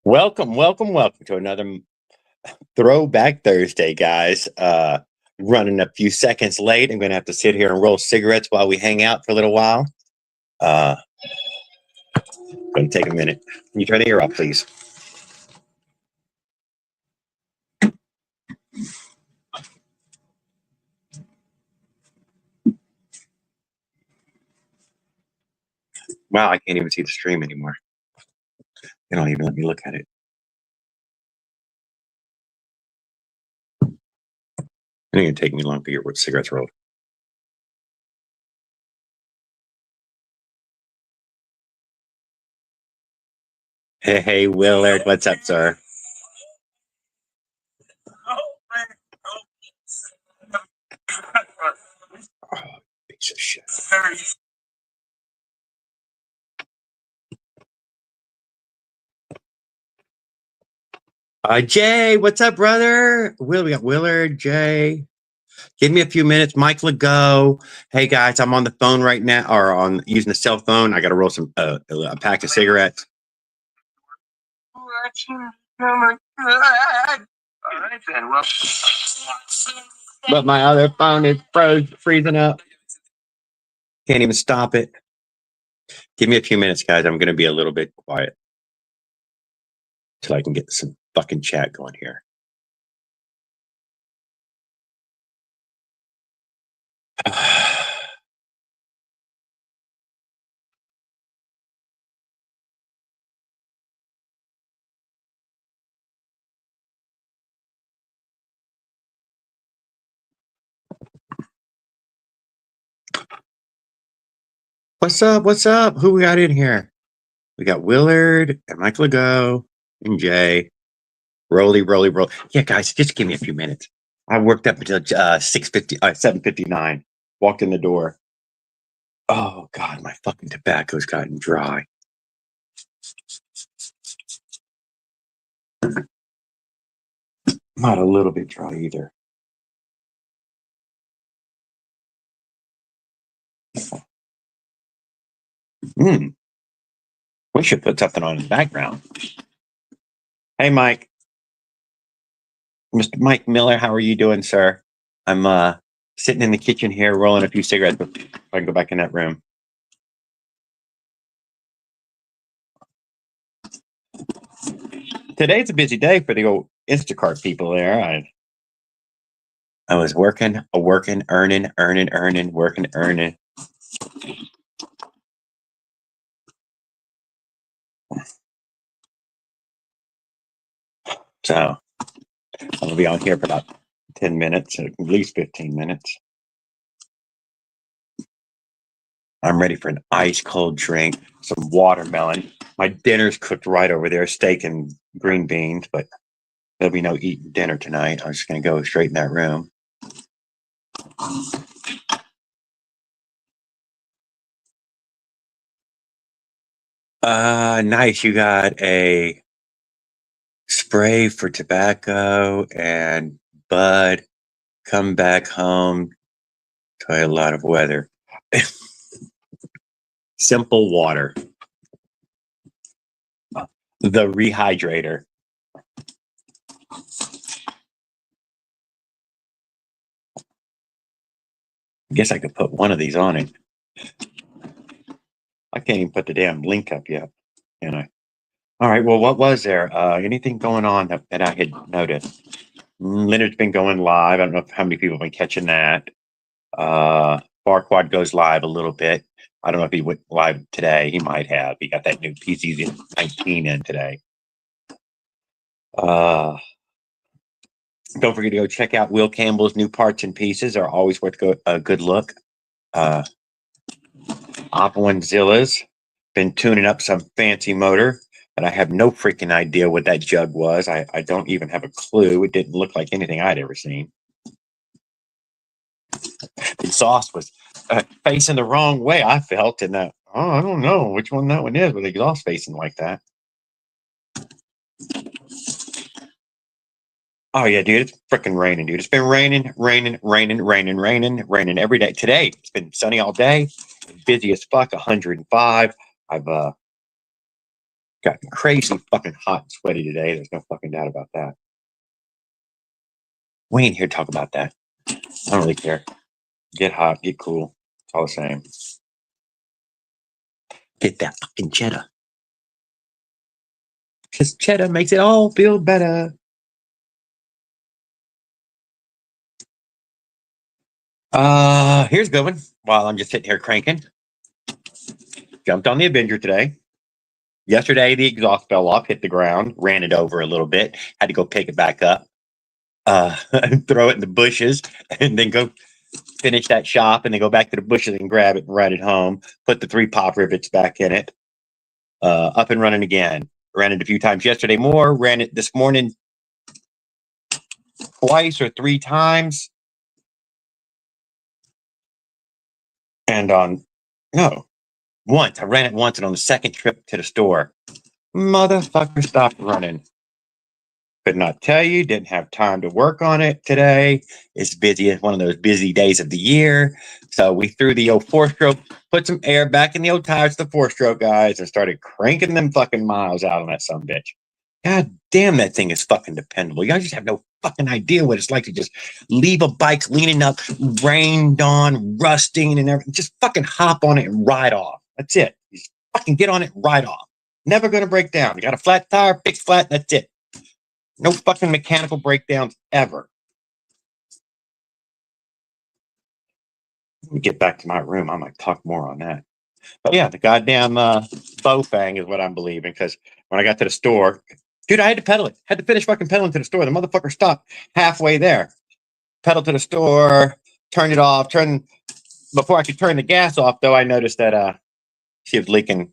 Welcome to another Throwback Thursday, guys. Running a few seconds late. I'm going to have to sit here and roll cigarettes while we hang out for a little while. Going to take a minute. Can you turn the air off, please? Wow, I can't even see the stream anymore. They don't even let me look at it. It ain't going to take me long to get cigarettes rolled. Hey, Willard, what's up, sir? Oh, piece of shit. Jay, what's up, brother? We got Willard, Jay. Give me a few minutes. Mike Legault. Hey guys, I'm on the phone right now, or on using the cell phone. I got to roll some a pack of cigarettes. But my other phone is freezing up. Can't even stop it. Give me a few minutes, guys. I'm going to be a little bit quiet till I can get some fucking chat going here. What's up? What's up? Who we got in here? We got Willard and Mike Legault and Jay. Roly. Yeah, guys, just give me a few minutes. I worked up until 7:59. Walked in the door. Oh God, my fucking tobacco's gotten dry. Not a little bit dry either. We should put something on in the background. Hey, Mike. Mr. Mike Miller, how are you doing, sir? I'm sitting in the kitchen here rolling a few cigarettes before I can go back in that room. Today's a busy day for the old Instacart people there. I was working, earning, working, earning. So I'm going to be on here for about 10 minutes, at least 15 minutes. I'm ready for an ice cold drink, some watermelon. My dinner's cooked right over there, steak and green beans, but there'll be no eating dinner tonight. I'm just going to go straight in that room. Nice. You got a spray for tobacco and bud. Come back home. Try a lot of weather. Simple water. The rehydrator. I guess I could put one of these on it. I can't even put the damn link up yet, can I? All right. Well, what was there? Anything going on that I had noticed? Leonard's been going live. I don't know how many people have been catching that. Farquad goes live a little bit. I don't know if he went live today. He might have. He got that new PZ19 in today. Don't forget to go check out Will Campbell's new parts and pieces. Are always worth a good look. Oppo and Zilla's been tuning up some fancy motor, but I have no freaking idea what that jug was. I don't even have a clue. It didn't look like anything I'd ever seen. The exhaust was facing the wrong way, I felt, and I don't know which one that one is with the exhaust facing like that. Oh yeah, dude, it's freaking raining, dude. It's been raining every day. Today, it's been sunny all day. Busy as fuck, 105. I've got Got crazy fucking hot and sweaty today. There's no fucking doubt about that. We ain't here to talk about that. I don't really care. Get hot, get cool. It's all the same. Get that fucking cheddar. Because cheddar makes it all feel better. Here's a good one. While I'm just sitting here cranking. Jumped on the Avenger today. Yesterday, the exhaust fell off, hit the ground, ran it over a little bit. Had to go pick it back up, throw it in the bushes, and then go finish that shop, and then go back to the bushes and grab it and ride it home. Put the 3 pop rivets back in it. Up and running again. Ran it a few times yesterday more. Ran it this morning twice or 3 times. And once. I ran it once, and on the second trip to the store, motherfucker stopped running. Could not tell you, didn't have time to work on it today. It's busy. It's one of those busy days of the year. So we threw the old 4-stroke, put some air back in the old tires, the 4-stroke guys, and started cranking them fucking miles out on that sumbitch. God damn, that thing is fucking dependable. You guys just have no fucking idea what it's like to just leave a bike leaning up, rained on, rusting, and everything. Just fucking hop on it and ride off. That's it. You just fucking get on it and ride off. Never gonna break down. You got a flat tire, fixed flat, that's it. No fucking mechanical breakdowns ever. Let me get back to my room. I might talk more on that. But yeah, the goddamn Bowfang is what I'm believing, because when I got to the store, dude, I had to pedal it. Had to finish fucking pedaling to the store. The motherfucker stopped halfway there. Pedal to the store, turned it off, before I could turn the gas off, though, I noticed that she was leaking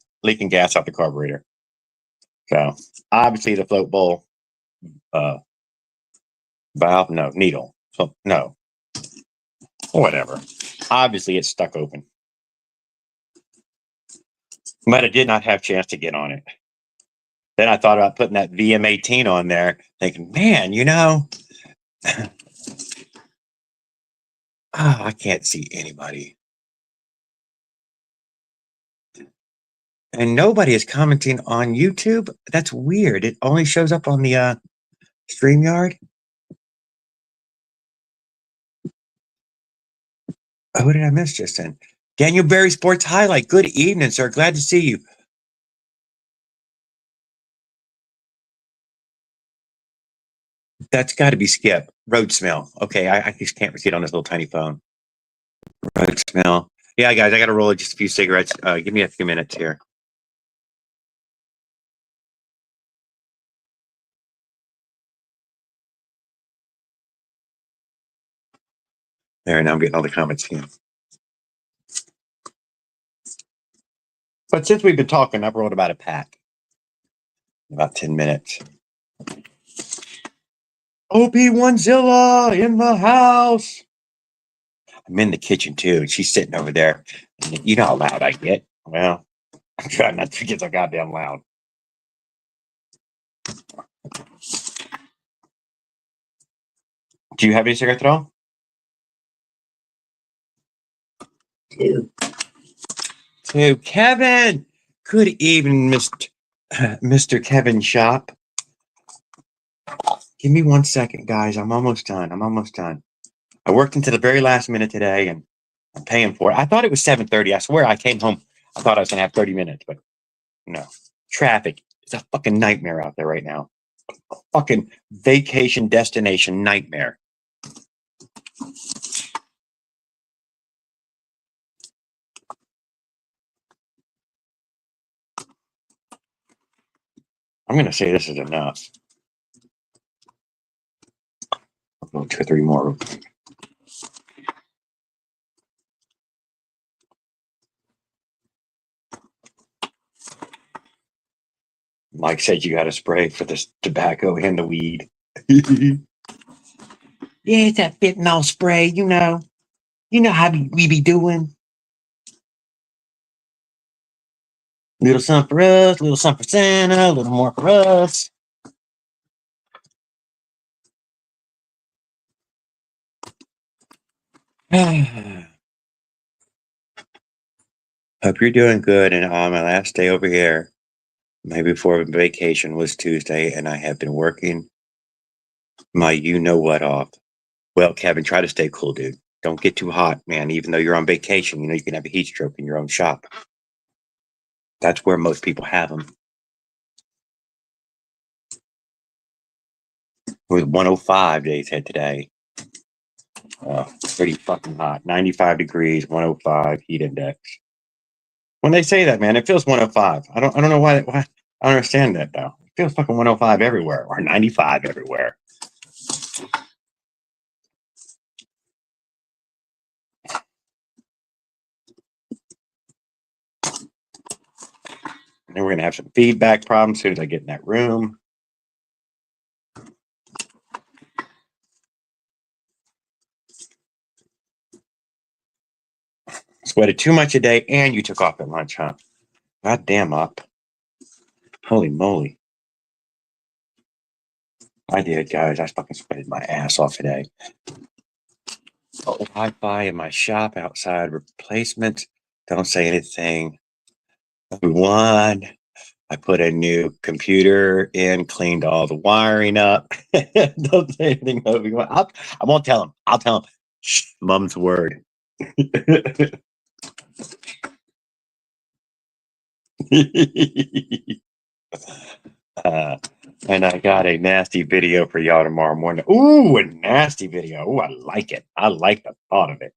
gas out the carburetor. So obviously the float bowl valve, no, needle. So no. Whatever. Obviously it's stuck open. But I did not have a chance to get on it. Then I thought about putting that VM18 on there, thinking, man, I can't see anybody. And nobody is commenting on YouTube. That's weird. It only shows up on the StreamYard. Oh, what did I miss just then? Daniel Berry Sports Highlight. Good evening, sir. Glad to see you. That's got to be Skip. Road smell. Okay, I just can't see it on this little tiny phone. Road smell. Yeah, guys, I got to roll just a few cigarettes. Give me a few minutes here. There, now I'm getting all the comments here. But since we've been talking, I've rolled about a pack. About 10 minutes. OP1zilla in the house. I'm in the kitchen too, and she's sitting over there. And you know how loud I get. Well, I'm trying not to get so goddamn loud. Do you have any cigarettes at all? Two. Kevin. Good evening, Mr. Kevin Shop. Give me 1 second, guys. I'm almost done. I worked until the very last minute today, and I'm paying for it. I thought it was 7:30. I swear I came home. I thought I was going to have 30 minutes, but no. Traffic is a fucking nightmare out there right now. A fucking vacation destination nightmare. I'm going to say this is enough. I'll go 2 or 3 more. Mike said you got to spray for this tobacco and the weed. Yeah, it's that fentanyl spray, you know. You know how we be doing. Little something for us, little something for Santa, a little more for us. Hope you're doing good, and on my last day over here, My before vacation was Tuesday, and I have been working my you-know-what off. Well, Kevin, try to stay cool, dude. Don't get too hot, man. Even though you're on vacation, you know you can have a heat stroke in your own shop. That's where most people have them. It was 105 days had today. Pretty fucking hot. 95 degrees, 105 heat index. When they say that, man, it feels 105. I don't know why. I don't understand that though. It feels fucking 105 everywhere, or 95 everywhere. And then we're gonna have some feedback problems as soon as I get in that room. Sweated too much a day, and you took off at lunch, huh? God damn up. Holy moly. I did, guys. I fucking sweated my ass off today. Oh, Wi-Fi in my shop outside. Replacement. Don't say anything. One. I put a new computer in, cleaned all the wiring up. Don't say anything. I won't tell him. I'll tell him. Shh, mom's word. And I got a nasty video for y'all tomorrow morning. Ooh, a nasty video. Ooh, I like it. I like the thought of it.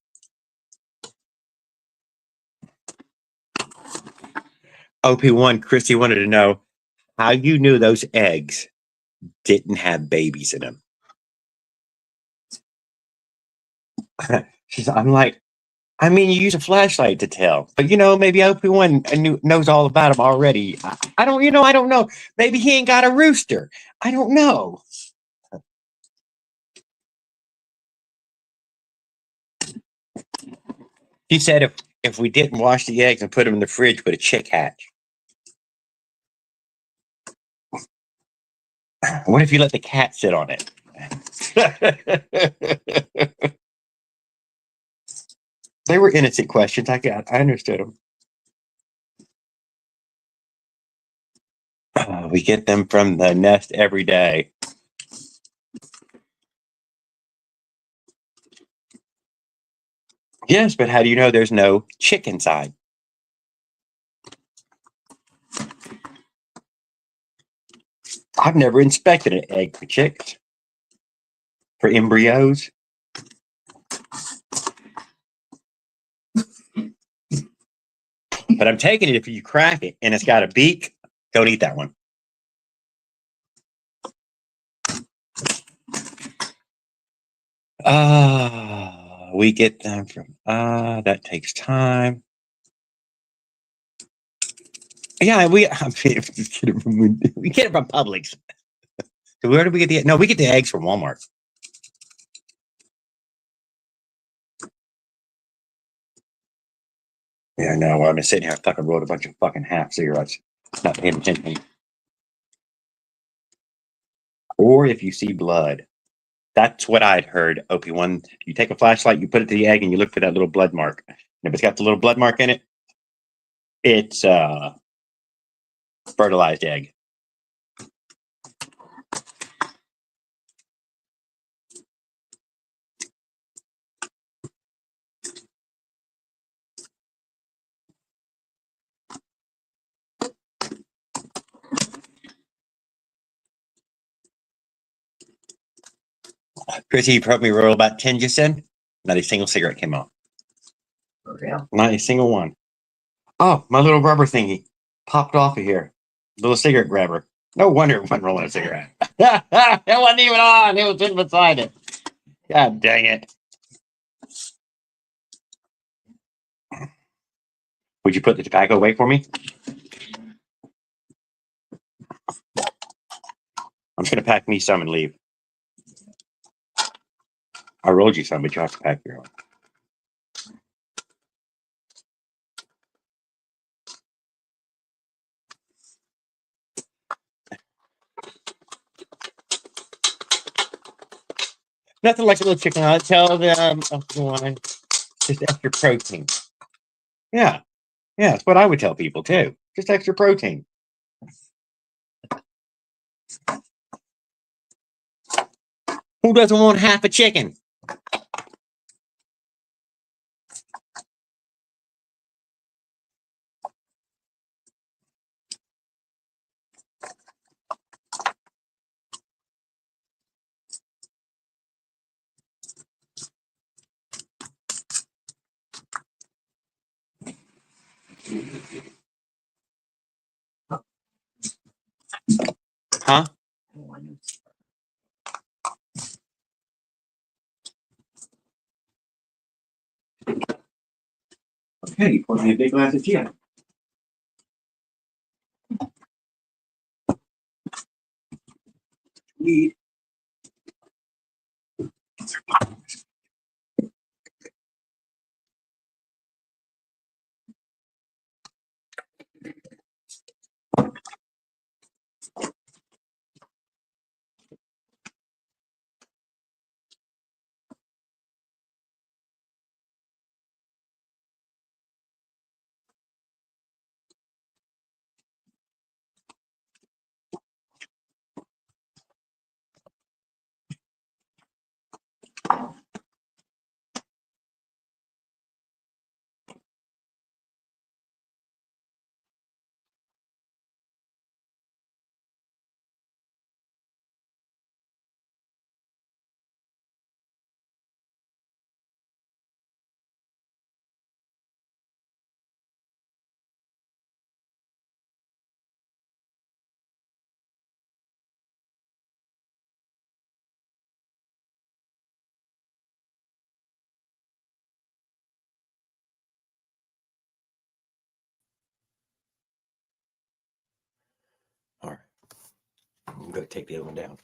OP1, Christy wanted to know how you knew those eggs didn't have babies in them. I'm like, I mean, you use a flashlight to tell, but you know, maybe OP1 knows all about them already. I don't, you know, I don't know. Maybe he ain't got a rooster. I don't know. He said if we didn't wash the eggs and put them in the fridge, would a chick hatch? What if you let the cat sit on it? They were innocent questions. I understood them. We get them from the nest every day. Yes, but how do you know there's no chick inside? I've never inspected an egg for chicks, for embryos. But I'm taking it if you crack it and it's got a beak, don't eat that one. We get them from, that takes time. Yeah, we get it from Publix. So where do we get the, no, we get the eggs from Walmart. Yeah, no, I'm sitting here, I fucking rolled a bunch of fucking half cigarettes. Not paying attention. Or if you see blood. That's what I'd heard, OP1. You take a flashlight, you put it to the egg, and you look for that little blood mark. And if it's got the little blood mark in it, it's fertilized egg. Chrissy, you helped me roll about 10 just then. Not a single cigarette came out. Yeah. Not a single one. Oh, my little rubber thingy popped off of here. Little cigarette grabber. No wonder it wasn't rolling a cigarette. It wasn't even on. It was in beside it. God dang it. Would you put the tobacco away for me? I'm just going to pack me some and leave. I rolled you some, but you have to pack your own. Nothing like a little chicken. I'll tell them, just extra protein. Yeah. Yeah, that's what I would tell people too. Just extra protein. Who doesn't want half a chicken? Huh? Okay, pour me a big glass of gin. Weed. All right. I'm going to take the other one down.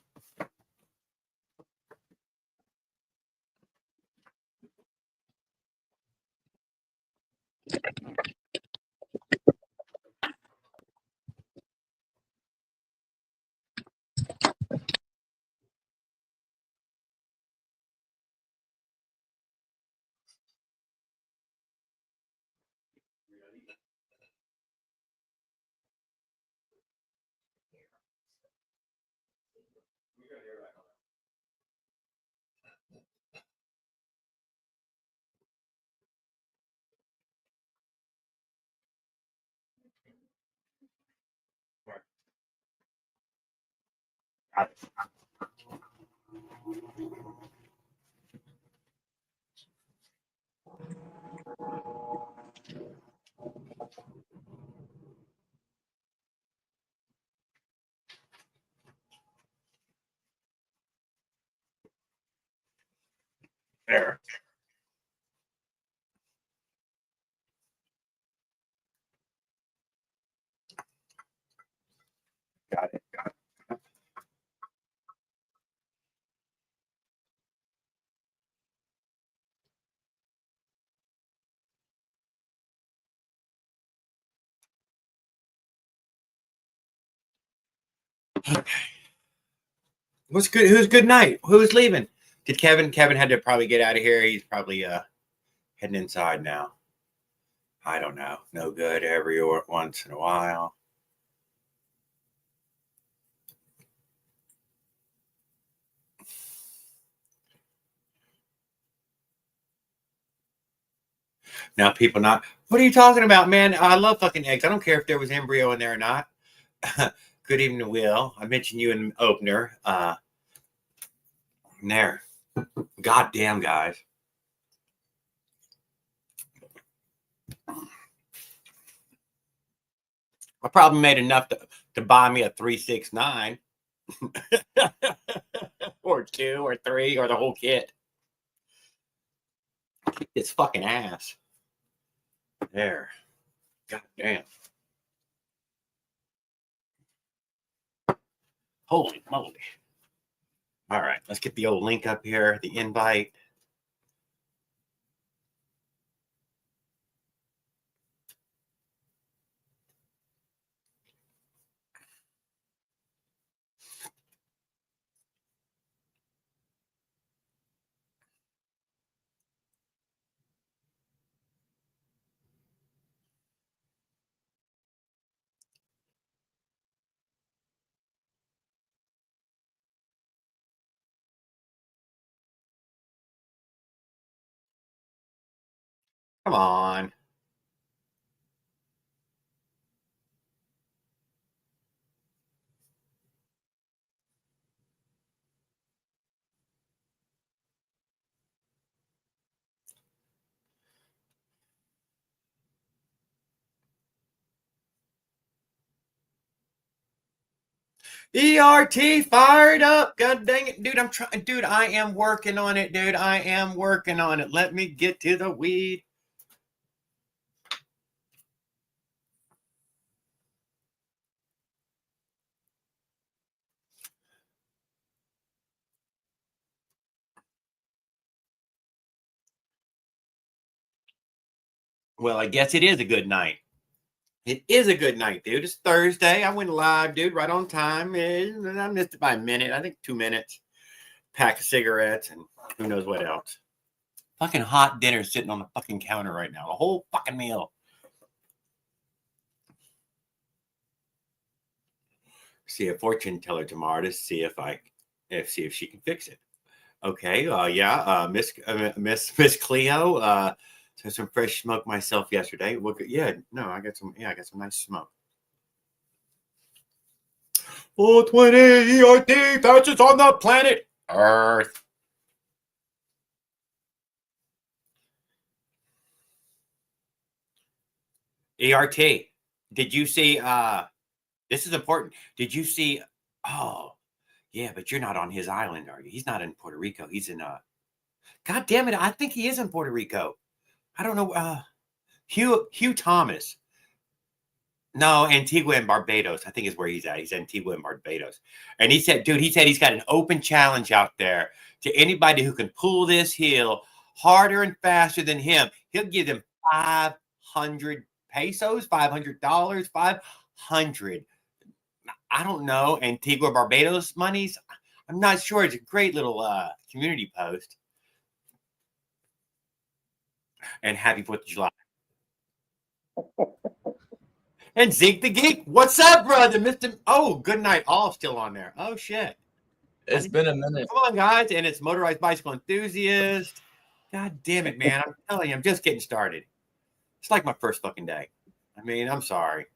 There. Got it. Okay. What's good? Who's good night? Who's leaving? Did Kevin? Kevin had to probably get out of here. He's probably heading inside now. I don't know. No good every once in a while. Now people not. What are you talking about, man? I love fucking eggs. I don't care if there was embryo in there or not. Good evening, Will. I mentioned you in opener. There. Goddamn, guys. I probably made enough to buy me a 369 or 2 or 3 or the whole kit. Kick this fucking ass. There. God damn. Holy moly. All right, let's get the old link up here, the invite. Come on. ERT fired up. God dang it, dude. I'm trying, dude. I am working on it, dude. I am working on it. Let me get to the weed. Well, I guess it is a good night. It is a good night, dude. It's Thursday. I went live, dude, right on time. And I missed it by a minute. I think 2 minutes. Pack of cigarettes and who knows what else. Fucking hot dinner sitting on the fucking counter right now. A whole fucking meal. See a fortune teller tomorrow to see if she can fix it. Okay. Miss Cleo. Had some fresh smoke myself yesterday. Look, I got some nice smoke. 420 ERT fastest on the planet Earth. ERT. Did you see this is important. Did you see but you're not on his island, are you? He's not in Puerto Rico. He's in God damn it, I think he is in Puerto Rico. I don't know. Hugh Thomas. No, Antigua and Barbados, I think is where he's at. He's Antigua and Barbados. And he said he's got an open challenge out there to anybody who can pull this hill harder and faster than him. He'll give them 500 pesos, $500, 500. I don't know. Antigua, Barbados monies. I'm not sure. It's a great little community post. And happy 4th of July. And Zeke the Geek. What's up, brother? Mr. Oh, good night. All still on there. Oh, shit. It's been a minute. Come on, guys. And it's Motorized Bicycle Enthusiast. God damn it, man. I'm telling you, I'm just getting started. It's like my first fucking day. I mean, I'm sorry.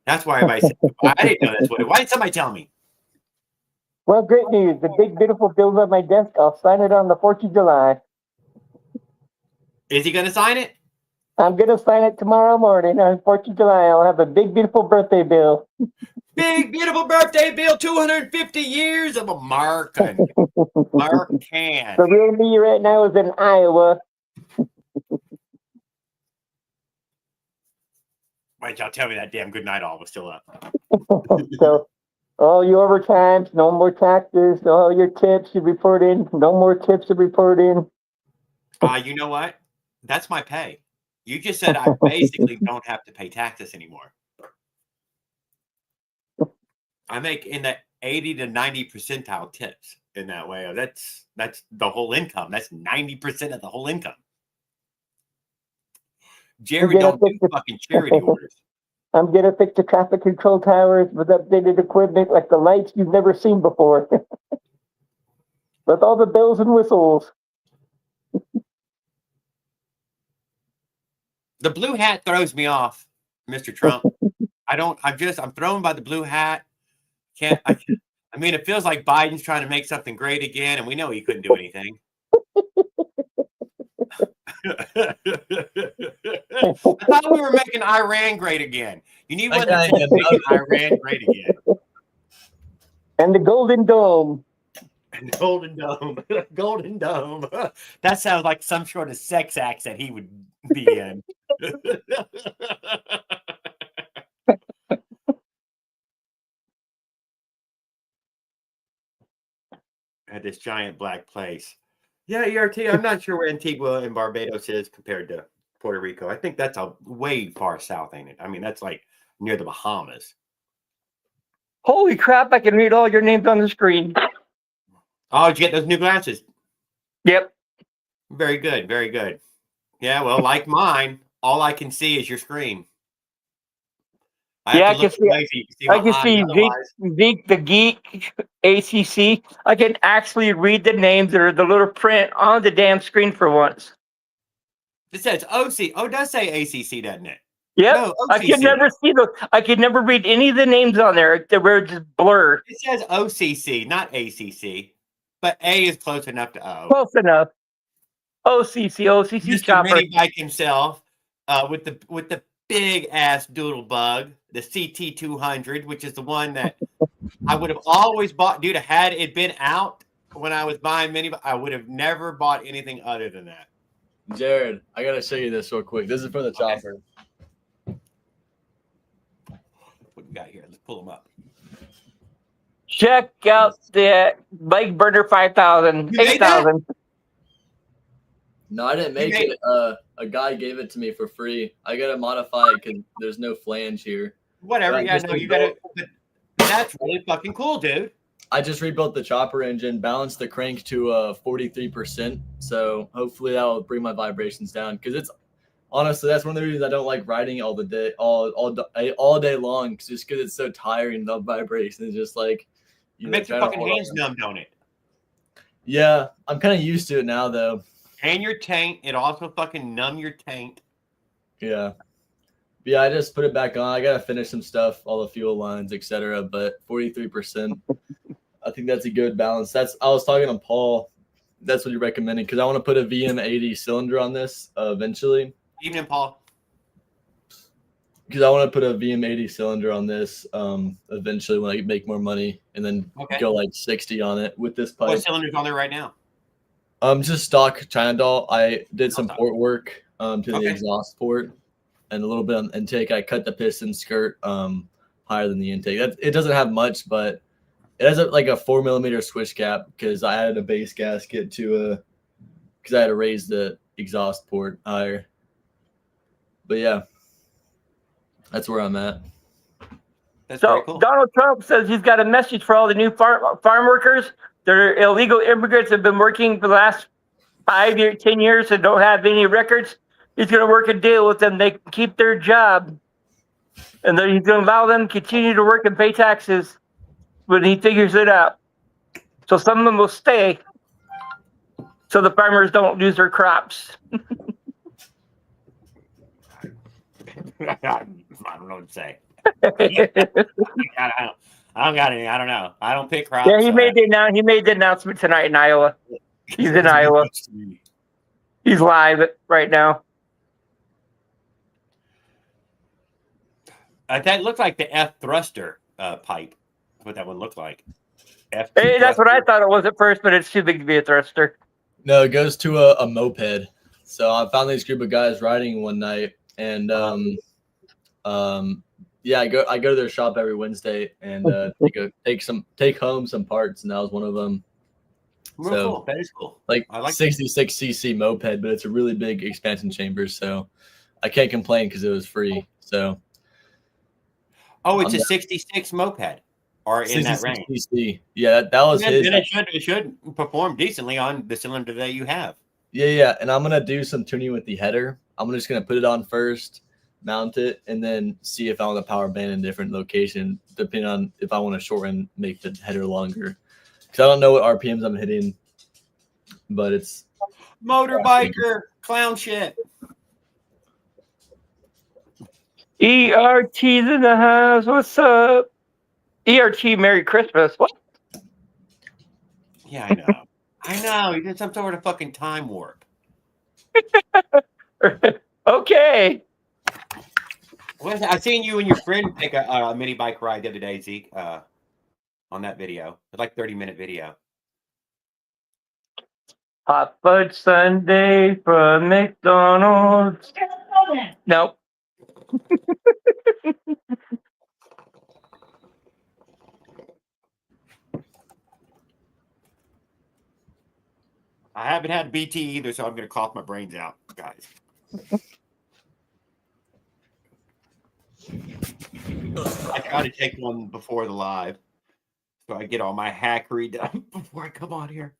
That's why everybody said, I didn't know this. Why did somebody tell me? Well, great news. The big, beautiful bill's on my desk. I'll sign it on the 4th of July. Is he going to sign it? I'm going to sign it tomorrow morning on 4th of July. I'll have a big, beautiful birthday bill. Big, beautiful birthday bill. 250 years of American. The real me right now is in Iowa. Wait, y'all tell me that damn good night all was still up. So, all your overtimes, no more taxes, all your tips you report in, no more tips to report in. You know what? That's my pay. You just said I basically don't have to pay taxes anymore. I make in the 80 to 90 percentile tips in that way. That's the whole income. That's 90% of the whole income. Jerry don't do fucking charity orders. I'm going to fix the traffic control towers with updated equipment like the lights you've never seen before. With all the bells and whistles. The blue hat throws me off, Mr. Trump. I'm thrown by the blue hat. I mean, it feels like Biden's trying to make something great again, and we know he couldn't do anything. I thought we were making Iran great again. You need one that's making Iran great again. And the Golden Dome. And the Golden Dome. Golden Dome. That sounds like some sort of sex act that he would be in. At this giant black place. Yeah, ERT, I'm not sure where Antigua and Barbados is compared to Puerto Rico. I think that's a way far south, ain't it? I mean, that's like near the Bahamas. Holy crap, I can read all your names on the screen. Oh, did you get those new glasses? Yep. Very good, very good. Yeah, well, like mine, all I can see is your screen. I can see Zeke the Geek, ACC. I can actually read the names or the little print on the damn screen for once. It says OC. Oh, it does say ACC, doesn't it? Yep. No, I could OCC. never see those. I could never read any of the names on there. They were just blurred. It says OCC, not ACC. But A is close enough to O. Close enough. OCC Mr. chopper. Mini Bike himself, with the big ass doodle bug, the CT200, which is the one that I would have always bought. Dude, had it been out when I was buying mini, I would have never bought anything other than that. Jared, I gotta show you this real quick. This is for the chopper. What we got here? Let's pull them up. Check out the Bike Burner 5000, You made that? 8000. No, I didn't make it. A guy gave it to me for free. I gotta modify it because there's no flange here. Whatever. Yeah, no, you gotta. But that's really fucking cool, dude. I just rebuilt the chopper engine, balanced the crank to 43%. So hopefully that will bring my vibrations down. Because it's honestly, that's one of the reasons I don't like riding all day long. Just because it's so tiring. The vibrations, just like It makes your fucking hands numb, don't it? Yeah, I'm kind of used to it now, though. And your taint. It also fucking numb your taint. Yeah. Yeah, I just put it back on. I gotta finish some stuff, all the fuel lines, etc. But 43%, I think that's a good balance. I was talking to Paul. That's what you're recommending because I want to put a VM80 cylinder on this eventually. Evening, Paul. Because I want to put a VM80 cylinder on this eventually when I make more money, and then go like 60 on it with this pipe. What cylinder's on there right now? Just stock China doll. I did some port work to the exhaust port and a little bit on the intake. I cut the piston skirt higher than the intake. It doesn't have much, but it has like a 4mm switch gap because I added a base gasket to because I had to raise the exhaust port higher. But yeah, that's where I'm at. That's So very cool. Donald Trump says he's got a message for all the new farm workers. They're illegal immigrants have been working for the last 5 years, 10 years and don't have any records. He's going to work a deal with them. They can keep their job. And then he's going to allow them to continue to work and pay taxes when he figures it out. So some of them will stay so the farmers don't lose their crops. I don't know what to say. I don't got any. I don't know. I don't pick crops. Yeah, he made the announcement tonight in Iowa. He's in Iowa. He's live right now. That looked like the F thruster pipe. That's what that one looked like. F2 Hey, that's what I thruster. thought it was at first, but it's too big to be a thruster. No, it goes to a moped. So I found this group of guys riding one night, and yeah, I go to their shop every Wednesday and take home some parts, and that was one of them. Real So cool. That is cool. Like I like 66cc moped, but it's a really big expansion chamber, so I can't complain because it was free. So Oh, it's a 66 moped, or in that range. 66cc. Yeah, that was Then his. it should perform decently on the cylinder that you have. Yeah, and I'm gonna do some tuning with the header. I'm just gonna put it on first, mount it, and then see if I want to power band in different location, depending on if I want to shorten, make the header longer. Because I don't know what RPMs I'm hitting, but it's Motorbiker, clown shit. ERT's in the house. What's up? ERT, Merry Christmas. What? Yeah, I know. I know. You did some sort of fucking time warp. Okay. I seen you and your friend take a mini bike ride the other day, Zeke, on that video. It's like 30-minute video. Hot fudge sundae from McDonald's. Nope. I haven't had BT either, so I'm going to cough my brains out, guys. I try to take one before the live, so I get all my hackery done before I come on here.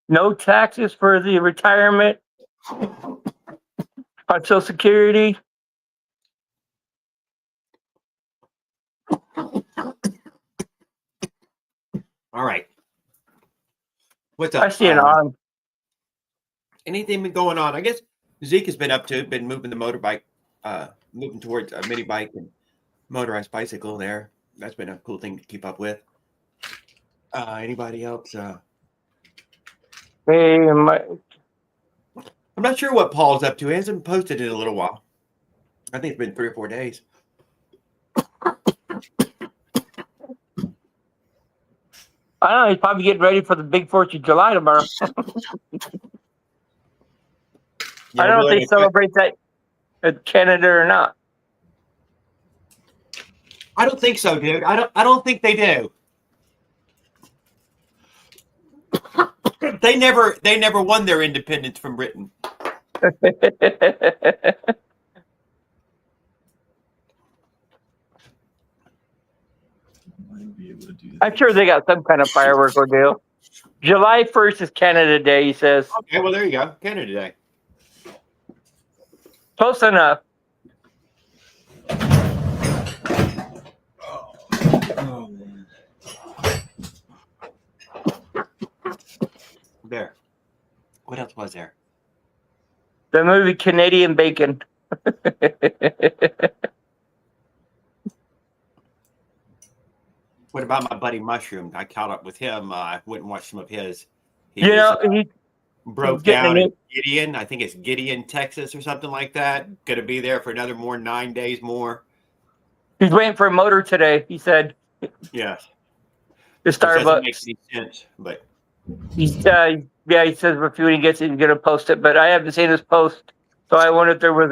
No taxes for the retirement on Social Security. All right. What's up? I see an arm. Anything been going on? I guess Zeke has been moving the motorbike, moving towards a mini bike and motorized bicycle there. That's been a cool thing to keep up with. Anybody else? Hey, I'm not sure what Paul's up to. He hasn't posted in a little while. I think it's been 3 or 4 days. I don't know. He's probably getting ready for the big 4th of July tomorrow. Yeah, I don't know if they celebrate that in Canada or not. I don't think so, dude. I don't think they do. They never won their independence from Britain. I'm sure they got some kind of firework ordeal. July 1st is Canada Day, he says. Okay, well, there you go. Canada Day. Close enough. Oh, man. There. What else was there? The movie Canadian Bacon. What about my buddy Mushroom? I caught up with him. I went and watched some of his. He broke down in Gideon. I think it's Gideon, Texas, or something like that. Going to be there for another 9 days more. He's waiting for a motor today, he said. Yes. The Starbucks. Doesn't make any sense, but he says when he gets it, he's going to post it, but I haven't seen his post, so I wonder if there was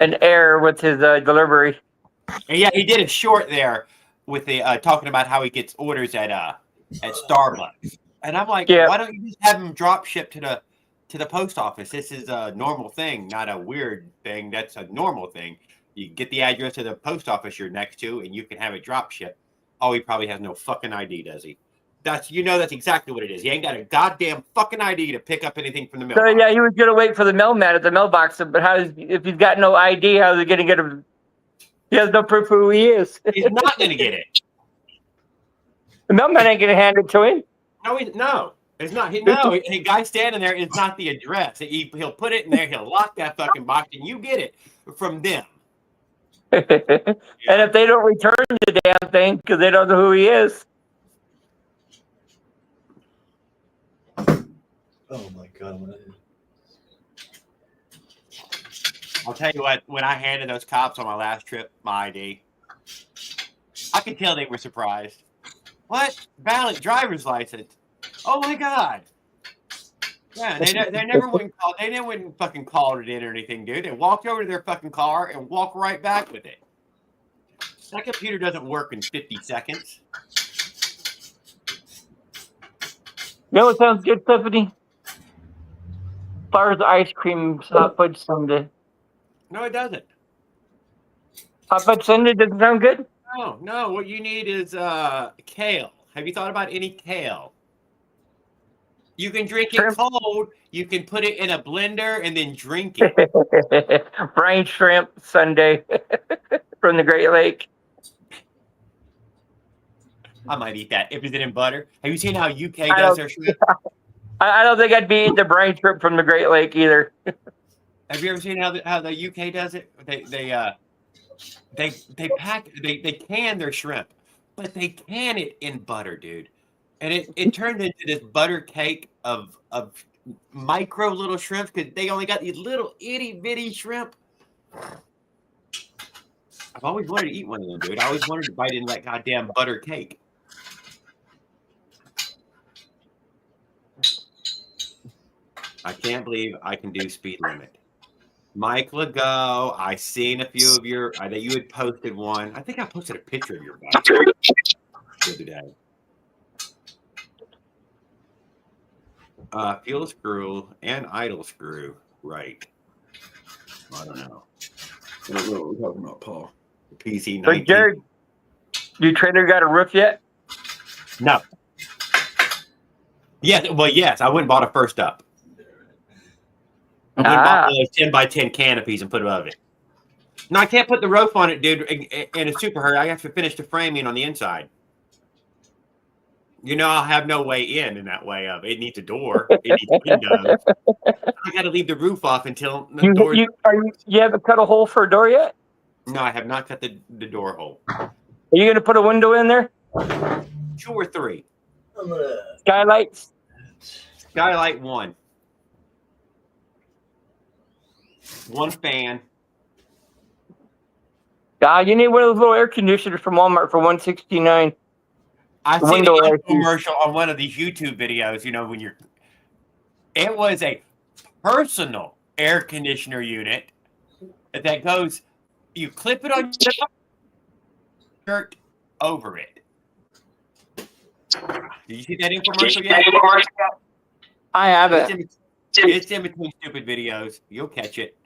an error with his delivery. And yeah, he did a short there with the talking about how he gets orders at Starbucks, and I'm like, why don't you just have him drop ship to the post office? This is a normal thing, not a weird thing. That's a normal thing. You get the address of the post office you're next to, and you can have it drop ship. Oh, he probably has no fucking ID, does he? That's exactly what it is. He ain't got a goddamn fucking ID to pick up anything from the mailbox. So yeah, he was gonna wait for the mailman at the mailbox, but if he's got no ID, how is he gonna get him? He has no proof who he is. He's not gonna get it. The mailman ain't gonna hand it to him. No, it's not. No, the guy standing there is not the address. He'll put it in there. He'll lock that fucking box, and you get it from them. And if they don't return the damn thing because they don't know who he is. Oh my God. I'll tell you what, when I handed those cops on my last trip my ID, I could tell they were surprised. What? Valid driver's license. Oh my God. Yeah, they never wouldn't call. They didn't wouldn't fucking call it in or anything, dude. They walked over to their fucking car and walked right back with it. That computer doesn't work in 50 seconds. You know what sounds good, Stephanie? Flowers ice cream hot fudge sundae. No, it doesn't. Hot fudge sundae doesn't sound good? No. What you need is kale. Have you thought about any kale? You can drink it cold. You can put it in a blender and then drink it. Brine shrimp sundae from the Great Lake. I might eat that. If it's in butter. Have you seen how UK does their shrimp? I don't think I'd be eating the brine shrimp from the Great Lake either. Have you ever seen how the UK does it? They can their shrimp, but they can it in butter, dude. And it turned into this butter cake of micro little shrimps because they only got these little itty bitty shrimp. I've always wanted to eat one of them, dude. I always wanted to bite into that goddamn butter cake. I can't believe I can do speed limit. Mike Legault, I seen a few of your that you had posted one. I think I posted a picture of your bike the other day. Fuel screw and idle screw, right? I don't know. What are we talking about, Paul? PC 19. Jared, your trader got a roof yet? No. Yes. I went and bought a first up. I went and bought those 10 by 10 canopies and put it above it. No, I can't put the roof on it, dude, in a super hurry. I have to finish the framing on the inside. You know, I'll have no way in that way of it needs a door. It needs windows. I got to leave the roof off until the door. You haven't cut a hole for a door yet? No, I have not cut the door hole. Are you going to put a window in there? 2 or 3. Skylights? Skylight 1. 1 fan. You need one of those little air conditioners from Walmart for $169. I seen a commercial on one of these YouTube videos. You know, it was a personal air conditioner unit that goes. You clip it on your shirt over it. Did you see that infomercial yet? I haven't. It's in between stupid videos. You'll catch it.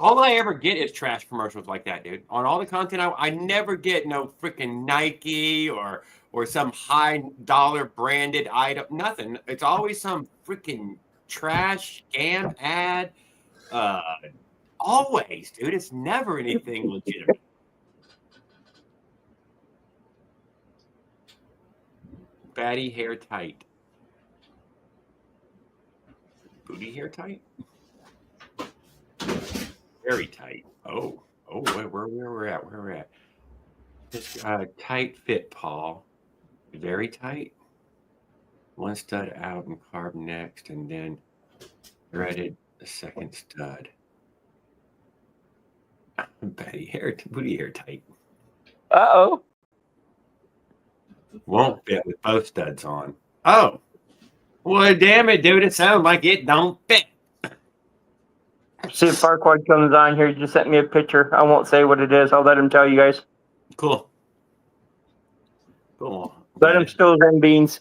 All I ever get is trash commercials like that, dude. On all the content, I never get no freaking Nike or some high dollar branded item. Nothing. It's always some freaking trash scam ad. Always, dude. It's never anything legitimate. Fatty hair tight. Booty hair tight? Very tight. Oh, where we're at. Just tight fit, Paul. Very tight. 1 stud out and carved next, and then threaded the 2nd stud. Booty hair tight. Uh-oh. Won't fit with both studs on. Oh. Well, damn it, dude. It sounds like it don't fit. See if Farquaad comes on here. He just sent me a picture. I won't say what it is. I'll let him tell you guys. Cool. Let him spill his own beans.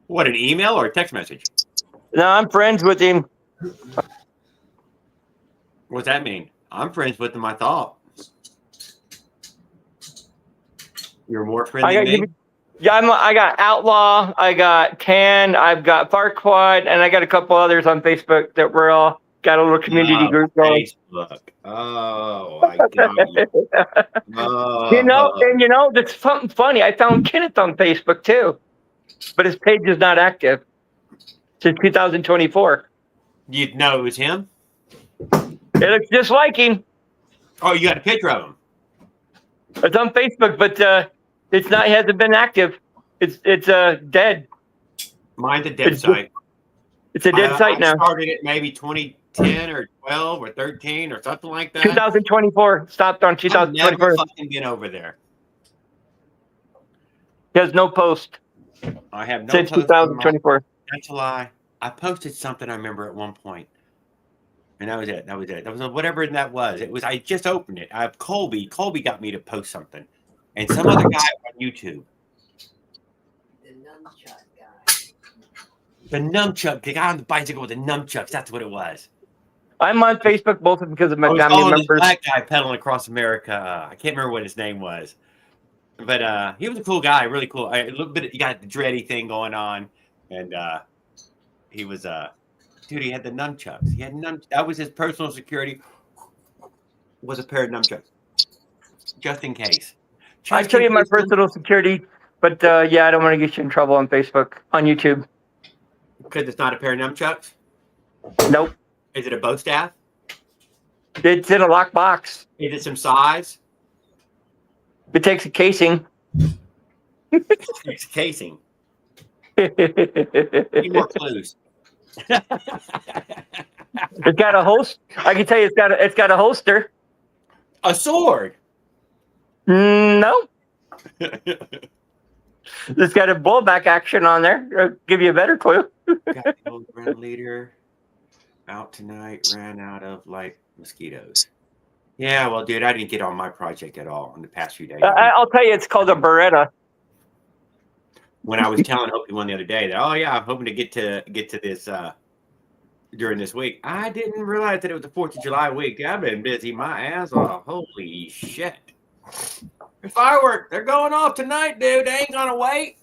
What, an email or a text message? No, I'm friends with him. What's that mean? I'm friends with him, I thought. You're more friendly than me? Yeah, I got Outlaw, I got Can, I've got Farquaad, and I got a couple others on Facebook that we're all got a little community group going. Facebook. Oh, I got you. You know, that's something funny. I found Kenneth on Facebook too, but his page is not active since 2024. You'd know it was him? It looks just like him. Oh, you got a picture of him? It's on Facebook, but it's not. It hasn't been active. It's dead. Mine's a dead site. It's a dead site now. I started it maybe 2010 or 12 or 13 or something like that. 2024. Stopped on 2024. I've never fucking been over there. He has no post. I have no since post 2024. That's a lie. I posted something I remember at one point. And that was it. That was whatever that was. It was. I just opened it. I have Colby. Colby got me to post something, and some other guy on YouTube. The nunchuck guy. The nunchuck. The guy on the bicycle with the nunchucks. That's what it was. I'm on Facebook both because of my I was family following members. this black guy pedaling across America. I can't remember what his name was, but he was a cool guy. Really cool. A little bit. He got the dready thing going on, and he was Dude, he had the nunchucks. He had that was his personal security. Was a pair of nunchucks, just in case. I tell you my personal security, but yeah, I don't want to get you in trouble on Facebook, on YouTube. Because it's not a pair of nunchucks. Nope. Is it a bow staff? It's in a locked box. Is it some size? It takes a casing. It's a casing. Need more clues. It's got a host. I can tell you, it's got a holster. A sword. No. It's got a bullback action on there. I'll give you a better clue. Got the old run leader out tonight. Ran out of like mosquitoes. Yeah, well, dude, I didn't get on my project at all in the past few days. I'll tell you, it's called a Beretta. When I was telling Opie one the other day that, oh yeah, I'm hoping to get to this during this week. I didn't realize that it was the 4th of July week. I've been busy my ass off. Holy shit. The fireworks, they're going off tonight, dude. They ain't gonna wait.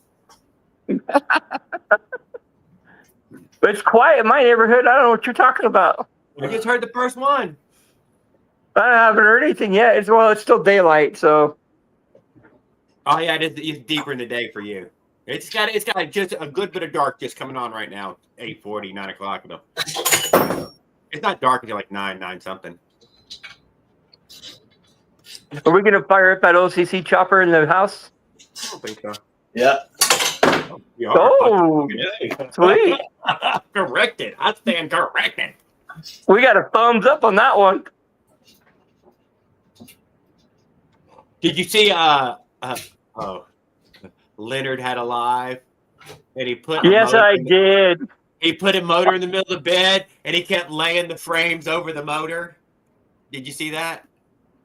It's quiet in my neighborhood. I don't know what you're talking about. I just heard the first one. I haven't heard anything yet. It's still daylight, so. Oh yeah, it's deeper in the day for you. It's got just a good bit of dark just coming on right now. 8:40, 9 o'clock. It's not dark until like 9 something. Are we gonna fire up that OCC chopper in the house? I don't think so. Yeah. We are. Oh, sweet. Corrected. I stand corrected. We got a thumbs up on that one. Did you see? Leonard had a live, and he put. Yes, I did. He put a motor in the middle of the bed, and he kept laying the frames over the motor. Did you see that?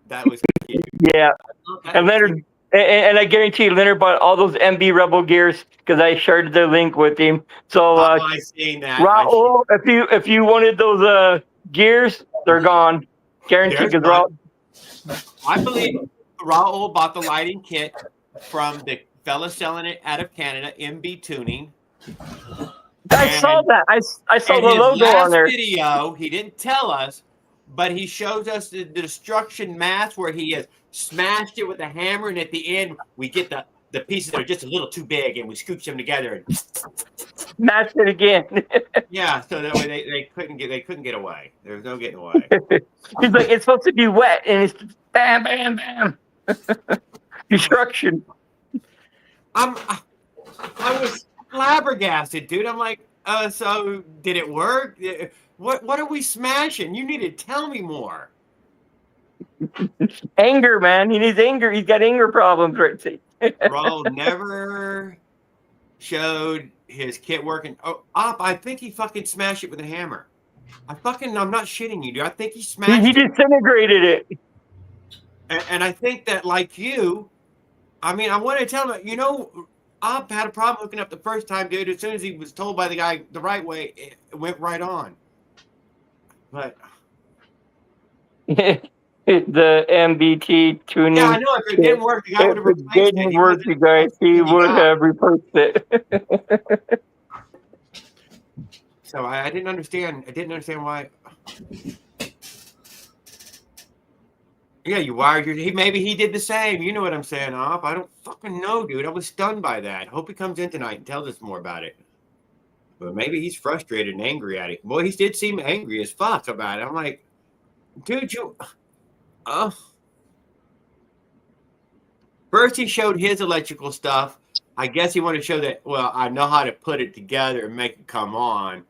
That was cute. Yeah. Okay. And Leonard, and I guarantee you, Leonard bought all those MB Rebel gears because I shared the link with him. So, I seen that. Raul, if you wanted those gears, they're gone. Guaranteed. Because I believe Raul bought the lighting kit from the fella selling it out of Canada, MB Tuning. I saw that. I saw the logo on there. Video, he didn't tell us, but he shows us the destruction mass where he has smashed it with a hammer, and at the end we get the pieces that are just a little too big, and we scooch them together and smashed it again. Yeah, so that way they couldn't get away. There was no getting away. He's like, it's supposed to be wet, and it's bam, bam, bam. Destruction. I was flabbergasted, dude. I'm like, so did it work? What are we smashing? You need to tell me more. Anger, man. He needs anger. He's got anger problems, right? Raul never showed his kit working. Oh, I think he fucking smashed it with a hammer. I'm not shitting you, dude. I think he smashed it. He disintegrated it. And I think that, like you, I mean, I want to tell him, Op had a problem hooking up the first time, dude. As soon as he was told by the guy the right way, it went right on. But the MBT tuning. Yeah, I know. If it didn't work, the guy would have replaced it. If it didn't work, you guys, he would have replaced it. So I didn't understand. I didn't understand why. Yeah, you wired your. Maybe he did the same. You know what I'm saying, Op? I don't fucking know, dude. I was stunned by that. Hope he comes in tonight and tells us more about it. But maybe he's frustrated and angry at it. Boy, he did seem angry as fuck about it. I'm like, dude, First, he showed his electrical stuff. I guess he wanted to show that, well, I know how to put it together and make it come on.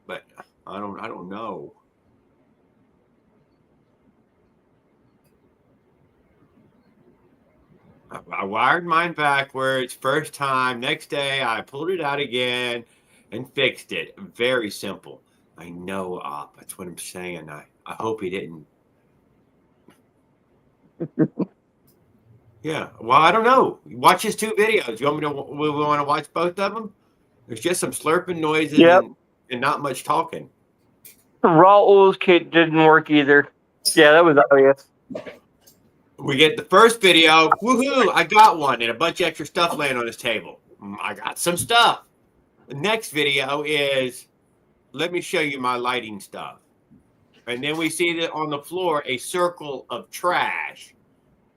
But I don't know. I wired mine backwards. First time. Next day, I pulled it out again and fixed it. Very simple. I know, Op. That's what I'm saying. I hope he didn't. Yeah. Well, I don't know. Watch his two videos. You want me to? We want to watch both of them? There's just some slurping noises and not much talking. Raul's kit didn't work either. Yeah, that was obvious. We get the first video. Woohoo! I got one and a bunch of extra stuff laying on his table. I got some stuff. The next video is, let me show you my lighting stuff. And then we see that on the floor a circle of trash.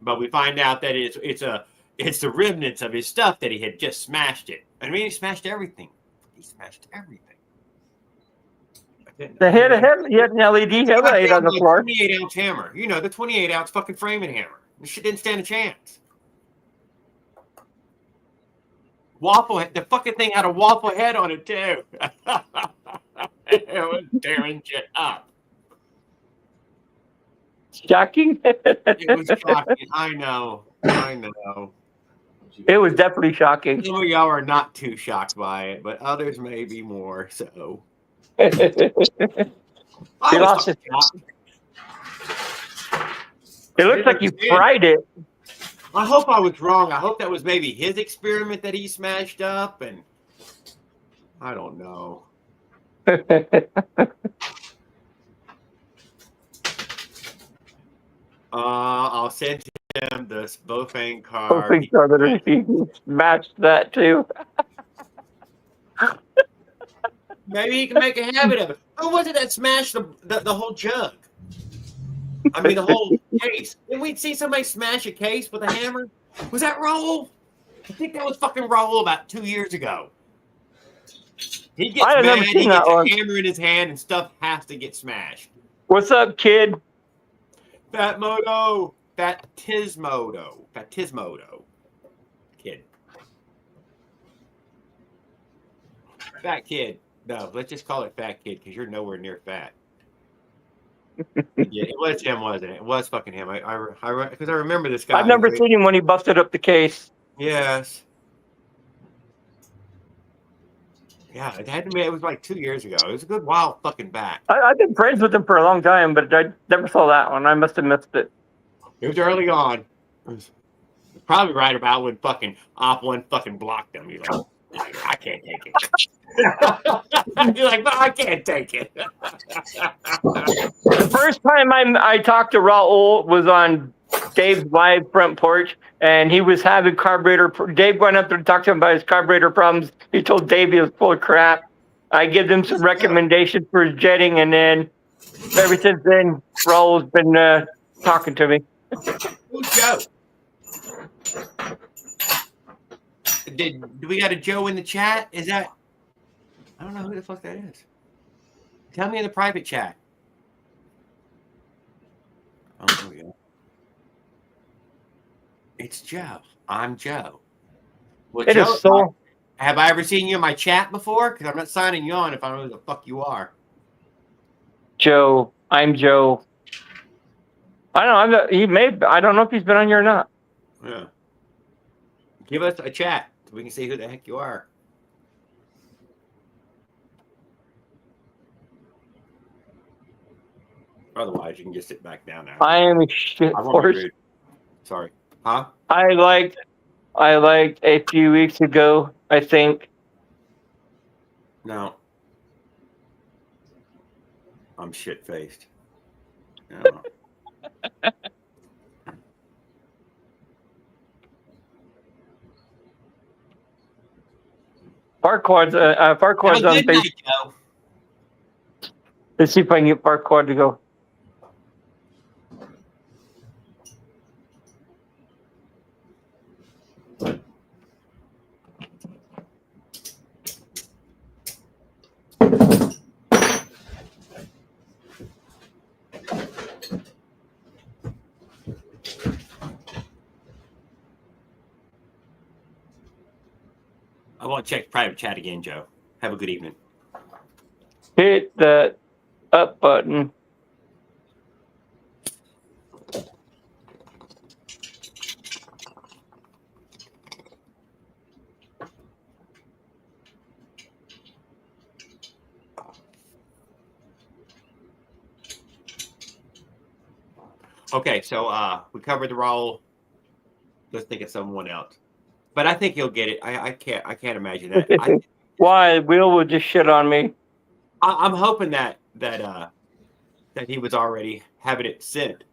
But we find out that it's the remnants of his stuff that he had just smashed it. I mean, he smashed everything. He smashed everything. He had an LED headlight on the floor. 28-ounce hammer. You know, the 28-ounce fucking framing hammer. This shit didn't stand a chance. The fucking thing had a waffle head on it, too. It was tearing shit up. Shocking? It was shocking. I know. It was definitely shocking. Some of y'all are not too shocked by it, but others may be more so. It looks like you fried it. I hope I was wrong. I hope that was maybe his experiment that he smashed up, and I don't know. I'll send him this Bofang card. He smashed that too. Maybe he can make a habit of it. Who was it that smashed the whole jug? I mean, the whole case. Didn't we see somebody smash a case with a hammer? Was that Raul? I think that was fucking Raul about 2 years ago. He gets I have never mad, he seen that gets one. a hammer in his hand, and stuff has to get smashed. What's up, kid? Fatismodo. Kid. Fat kid. No, let's just call it fat kid because you're nowhere near fat. Yeah, it was him, wasn't it? It was fucking him. Because I remember this guy. I've never seen him when he busted up the case. Yes. Yeah, it had to be. It was like 2 years ago. It was a good while fucking back. I've been friends with him for a long time, but I never saw that one. I must have missed it. It was early on. It was probably right about when fucking Op 1 fucking blocked him. He's like, I can't take it. You're like, no, I can't take it. The first time I talked to Raul was on Dave's live front porch, and he was having carburetor. Dave went up there to talk to him about his carburetor problems. He told Dave he was full of crap. I give him some recommendations for his jetting, and then ever since then, Raul's been talking to me. Who's Joe? Do we got a Joe in the chat? Is that? I don't know who the fuck that is. Tell me in the private chat. Oh, there we go. It's Joe. I'm Joe. Well, It Joe, is so. have I ever seen you in my chat before? Because I'm not signing you on if I don't know who the fuck you are. Joe, I'm Joe. I don't know. I don't know if he's been on here or not. Yeah. Give us a chat so we can see who the heck you are. Otherwise, you can just sit back down now. I am a shit I won't be horse. rude. Sorry. Huh? I liked a few weeks ago, I think. No. I'm shit-faced. No. Farquaad's Have a on good Facebook. night, Joe. Let's see if I can get Farquaad to go. I won't check private chat again, Joe. Have a good evening. Hit the up button. Okay, so we covered the role. Let's think of someone else. But I think he'll get it. I can't imagine that. Why? Will would just shit on me. I'm hoping that he was already having it sent.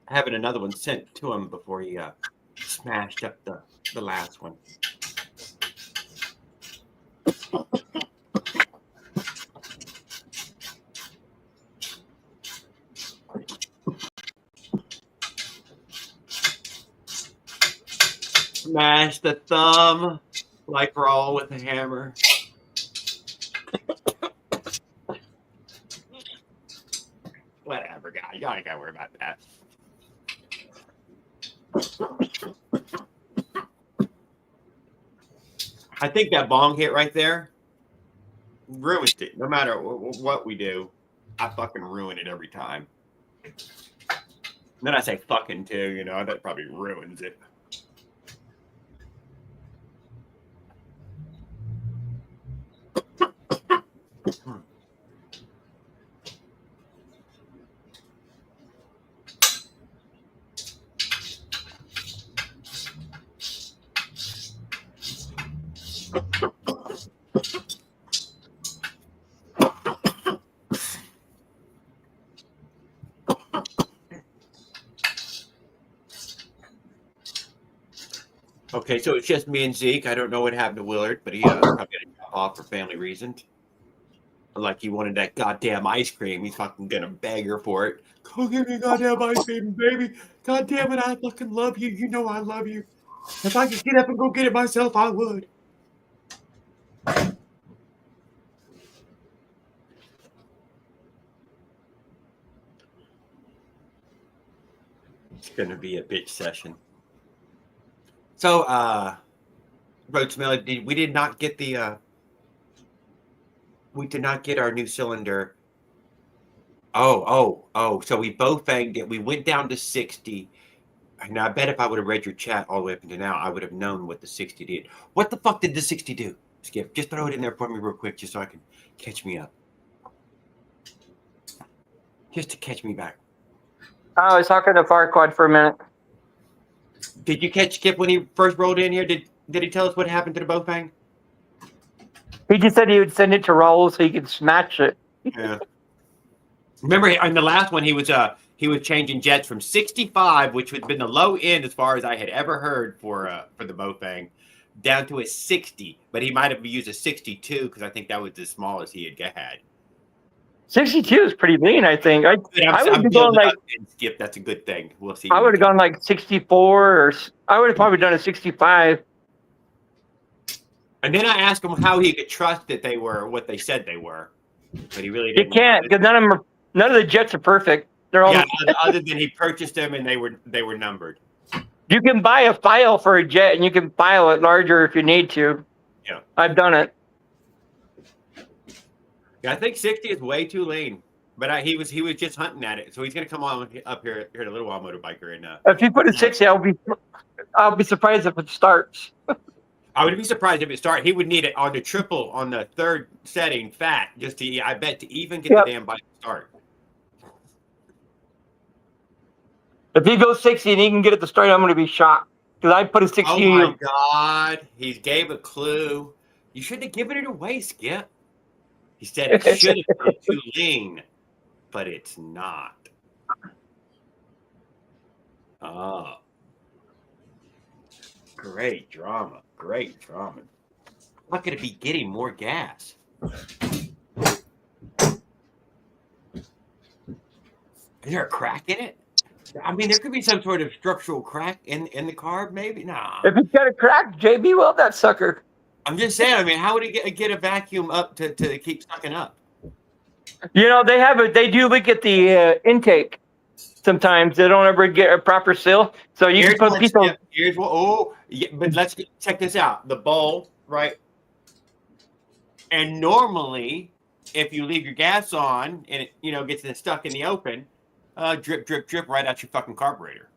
Having another one sent to him before he smashed up the last one. Smash the thumb like Raw with a hammer. Whatever, guys. Y'all ain't gotta worry about that. I think that bong hit right there ruins it. No matter what we do, I fucking ruin it every time. And then I say fucking too, you know, that probably ruins it. Okay, so it's just me and Zeke. I don't know what happened to Willard, but he probably got to drop off for family reasons. Like he wanted that goddamn ice cream. He's fucking gonna beg her for it. Go give me goddamn ice cream, baby. God damn it, I fucking love you. You know I love you. If I could get up and go get it myself, I would. It's gonna be a bitch session. So, Road Smelly, we did not get the we did not get our new cylinder. Oh. So we both banged it. We went down to 60. Now, I bet if I would have read your chat all the way up until now, I would have known what the 60 did. What the fuck did the 60 do? Skip, just throw it in there for me real quick just so I can catch me up. Just to catch me back. I was talking to Farquad for a minute. Did you catch Skip when he first rolled in here? Did he tell us what happened to the boat bang? He just said he would send it to Raul so he could smash it. Yeah. Remember, in the last one, he was changing jets from 65, which would have been the low end as far as I had ever heard for the boat bang, down to a 60. But he might have used a 62 because I think that was the smallest he had. 62 is pretty lean, I think. I would be going like Skip. That's a good thing. We'll see. I would have gone like 64, or I would have probably done a 65. And then I asked him how he could trust that they were what they said they were, but he really didn't. You can't, because none of the jets are perfect. They're all other than he purchased them and they were numbered. You can buy a file for a jet and you can file it larger if you need to. Yeah, I've done it. Yeah, I think 60 is way too lean, but he was just hunting at it, so he's gonna come on up here in a little while, motorbiker, and if you put a 60, I'll be surprised if it starts. I would be surprised if it started. He would need it on the triple on the third setting fat just to, I bet, to even get the damn bike to start. If he goes 60 and he can get it to start, I'm going to be shocked because I put a 60. Oh my God! He gave a clue. You shouldn't have given it away, Skip. He said it should have been too lean, but it's not. Oh, great drama. Great drama. How could it be getting more gas? Is there a crack in it? I mean, there could be some sort of structural crack in the carb, maybe. Nah. If it's got a crack, JB weld that sucker. I'm just saying. I mean, how would he get a vacuum up to keep sucking up? You know, they do look at the intake. Sometimes they don't ever get a proper seal, so you can put people. Here's what. Oh, yeah, but let's check this out. The bowl, right? And normally, if you leave your gas on and it gets stuck in the open, drip, drip, drip right out your fucking carburetor,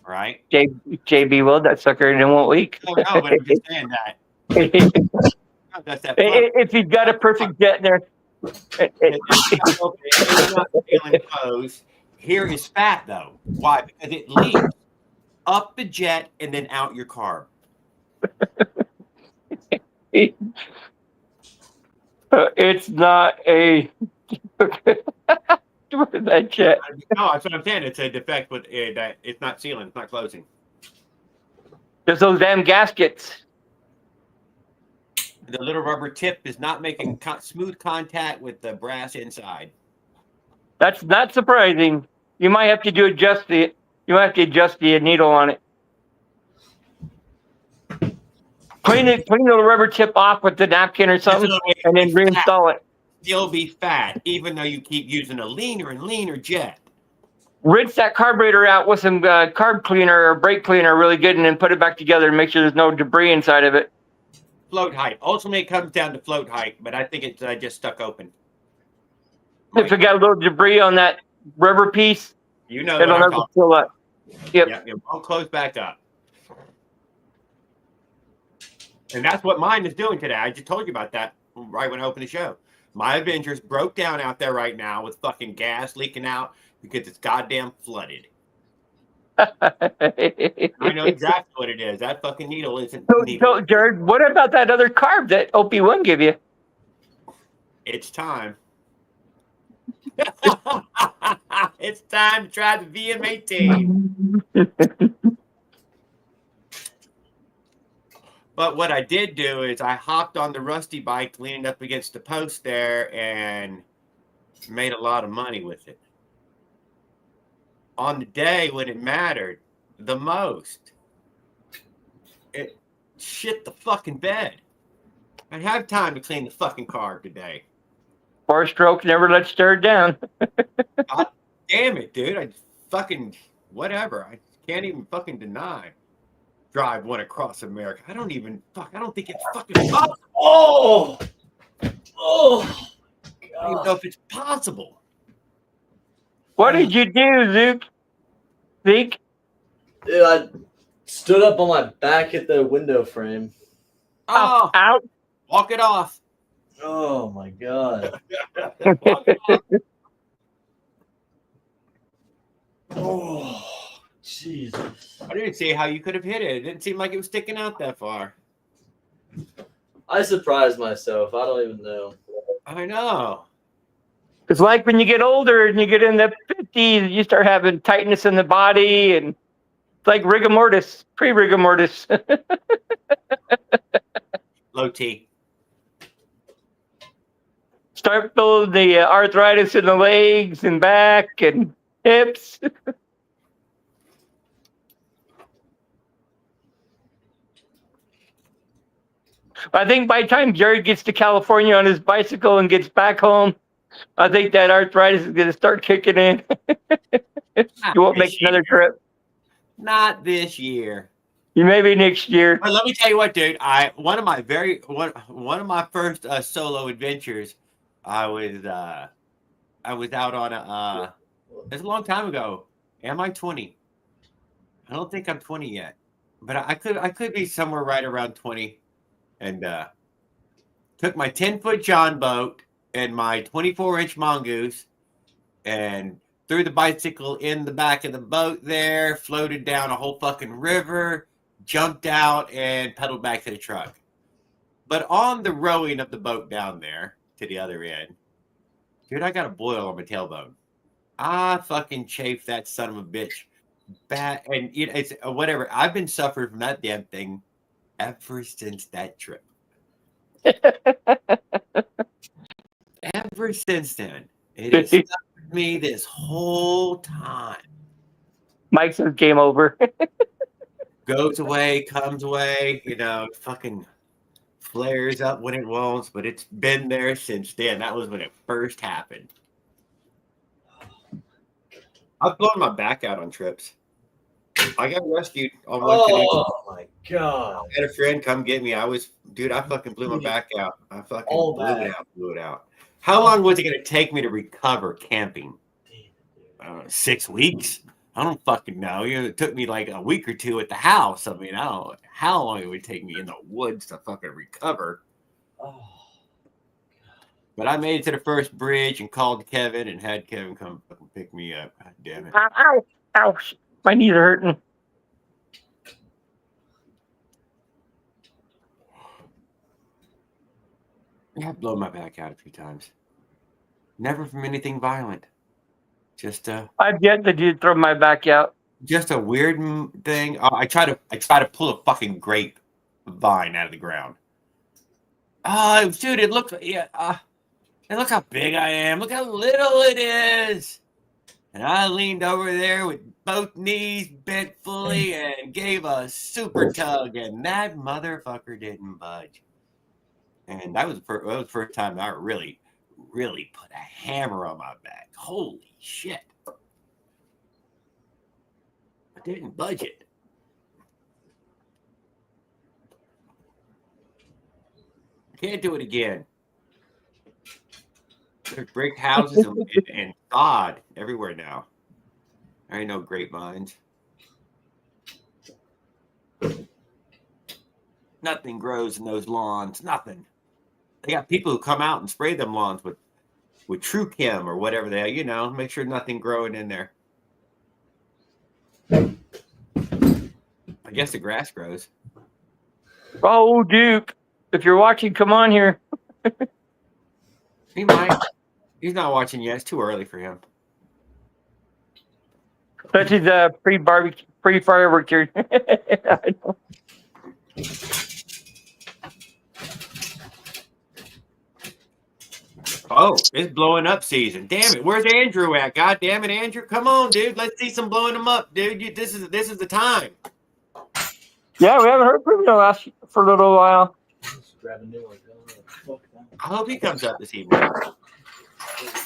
right? JB weld that sucker and it won't leak. Oh no, but I'm just saying that. That's that. If you've got a perfect jet in there. It's not feeling close. Here is fat though. Why? Because it leaks up the jet and then out your carb. It's not a that jet. No, that's what I'm saying. It's a defect with that. It's not sealing. It's not closing. Just those damn gaskets. The little rubber tip is not making smooth contact with the brass inside. That's not surprising. You might have to adjust the needle on it. Clean the rubber tip off with the napkin or something, and then reinstall it. Still be fat, even though you keep using a leaner and leaner jet. Rinse that carburetor out with some carb cleaner or brake cleaner really good, and then put it back together and make sure there's no debris inside of it. Float height. Ultimately, it comes down to float height, but I think it's just stuck open. If it got a little debris on that rubber piece, it'll never fill up. Yep, it won't close back up. And that's what mine is doing today. I just told you about that right when I opened the show. My Avengers broke down out there right now with fucking gas leaking out because it's goddamn flooded. I know exactly what it is. That fucking needle isn't. So, Jared, what about that other carb that OP1 give you? It's time. It's time to try the VM18. But what I did do is I hopped on the rusty bike, leaning up against the post there, and made a lot of money with it. On the day when it mattered the most, it shit the fucking bed. I have time to clean the fucking car today. 4-stroke never let stir down. God damn it, dude. I fucking whatever. I can't even fucking deny. Drive one across America. I don't think it's fucking possible. Oh, I don't even know if it's possible. What did you do, Zeke? dude, I stood up on my back at the window frame. Oh, Out. walk it off. Oh my god. Walk it off. Oh, Jesus. I didn't see how you could have hit it. It didn't seem like it was sticking out that far. I surprised myself. I don't even know. I know. It's like when you get older and you get in the 50s, you start having tightness in the body, and it's like rigor mortis, pre-rigor mortis. Low T. Start feeling the arthritis in the legs and back and hips. I think by the time Jared gets to California on his bicycle and gets back home, I think that arthritis is going to start kicking in. You won't make another trip. Not this year. You maybe next year. But let me tell you what, dude. One of my first solo adventures. I was out on a. It's a long time ago. Am I 20? I don't think I'm 20 yet, but I could be somewhere right around 20, and took my 10-foot John boat and my 24-inch mongoose, and threw the bicycle in the back of the boat there, floated down a whole fucking river, jumped out, and pedaled back to the truck. But on the rowing of the boat down there to the other end, dude, I got a boil on my tailbone. I fucking chafed that son of a bitch. Bad, and it's whatever. I've been suffering from that damn thing ever since that trip. Ever since then. It has stuck with me this whole time. Mike says game over. Goes away, comes away, fucking flares up when it won't, but it's been there since then. That was when it first happened. I've blown my back out on trips. I got rescued on one canoe. Oh my god. I had a friend come get me. I fucking blew my back out. I fucking blew it out. How long was it going to take me to recover camping? 6 weeks? I don't fucking know. It took me like a week or two at the house. I mean, I don't know how long it would take me in the woods to fucking recover. Oh. But I made it to the first bridge and called Kevin and had Kevin come fucking pick me up. God damn it. Ow, ow. My knees are hurting. Yeah, I've blown my back out a few times. Never from anything violent. Just I've yet to throw my back out. Just a weird thing. I try to pull a fucking grape vine out of the ground. Oh, dude, it looks and look how big I am. Look how little it is. And I leaned over there with both knees bent fully and gave a super tug, and that motherfucker didn't budge. And that was the first time I really, really put a hammer on my back. Holy shit. I didn't budge it. I can't do it again. There's brick houses and sod everywhere now. There ain't no grapevines. Nothing grows in those lawns. Nothing. They got people who come out and spray them lawns with True Chem or whatever they, make sure nothing growing in there. I guess the grass grows. Oh, Duke, if you're watching, come on here. He might. He's not watching yet. It's too early for him. That's his pre-barbecue, pre-firework here. Oh, it's blowing up season. Damn it. Where's Andrew at? God damn it, Andrew. Come on, dude. Let's see some blowing them up, dude. This is the time. Yeah, we haven't heard from him for a little while. I hope he comes up this evening.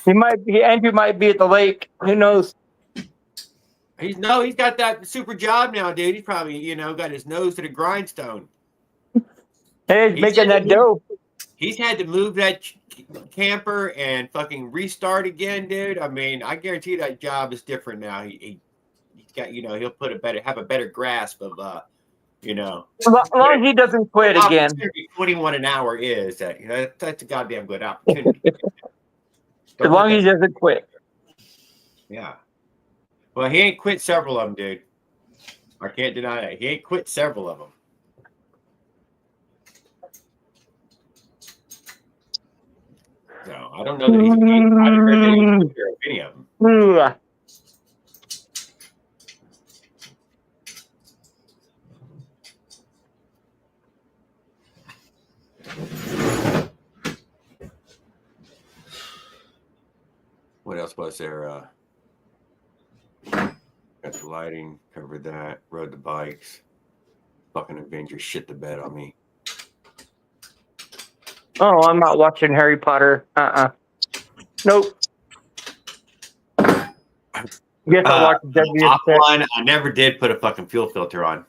Andrew might be at the lake. Who knows? He's got that super job now, dude. He's probably, got his nose to the grindstone. Hey, he's making that dough. He's had to move that camper and fucking restart again, dude. I mean, I guarantee that job is different now. He's got, he'll have a better grasp of, As long as he doesn't quit again. 21 an hour is that, that's a goddamn good opportunity. As long as he doesn't quit. Yeah. Well, he ain't quit several of them, dude. I can't deny that. He ain't quit several of them. So I don't know that I haven't heard that he's any of them. What else was there? Got the lighting, covered that, rode the bikes. Fucking Avengers shit the bed on me. Oh, I'm not watching Harry Potter. Nope. Guess I'll watch offline. I never did put a fucking fuel filter on.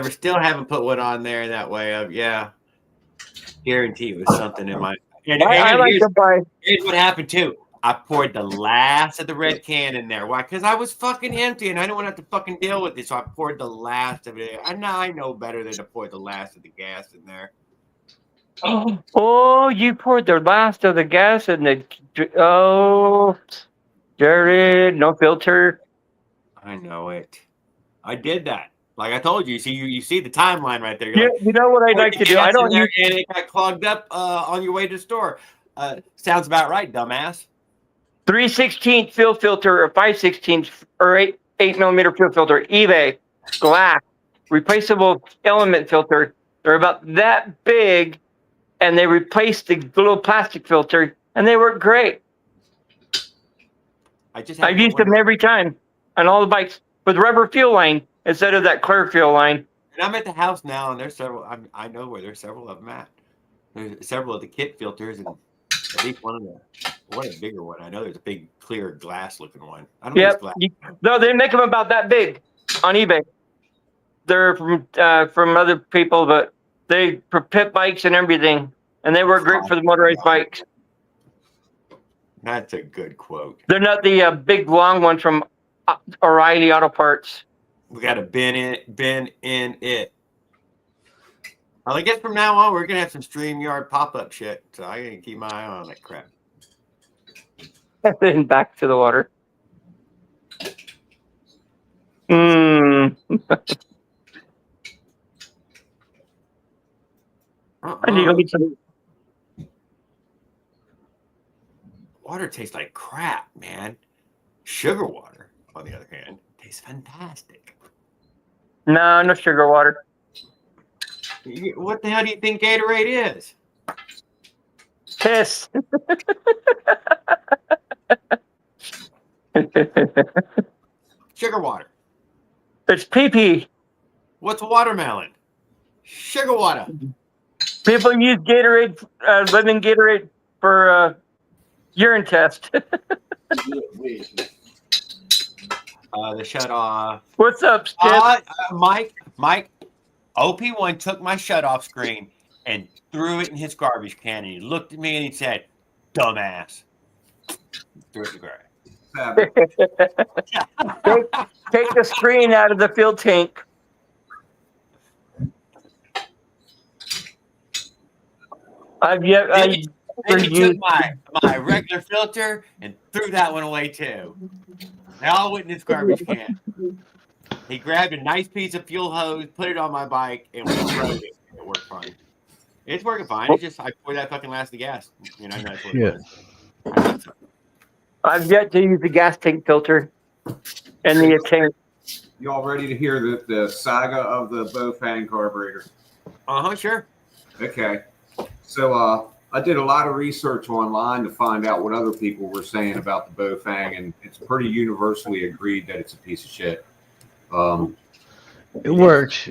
Still haven't put one on there that way. Guarantee it was something in my. And I like to buy. Here's what happened too. I poured the last of the red can in there. Why? Because I was fucking empty and I didn't want to have to fucking deal with it. So I poured the last of it. I know better than to pour the last of the gas in there. Oh, you poured the last of the gas in the. Jared, no filter. I know it. I did that. Like I told you. You see the timeline right there. Yeah, you know what I'd like to do? I don't use. And it got clogged up on your way to the store. Sounds about right, dumbass. 3/16 fuel filter or 5/16 or 8mm fuel filter, eBay, glass, replaceable element filter. They're about that big, and they replaced the little plastic filter, and they work great. I've used them every time on all the bikes with rubber fuel line instead of that clear fuel line. And I'm at the house now, and there's several. I know where there's several of them at. There's several of the kit filters, and at least one a bigger one. I know there's a big clear glass looking one. I don't know if it's glass. No, they make them about that big on eBay. They're from other people, but they for pit bikes and everything, and they work great for the motorized bikes. That's a good quote. They're not the big long one from O'Reilly Auto Parts. We got to bin in it. Well, I guess from now on we're gonna have some StreamYard pop-up shit, so I gotta keep my eye on that crap. Then back to the water. I need to get some. Water tastes like crap, man. Sugar water, on the other hand, tastes fantastic. No, no sugar water. What the hell do you think Gatorade is? Piss. Sugar water. It's pee-pee. What's watermelon? Sugar water. People use Gatorade, lemon Gatorade for urine test. The shut off. What's up, Skip? Mike, OP1 took my shut off screen and threw it in his garbage can. And he looked at me and he said, "Dumbass." Threw it in the garbage. Take the screen out of the fuel tank. He took my regular filter and threw that one away too. They all went in his garbage can. He grabbed a nice piece of fuel hose, put it on my bike, and we rode it. It worked fine. It's working fine. It's just I poured that fucking last of the gas. That's what it was. I've yet to use the gas tank filter and the tank. Y'all ready to hear the saga of the Bofang carburetor? Sure. Okay. So I did a lot of research online to find out what other people were saying about the Bofang, and it's pretty universally agreed that it's a piece of shit. It works.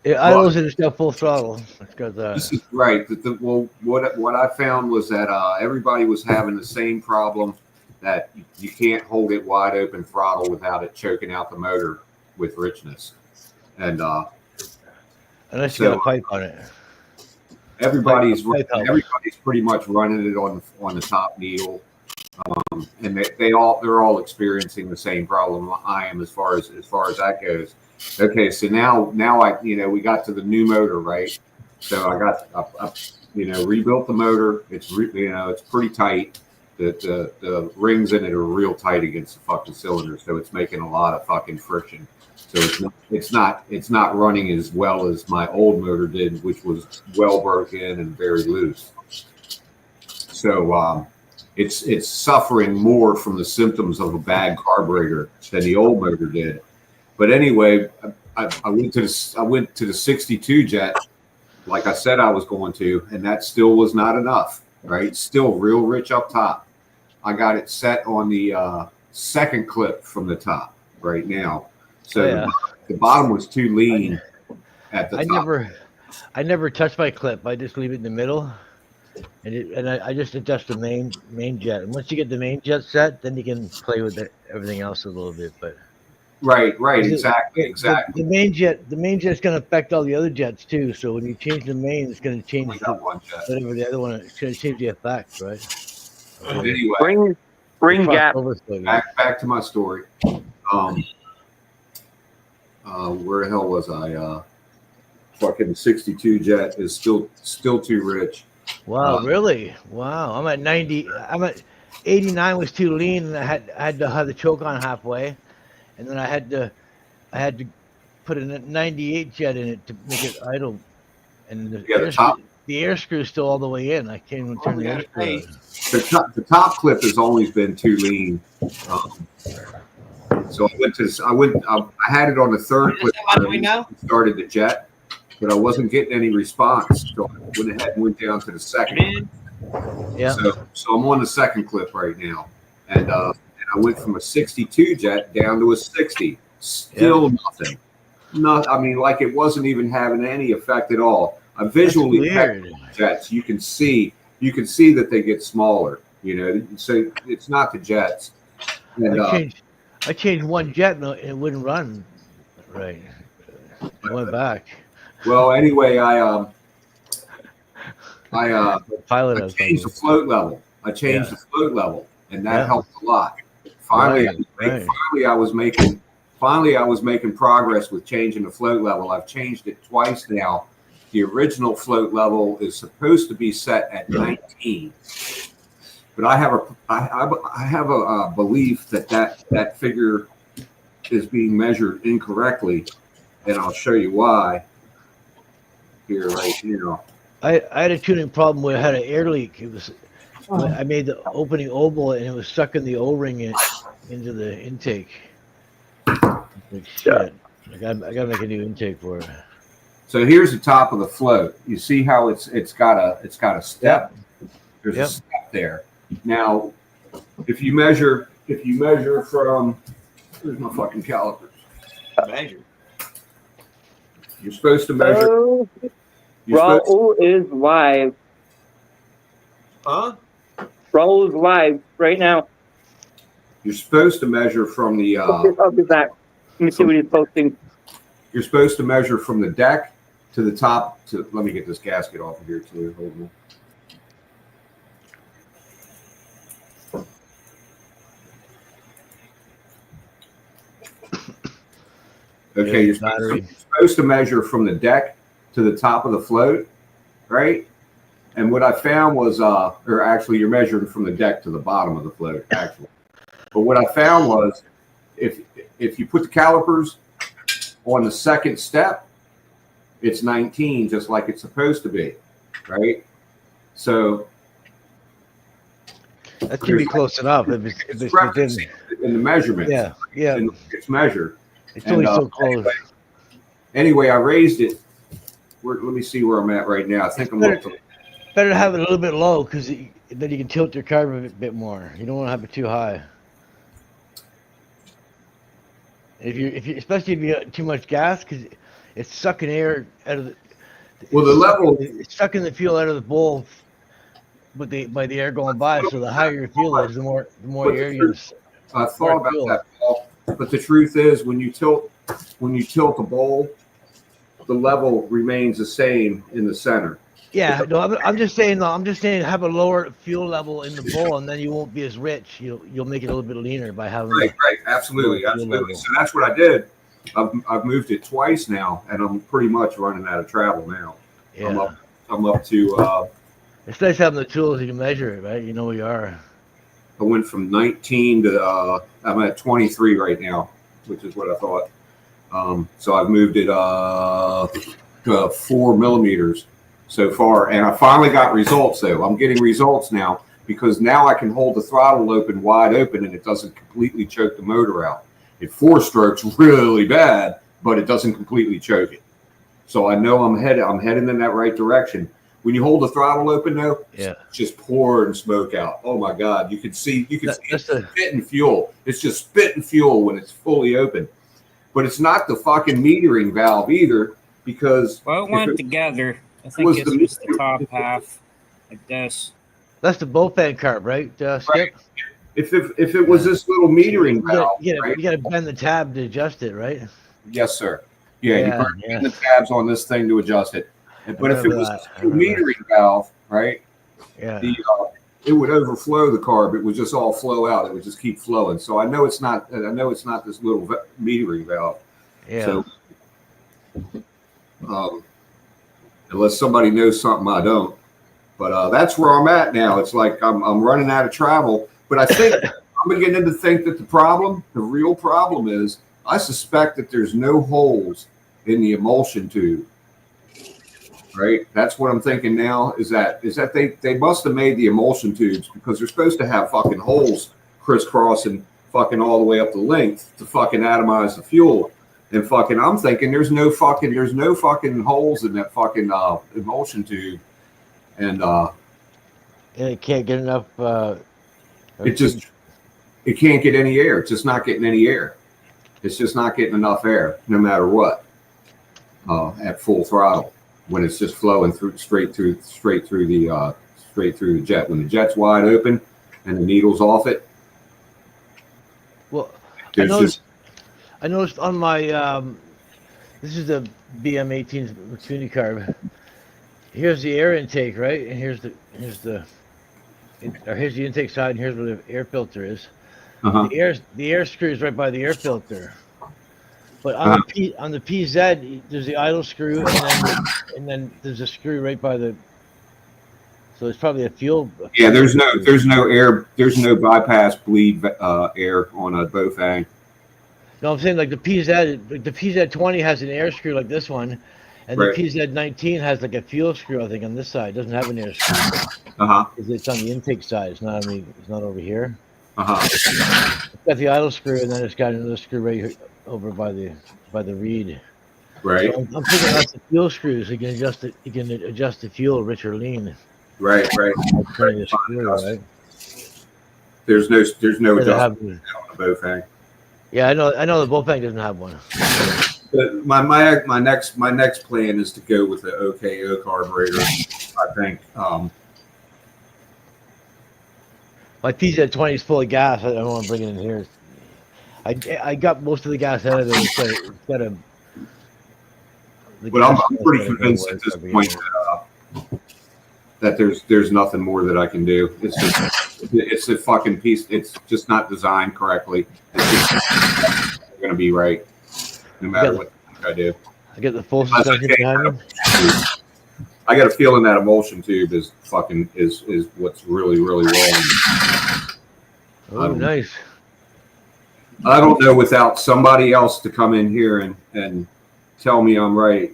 It idles and it's got full throttle. It's got that. This is right. Well, what I found was that everybody was having the same problem, that you can't hold it wide open throttle without it choking out the motor with richness, and unless you got a pipe on it. Everybody's pretty much running it on the top needle, and they're all experiencing the same problem I am as far as that goes. Okay, so now we got to the new motor, right? So I rebuilt the motor. It's it's pretty tight. The rings in it are real tight against the fucking cylinder, so it's making a lot of fucking friction. So it's not running as well as my old motor did, which was well broken and very loose. So it's suffering more from the symptoms of a bad carburetor than the old motor did. But anyway, I went to the 62 jet, like I said I was going to, and that still was not enough. Right, still real rich up top. I got it set on the second clip from the top right now. So the bottom was too lean at the top. I never touch my clip. I just leave it in the middle, and I just adjust the main jet. And once you get the main jet set, then you can play with everything else a little bit. But right, exactly. The main jet's going to affect all the other jets too. So when you change the main, it's going to change whatever the other one. It's going to change the effect, right? Anyway, ring gap. Back to my story. Where the hell was I? Fucking 62 jet is still too rich. Wow, really? Wow. I'm at 90. I'm at 89 was too lean, and I had to have the choke on halfway, and then I had to put a 98 jet in it to make it idle, and the air screw's still all the way in. I can't even turn the air screw on. The top clip has always been too lean. So I had it on the third clip. Started the jet, but I wasn't getting any response. So I went ahead and went down to the second. Yeah. So I'm on the second clip right now, and I went from a 62 jet down to a 60. Still nothing. I mean, like it wasn't even having any effect at all. I visually checked jets. You can see that they get smaller. So it's not the jets. And, I changed one jet and it wouldn't run right. I went back. Well, anyway, I changed the float level. The float level, and that helped a lot. Finally, I was making progress with changing the float level. I've changed it twice now. The original float level is supposed to be set at 19, but I have a belief that figure is being measured incorrectly, and I'll show you why here right now. I had a tuning problem where I had an air leak. It was I made the opening oval and it was sucking the O-ring into the intake. Like shit. I gotta make a new intake for it. So here's the top of the float. You see how it's got a step. There's a step there. Now, if you measure from, here's my fucking calipers. Measure. You're supposed to measure. Raul is live. Huh? Raul is live right now. You're supposed to measure from the. I'll be back. Let me see what he's posting. You're supposed to measure from the deck to the top. Let me get this gasket off of here too. Hold on. Okay, you're supposed to measure from the deck to the top of the float, right? And what I found was, or actually, you're measuring from the deck to the bottom of the float, actually. But what I found was, if you put the calipers on the second step, it's 19, just like it's supposed to be, right? So that should be close enough. If it's within in the measurement, yeah, it's measured. It's only so close. Anyway, I raised it. Let me see where I'm at right now. I think I'm up to. better to have it a little bit low because then you can tilt your carb a bit more. You don't want to have it too high. If you especially if you got too much gas, because it's sucking air out of the. Well, the level. It's sucking the fuel out of the bowl, by the air going by. So the higher your fuel is, the more air you're. I thought about that, Paul. But the truth is, when you tilt the bowl, the level remains the same in the center. Yeah, no, I'm just saying. No, I'm just saying have a lower fuel level in the bowl, and then you won't be as rich. You'll make it a little bit leaner by having. Right, absolutely. So that's what I did. I've moved it twice now, and I'm pretty much running out of travel now. Yeah. I'm up to. It's nice having the tools you can measure it, right? You know where you are. I went from 19 to I'm at 23 right now, which is what I thought. So I've moved it to 4 millimeters so far, and I finally got results. Though I'm getting results now because now I can hold the throttle wide open, and it doesn't completely choke the motor out. It 4-strokes really bad, but it doesn't completely choke it. So I know I'm heading in that right direction. When you hold the throttle open, though, yeah, it's just pouring smoke out. Oh my God, you can see it's spitting fuel. It's just spitting fuel when it's fully open. But it's not the fucking metering valve either, because it went together. I think it's just the top half, like this. That's the Bofang carb, right? Right. If it was this little metering valve, you gotta bend the tab to adjust it, right? Yes, sir. Yeah, you bend the tabs on this thing to adjust it. But if it was a metering valve, right? Yeah. It would overflow the carb. It would just all flow out. It would just keep flowing. So I know it's not this little metering valve. Yeah. So, unless somebody knows something I don't. But that's where I'm at now. It's like I'm running out of travel. But I think I'm beginning to think that the real problem is, I suspect that there's no holes in the emulsion tube. Right, that's what I'm thinking now. Is that they must have made the emulsion tubes because they're supposed to have fucking holes crisscrossing fucking all the way up the length to fucking atomize the fuel. And fucking, I'm thinking there's no fucking holes in that fucking emulsion tube, and it can't get enough. It can't get any air. It's just not getting any air. It's just not getting enough air, no matter what, at full throttle. When it's just flowing straight through the jet. When the jet's wide open and the needle's off it. Well, I noticed on my this is the BM18 Makuni carb. Here's the air intake, right? And here's the intake side, and here's where the air filter is. Uh-huh. The air screw is right by the air filter. But on the PZ, there's the idle screw, and then there's a screw right by the. So it's probably a fuel. Yeah, there's no air. There's no bypass bleed air on a Bofang. No, I'm saying like the PZ20 has an air screw like this one, and the PZ19 has like a fuel screw. I think on this side it doesn't have an air screw. It's on the intake side. It's not over here. It's got the idle screw, and then it's got another screw right here, over by the reed. Right. So I'm thinking that's the fuel screws. You can adjust it. You can adjust the fuel, rich or lean. Right. The screw, right. There's no adjustment on the Bofang. Yeah, I know the Bofang doesn't have one. But my next plan is to go with the OKO carburetor. I think. My PZ20 is full of gas. I don't want to bring it in here. I got most of the gas out of it. It's got a. But I'm pretty convinced at this point that there's nothing more that I can do. It's a fucking piece. It's just not designed correctly. It's just going to be right, no matter what I do. I get the full suspension behind me. I got a feeling that emulsion tube is what's really wrong. Oh, nice. I don't know without somebody else to come in here and tell me I'm right.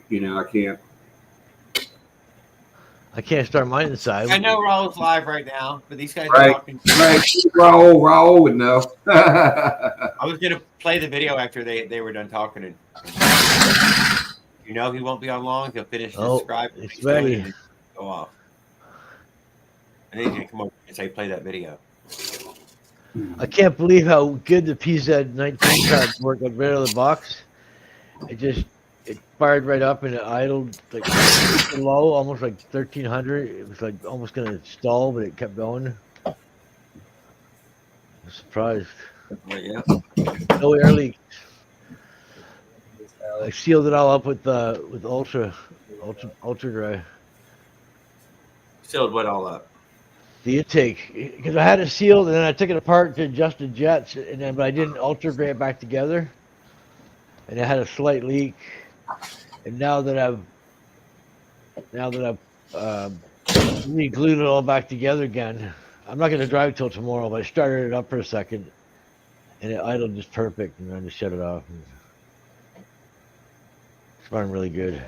I can't start mine inside. I know Raul's live right now, but these guys are talking. Right, Raul would know. I was gonna play the video after they were done talking. And he won't be on long. He'll finish describing. It's ready. Go off. And then he's gonna come over and say, "Play that video." I can't believe how good the PZ-19 card worked right out of the box. It fired right up and it idled like low, almost like 1300. It was like almost gonna stall, but it kept going. I'm surprised. Well, yeah. No air leaks. I sealed it all up with ultra dry. Sealed what all up? The intake, because I had it sealed and then I took it apart to adjust the jets, but I didn't ultra dry it back together, and it had a slight leak. And now that I've re-glued it all back together again, I'm not going to drive till tomorrow. But I started it up for a second, and it idled just perfect, and then I just shut it off. It's running really good.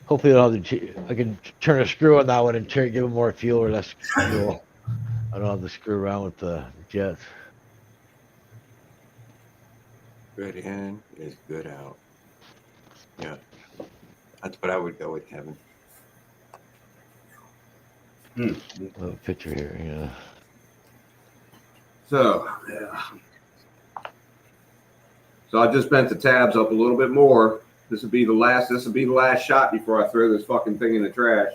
Hopefully, I can turn a screw on that one and give it more fuel or less fuel. I don't have to screw around with the jets. Good in is good out. Yeah, that's what I would go with, Kevin. A picture here, yeah. So, yeah. So I just bent the tabs up a little bit more. This will be the last shot before I throw this fucking thing in the trash.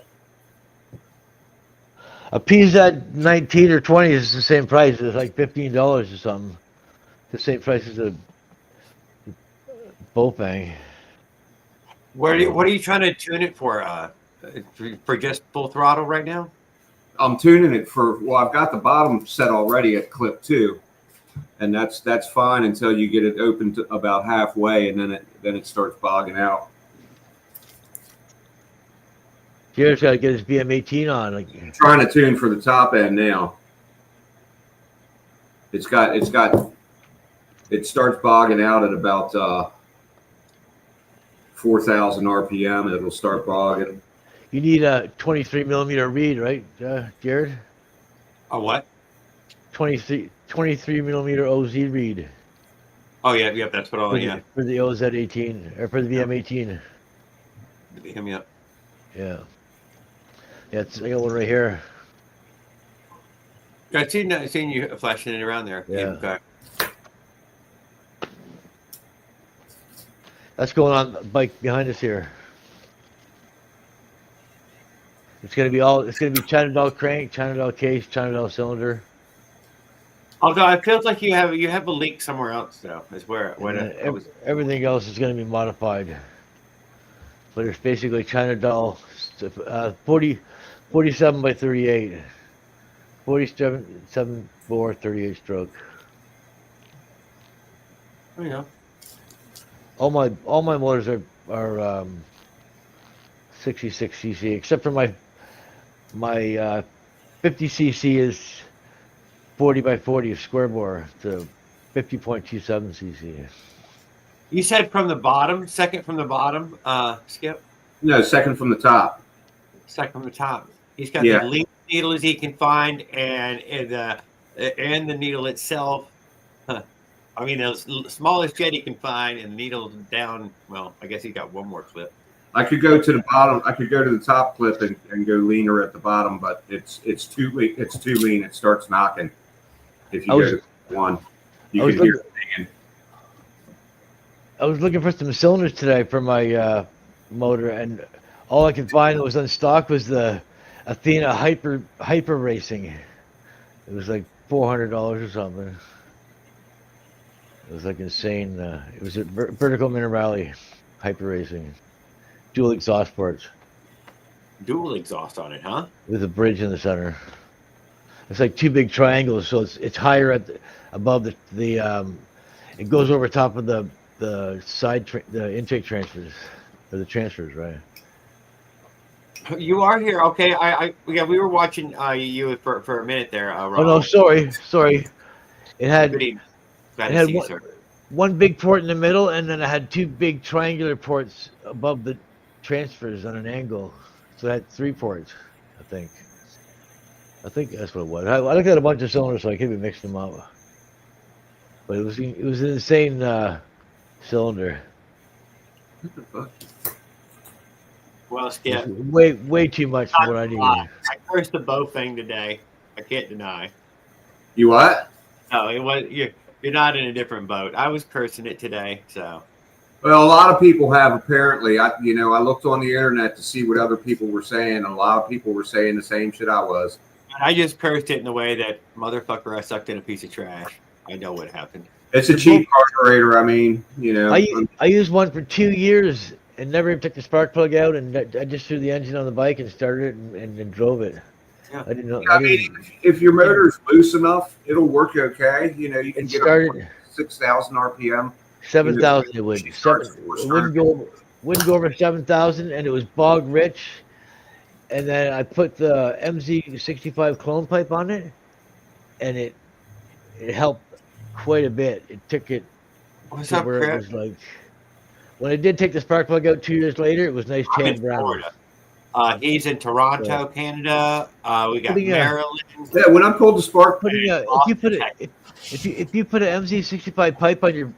A PZ-19 or 20 is the same price. It's like $15 or something. The same price as a Bopang. What are you trying to tune it for? For just full throttle right now? I'm tuning it I've got the bottom set already at clip 2, and that's fine until you get it open to about halfway, and then it starts bogging out. Jared's got to get his BM18 on. I'm trying to tune for the top end now. It starts bogging out at about 4,000 RPM. It'll start bogging. You need a 23 millimeter reed, right, Jared? A what? 23 millimeter OZ reed. Oh yeah, that's what all. Yeah, for the OZ18 or for the BM18. Hit me up. Yeah. Yeah, I got one right here. I've seen you flashing it around there. Yeah. Okay. That's going on the bike behind us here. It's gonna be China doll crank, China doll case, China doll cylinder. Although it feels like you have a leak somewhere else though. Is where everything else is gonna be modified. But it's basically China doll 47 by 38. 47 bore 38 stroke. There you go. All my motors are 66 cc, except for my 50 cc is 40 by 40 square bore to 50.27 cc. You said from the bottom, second from the bottom, Skip? No, second from the top. Second from the top. He's got the least needle as he can find, and the needle itself. I mean, the smallest jet he can find, and the needle down. Well, I guess he got one more clip. I could go to the bottom. I could go to the top clip and go leaner at the bottom, but it's too lean. It's too lean. It starts knocking. If you go to one, you can hear it singing. I was looking for some cylinders today for my motor, and all I could find that was on stock was the Athena Hyper Racing. It was like $400 or something. It was like insane. It was a vertical Minerali Hyper Racing. Dual exhaust ports. Dual exhaust on it, huh? With a bridge in the center. It's like two big triangles, so it's higher above the it goes over top of the the intake transfers, or the transfers, right? You are here, okay? We were watching you for a minute there. Rob. Oh no, sorry. It had one big port in the middle, and then it had two big triangular ports above the transfers on an angle. So it had 3 ports, I think. I think that's what it was. I looked at a bunch of cylinders, so I could be mixing them up. But it was an insane cylinder. Well, Skip. Way too much for what I needed. I cursed the boat thing today. I can't deny. You what? No, it was you're not in a different boat. I was cursing it today, so. Well, a lot of people have apparently. I looked on the internet to see what other people were saying, and a lot of people were saying the same shit I was. I just cursed it in the way that motherfucker I sucked in a piece of trash. I know what happened. It's a cheap carburetor. I mean, I used one for 2 years and never even took the spark plug out, and I just threw the engine on the bike and started it and drove it. Yeah. I didn't know. I mean, if your motor's loose enough, it'll work okay. You can get up 6,000 RPM. 7,000 it would. It wouldn't go over 7,000, and it was bog rich. And then I put the MZ65 clone pipe on it, and it helped quite a bit. It took it What's to up, where it Chris? was like, when I did take the spark plug out 2 years later, it was nice I'm tan in brown. Florida. He's in Toronto, Canada. We got Maryland. Yeah, when I pulled the spark, If you put an MZ65 pipe on your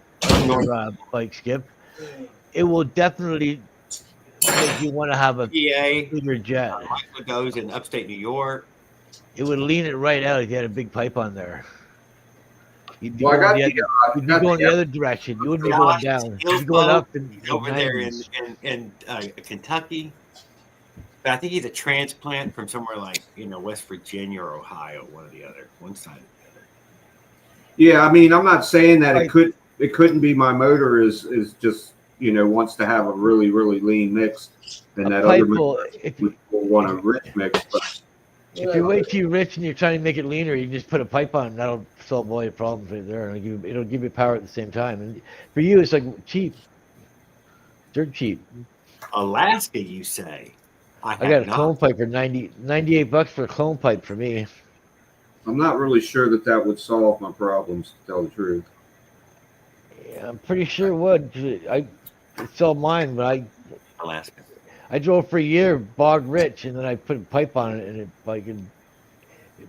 bike, Skip, it will definitely make you want to have a bigger jet. Michael goes in upstate New York. It would lean it right out if you had a big pipe on there. You'd be Well, going the other direction. You wouldn't be going down. You'd be going up over there in Kentucky. But I think he's a transplant from somewhere like West Virginia or Ohio, one side or the other. Yeah, I mean, I'm not saying that it couldn't be my motor is just wants to have a really really lean mix, and that other motor will want a rich mix. But if you're way too rich and you're trying to make it leaner, you can just put a pipe on, and that'll solve all your problems right there. And it'll give you power at the same time. And for you, it's like cheap, dirt cheap. Alaska, you say? I got a clone pipe for $98 for a clone pipe for me. I'm not really sure that would solve my problems, to tell the truth. Yeah, I'm pretty sure it would. It's all mine, but Alaska. I drove for a year bog rich, and then I put a pipe on it, and it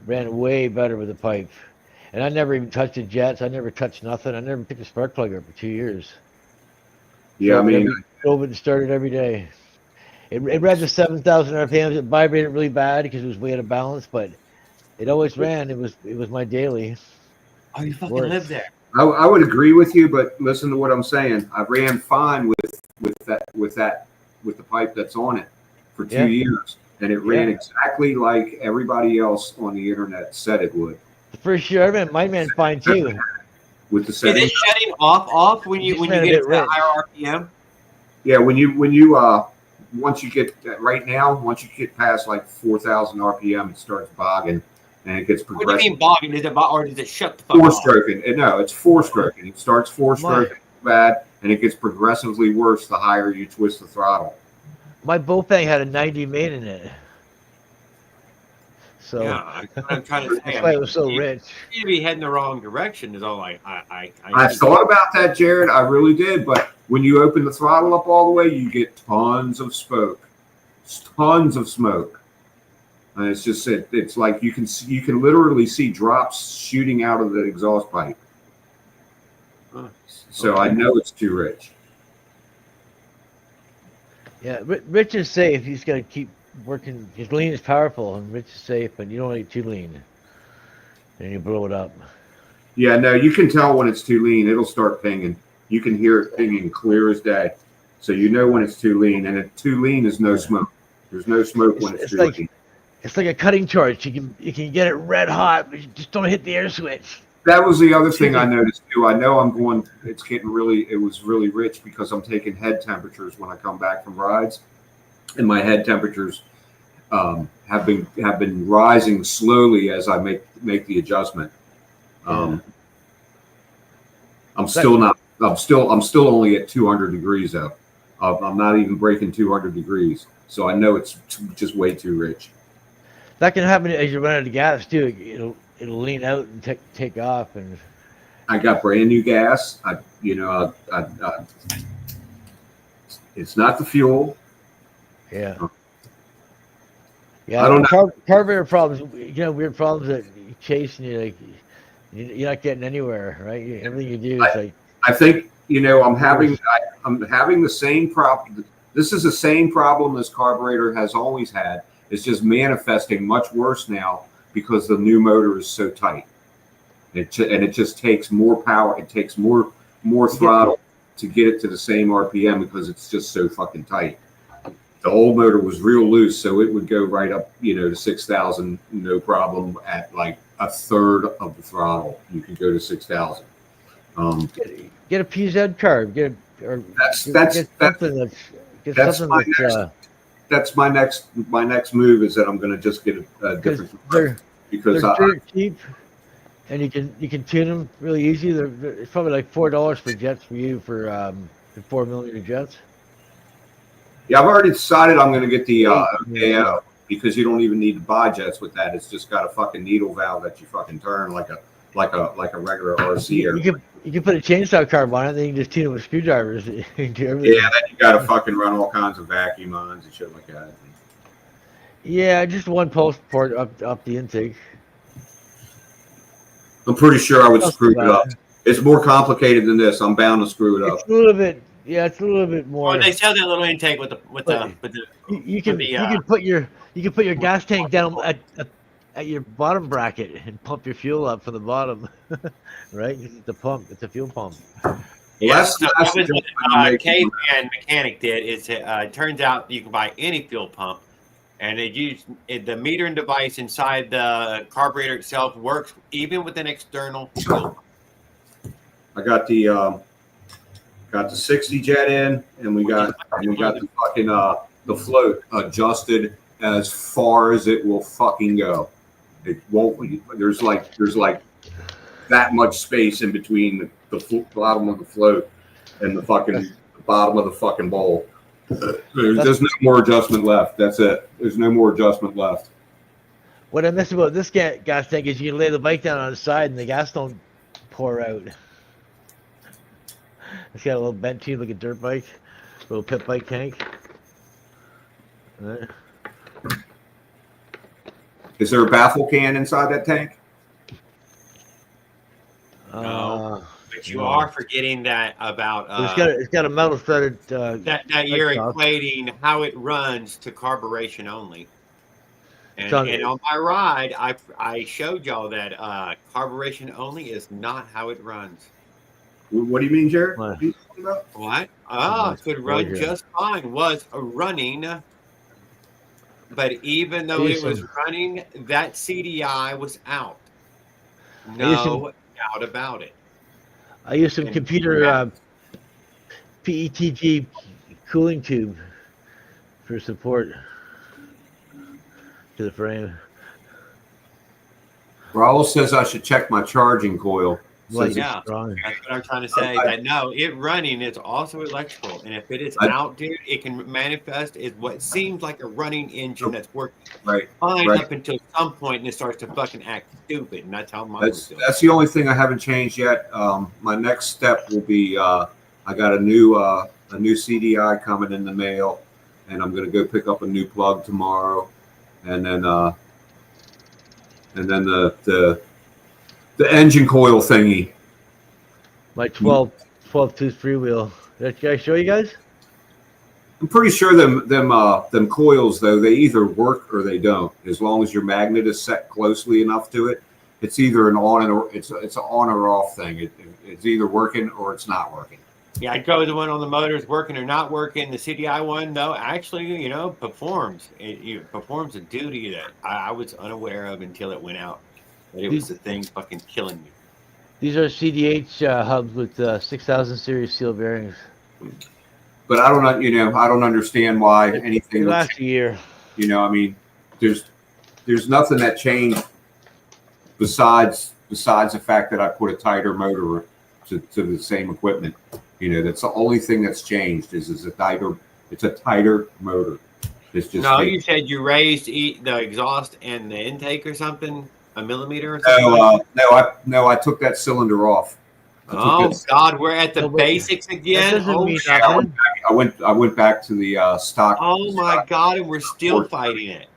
ran way better with the pipe. And I never even touched the jets. I never touched nothing. I never took the spark plug up for 2 years. Yeah, I mean, drove it and started every day. It ran to 7,000 RPMs. It vibrated really bad because it was way out of balance, but it always ran. It was my daily. Oh, you fucking live there. I would agree with you, but listen to what I'm saying. I ran fine with the pipe that's on it for 2 years, and it ran exactly like everybody else on the internet said it would. The first year I ran, mine ran fine too. With the Is it shutting off when you get to that higher RPM? Yeah, when you once you get past like 4,000 RPM, it starts bogging, and it gets progressive. What do you mean bogging? Is it or does it shut the fuck Four off? stroking. No, it's four stroking. It starts four stroking bad, and it gets progressively worse the higher you twist the throttle. My Bofang had a 90 main in it. So yeah, I'm trying to say. That's why it was so rich. You be heading the wrong direction. Is all I thought about that, Jared. I really did, but when you open the throttle up all the way, you get tons of smoke, tons of smoke, and it's just it's like you can literally see drops shooting out of the exhaust pipe. So I know it's too rich. Yeah, Rich is safe. He's got to keep working. His lean is powerful, and Rich is safe, but you don't want to get too lean, and you blow it up. Yeah, no, you can tell when it's too lean. It'll start pinging. You can hear it pinging clear as day. So you know when it's too lean, and if too lean is no smoke. There's no smoke when it's too lean. It's like a cutting torch. You can get it red hot, but you just don't hit the air switch. That was the other thing I noticed too. I know it was really rich because I'm taking head temperatures when I come back from rides, and my head temperatures have been rising slowly as I make the adjustment. I'm still only at 200 degrees though. I'm not even breaking 200 degrees, so I know it's just way too rich. That can happen as you run out of gas too. It'll lean out and take off. And I got brand new gas. It's not the fuel. Yeah. I don't know. Carburetor problems. Weird problems that you chase and you're not getting anywhere, right? Everything you do is like. I think I'm having the same problem. This is the same problem this carburetor has always had, It's just manifesting much worse now because the new motor is so tight. And it just takes more power. It takes more throttle to get it to the same RPM because it's just so fucking tight. The old motor was real loose, so it would go right up, to 6,000, no problem. At like a third of the throttle, you could go to 6,000. Get a PZ carb. That's my next move is that I'm going to just get a different because they're dirt cheap, and you can tune them really easy. It's probably like $4 for jets for you for 4mm jets. Yeah, I've already decided I'm going to get the because you don't even need to buy jets with that. It's just got a fucking needle valve that you fucking turn like a regular RC. You can put a chainsaw carb on it, then you can just tune it with screwdrivers. You can do everything. Yeah, then you got to fucking run all kinds of vacuum ons and shit like that. Yeah, just one pulse port up the intake. I'm pretty sure I would screw it up. It's more complicated than this. I'm bound to screw it up. It's a little bit. Yeah, it's a little bit more. Well, they sell that little intake with the you can put your gas tank down at your bottom bracket and pump your fuel up from the bottom, right? It's the pump. It's a fuel pump. Yeah, so that was what Caveman Mechanic did. It turns out you can buy any fuel pump, and the metering device inside the carburetor itself works even with an external fuel pump. I got the 60 jet in, and we got the fucking the float adjusted as far as it will fucking go. It won't. There's like that much space in between the bottom of the float and the bottom of the fucking bowl. There's no more adjustment left. That's it. There's no more adjustment left. What I miss about this gas tank is you can lay the bike down on the side and the gas don't pour out. It's got a little bent tube like a dirt bike, little pit bike tank. Right. Is there a baffle can inside that tank? No, but you are forgetting that about. It's got a metal threaded. That you're equating how it runs to carburation only. And on my ride, I showed y'all that carburation only is not how it runs. What do you mean, Jared? What? It could run just fine. Was running, but even though it was running, that CDI was out. No doubt about it. I used some computer PETG cooling tube for support to the frame. Raul says I should check my charging coil. Well, yeah, that's what I'm trying to say. That no, it running is also electrical, and if it is out, dude, it can manifest as what seems like a running engine that's working fine up until some point, and it starts to fucking act stupid, and that's how mine was doing. That's the only thing I haven't changed yet. My next step will be I got a new CDI coming in the mail, and I'm going to go pick up a new plug tomorrow, and then the engine coil thingy. My 12 tooth freewheel. Did I show you guys? I'm pretty sure them coils though, they either work or they don't. As long as your magnet is set closely enough to it, it's either an on or it's an on or off thing. It's either working or it's not working. Yeah, I'd go with the one on the motor is working or not working. The CDI one, though, actually, performs. It performs a duty that I was unaware of until it went out. But it was the thing fucking killing me. These are CDH hubs with 6000 series steel bearings. But I don't understand why anything last year. I mean, there's nothing that changed besides the fact that I put a tighter motor to the same equipment. That's the only thing that's changed is a tighter motor. It's just you said you raised the exhaust and the intake or something. A millimeter or something? No, I took that cylinder off. God, we're at the basics again. I went back to the stock. Oh my God, and we're still fighting it.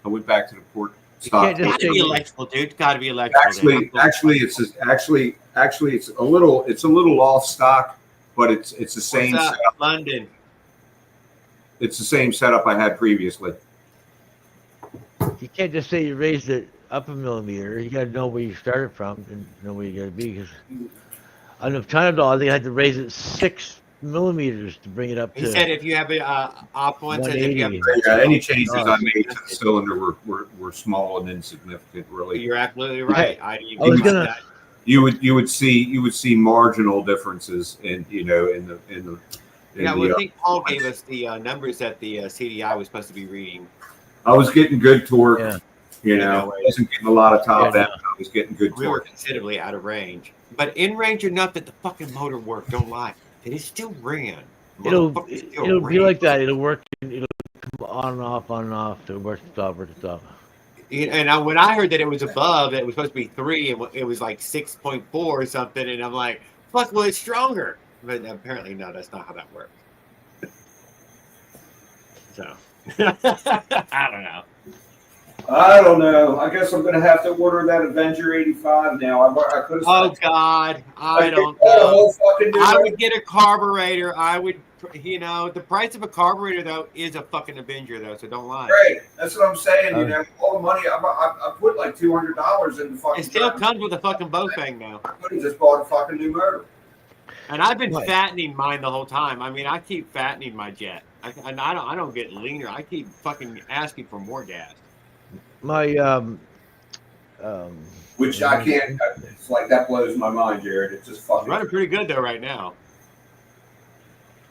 I went back to the port stock. It's got to be electrical, dude. It's got to be electrical. Actually, it's a little off stock, but it's the same setup. London. It's the same setup I had previously. can't just say you raised it up a millimeter. You got to know where you started from and know where you got to be. Because on the China doll, I think I had to raise it 6 millimeters to bring it up He to. said if you have op one says if you have 180. Any changes I made to the cylinder were small and insignificant, really. You're absolutely right. I was gonna. You would see marginal differences in the. Yeah, well, I think Paul gave us the numbers that the CDI was supposed to be reading. I was getting good torque. Yeah. I wasn't getting a lot of top end. I was getting good torque. We were considerably out of range, but in range enough that the fucking motor worked. Don't lie, it still ran. It'll be like that. It'll work. It'll come on and off. It'll work to stop or to stop. And when I heard that it was above, that it was supposed to be 3, and it was like 6.4 or something, and I'm like, fuck, well, it's stronger. But apparently, no, that's not how that works. So, I don't know. I guess I'm going to have to order that Avenger 85 now. I could have. Oh, God. I don't know. I would get a carburetor. I would, the price of a carburetor, though, is a fucking Avenger, though, so don't lie. Right. That's what I'm saying. All the money, I put like $200 in the fucking. It still comes with a fucking Bofang now. I could have just bought a fucking new motor. And I've been fattening mine the whole time. I mean, I keep fattening my jet. I don't get leaner. I keep fucking asking for more gas. My which I can't. It's like that blows my mind, Jared. It's just fucking. It's running pretty good though right now.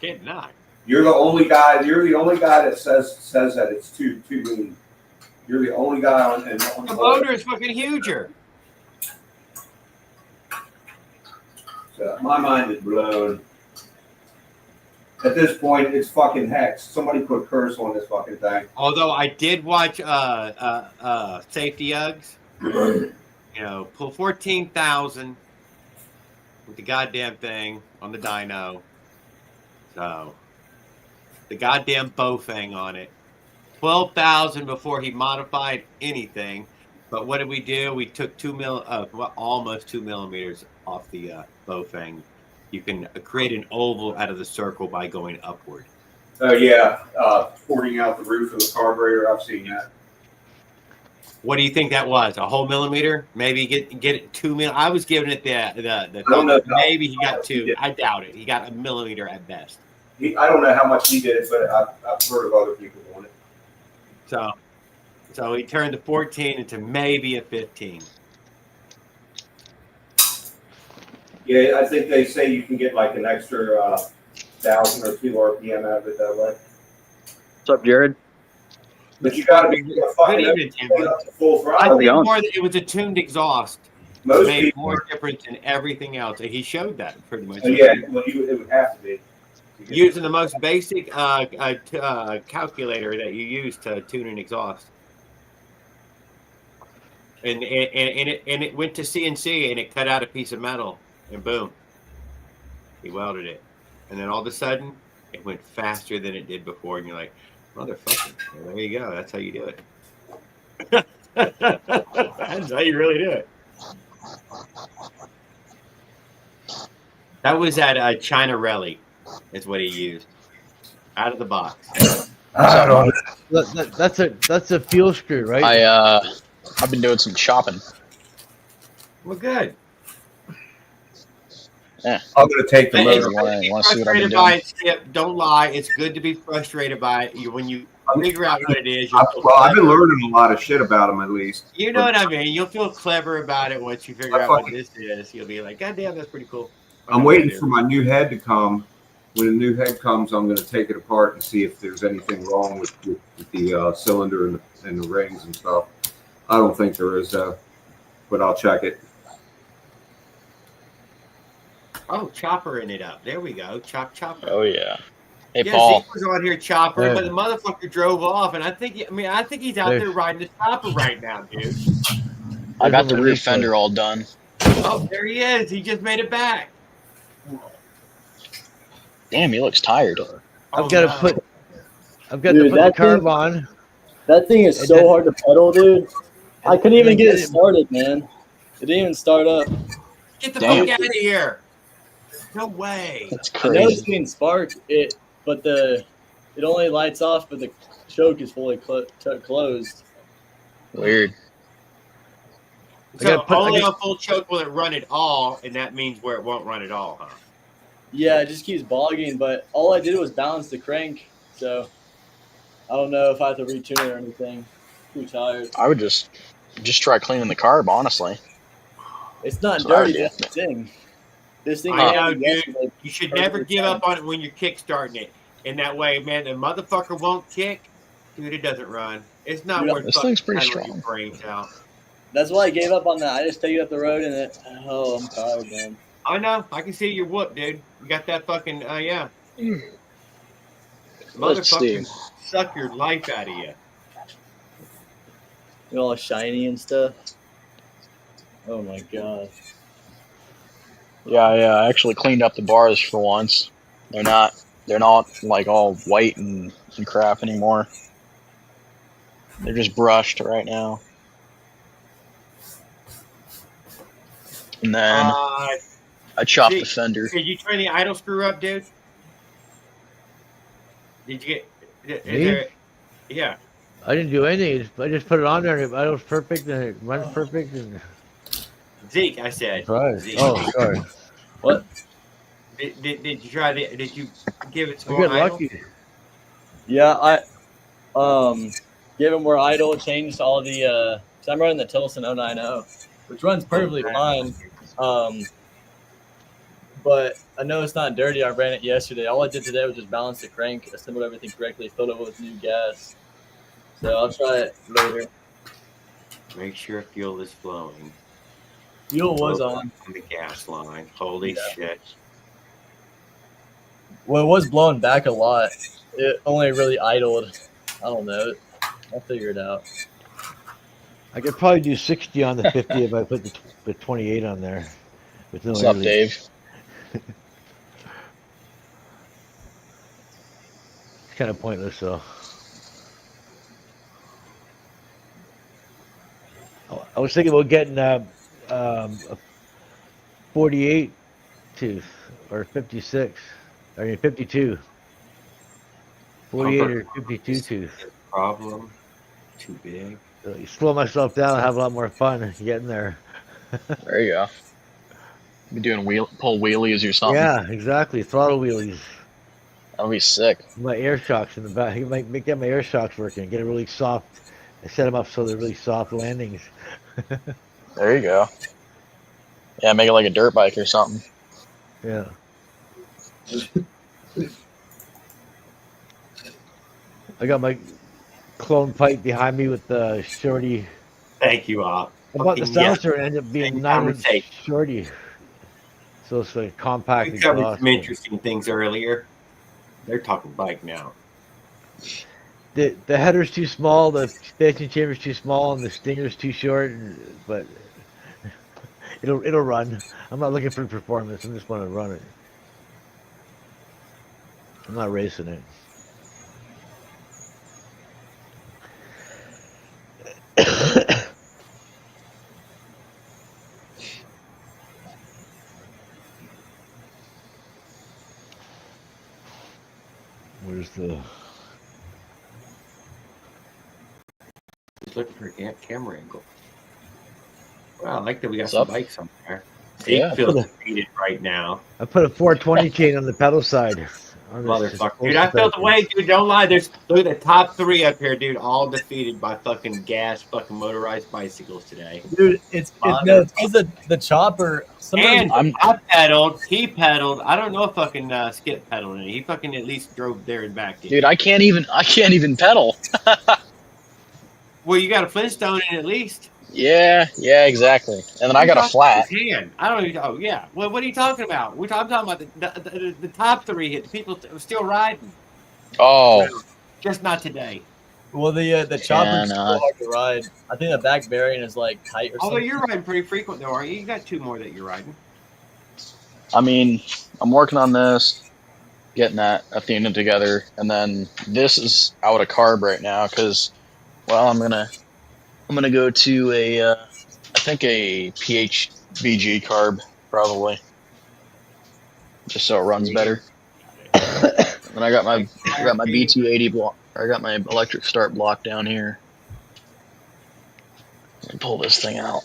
Can't deny. You're the only guy that says that it's too lean. You're the only guy on the motor is fucking huger. So my mind is blown. At this point, it's fucking hex. Somebody put curse on this fucking thing. Although I did watch Safety Uggs, pull 14,000 with the goddamn thing on the dyno. So the goddamn Bofang on it. 12,000 before he modified anything. But what did we do? We took almost 2 millimeters off the Bofang. You can create an oval out of the circle by going upward. Oh yeah, porting out the roof of the carburetor. I've seen that. What do you think that was? A whole millimeter? Maybe get it 2 mil. I was giving it the maybe he got 2. I doubt it. He got a millimeter at best. I don't know how much he did, but I've heard of other people doing it. So he turned the 14 into maybe a 15. Yeah, I think they say you can get like an extra 1,000 or 2 RPM out of it that way. What's up, Jared? But you got to be full throttle. I think more that it was a tuned exhaust. Most made people more difference than everything else. He showed that pretty much. Yeah, well, it would have to be. Using the most basic calculator that you use to tune an exhaust. And it went to CNC and it cut out a piece of metal. And boom, he welded it. And then all of a sudden, it went faster than it did before. And you're like, motherfucker, well, there you go. That's how you do it. That's how you really do it. That was at China Rally, is what he used. Out of the box. That's a fuel screw, right? I've been doing some shopping. Well, good. Yeah. I'm going to take the motor. Want to see what I've been doing? Don't lie. It's good to be frustrated by it. When you figure out what it is. I've been learning a lot of shit about them, at least. You know what I mean? You'll feel clever about it once you figure out what this is. You'll be like, God damn, that's pretty cool. I'm waiting for my new head to come. When the new head comes, I'm going to take it apart and see if there's anything wrong with the cylinder and the rings and stuff. I don't think there is, but I'll check it. Oh, Choppering it up. There we go. Chopper. Oh yeah. Hey Paul. Zeke was on here choppering, but the motherfucker drove off, and I think he's out there riding the chopper right now, dude. I got the rear fender all done. Oh, there he is. He just made it back. Damn, he looks tired. I've got to put the carb on. That thing is so hard to pedal, dude. I couldn't even get it started, man. It didn't even start up. Get the fuck out of here. No way. That's crazy. I know it's being sparked, but it only lights off, but the choke is fully closed. Weird. So only on full choke will it run at all, and that means where it won't run at all, huh? Yeah, it just keeps bogging, but all I did was balance the crank, so I don't know if I have to retune it or anything. Too tired. I would just try cleaning the carb, honestly. It's not That's what I would dirty. do. That's the thing. This thing I came know, in dude. yesterday. You should never give up on it when you're kick-starting it. And that way, man, the motherfucker won't kick. Dude, it doesn't run. It's not Dude, worth this fucking thing's pretty pedaling your strong. brains out. That's why I gave up on that. I just take it up the road and I'm tired, man. I know. I can see your whoop, dude. You got that fucking, yeah. Let's see. Motherfucker suck your life out of you. You're all shiny and stuff. Oh my god. Yeah, I actually cleaned up the bars for once. They're not like all white and crap anymore. They're just brushed right now. And then I chopped the fender. Did you turn the idle screw up, dude? Did you get? Me? Yeah. I didn't do anything. I just put it on there and it was perfect and it runs perfect. And Zeke, I said. right. Zeke. Oh, sorry. What? Did you try the? Did you give it some I more got idle? lucky. Yeah, I gave it more idle, changed all the so I'm running the Tilson 090, which runs perfectly fine. But I know it's not dirty. I ran it yesterday. All I did today was just balance the crank, assembled everything correctly, filled it with new gas. So I'll try it later. Make sure fuel is flowing. Fuel was on. The gas line. Holy shit. Well, it was blowing back a lot. It only really idled. I don't know. I'll figure it out. I could probably do 60 on the 50 if I put the 28 on there. With no What's up, air leak. Dave? It's kind of pointless, though. I was thinking about getting a 48 tooth or 56. I mean 52. 48 or 52 tooth. Problem. Too big. You slow myself down and have a lot more fun getting there. There you go. Be doing pull wheelies or something. Yeah, exactly. Throttle wheelies. That'll be sick. My air shocks in the back. You might get my air shocks working. Get it really soft. I set them up so they're really soft landings. There you go. Yeah, make it like a dirt bike or something. Yeah. I got my clone pipe behind me with the shorty. Thank you, Op. I bought the silencer and ended up being 9-inch shorty. So it's like compact. We covered some interesting things earlier. They're talking bike now. The header's too small, the expansion chamber's too small, and the stinger's too short. But it'll run. I'm not looking for performance. I just want to run it. I'm not racing it. Where's the? Just looking for a camera angle. Well, I like that we got What's some up? bikes on there. Zeke Yeah. feels defeated right now. I put a 420 chain on the pedal side. Motherfucker. Dude, I felt the way, dude. Don't lie. Look at the top three up here, dude. All defeated by fucking gas, fucking motorized bicycles today. Dude, it's because the chopper. And Sometimes I pedaled. He pedaled. I don't know if fucking Skip pedaled any. He fucking at least drove there and back. Dude, I can't even pedal. Well, you got a Flintstone in at least. Yeah, exactly. And then I got a flat. Hand. I don't even. Oh yeah. Well, what are you talking about? I'm talking about the top three hit. The people still riding. Oh. Just not today. Well, the chopper's so hard to ride. I think the back bearing is like tight or Although something. you're riding pretty frequent though, aren't you? You got two more that you're riding. I mean, I'm working on this, getting that Athena together, and then this is out of carb right now because, well, I'm gonna go to I think a PHBG carb probably, just so it runs better. And I got my B280 block. I got my electric start block down here. Let me pull this thing out.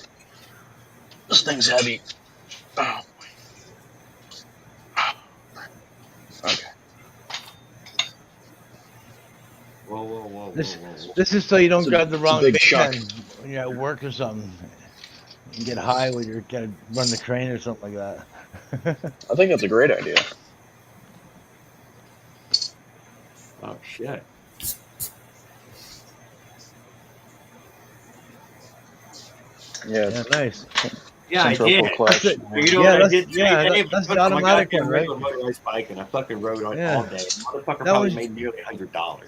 This thing's heavy. Oh. Okay. Whoa. This is so you don't It's a- grab the it's a wrong big bait chuck. pen when you're at work or something. You get high when you're gonna run the crane or something like that. I think that's a great idea. Oh shit. Yeah, nice. Yeah, I Central did. clutch. That's it. You know Yeah, what I that's- did? yeah, today? that's I the took my automatic goddamn one, right? regular motorized bike and I fucking rode on Yeah. all day. Motherfucker That probably was- made nearly $100.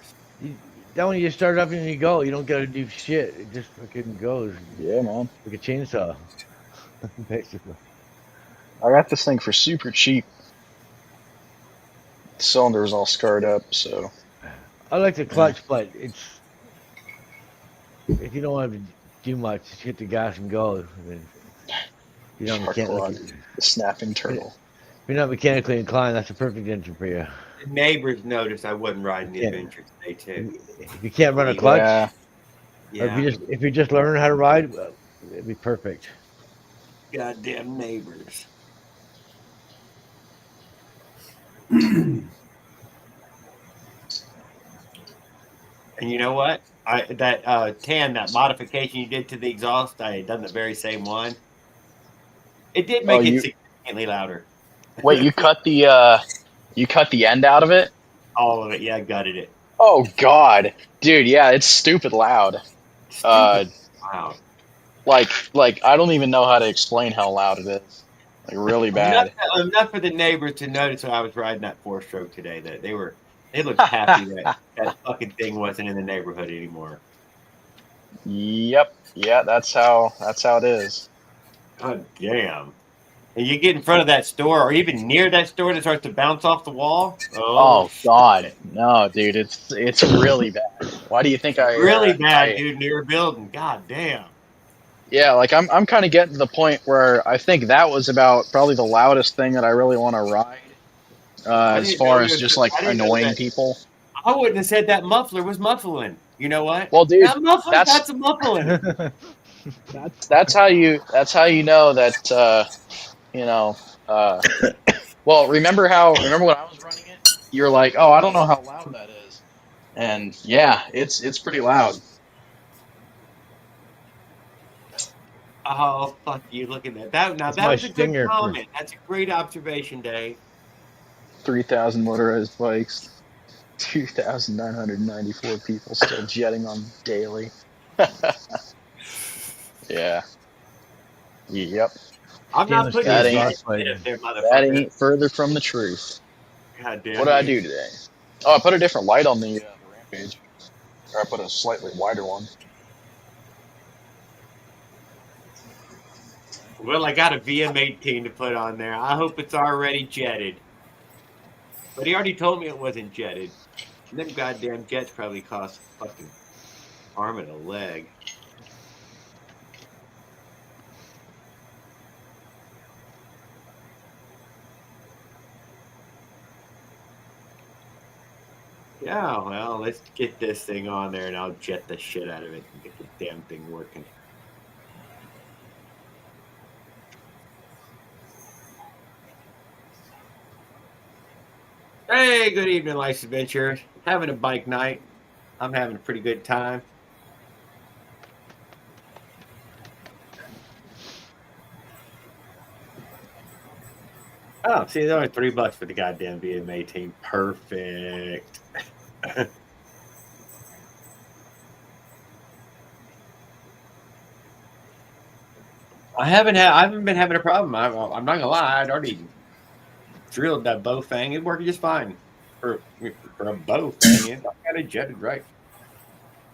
That one you just start up and you go. You don't gotta do shit. It just fucking goes Yeah, man. like a chainsaw, basically. I got this thing for super cheap. The cylinder is all scarred up, so I like the clutch, but it's if you don't want to do much, just hit the gas and go. I mean, you know, hardcore the snapping turtle. If you're not mechanically inclined, that's a perfect engine for you. The neighbors noticed I wasn't riding the Yeah. adventure today too. If you can't run a clutch, Yeah. or if you just learn how to ride, well, it'd be perfect. Goddamn neighbors. And you know what? That modification you did to the exhaust, I had done the very same one. It did make it significantly louder. Wait, you cut the end out of it? All of it, yeah, I gutted it. Oh God, dude, yeah, it's stupid loud. Wow. Like I don't even know how to explain how loud it is. Like really bad. Enough for the neighbors to notice when I was riding that 4-stroke today that they looked happy that fucking thing wasn't in the neighborhood anymore. Yep. Yeah, that's how it is. God damn. And you get in front of that store or even near that store and it starts to bounce off the wall. Oh God, no, dude, it's really bad. Why do you think really bad, dude, near a building? God damn. Yeah, like I'm kind of getting to the point where I think that was about probably the loudest thing that I really want to ride. As far as just like annoying people. I wouldn't have said that muffler was muffling. You know what? Well, dude, that muffler got some muffling. That's how you know that well, remember when I was running it, you're like, oh, I don't know how loud that is, and yeah, it's pretty loud. Oh fuck you! Look at that. That was a good comment. That's a great observation, Dave. 3,000 motorized bikes, 2,994 people still jetting on daily. Yeah. Yep. I'm not putting that ain't further from the truth. God damn. What did I do today? Oh, I put a different light on the Rampage. Or I put a slightly wider one. Well, I got a VM18 to put on there. I hope it's already jetted. But he already told me it wasn't jetted. And them goddamn jets probably cost a fucking arm and a leg. Yeah, well, let's get this thing on there and I'll jet the shit out of it and get the damn thing working. Hey, good evening, Life's Adventure. Having a bike night. I'm having a pretty good time. Oh, see, there's only $3 for the goddamn VM18. Perfect. I haven't been having a problem. I'm not gonna lie. I'd already drilled that bow fang. It worked just fine for a bow fang. I got it jetted right.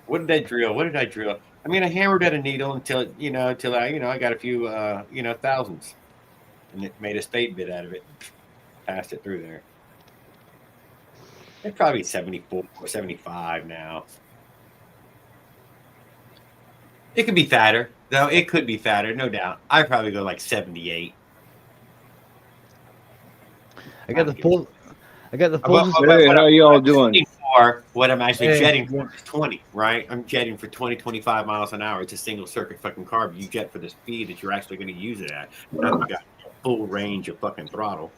What did I drill? I mean, I hammered at a needle until I got a few thousands, and it made a spade bit out of it. And passed it through there. It's probably 74 or 75 now. It could be fatter, though. It could be fatter, no doubt. I'd probably go like 78. I got the full. Hey, how y'all doing? Or what I'm actually Hey, jetting yeah. for is 20, right? I'm jetting for 20, 25 miles an hour. It's a single circuit fucking carb. You jet for the speed that you're actually going to use it at. Not you got full range of fucking throttle.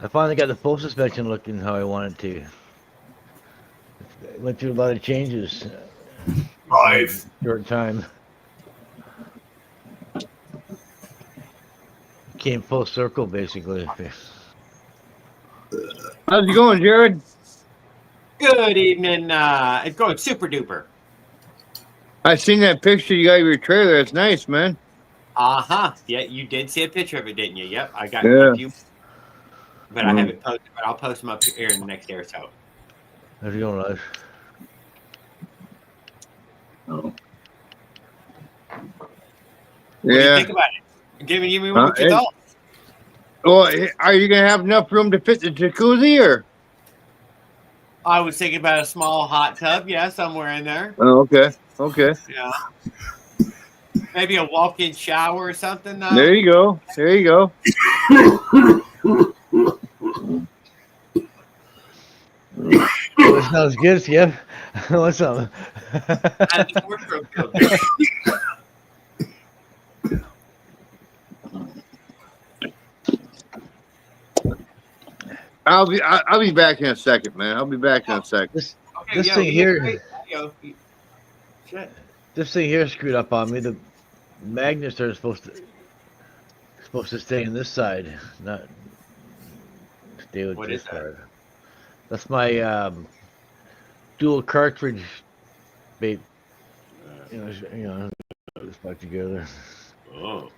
I finally got the full suspension looking how I wanted to. Went through a lot of changes in a short time. Came full circle, basically. How's it going, Jared? Good evening. It's going super duper. I seen that picture you got of your trailer. It's nice, man. Uh-huh. Yeah, you did see a picture of it, didn't you? Yep. I got Yeah. a few, but I haven't posted, but I'll post them up here in the next day or so. How's it going, Rush? Oh. What do you Yeah. think about it? Give me what you thought. Well, are you gonna have enough room to fit the jacuzzi, or? I was thinking about a small hot tub, yeah, somewhere in there. Oh, okay. Okay. Yeah. Maybe a walk-in shower or something, though. There you go. There you go. It smells good, Skip. What's up? I'll be back in a second, man. I'll be back in a second. This thing here. Shit. This thing here screwed up on me. The magnets are supposed to stay in this side, not stay with What this is that? side. That's my dual cartridge bait. You know, it's back together. Oh.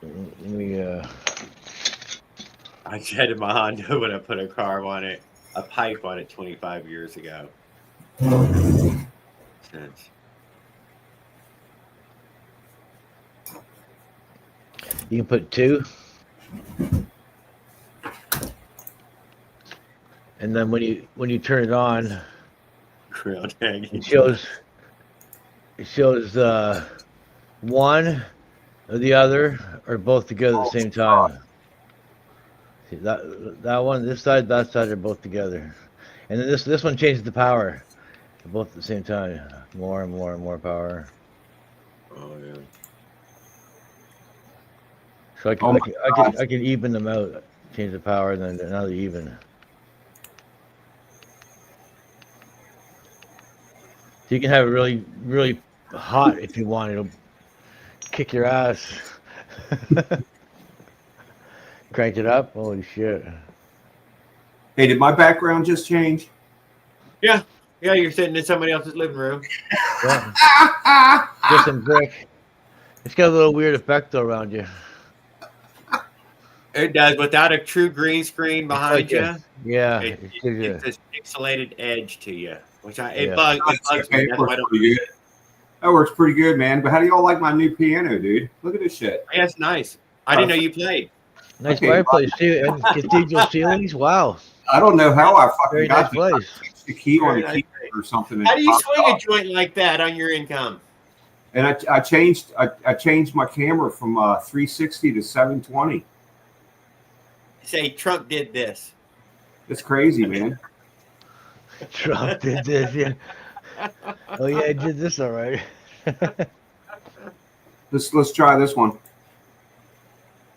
Let me I jetted my Honda when I put a carb on it, a pipe on it 25 years ago. Since. You can put 2. And then when you turn it on, it shows 1 or the other or both together at the same time. See, that one, this side, that side are both together. And then this one changes the power. They're both at the same time. More and more and more power. Oh yeah. So I can even them out, change the power, and then now they're even. So you can have it really, really hot if you want. It'll kick your ass. Cranked it up. Holy shit! Hey, did my background just change? Yeah, you're sitting in somebody else's living room. Yeah. Just some brick. It's got a little weird effect though around you. It does, without a true green screen behind you. Yeah, it's this pixelated edge to you, which Yeah. bugs me. That's why I don't. That works pretty good, man. But how do y'all like my new piano, dude? Look at this shit. Yeah, it's nice. I didn't know you played. Nice fireplace too, and cathedral ceilings. Wow. I don't know how I fucking Very got nice place. the key on Very the nice keyboard or something. How do you swing a joint like that on your income? And I changed my camera from 360 to 720. Say Trump did this. It's crazy, man. Trump did this, yeah. Oh yeah, I did this all right. Let's try this one.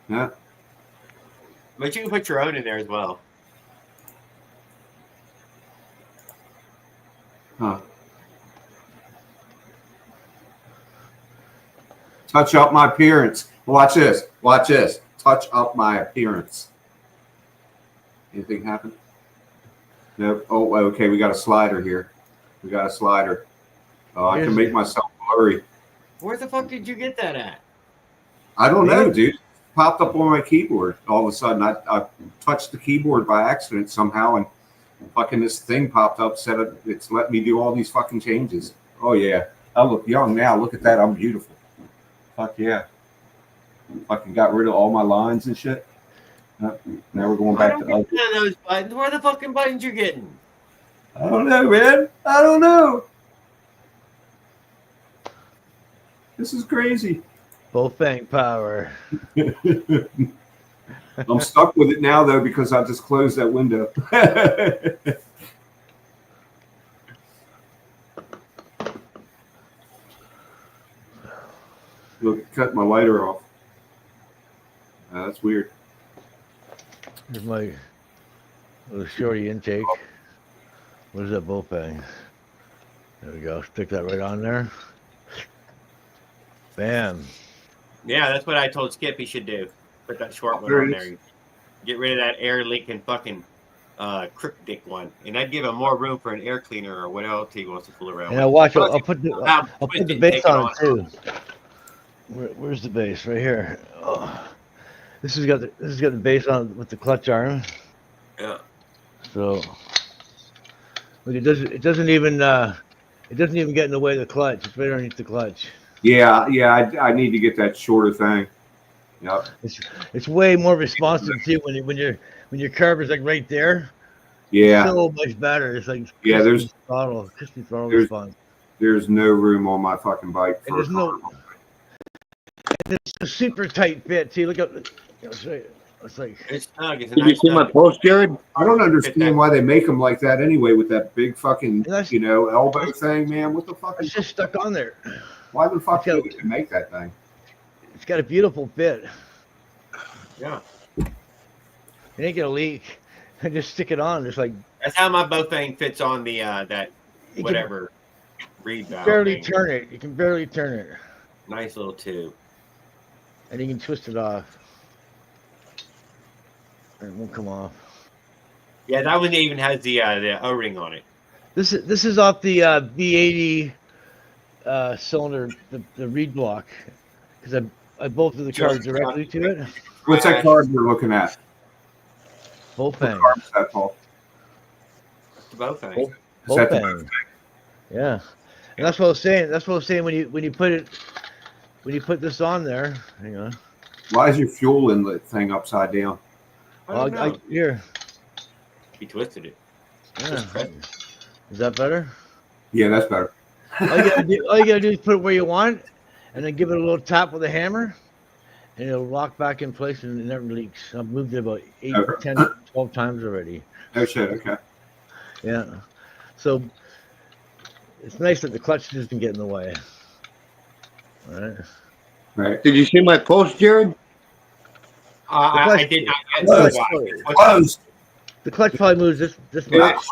Yeah. But you can put your own in there as well. Huh. Touch up my appearance. Watch this. Watch this. Touch up my appearance. Anything happen? No. Oh, okay. We got a slider here. We got a slider. Oh, I can make myself blurry. Where the fuck did you get that at? I don't know, dude. Popped up on my keyboard. All of a sudden, I touched the keyboard by accident somehow, and fucking this thing popped up. Said it's let me do all these fucking changes. Oh yeah, I look young now. Look at that. I'm beautiful. Fuck yeah. Fucking got rid of all my lines and shit. Now we're going back to none of those buttons. Where are the fucking buttons you're getting? I don't know, man. I don't know. This is crazy. Full fang power. I'm stuck with it now though because I just closed that window. Look, cut my lighter off. That's weird. Here's my little shorty intake. Where's that bow bang? There we go. Stick that right on there. Bam. Yeah, that's what I told Skip he should do. Put that short one on there. Get rid of that air leaking fucking crook dick one, and I'd give him more room for an air cleaner or what else he wants to fool around And with. I'll watch. I'll put the base on it too. Where's Where's the base? Right here. Oh. This has got the base on with the clutch arm. Yeah. So look, it doesn't even get in the way of the clutch. It's right underneath the clutch. Yeah. I need to get that shorter thing. Yep. It's way more responsive too when your carb is like right there. Yeah. It's so much better. It's like crispy throttle response. There's no room on my fucking bike for there's no. And it's a super tight fit too. Look up. It's like. It's snug. It's a Did you see my post, Jared? I don't understand why they make them like that anyway with that big fucking elbow thing, man. What the fuck? It's just stuck on there. Why the fuck do they make that thing? It's got a beautiful fit. Yeah. It ain't gonna leak. I just stick it on. It's like that's how my bow thing fits on the that whatever reed valve. Barely turn it. You can barely turn it. Nice little tube. And you can twist it off. And it won't come off. Yeah, that one even has the O-ring on it. This is off the V80 cylinder, the reed block, because I bolted the car directly to it. What's that card you're looking at? Both things. That Paul? The bow thing. Both things. Yeah, and that's what I was saying. That's what I was saying when you put this on there. Hang on. Why is your fuel inlet thing upside down? Here. He twisted it. Yeah. Is that better? Yeah, that's better. all you gotta do is put it where you want, and then give it a little tap with a hammer, and it'll lock back in place and it never leaks. I've moved it about 8, 10, 12 times already. Oh shit, okay. Yeah. So it's nice that the clutch doesn't get in the way. All right. Right. Did you see my post, Jared? I did not get the The clutch probably moves this much.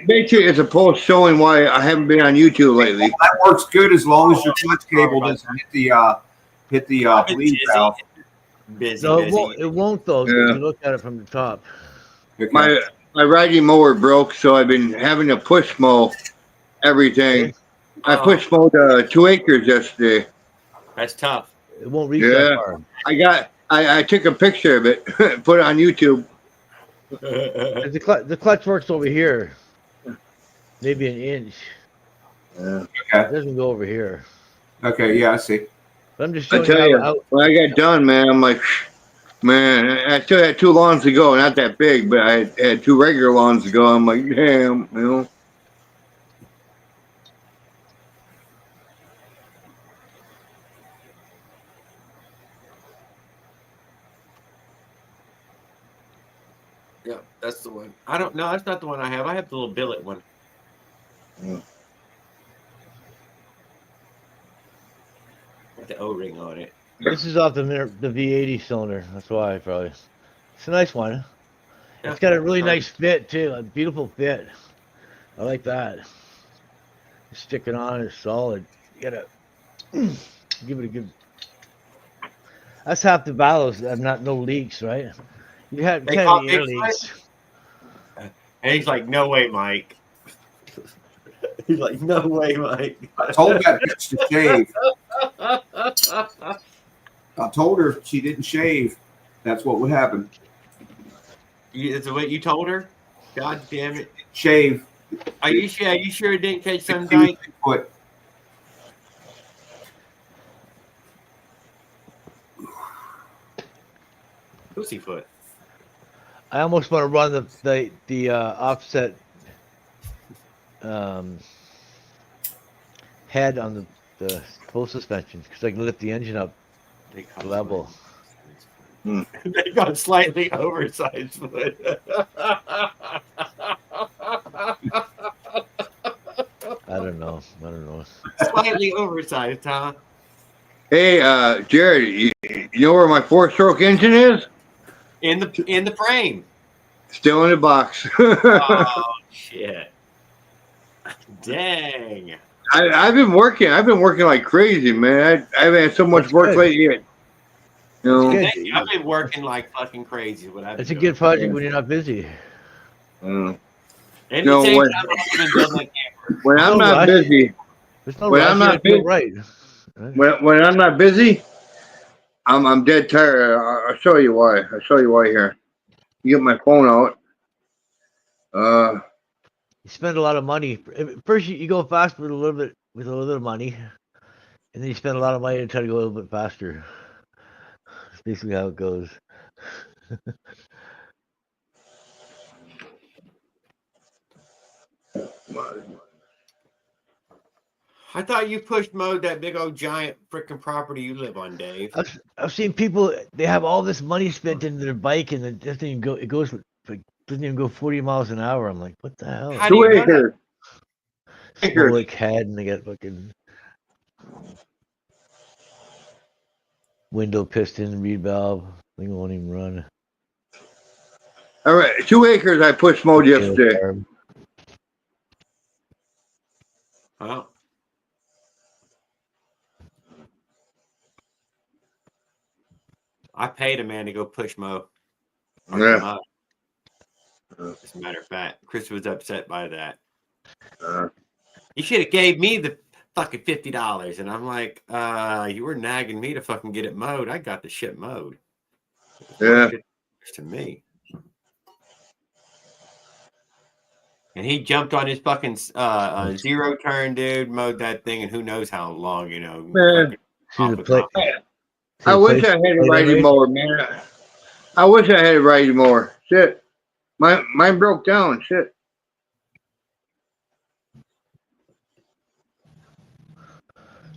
Basically, it's a post showing why I haven't been on YouTube lately. That works good as long as your clutch cable doesn't hit the bleed valve. No, it won't though. Yeah. If you look at it from the top. Okay. My riding mower broke, so I've been having to push mow everything. I push mowed 2 acres yesterday. That's tough. It won't reach that far. I took a picture of it, put it on YouTube. The clutch works over here, maybe an inch. Yeah. Okay. It doesn't go over here. Okay, yeah, I see. But I'm just I showing tell you you, how. when I got done, man, I'm like, man, I still had 2 lawns to go, not that big, but I had 2 regular lawns to go. I'm like, damn, you know. Yeah, that's the one. I don't know. That's not the one I have. I have the little billet one. Yeah. With the O-ring on it. This is off the V80 cylinder. That's why probably. It's a nice one. Yeah. It's got a really nice fit too. A beautiful fit. I like that. Stick it on. It's solid. You gotta give it a good. That's half the battles. No leaks, right? You had They kind caught of air big leaks. And he's like, no way, Mike. He's like, no way, Mike. I told that bitch to shave. I told her if she didn't shave, that's what would happen. Is it what you told her? God damn it. Shave. Are you sure it didn't catch some dyke? Pussyfoot. I almost want to run the offset head on the full suspension because I can lift the engine up level. They got slightly oversized foot. I don't know. Slightly oversized, huh? Hey, Jared, you know where my 4-stroke engine is? In the frame. Still in the box. Oh shit! Dang. I've been working. I've been working like crazy, man. I haven't had so much That's work good. lately. You know, Good. I've been working like fucking crazy. What I've been It's a doing. good project when you're not busy. And at No, the same when- time, I've also been building that camper. when I'm no not rush. busy, There's no when rush. I'm You not gotta do it busy, right. when I'm not busy, I'm dead tired. I'll show you why. I'll show you why here. You get my phone out. You spend a lot of money. First, you go fast with a little bit of money, and then you spend a lot of money to try to go a little bit faster. That's basically how it goes. I thought you pushed mode that big old giant freaking property you live on, Dave. I've seen people. They have all this money spent into their bike, and it doesn't even go. It goes like doesn't even go 40 miles an hour. I'm like, what the hell? How do you know that? Small like head, and they got fucking window piston, reed valve. Thing won't even run. All right, 2 acres. I pushed mode yesterday. Well, I paid a man to go push mow. Yeah. As a matter of fact, Chris was upset by that. You should have gave me the fucking $50, and I'm like, you were nagging me to fucking get it mowed. I got the shit mowed. Yeah. To me. And he jumped on his fucking zero turn, dude, mowed that thing, and who knows how long, you know. Man. I wish I had a plate riding race? mower, man. I wish I had a riding mower. Shit. Mine broke down. Shit.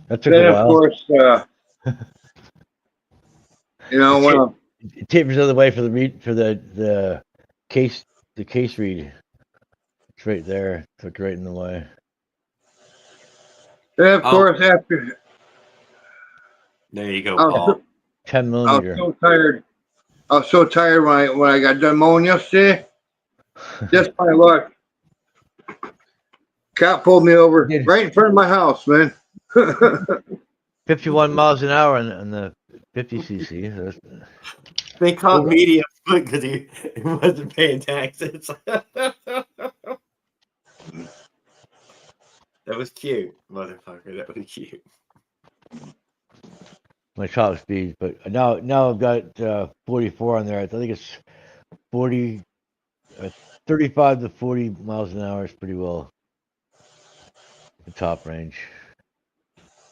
That took a Then, while. of course, you know, when It tapers the other way for the case reed. It's right there. It's right in the way. then of course, after there you go, Paul. 10 I millimeter. was so tired. I was so tired when I got done mowing yesterday. Just my luck. Cop pulled me over right in front of my house, man. 51 miles an hour on the 50cc. They caught media because he wasn't paying taxes. That was cute, motherfucker. That was cute. My top speed, but now I've got 44 on there. I think it's 40, 35 to 40 miles an hour is pretty well the top range,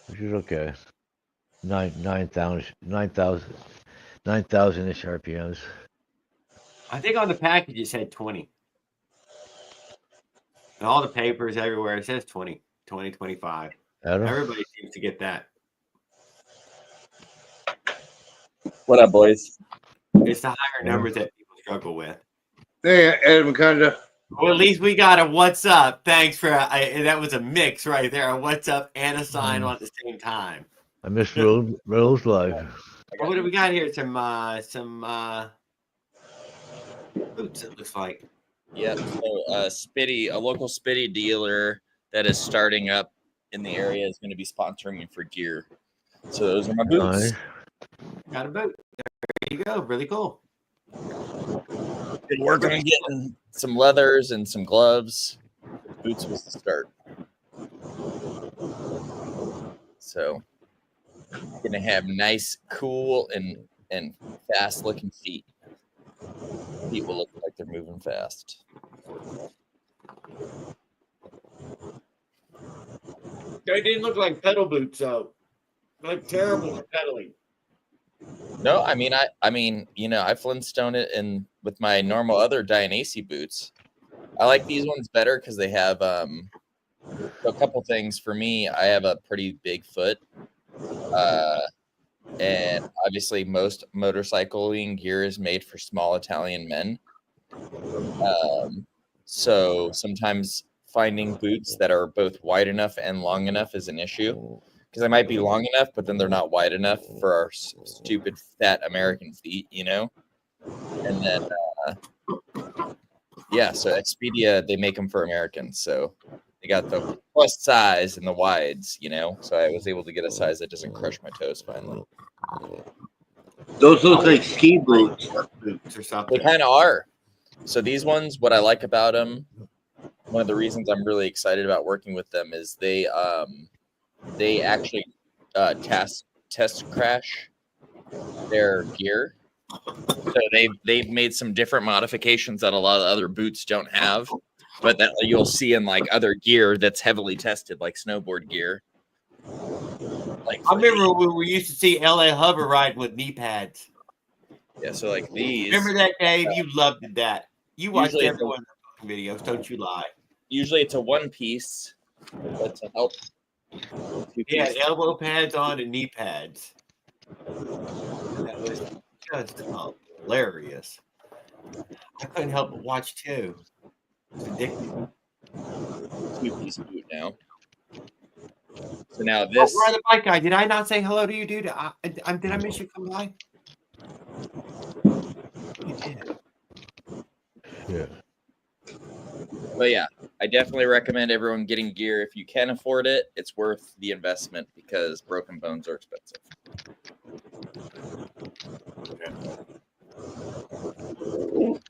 which is okay. 9,000 ish RPMs. I think on the package it said 20. And all the papers everywhere, it says 20, 25. Everybody seems to get that. What up, boys? It's the higher numbers that people struggle with. Hey, Adam Conda. Well, at least we got a what's up. Thanks for that was a mix right there. A what's up and a sign on at the same time. I missed Rolls Live. Well, what do we got here? Some boots, it looks like. Yep. So a local Spitty dealer that is starting up in the area is going to be sponsoring me for gear. So those are my boots. Nice. Got a boot. There you go. Really cool. Been working on getting some leathers and some gloves. Boots was the start. So gonna have nice, cool, and fast looking feet. People look like they're moving fast. They didn't look like pedal boots though. Like terrible for pedaling. No, I mean, I Flintstone it in with my normal other Dionysi boots. I like these ones better because they have a couple things for me. I have a pretty big foot, And obviously, most motorcycling gear is made for small Italian men. So sometimes finding boots that are both wide enough and long enough is an issue, because they might be long enough, but then they're not wide enough for our stupid fat American feet, you know? And then, yeah, so Expedia, they make them for Americans. So they got the plus size and the wides, you know? So I was able to get a size that doesn't crush my toes finally. Those look like ski boots. Or something. They kind of are. So these ones, what I like about them, one of the reasons I'm really excited about working with them is they actually test crash their gear. So they've made some different modifications that a lot of other boots don't have, but that you'll see in like other gear that's heavily tested, like snowboard gear. Like I remember when we used to see LA Hover ride with knee pads. Yeah, so like these. Remember that, Dave? You loved that. You watched Usually every one of the videos, don't you lie? Usually it's a one piece, but to help. Yeah, elbow pads on and knee pads. That was just hilarious. I couldn't help but watch too. It's addictive. Two-piece boot now. So now this. Oh, we're the bike guy. Did I not say hello to you, dude? Did I miss you come by? You did. Yeah. But yeah, I definitely recommend everyone getting gear if you can afford it. It's worth the investment because broken bones are expensive.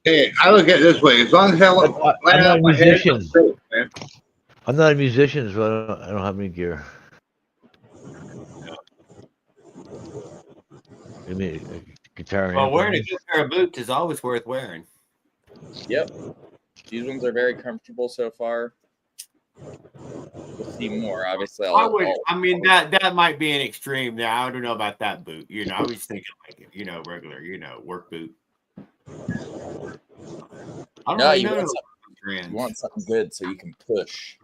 Hey, I look at it this way. As long as I look I'm not a my head, musician. I'm safe, man. I'm not a musician, so I don't have any gear. I mean, guitar. Well, wearing a good pair of boots is always worth wearing. Yep. These ones are very comfortable so far. We'll see more. Obviously, I mean, that might be an extreme. Now I don't know about that boot. You know, I was thinking like regular, work boot. I don't No, really you know. want something good so you can push.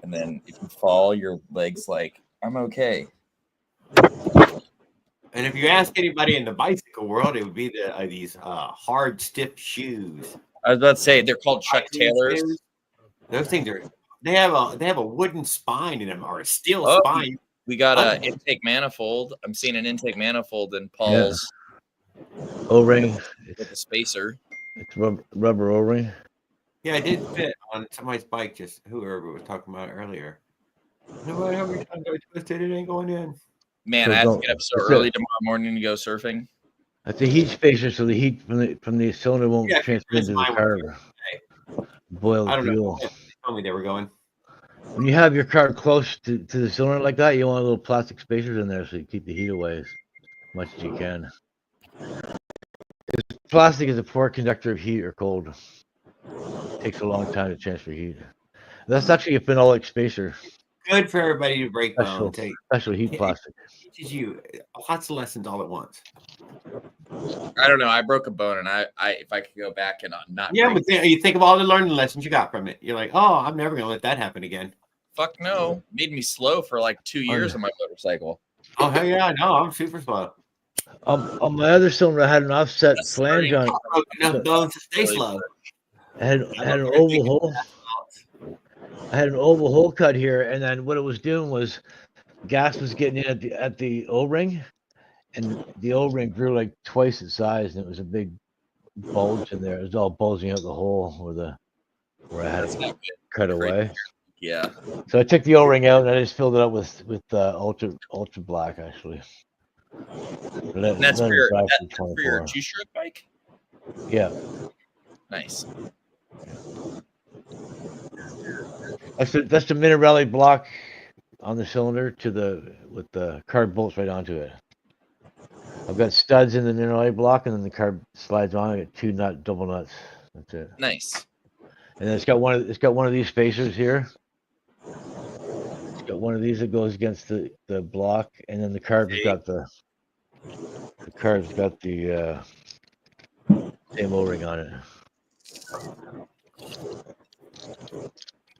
And then if you fall, your leg's like, I'm okay. And if you ask anybody in the bicycle world, it would be these hard, stiff shoes. I was about to say they're called Chuck Taylors. Shoes. Those things they have a wooden spine in them or a steel spine. We got an intake manifold. I'm seeing an intake manifold in Paul's O-ring with a spacer. It's rubber O-ring. Yeah, it did fit on somebody's bike. Just whoever was talking about it earlier. No, every time I twisted, it ain't going in. Man, I have to get up so early tomorrow morning to go surfing. That's a heat spacer, so the heat from the cylinder won't transfer into the car. Boil the fuel. They told me they were going. When you have your car close to the cylinder like that, you want little plastic spacers in there so you keep the heat away as much as you can. Because plastic is a poor conductor of heat or cold. It takes a long time to transfer heat. That's actually a phenolic spacer. Good for everybody to break bones. Special heat plastic. It teaches you lots of lessons all at once. I don't know. I broke a bone, and I if I could go back and not. Yeah, but you think of all the learning lessons you got from it. You're like, oh, I'm never gonna let that happen again. Fuck no! Made me slow for like 2 years on my motorcycle. Oh hell yeah, no, I'm super slow. On my other cylinder, I had an offset flange on it. Enough bones to stay slow. I had an oval hole. I had an oval hole cut here, and then what it was doing was gas was getting in at the O-ring, and the O-ring grew like twice its size, and it was a big bulge in there. It was all bulging out the hole where I had it cut away. Yeah. So I took the O-ring out, and I just filled it up with ultra black actually. And that's for your two-stroke bike. Yeah. Nice. That's the Minarelli block on the cylinder with the carb bolts right onto it. I've got studs in the Minarelli block, and then the carb slides on. I got two double nuts. That's it. Nice. And then it's got one of these spacers here. It's got one of these that goes against the block, and then the carb's got the same O-ring on it.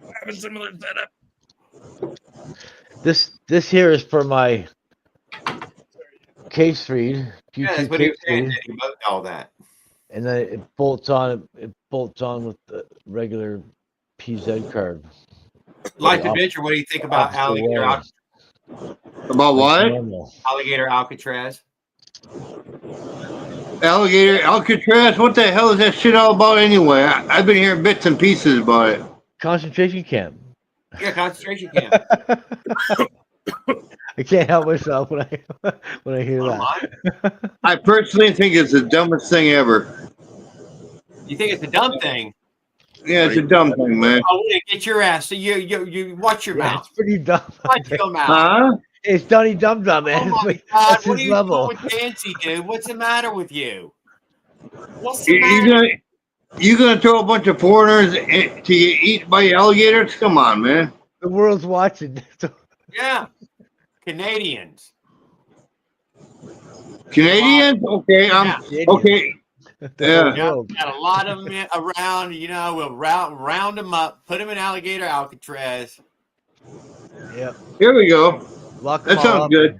I have a similar setup. This here is for my case feed. Yeah, that's Q2 what he case was saying. feed. That he bugged all that. And then it bolts on. It bolts on with the regular PZ card. Life Adventure, what do you think about About what? Alligator Alcatraz? Alligator Alcatraz? What the hell is that shit all about anyway? I've been hearing bits and pieces about it. Concentration camp. Yeah, concentration camp. I can't help myself when I hear that. I personally think it's the dumbest thing ever. You think it's a dumb thing? Yeah, it's a dumb thing, man. I want to get your ass. So you watch your mouth. It's pretty dumb. Watch your mouth. Huh? It's Donnie Dum Dum, man. Oh my God! That's What are his you level. doing with Fancy, dude? What's the matter with you? What's You the matter? gonna throw a bunch of foreigners to get eaten by alligators? Come on, man. The world's watching. Yeah, Canadians. Canadians? Okay, okay. Yeah. Got a lot of them around. You know, we'll round them up, put them in alligator Alcatraz. Yep. Here we go. Lock That sounds good.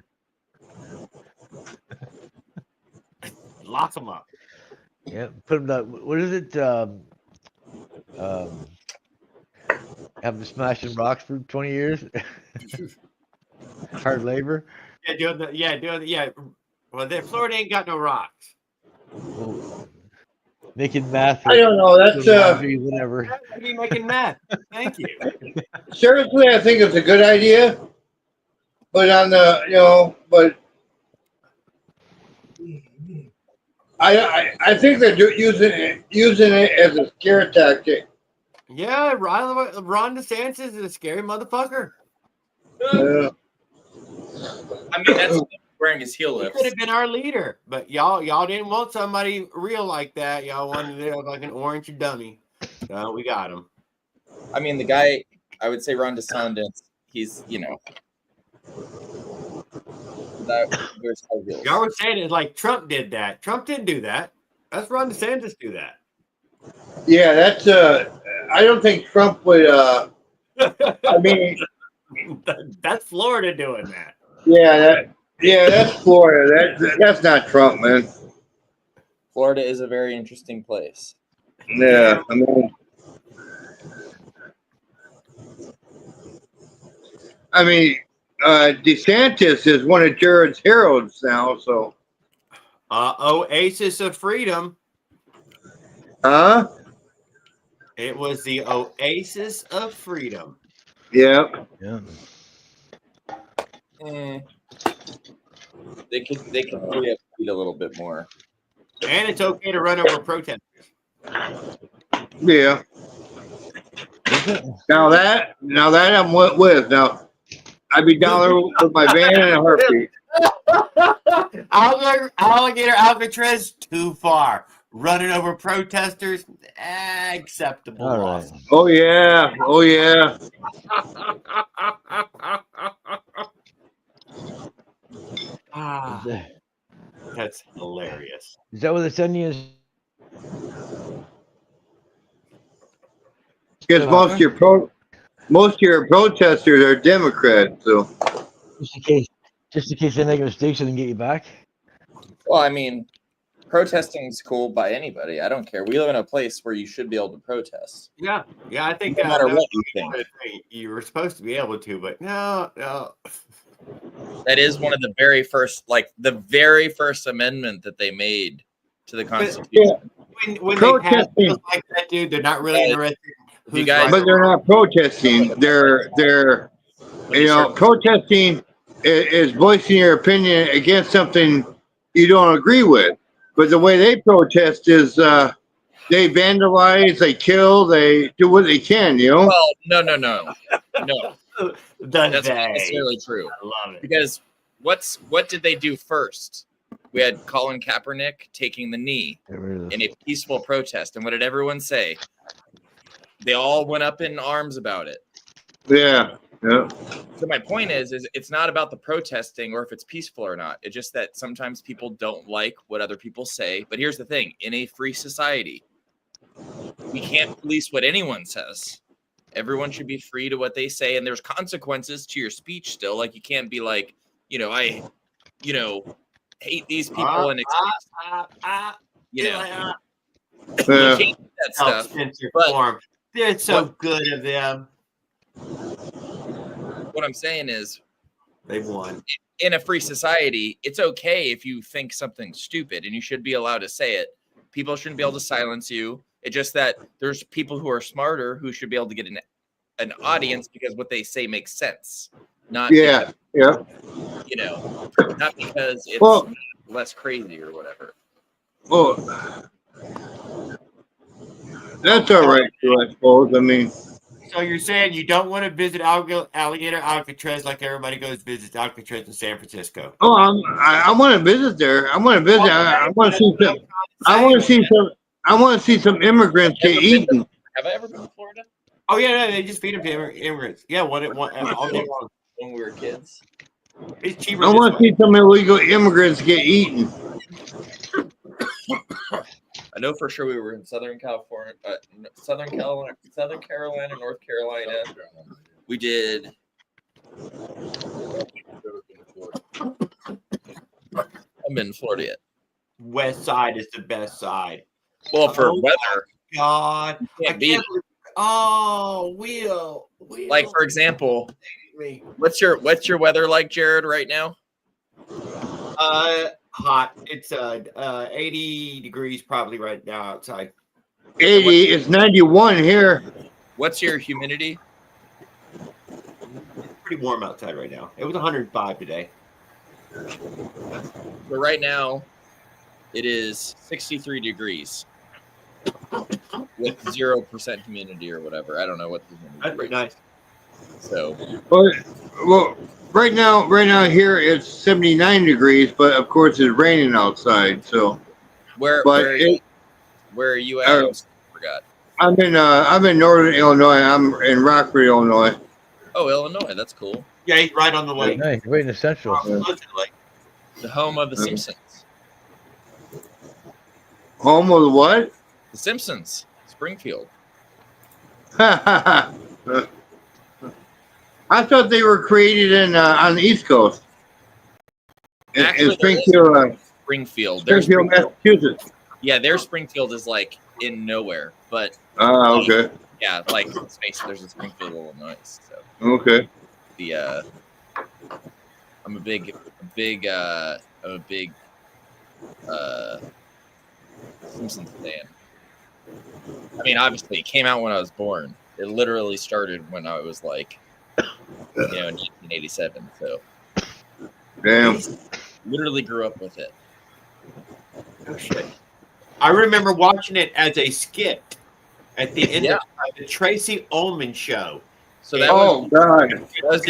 Lock them up. Yeah, put them down. What is it? Have them smashing rocks for 20 years. Hard labor. Yeah. Well, Florida ain't got no rocks. Well, making math. I don't know. That's whatever. I'd be making meth. Thank you. Seriously, I think it's a good idea. But on the but I think they're using it as a scare tactic. Yeah, Ron DeSantis is a scary motherfucker. Yeah. I mean, that's wearing his heel He lifts. could have been our leader, but y'all didn't want somebody real like that. Y'all wanted to look like an orange dummy. So we got him. I mean, the guy, I would say Ron DeSantis, he's, Y'all were saying it's like Trump did that. Trump didn't do that. That's Ron DeSantis do that. Yeah, that's I don't think Trump would I mean that's Florida doing that. Yeah, that's Florida. That's not Trump, man. Florida is a very interesting place. Yeah, I mean DeSantis is one of Jared's heroes now, so Oasis of Freedom. Huh? It was the Oasis of Freedom. Yep. Yeah. They could free up feet a little bit more. And it's okay to run over protesters. Yeah. Now that I'm with. Now I'd be down there with my van in a heartbeat. Alligator Alcatraz, too far. Running over protesters, acceptable. All right. Oh yeah. That's hilarious. Is that what they're sending you? Because most of your protesters are Democrats, so Just in case they make a mistake, so they can get you back. Well, I mean, protesting's cool by anybody. I don't care. We live in a place where you should be able to protest. Yeah, I think no matter what you think. You were supposed to be able to, but no. That is one of the very first amendment that they made to the Constitution. When they pass bills like that, dude, they're not really interested. You guys, but they're not protesting. They're protesting is voicing your opinion against something you don't agree with. But the way they protest is they vandalize, they kill, they do what they can, Well, no. That's not necessarily true. I love it. Because what did they do first? We had Colin Kaepernick taking the knee in a peaceful protest. And what did everyone say? They all went up in arms about it. Yeah. So my point is it's not about the protesting or if it's peaceful or not. It's just that sometimes people don't like what other people say. But here's the thing. In a free society, we can't police what anyone says. Everyone should be free to what they say. And there's consequences to your speech still. Like you can't be like, hate these people and you know you Yeah. can't do that stuff. Spencer But Farm. They're so good of them. what I'm saying is, they won. In a free society, it's okay if you think something's stupid, and you should be allowed to say it. People shouldn't be able to silence you. It's just that there's people who are smarter who should be able to get an audience because what they say makes sense. Not Yeah. because, Yeah. you know, not because it's Well, less crazy or whatever. well, that's all right too, I suppose. I mean, So you're saying you don't want to visit Alligator Alcatraz like everybody goes visit Alcatraz in San Francisco? oh, I want to visit there. I want to visit. I want to see some. I want to see some. I want to see some immigrants get eaten. Have I ever been to Florida? Oh yeah, no, they just feed them to immigrants. Yeah, all day long when we were kids. It's cheaper. I want to see some illegal immigrants get eaten. I know for sure we were in Southern California, Southern Carolina, North Carolina. We did. I've been in Florida yet. West Side is the best side. Well, for weather, God, you can't beat it. Oh, Will. Like for example, what's your weather like, Jared, right now? Hot. It's 80 degrees probably right now outside. 80. It's 91 here. What's your humidity? It's pretty warm outside right now. It was 105 today. But right now, it is 63 degrees with 0% humidity or whatever. I don't know what the humidity. That's pretty nice. So, well, right now here it's 79 degrees, but of course it's raining outside. So, where are you at? I forgot. I'm in northern Illinois. I'm in Rockford, Illinois. Oh, Illinois, that's cool. Yeah, he's right on the lake. Nice, right in the central. The home of the Simpsons. Home of what? The Simpsons, Springfield. I thought they were created in on the East Coast. Actually, in Springfield, Springfield, Massachusetts. Yeah, their Springfield is like in nowhere, but okay. Yeah, like space. There's a Springfield, Illinois. So okay. I'm a big Simpsons fan. I mean, obviously, it came out when I was born. It literally started when I was like, in 1987. So, damn. Literally grew up with it. Oh shit! I remember watching it as a skit at the end of the Tracy Ullman show. So that God. That was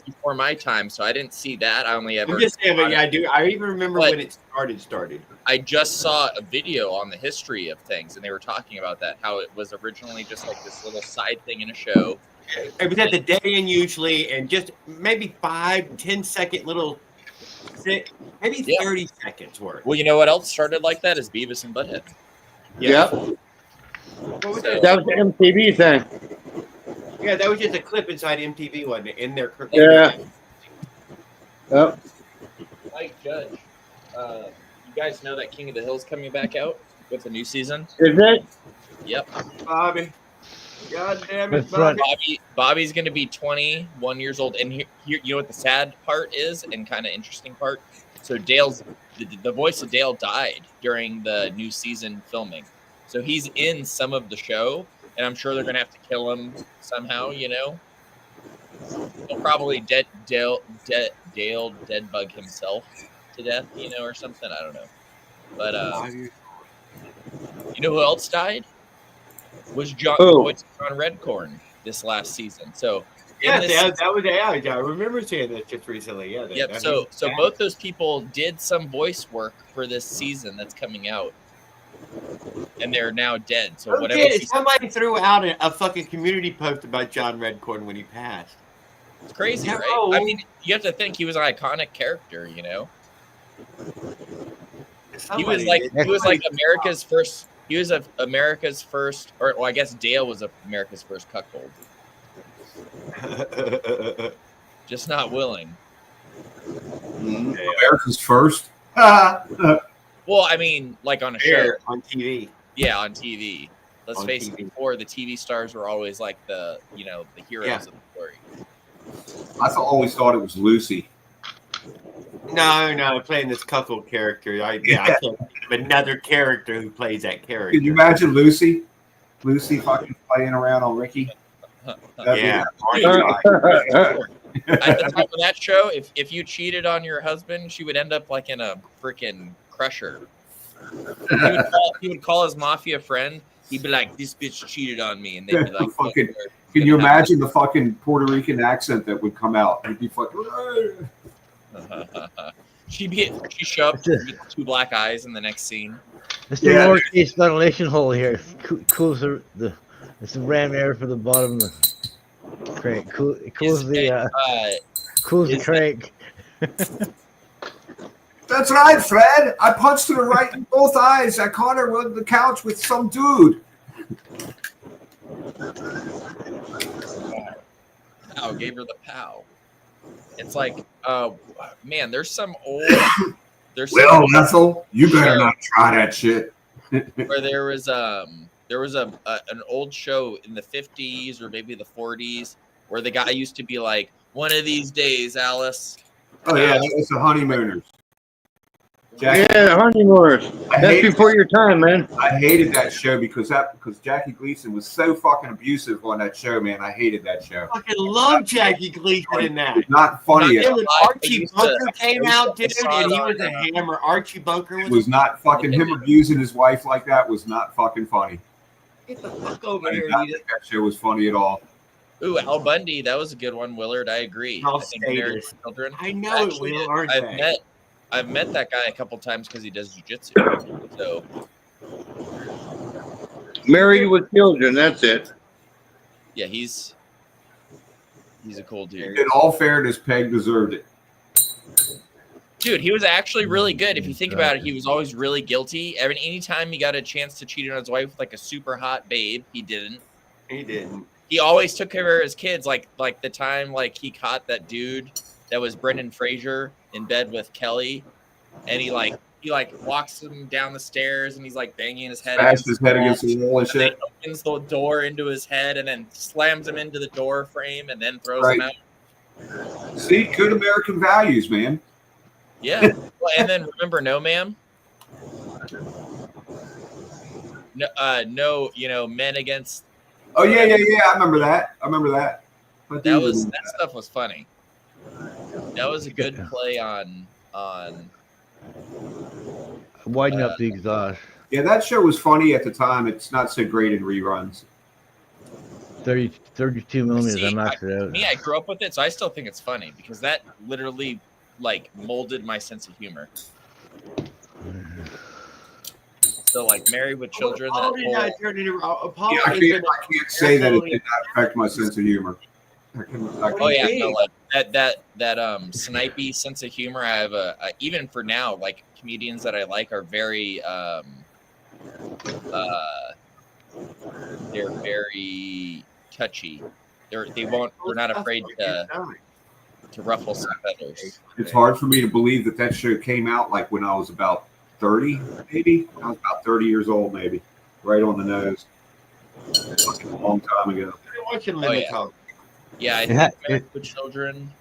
before my time. So I didn't see that. I only ever. I'm just saying, but yeah, I do. I even remember when it started. I just saw a video on the history of things, and they were talking about that, how it was originally just like this little side thing in a show. It was at the dead end usually, and just maybe 5-10 second little, maybe 30 seconds worth. Well, you know what else started like that is Beavis and Butthead. Yeah. What was that was the MTV thing. Yeah, that was just a clip inside MTV, wasn't it? In their Yeah. Yep. Mike Judge, you guys know that King of the Hill's coming back out with a new season? Is it? Yep. Bobby. God damn it, Bobby. Bobby's going to be 21 years old. And here, you know what the sad part is and kind of interesting part? So the voice of Dale died during the new season filming. So he's in some of the show, and I'm sure they're going to have to kill him somehow, They'll probably dead bug himself to death, or something. I don't know. But you know who else died? Was John Redcorn this last season. So yeah, that was I remember seeing that just recently. Yeah. Yep. So both those people did some voice work for this season that's coming out, and they're now dead. So somebody threw out a fucking community post about John Redcorn when he passed. It's crazy, right? I mean, you have to think he was an iconic character. He was like America's first. He was America's first, or well, I guess Dale was America's first cuckold. Just not willing. America's First. Well, I mean, like on a show. Air on TV. Yeah, on TV. Let's On face TV. it, before the TV stars were always like the heroes Yeah. of the story. I always thought it was Lucy. No, playing this cuckold character. I can't think of another character who plays that character. Can you imagine Lucy? Lucy fucking playing around on Ricky? Yeah. At the time of that show, if you cheated on your husband, she would end up like in a freaking crusher. He would call his mafia friend. He'd be like, "This bitch cheated on me," and they'd be like, Fucking, can you imagine the fucking Puerto Rican accent that would come out? It'd be fucking. She'd show up with 2 black eyes in the next scene. It's the lowercase ventilation hole here. Cools it's the ram air for the bottom of the crank. It cools cools the crank. That's right, Fred. I punched her right in both eyes. I caught her on the couch with some dude. Pow, gave her the pow. It's like, man, there's some old. Well, Ethel, you better not try that shit. Where there was an old show in the 50s or maybe the 40s where the guy used to be like, "One of these days, Alice." Oh yeah, that was the Honeymooners. Yeah, Honeymooners. That's before your time, man. I hated that show because Jackie Gleason was so fucking abusive on that show, man. I hated that show. I fucking love Jackie Gleason in that. It's not funny. When Archie Bunker came out, dude, and he was a hammer. Archie Bunker was not fucking him abusing his wife like that was not fucking funny. Get the fuck over I did here, not think that show was funny at all. Ooh, Al Bundy, that was a good one, Willard. I agree. I think Married with Children. I know it will, aren't they? I've met that guy a couple times because he does jujitsu. So, Married with Children. That's it. yeah, he's a cool dude. In all fairness, Peg deserved it. Dude, he was actually really good. If you think about it, he was always really guilty. Anytime he got a chance to cheat on his wife with like a super hot babe, he didn't. He didn't. He always took care of his kids. Like the time he caught that dude that was Brendan Fraser in bed with Kelly, and he walks him down the stairs and he's like banging his head. Bashed his head against the wall and shit. Opens the door into his head and then slams him into the door frame and then throws him out. See, good American values, man. Yeah. Well, and then remember No Ma'am? No, Men Against. Oh yeah. I remember that. But That stuff was funny. That was a good play on Widen up the exhaust. Yeah, that show was funny at the time. It's not so great in reruns. 32 millimeters. See, I maxed it out. I grew up with it, so I still think it's funny because that literally molded my sense of humor. So Married with Children. I can't say that it did not affect my sense of humor. Oh yeah, no, that snipey sense of humor. I have even for now, comedians that I like are very they're very touchy. They're not afraid to ruffle some feathers. It's hard for me to believe that show came out when I was about 30, maybe. I was about 30 years old, maybe. Right on the nose. Fucking a long time ago. Yeah, I think Married with Children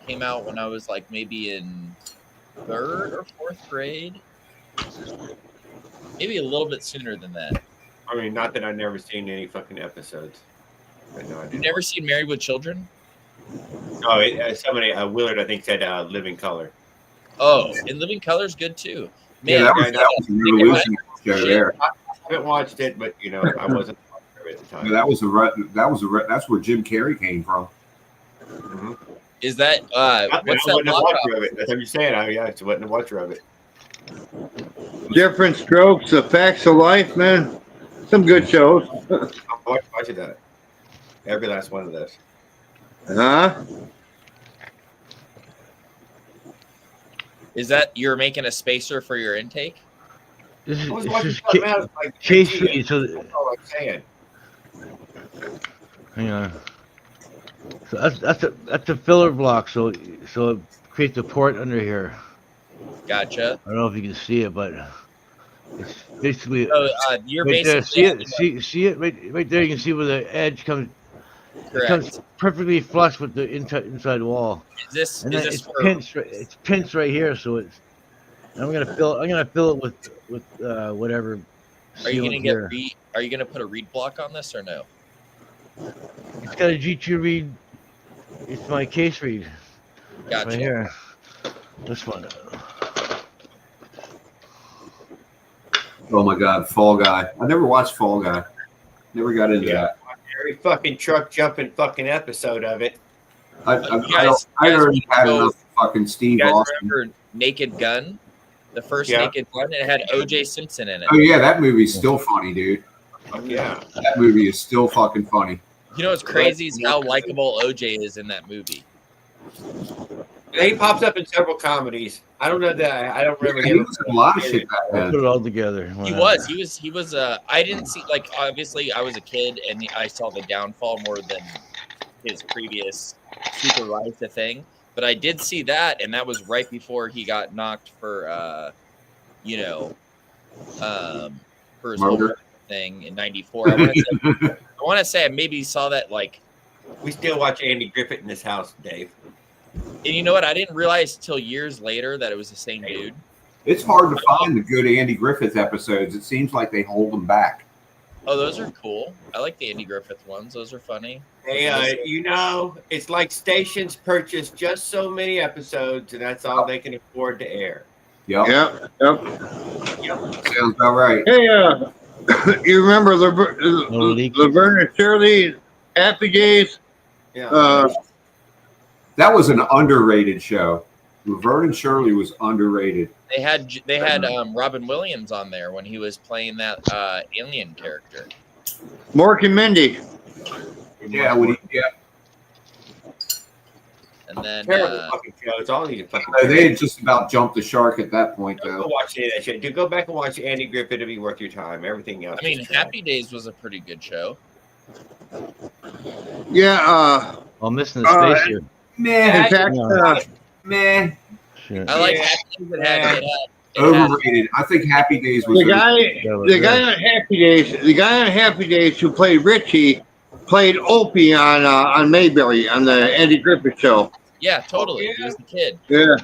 came out when I was maybe in 3rd or 4th grade. Maybe a little bit sooner than that. I mean, not that I've never seen any fucking episodes. You've never seen Married with Children? Oh, somebody, Willard, I think, said Living Color. Oh, and Living Color's good too. Man, that was a revolutionary show there. I haven't watched it, but I wasn't at the time. Yeah, that's where Jim Carrey came from. Mm-hmm. Is that what's that? That's what you're saying. I wasn't a watcher of it. Different Strokes, The Facts of Life, man. Some good shows. I'm watching that. Every last one of those. Huh? Is that you're making a spacer for your intake? This is, I was this watching is something else, Chase Street. That's all I'm saying. Hang on. So that's a filler block. So creates a port under here. Gotcha. I don't know if you can see it, but it's basically So you're right there. basically See it right there. You can see where the edge comes. It correct. comes perfectly flush with the inside wall. Is And this then it's for? pinched. It's pinched right here, so it's. I'm gonna fill it with whatever. Are you gonna sealant get here. Are you gonna put a reed block on this or no? It's got a G2 reed. It's my case reed. Gotcha. Right here. This one. Oh my God, Fall Guy. I never watched Fall Guy. Never got into that. Every fucking truck jumping fucking episode of it. I already had enough fucking Steve You guys Austin. remember Naked Gun? The first Yeah. Naked Gun. It had O.J. Simpson in it. Oh yeah, that movie's still funny, dude. Yeah. That movie is still fucking funny. You know what's crazy is how likable O.J. is in that movie. He pops up in several comedies. I don't know that. I don't remember He him. was in a lot of shit back I'll then. put it all together. He was. I didn't see, like, obviously I was a kid and I saw the downfall more than his previous Super Raisa thing. But I did see that, and that was right before he got knocked for, for his whole Murder. thing in '94. I want to say I maybe saw that, like, We still watch Andy Griffith in this house, Dave. and you know what? I didn't realize till years later that it was the same dude. It's hard to find the good Andy Griffith episodes. It seems like they hold them back. Oh, those are cool. I like the Andy Griffith ones. Those are funny. Hey, it's like stations purchase just so many episodes, and that's all they can afford to air. Yep. Yep. Sounds about right. Hey, you remember Laverne and Shirley, Happy Days? Yeah. That was an underrated show. Laverne and Shirley was underrated. They had Robin Williams on there when he was playing that alien character. Mork and Mindy. Yeah, And then Terrible fucking show. It's all you fucking. They had just about jumped the shark at that point, Go though. watch any of that shit. Dude, go back and watch Andy Griffith. It'll be worth your time. Everything else. I mean, is trash. Happy Days was a pretty good show. Yeah. I'm missing the space here. Man, In fact, man, Shit. I like Happy Days. It had overrated. I think Happy Days was the guy on Happy Days who played Richie played Opie on Mayberry on the Andy Griffith show. Yeah, totally. He was the kid. Yeah.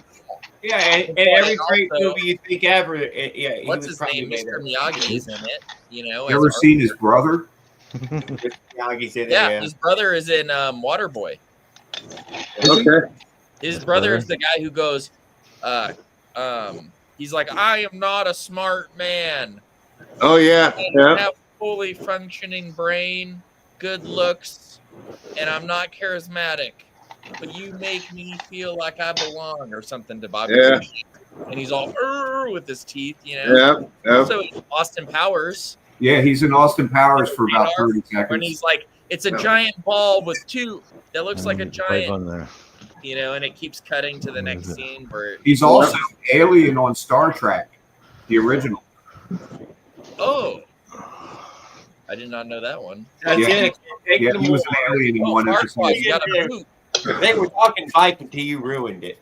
Yeah, and every great movie you think ever. Yeah, What's his name? Mr. Miyagi's in it. You know. You ever seen his brother? Miyagi's in it, Yeah, his brother is in Waterboy. Okay. His brother is the guy who goes, he's like, I am not a smart man. Oh yeah. I Yeah. have a fully functioning brain, good looks, and I'm not charismatic. But you make me feel like I belong, or something to Bobby. Yeah. And he's all with his teeth, you know. Yeah. Also, Austin Powers. Yeah, he's in Austin Powers for about 30 seconds. When he's like, it's a giant ball with two that looks like a Right giant, on there. you know, and it keeps cutting to the next scene where He's also Alien on Star Trek, the original. oh, I did not know that one. That's Yeah. it. Take Yeah, the he was more. an alien in Oh, one Farquaad, episode. you got a boot. They were talking Viking until you ruined it.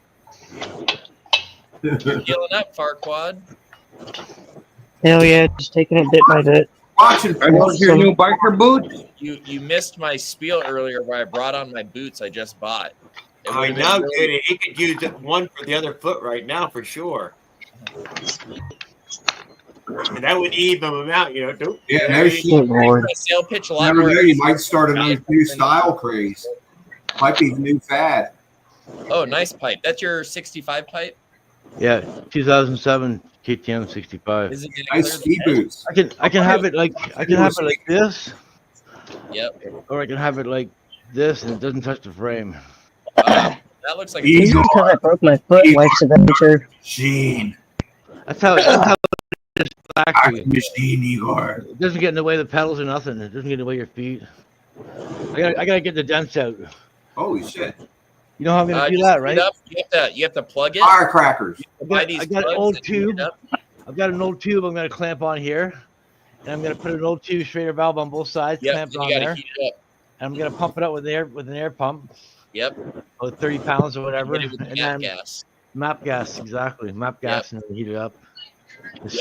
You're healing up, Farquaad. Hell yeah, just taking it bit by bit. Watching Are those your new biker boots? You missed my spiel earlier where I brought on my boots I just bought. It I would've been know, really- dude. He could use one for the other foot right now for sure. And that would even him out, you know. Don't, Yeah, no It shit. makes my sale pitch a lot Never more. know, you might start a new style craze. Might be the new fad. Oh, nice pipe. That's your 65 pipe? Yeah, 2007 KTM 65. Is it getting Nice clear ski to the boots. I can have it like this, Yep. or I can have it like this, and it doesn't touch the frame. That looks like Maybe Eagle. because I broke my foot life's adventure. Gene. That's how it is actually. Machine Igor. It doesn't get in the way of the pedals or nothing. It doesn't get in the way of your feet. I gotta get the dents out. Holy shit. You know how I'm gonna do just that, heat right? up. You have to plug it. Firecrackers. Buy I these got an plugs old and heat it tube. up. I've got an old tube I'm gonna clamp on here, and I'm gonna put an old tube straighter valve on both sides, Yep, clamp it and on you gotta there, heat it up. and I'm gonna pump it out with an air pump. Yep. 30 pounds or whatever. Hit it with And map then gas. map gas, exactly. Map gas, and then heat it up.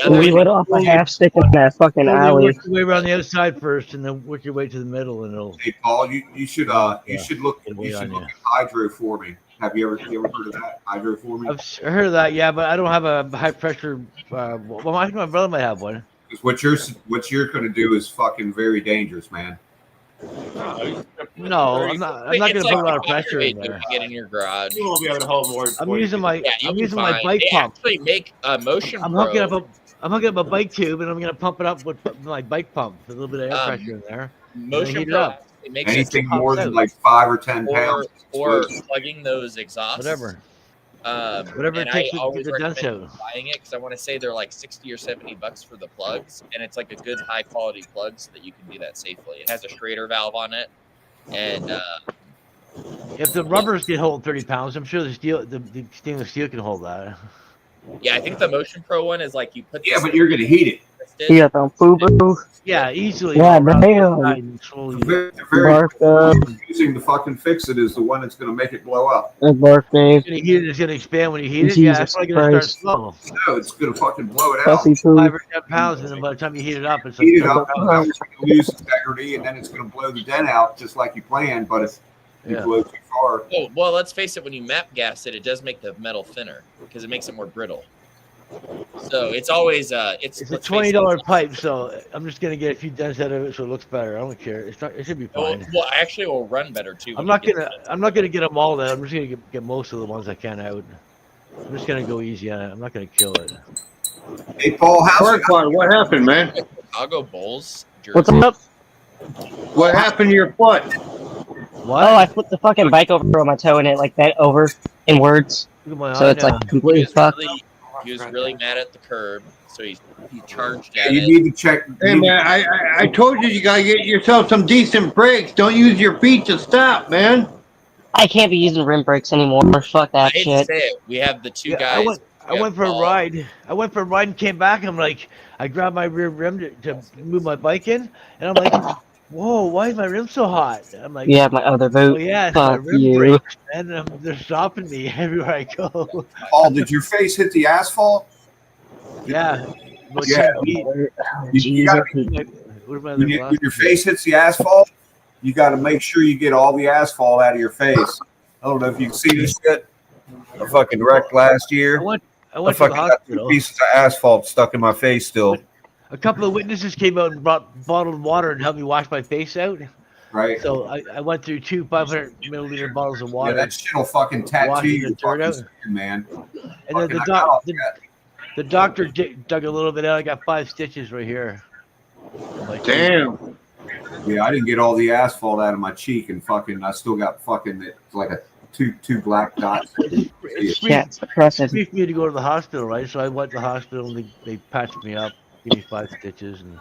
We lit off a half stick in that fucking alley. Work your way around the outside first, and then work your way to the middle, and it'll. Hey Paul, you should look on at hydroforming. Have you ever heard of that? Hydroforming? I've heard of that, yeah, but I don't have a high pressure. Well, I think my brother might have one. Because what you're going to do is fucking very dangerous, man. No, I'm not going to put a lot of pressure in there. Get in your garage. You won't be able to hold more. I'm using my bike they pump. Actually, make a motion. I'm hooking up a bike tube, and I'm going to pump it up with my bike pump. With a little bit of air pressure in there. Motion heat it up. Anything more than like 5 or 10 pounds, or plugging those exhausts. Whatever. Whatever it takes I to always get the dust recommend out. buying it because I want to say they're like $60 or $70 for the plugs, and it's like a good high quality plug so that you can do that safely. It has a Schrader valve on it, and if the rubbers can hold 30 pounds, I'm sure the stainless steel can hold that. yeah, I think the Motion Pro one is like you put. Yeah, but you're going to heat it. Yeah, the boo-boo. Yeah, easily. Yeah, damn. Using the fucking fix it is the one that's going to make it blow up. It's birthday. It's going to expand when you heat it. Yeah, it's probably going to start slow. No, it's going to fucking blow it out. 5 or 10 pounds, and then by the time you heat it up, it's like Heat it up, it's going to lose integrity, and then it's going to blow the dent out just like you planned. But if you blow too far, oh well, let's face it. When you map gas it, it does make the metal thinner because it makes it more brittle. So it's always it's a $20 pipe, so I'm just gonna get a few dents out of it so it looks better. I don't care. It should be fine. Well, actually, it will run better too. I'm not gonna get them all out. I'm just gonna get most of the ones I can out. I'm just gonna go easy on it. I'm not gonna kill it. Hey Paul, what happened, man? Chicago Bulls. What's up? What happened to your foot? What? Oh, I flipped the fucking bike over on my toe and it like bent over inwards. So it's like completely fucked. He was really mad at the curb, so he charged at you it. need to check. Hey man, I told you gotta get yourself some decent brakes. Don't use your feet to stop, man. I can't be using rim brakes anymore. Fuck that I didn't shit. say it. We have the two guys. I went for a ride. I went for a ride and came back. I'm like, I grabbed my rear rim to move my bike in, and I'm like, whoa, why is my rim so hot? I'm like, yeah, my other boot. Oh yeah, it's fuck my rim you. brakes, and they're stopping me everywhere I go. Paul, did your face hit the asphalt? Yeah. Yeah. You gotta, when your face hits the asphalt, you got to make sure you get all the asphalt out of your face. I don't know if you can see this shit. I fucking wrecked last year. I went to the hospital. Got 2 pieces of asphalt stuck in my face still. A couple of witnesses came out and brought bottled water and helped me wash my face out. Right. So I went through 2 500-milliliter bottles of water. Yeah, that shit'll fucking tattoo your fucking skin, man. And then the doctor dug a little bit out. I got 5 stitches right here. Damn. Yeah, I didn't get all the asphalt out of my cheek, and fucking, I still got fucking like a two black dots. It's free for me to go to the hospital, right? So I went to the hospital and they patched me up, gave me 5 stitches, and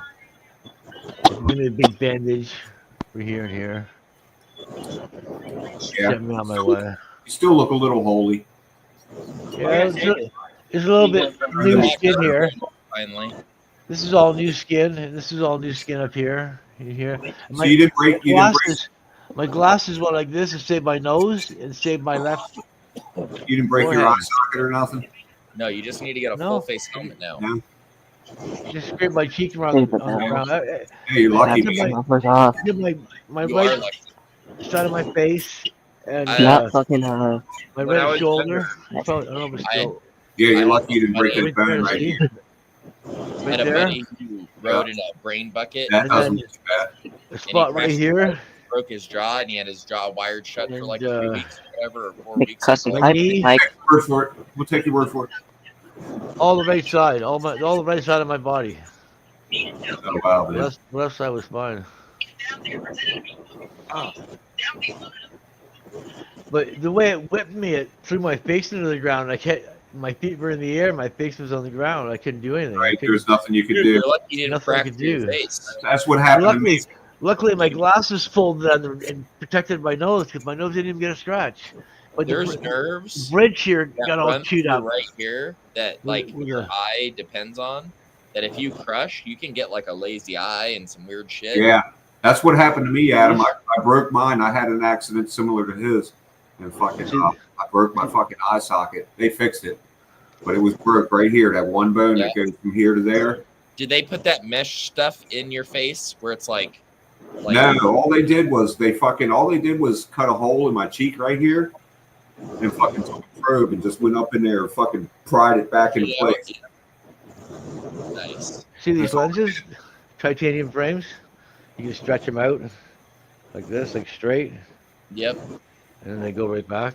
gave me a big bandage for here and here. Yeah. Set me on my way. You still look a little holy. Yeah, there's a little bit new skin here. Finally. This is all new skin, and this is all new skin up here. Here. So you didn't break. My glasses went like this and saved my nose and saved my left. You didn't break your eye socket or nothing? No, you just need to get a full face helmet now. No. Just scraped my cheek around. Hey, you're lucky. My right side of my face and not fucking my right shoulder. Yeah, you're lucky you didn't break that bone right here. I had a buddy who rode in a brain bucket. That doesn't look bad. A spot right here. Broke his jaw, and he had his jaw wired shut for like 3 weeks or whatever, or 4 weeks. We'll take your word for it. All the right side, all the right side of my body. Oh wow, man. The left side was fine. But the way it whipped me, it threw my face into the ground. My feet were in the air, my face was on the ground. I couldn't do anything. Right, there's nothing you could do. You're lucky you didn't Nothing I crack could your do. face. That's what happened to me. Luckily, my glasses folded under and protected my nose because my nose didn't even get a scratch. But there's nerves. The bridge here got all chewed up. Right here, that like your eye depends on. That if you crush, you can get like a lazy eye and some weird shit. Yeah, that's what happened to me, Adam. I broke mine. I had an accident similar to his. and fucking I broke my fucking eye socket. They fixed it, but it was broke right here. That one bone that goes from here to there. Did they put that mesh stuff in your face where it's like no, all they did was cut a hole in my cheek right here and fucking took a probe and just went up in there and fucking pried it back into place. Nice. See these lenses? Titanium frames? You can stretch them out like this, like straight. Yep. And then they go right back.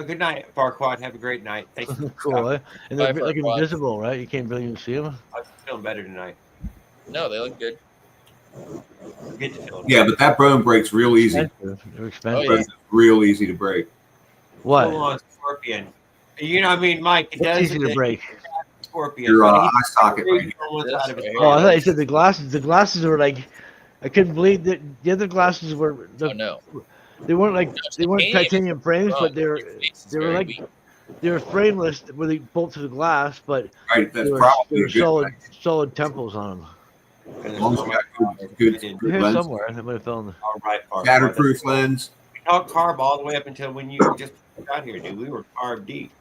Good night, Farquaad. Have a great night. Thanks. Cool, eh? And they're like invisible, right? You can't really even see them. I'm feeling better tonight. No, they look good. Get to feel Yeah, but that bone breaks real easy. They're expensive. It's real easy to break. What? Full on scorpion. You know, I mean, Mike, it What's does easy to break? Scorpion. Your but eye socket right here. Oh, I thought you said the glasses. The glasses were like, I couldn't believe that the other glasses were. Oh no. They weren't like they weren't titanium frames, wrong. but they were like weak. they were frameless where they bolt to the glass, but Right, that's they were, probably they were a good solid thing. solid temples on them. As long as you got good Here lens. somewhere, I might have found. All right, Farquaad. Shatterproof lens. We talked carb all the way up until when you just got here, dude. We were carb deep.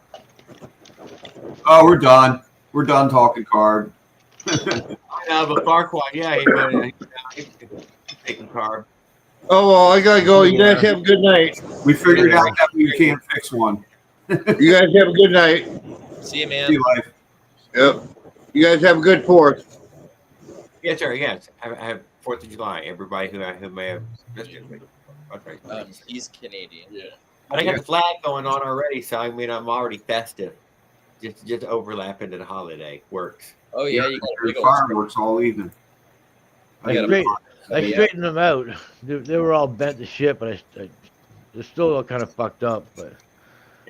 Oh, we're done. We're done talking carb. I know, but Farquaad, yeah, he's taking carb. Oh, well, I gotta go. You guys have a good night. We figured out that we can't fix one. You guys have a good night. See you, man. See you, life. Yep. You guys have a good 4th. Yes, sir. Yes. I have 4th of July. Everybody who may have missed it. Okay. He's Canadian. Yeah. But I got the flag going on already, so I mean, I'm already festive. Just overlap into the holiday works. Oh yeah, you got a There's big old fireworks all evening. I straightened them out. They were all bent to shit, but they're still all kind of fucked up. But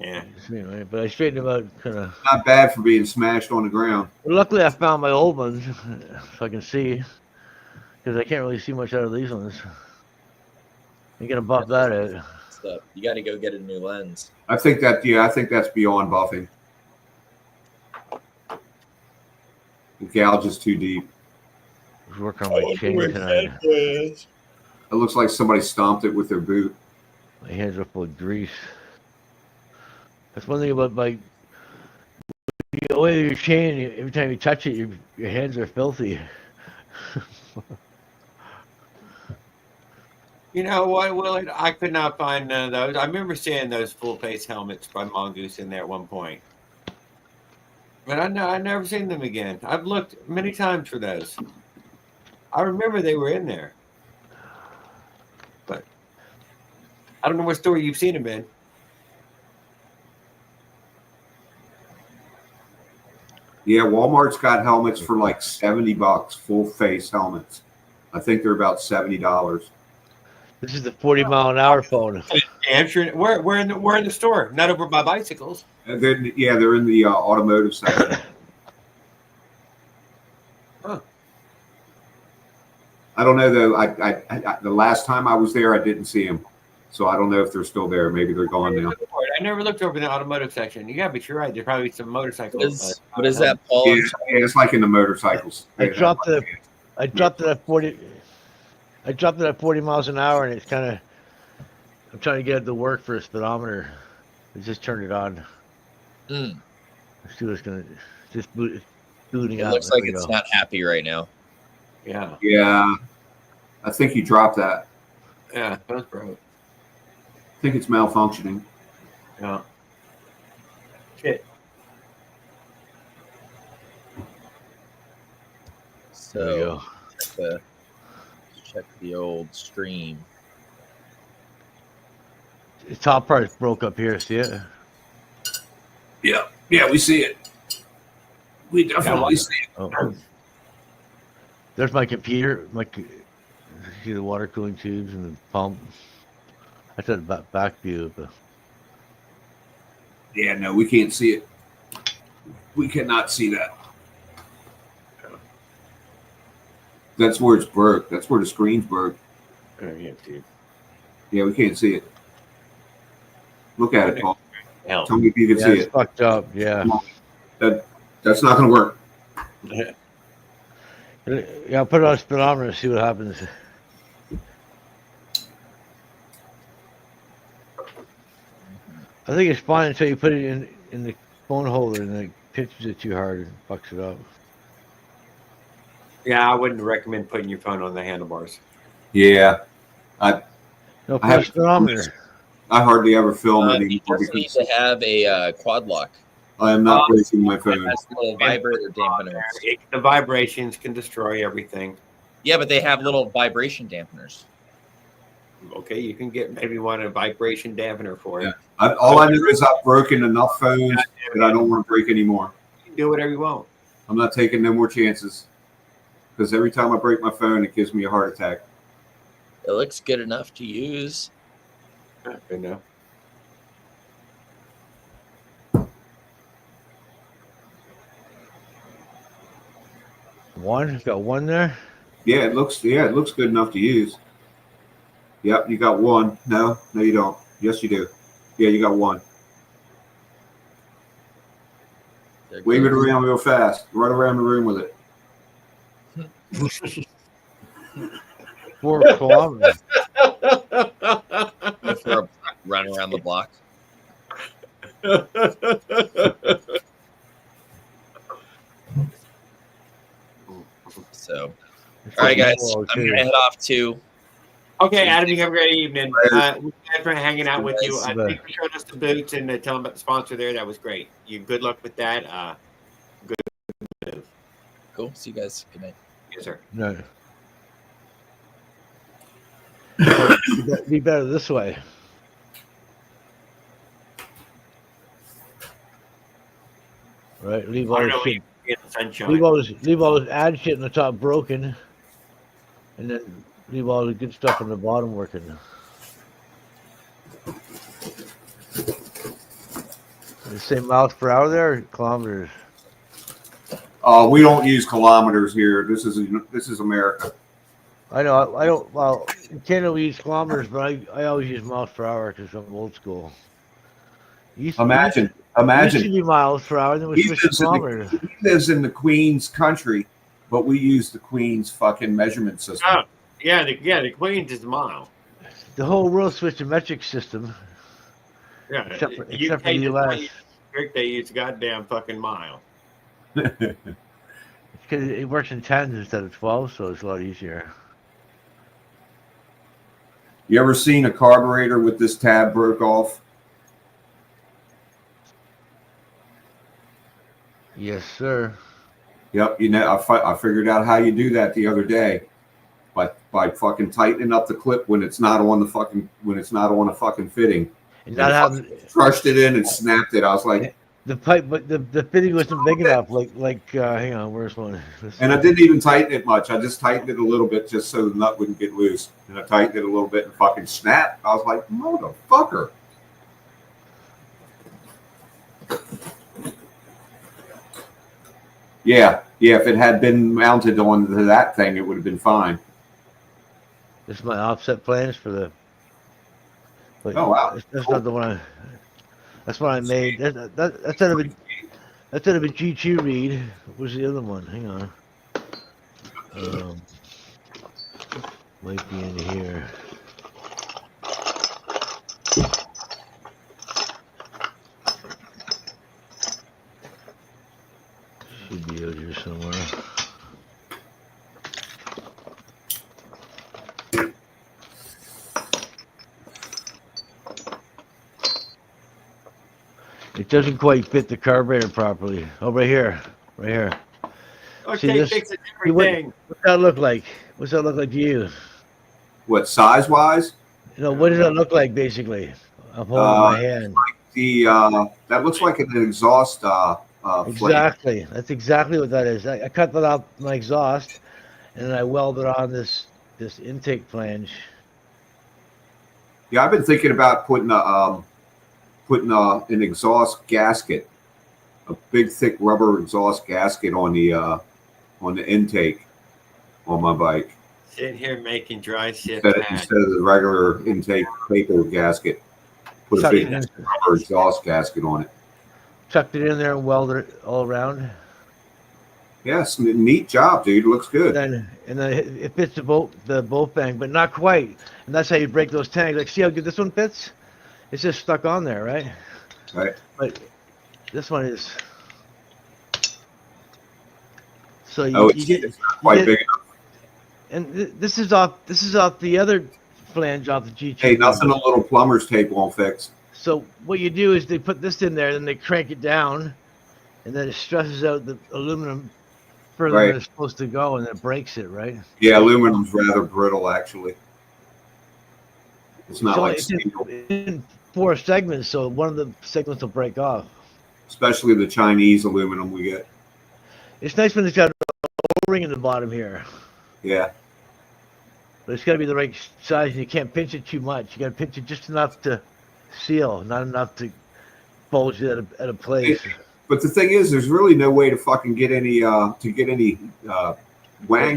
yeah, anyway, but I straightened them out kind of. Not bad for being smashed on the ground. Well, luckily, I found my old ones so I can see, because I can't really see much out of these ones. You gotta buff that out. stuff. You got to go get a new lens. I think that's beyond buffing. The gouge is too deep. Work on my chain tonight. It looks like somebody stomped it with their boot. My hands are full of grease. That's one thing about my the way your chain. Every time you touch it, your hands are filthy. You know what, Willard? I could not find none of those. I remember seeing those full face helmets by Mongoose in there at one point. But I've never seen them again. I've looked many times for those. I remember they were in there. But I don't know what store you've seen them in. Yeah, Walmart's got helmets for like $70, full face helmets. I think they're about $70. This is the 40-mile-an-hour phone. Answer. We're in the store, not over by bicycles. They're in the automotive section. Huh. I don't know though. I the last time I was there, I didn't see them, so I don't know if they're still there. Maybe they're gone now. I never looked over in the automotive section. Yeah, but you're right. There's probably some motorcycles. What is that, Paul? Yeah, it's like in the motorcycles. I dropped it at 40. I dropped it at 40 miles an hour, and it's kind of. I'm trying to get it to work for a speedometer. I just turned it on. Mm. Let's see what's gonna just booting It out. looks like it's not happy right now. Yeah. Yeah, I think you dropped that. Yeah, that's broke. I think it's malfunctioning. Yeah. Shit. So check the old stream. The top part broke up here. See it? Yeah, we see it. We definitely see it. Oh. There's my computer. See the water cooling tubes and the pump. I said back view, but Yeah, no, we can't see it. We cannot see that. That's where it's broke. That's where the screen's broke. Yeah, dude. Yeah, we can't see it. Look at it, Paul. Hell. Tell me if you can yeah, see it's it. fucked up. Yeah. That's not going to work. Yeah, I'll put it on speedometer and see what happens. I think it's fine until you put it in the phone holder and it pitches it too hard and fucks it up. Yeah, I wouldn't recommend putting your phone on the handlebars. Yeah, No, I put a have. speedometer. I hardly ever film You anymore just need because to have a quad lock. I am not breaking my It phone. has little vibrator dampeners. The vibrations can destroy everything. Yeah, but they have little vibration dampeners. Okay, you can get maybe one a vibration dampener for it. All I know is I've broken enough phones that I don't want to break anymore. You can do whatever you want. I'm not taking no more chances because every time I break my phone, it gives me a heart attack. It looks good enough to use. Good enough. One? Got one there? Yeah, it looks good enough to use. Yep, you got one. No, you don't. Yes, you do. Yeah, you got one. Wave it around real fast. Run around the room with it. 4 kilometers. For a run around the block. So, all right, guys, I'm gonna head off too. Okay, Adam, you have a great evening. Thanks for hanging out with you. Thank you for showing us the boots and telling about the sponsor there. That was great. You good luck with that. Good. Cool. See you guys. Good night. Yes, sir. No. Be better this way. Right, leave all this shit. Leave all this ad shit in the top broken, and then leave all the good stuff on the bottom working. The same miles per hour there, or kilometers? We don't use kilometers here. This is America. I know. I don't. Well, in Canada we use kilometers, but I always use miles per hour because I'm old school. Imagine. It used to be miles per hour, then we switched to kilometers. He lives in the Queen's country, but we use the Queen's fucking measurement system. Oh, yeah, the Queen's is a mile. The whole world switched to metric system. Yeah, except for the U.S. They use goddamn fucking mile. Because it works in 10s instead of 12, so it's a lot easier. You ever seen a carburetor with this tab broke off? Yes, sir. Yep. You know, I figured out how you do that the other day, by fucking tightening up the clip when it's not on the fucking fitting. And not having crushed it in and snapped it. I was like, the pipe, but the fitting wasn't big enough. Hang on, where's one? And I didn't even tighten it much. I just tightened it a little bit just so the nut wouldn't get loose. And I tightened it a little bit and fucking snapped. I was like, motherfucker. Yeah. If it had been mounted onto that thing, it would have been fine. This is my offset plans for the. Oh wow! That's not the one. That's what I made. That's out of a G2 read. What was the other one? Hang on. Might be in here. Should be out here somewhere. It doesn't quite fit the carburetor properly. Oh, right here. Okay, fix a different thing. What's that look like? What's that look like to you? What, size-wise? What does that look like, basically? I'm holding my hand. Like that looks like an exhaust Exactly. That's exactly what that is. I cut that out my exhaust, and then I welded on this intake flange. Yeah, I've been thinking about putting an exhaust gasket, a big thick rubber exhaust gasket on the intake on my bike. Sit here making dry shit instead of the regular intake paper gasket. Put a big rubber exhaust gasket on it. Tucked it in there and welded it all around. Yes, neat job, dude. Looks good. And then it fits the bolt bang, but not quite. And that's how you break those tanks. Like, see how good this one fits? It's just stuck on there, right? Right. But this one is. So It's not quite big enough. And this is off the other flange off the GT. Hey, nothing a little plumber's tape won't fix. So what you do is they put this in there, then they crank it down, and then it stresses out the aluminum further than it's supposed to go, and it breaks it, right? Yeah, aluminum's rather brittle, actually. It's not So like it's steel. in 4 segments, so one of the segments will break off. Especially the Chinese aluminum we get. It's nice when it's got a O-ring in the bottom here. Yeah. But it's got to be the right size, and you can't pinch it too much. You got to pinch it just enough to seal, not enough to bulge it at a place. But the thing is, there's really no way to fucking get any wang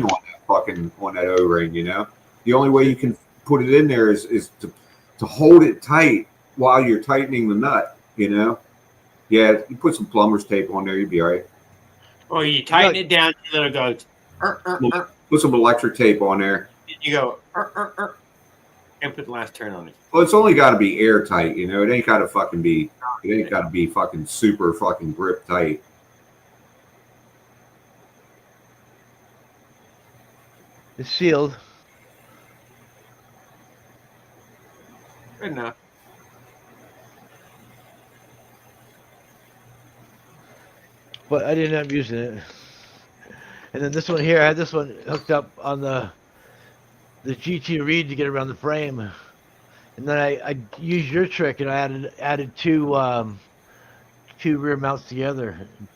on that O-ring. You know, the only way you can put it in there is to hold it tight while you're tightening the nut. You know, yeah, you put some plumber's tape on there, you'd be all right. Or you tighten it down until it goes. Put some electric tape on there. You go and put the last turn on it. Well, it's only got to be airtight, you know. It ain't got to fucking be. It ain't got to be fucking super fucking grip tight. It's sealed. Good enough. But I didn't end up using it. And then this one here, I had this one hooked up on the GT reed to get around the frame. And then I used your trick and I added two rear mounts together, and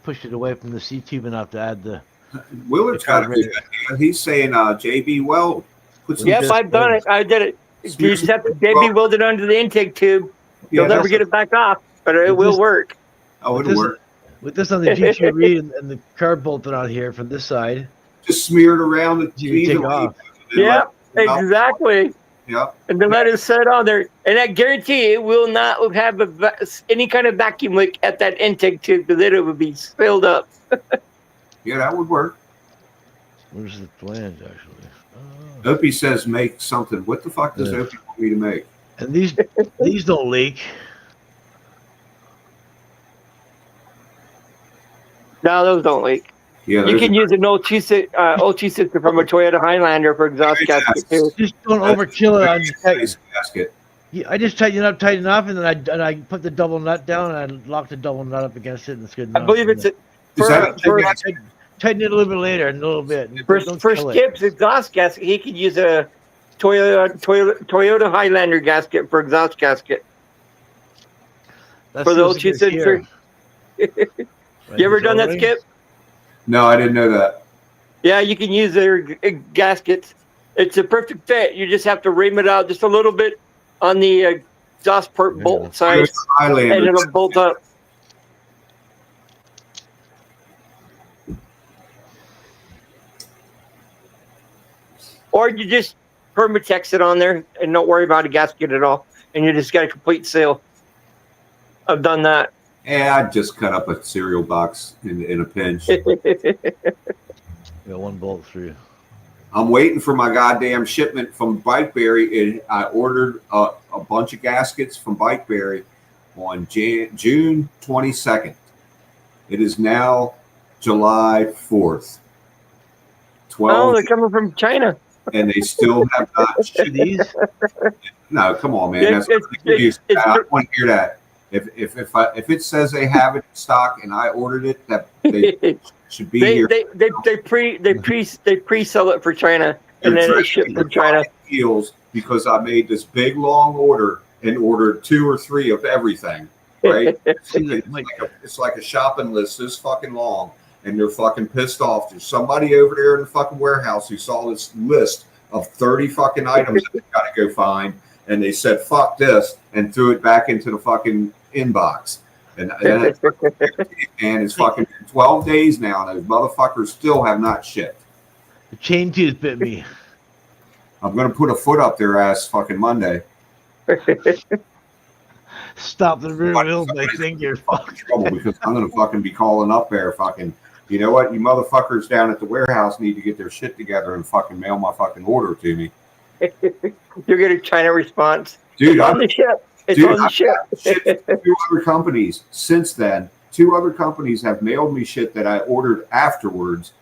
pushed it away from the C tube enough to add the. Willard's got to do that. He's saying JB Weld. Yep, I've done it. I did it. You just have to JB weld it under the intake tube. You'll never get it back off, but it will work. Oh, it'll work. With this on the GT reed and the carb bolted on here from this side. Just smear it around the take off. Yeah, exactly. Yep. And then let it set on there. And I guarantee it will not have any kind of vacuum leak at that intake tube because it would be filled up. Yeah, that would work. Where's the flange, actually? Opie says make something. What the fuck does Opie want me to make? And these don't leak. No, those don't leak. Yeah, you can use an O2 system from a Toyota Highlander for exhaust gasket too. Just don't overkill it. Gasket. Yeah, I just tighten it up tight enough, and then I put the double nut down, and I lock the double nut up against it, and it's good enough. I believe it's tighten it a little bit later, a little bit. For Skip's exhaust gasket, he could use a Toyota Highlander gasket for exhaust gasket. For the O2 sensor. You ever done that, Skip? No, I didn't know that. Yeah, you can use their gaskets. It's a perfect fit. You just have to ream it out just a little bit on the exhaust port bolt side, and it'll bolt up. Or you just permatex it on there and don't worry about a gasket at all, and you just got a complete seal. I've done that. Yeah, I just cut up a cereal box in a pinch. Got one bolt through. I'm waiting for my goddamn shipment from Bikeberry, and I ordered a bunch of gaskets from Bikeberry on June 22nd. It is now July 4th. 12. Oh, they're coming from China. And they still have not shipped these. No, come on, man. I want to hear that. If it says they have it in stock and I ordered it, that they should be here. They pre-sell it for China, and then it's shipped from China. Deals because I made this big long order and ordered 2 or 3 of everything. Right? It's like a shopping list this fucking long, and they're fucking pissed off. There's somebody over there in the fucking warehouse who saw this list of 30 fucking items that they've got to go find, and they said fuck this and threw it back into the fucking inbox. And it's fucking 12 days now, and those motherfuckers still have not shipped. The chain tooth bit me. I'm gonna put a foot up their ass fucking Monday. Stop the rear wheels, I think you're fucking trouble because I'm gonna fucking be calling up there fucking. You know what? You motherfuckers down at the warehouse need to get their shit together and fucking mail my fucking order to me. You'll get a China response. Dude, It's Dude, on the I've ship. got shit from 2 other companies since then. 2 other companies have mailed me shit that I ordered afterwards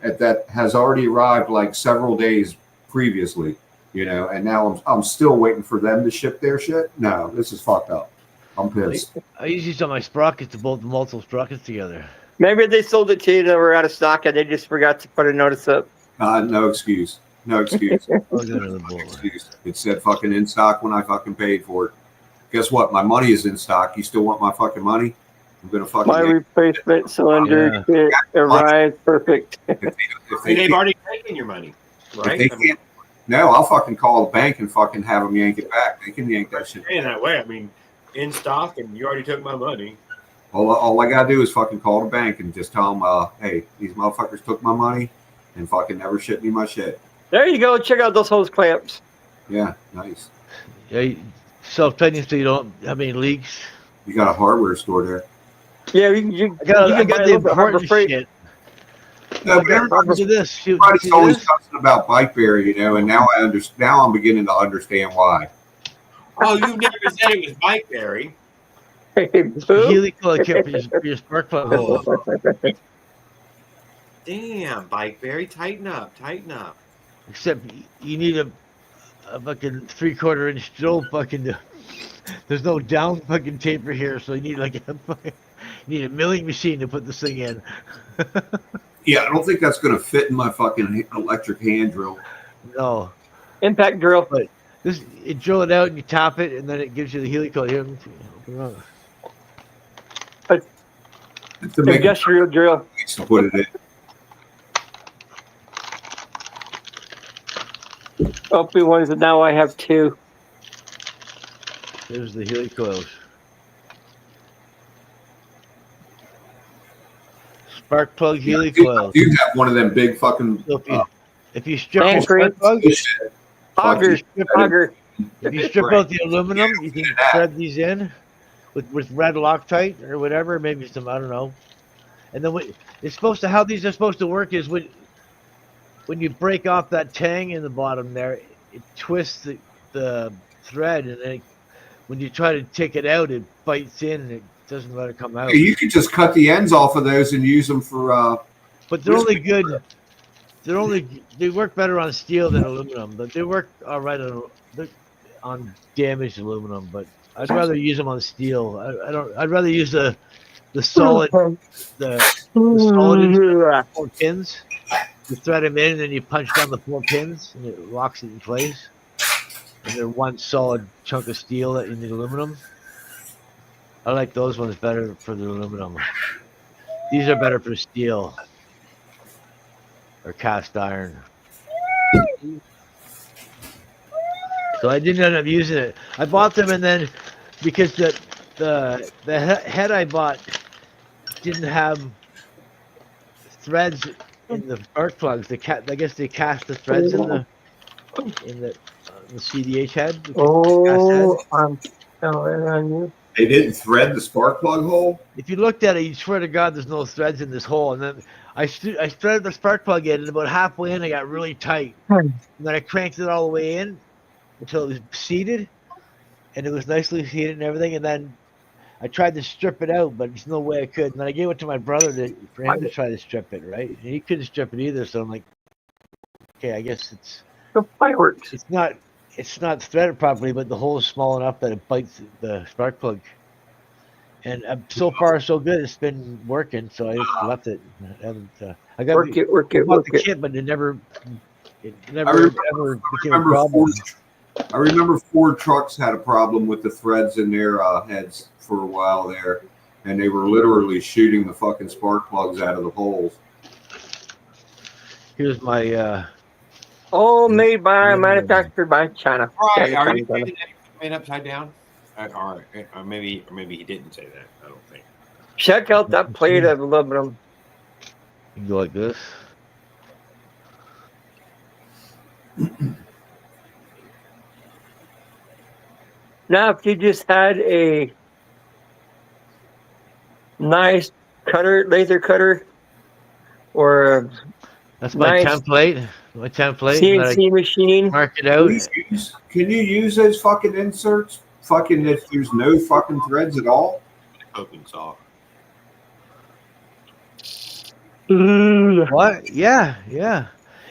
that has already arrived like several days previously, and now I'm still waiting for them to ship their shit. No, this is fucked up. I'm pissed. I usually use my sprockets to bolt the multiple sprockets together. Maybe they sold it to you, they were out of stock, and they just forgot to put a notice up. No excuse. No excuse. I'll go to the bowl. Excuse. It said fucking in stock when I fucking paid for it. Guess what? My money is in stock. You still want my fucking money? I'm gonna fucking. My replacement cylinder kit arrived perfect. If They've already taken your money, right? They can't, no, I'll fucking call the bank and fucking have them yank it back. They can yank that shit. In that way, I mean, in stock, and you already took my money. All I gotta do is fucking call the bank and just tell them, hey, these motherfuckers took my money and fucking never shipped me my shit. There you go. Check out those hose clamps. Yeah, nice. Yeah, self-tightening so you don't have any leaks. You got a hardware store there. Yeah, you I got can buy the a little bit Harbor important Freight. shit. No, but everybody's always talking about Bikeberry, and now I understand. Now I'm beginning to understand why. Oh, you never said it was Bikeberry. Helical kept your spark plug hole. Damn, Bikeberry, tighten up. Except you need a fucking 3/4 inch drill fucking. There's no down fucking taper here, so you need like you need a milling machine to put this thing in. Yeah, I don't think that's gonna fit in my fucking electric hand drill. No. Impact drill. But this, you drill it out and you tap it, and then it gives you the helical here. It's a industrial drill. To put it in. Hopefully ones, and now I have 2. There's the helicoils. Spark plug helicoils. You have one of them big fucking. So if you strip the spark plug, if you strip out the aluminum, you can thread these in with red Loctite or whatever, maybe some, I don't know. And then it's supposed to, how these are supposed to work is when you break off that tang in the bottom there, it twists the thread, and then when you try to take it out, it bites in and it doesn't let it come out. You could just cut the ends off of those and use them for. But they're only good. They work better on steel than aluminum, but they work all right on damaged aluminum. But I'd rather use them on steel. I'd rather use the solid the solid 4 pins. You thread them in, and then you punch down the 4 pins, and it locks it in place. And they're one solid chunk of steel that you need aluminum. I like those ones better for the aluminum. These are better for steel or cast iron. So I didn't end up using it. I bought them, and then because the head I bought didn't have threads in the spark plugs. I guess they cast the threads in the CDH head. I'm telling on you. They didn't thread the spark plug hole? If you looked at it, you swear to God there's no threads in this hole. And then I threaded the spark plug in, and about halfway in, I got really tight. And then I cranked it all the way in until it was seated, and it was nicely seated and everything. And then I tried to strip it out, but there's no way I could. And then I gave it to my brother for him to try to strip it, right? And he couldn't strip it either, so I'm like, okay, I guess it's the fireworks. It's not threaded properly, but the hole is small enough that it bites the spark plug. And so far, so good. It's been working, so I just left it. I got work it. the kit, but it never ever became a problem. I remember Ford trucks had a problem with the threads in their heads for a while there, and they were literally shooting the fucking spark plugs out of the holes. Here's my. All made by, manufactured by China. Right? Are you saying that made upside down? Or maybe he didn't say that. I don't think. Check out that plate of aluminum. You go like this. Now, if you just had a nice laser cutter, or that's my template. My template. CNC machine. Mark it out. Can you use those fucking inserts fucking if there's no fucking threads at all? Coping saw. What? Yeah. You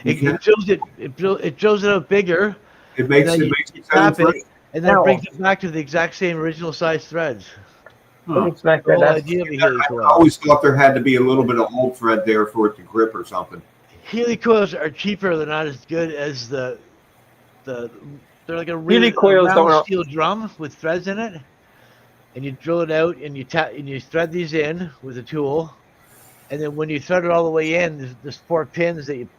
It shows it. It shows it out bigger. It makes and then it makes you its own tap it, thread. and then it brings it back to the exact same original size threads. Huh. Smack The that whole up. idea of a I helicoil. always thought there had to be a little bit of old thread there for it to grip or something. Helicoils are cheaper. They're not as good as the. They're like a Helicoils round don't. steel drum with threads in it, and you drill it out and you thread these in with a tool, and then when you thread it all the way in, there's 4 pins that you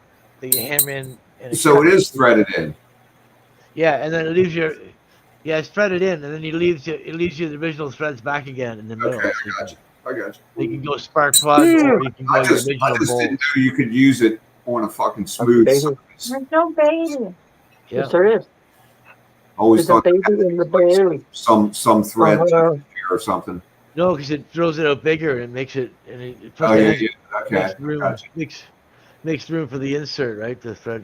hammer in. And So it is threaded in. Yeah, and then it leaves your. Yeah, it's threaded in, and then it leaves you the original threads back again in the middle. Okay, So I got you. you can go spark plug, or you can go I your just original didn't bolt. know you could use it on a fucking smooth surface. There's no baby. Yeah. Yes, there is. Always There's a thought baby in the baby. some thread Uh-huh. or something. No, because it throws it out bigger and makes it, and it puts Oh yeah, it in, okay. makes room, Gotcha. makes room for the insert, right? The thread.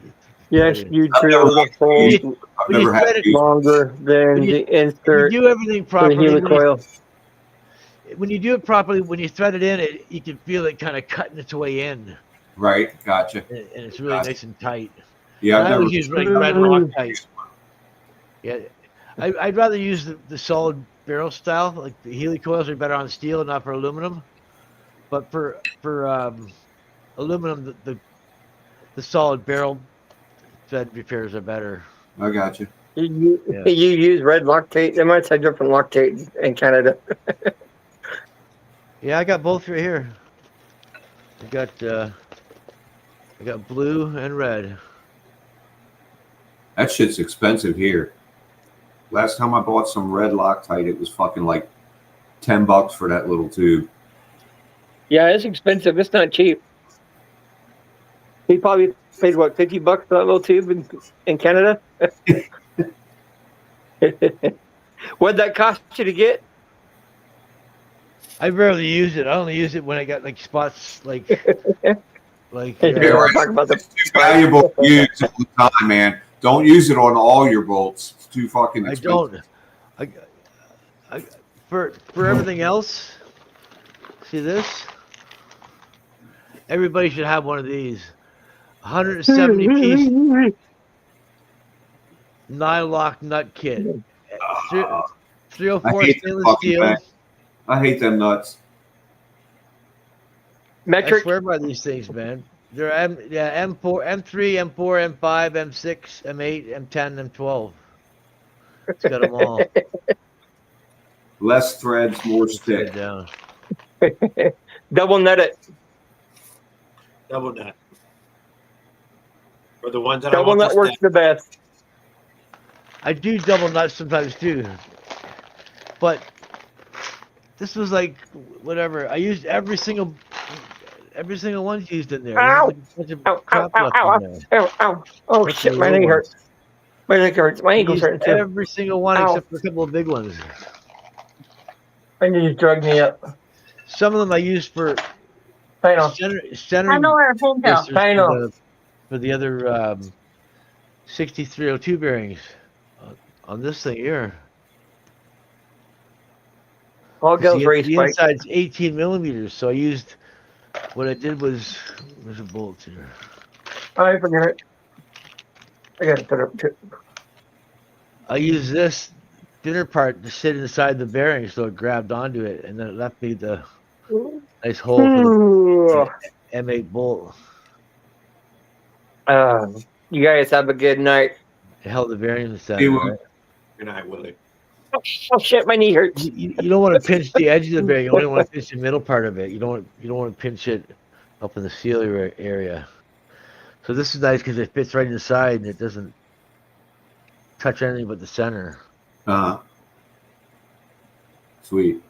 Yes, you I've drill the hole I've never had to use longer than the When insert you do everything for the properly, helicoil. when you do it properly, when you thread it in, you can feel it kind of cutting its way in, Right, gotcha. and it's really nice and tight. Yeah, And I I've always never. use like red Loctite. Yeah, I'd rather use the solid barrel style. Like the helicoils are better on steel, not for aluminum. But for aluminum, the solid barrel thread repairs are better. I got you. You use red Loctite. They might have different Loctite in Canada. Yeah, I got both right here. I got blue and red. That shit's expensive here. Last time I bought some red Loctite, it was fucking like $10 for that little tube. Yeah, it's expensive. It's not cheap. He probably paid what, $50 for that little tube in Canada? What'd that cost you to get? I rarely use it. I only use it when I got like spots like like. You don't want to talk about the It's valuable to use all the time, man. Don't use it on all your bolts. It's too fucking expensive. I for everything else. See this? Everybody should have one of these. 170 piece Nylock nut kit. 304 stainless steel. I hate them nuts. Metric. I swear by these things, man. They're M4, M3, M4, M5, M6, M8, M10, M12. It's got them all. Less threads, more stick. Down. Double net it. Double nut. For the ones that Double I want nut to works the best. I do double nuts sometimes too. But this was like whatever. I used every single one's used in there. Ow! There's a bunch of Ow, crap ow, left ow, in there. ow, ow. Oh That's shit, the my little knee ones. hurts. My neck hurts. My I ankles used hurt too. every single one Ow. except for a couple of big ones. I need to drug me up. Some of them I used for I know. center I know where I'm from now. I know. for the other 6302 bearings on this thing here. All goes race The bike. inside's 18 millimeters, so I used. What I did was, where's the bolts here? I forget it. I got to put up too. I used this thinner part to sit inside the bearing, so it grabbed onto it, and then it left me the nice hole for the M8 bolt. You guys have a good night. It held the bearing in the center. Hey, Right? Good night, Willie. Oh shit, my knee hurts. You don't want to pinch the edge of the bearing. You only want to pinch the middle part of it. You don't want to pinch it up in the seal area. So this is nice because it fits right inside and it doesn't touch anything but the center. Sweet.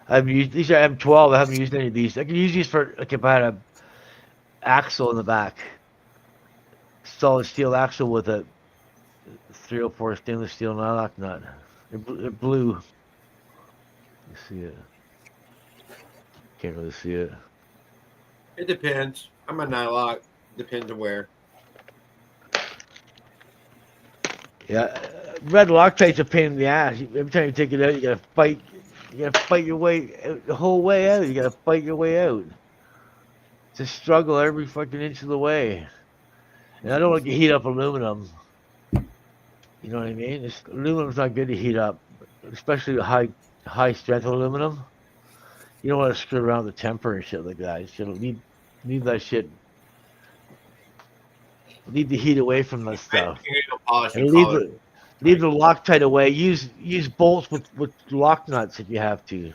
I've used these are M12. I haven't used any of these. I can use these for like if I had a axle in the back, solid steel axle with a 304 stainless steel nylock nut. They're blue. You see it? Can't really see it. It depends. I'm a nylock. Depends on where. Yeah, red Loctite's a pain in the ass. Every time you take it out, you gotta fight. You gotta fight your way out, the whole way out. You gotta fight your way out. It's a struggle every fucking inch of the way. And I don't like to heat up aluminum. You know what I mean? Aluminum's not good to heat up, especially high strength aluminum. You don't want to screw around the temper and shit like that. You should leave that shit. Leave the heat away from that stuff. And leave the Loctite away. Use bolts with lock nuts if you have to.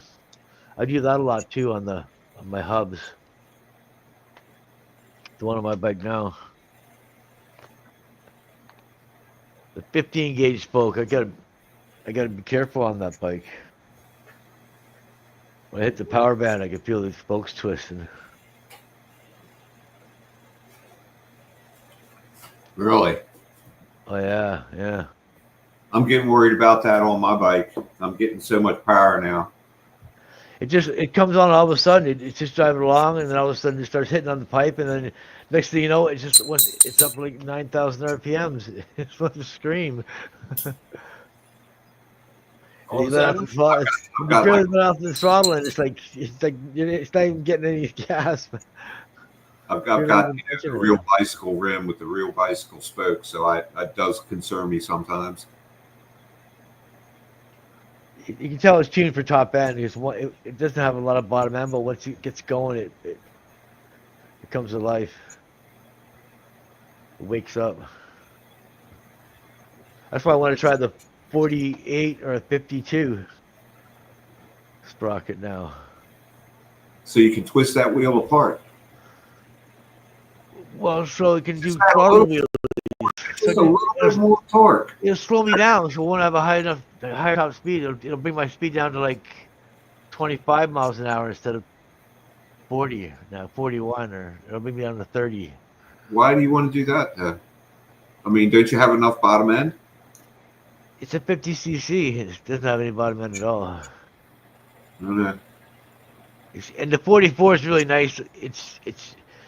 I do that a lot too on my hubs. The one on my bike now. The 15 gauge spoke. I gotta be careful on that bike. When I hit the power band, I can feel the spokes twisting. Really? Oh yeah, yeah. I'm getting worried about that on my bike. I'm getting so much power now. It comes on all of a sudden. It's just driving along, and then all of a sudden it starts hitting on the pipe, and then next thing you know, it's up like 9,000 RPMs. It's supposed to scream. You let off the throttle. You barely let off the throttle, and it's not even getting any gas. I've got the real bicycle rim with the real bicycle spoke, so that does concern me sometimes. You can tell it's tuned for top end because it doesn't have a lot of bottom end, but once it gets going, it comes to life. It wakes up. That's why I want to try the 48 or a 52 sprocket now. So you can twist that wheel apart. Well, so it can do throttle wheels. Just a little bit more torque. It'll slow me down, so it won't have a higher top speed. It'll bring my speed down to like 25 miles an hour instead of 40, now 41, or it'll bring me down to 30. Why do you want to do that then? I mean, don't you have enough bottom end? It's a 50cc. It doesn't have any bottom end at all. Okay. And the 44 is really nice. It's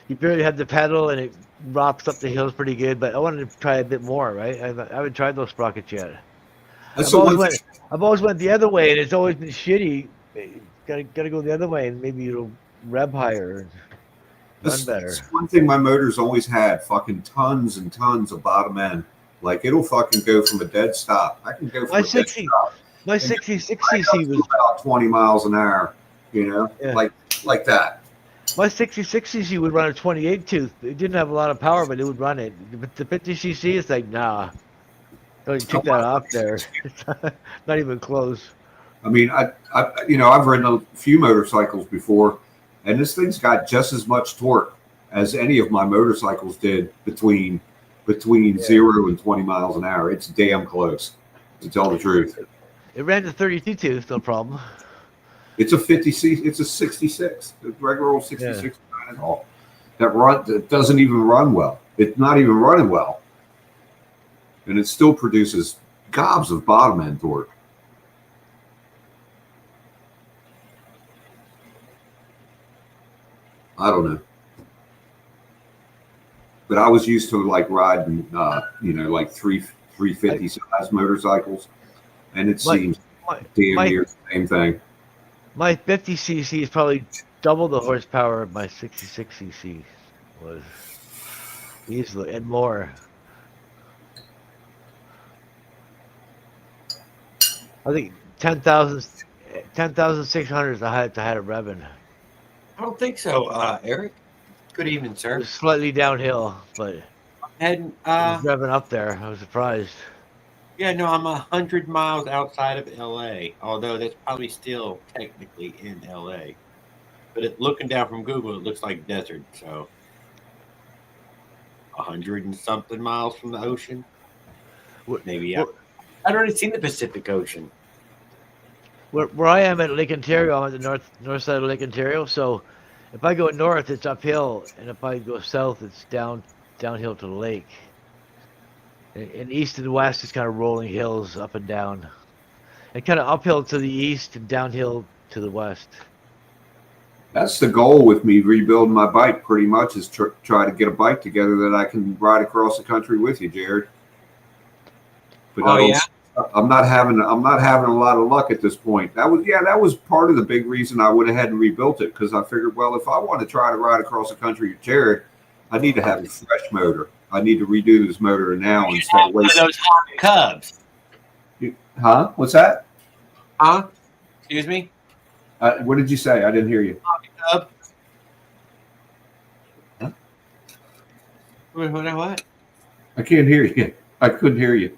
you barely have the pedal, and it rocks up the hills pretty good. But I wanted to try a bit more, right? I haven't tried those sprockets yet. I've always went the other way, and it's always been shitty. Gotta go the other way, and maybe it'll rev higher and run better. That's one thing my motor's always had: fucking tons and tons of bottom end. Like it'll fucking go from a dead stop. I can go from a dead stop. My 66cc was about 20 miles an hour. You know, yeah. like that. My 66cc would run a 28 tooth. It didn't have a lot of power, but it would run it. But the 50cc is like, nah. Don't take that off there. It's not even close. I mean, I've ridden a few motorcycles before, and this thing's got just as much torque as any of my motorcycles did between 0 and 20 miles an hour. It's damn close, to tell the truth. It ran the 32 tooth, no problem. It's a 50cc. It's a 66. The regular old 66 that doesn't even run well. It's not even running well, and it still produces gobs of bottom end torque. I don't know, but I was used to like riding, like 350 size motorcycles, and it seems damn near the same thing. My 50cc is probably double the horsepower of my 66cc was easily, and more. I think 10,600 is the highest I had it revving. I don't think so, Eric. Good evening, sir. It was slightly downhill, but it was revving up there. I was surprised. Yeah, no, I'm 100 miles outside of LA, although that's probably still technically in LA. But looking down from Google, it looks like desert, so 100 and something miles from the ocean. Maybe I'd already seen the Pacific Ocean. Where I am at Lake Ontario, I'm at the north side of Lake Ontario, so if I go north, it's uphill, and if I go south, it's downhill to the lake. And east and west is kind of rolling hills up and down, and kind of uphill to the east and downhill to the west. That's the goal with me rebuilding my bike. Pretty much is try to get a bike together that I can ride across the country with you, Jared. But I I'm not having a lot of luck at this point. That was part of the big reason I went ahead and rebuilt it, because I figured, well, if I want to try to ride across the country with Jared, I need to have a fresh motor. I need to redo this motor now instead of waiting. Those Honda Cubs. Huh? What's that? Huh? Excuse me? What did you say? I didn't hear you. Honda Cub. Huh? What? I can't hear you. I couldn't hear you.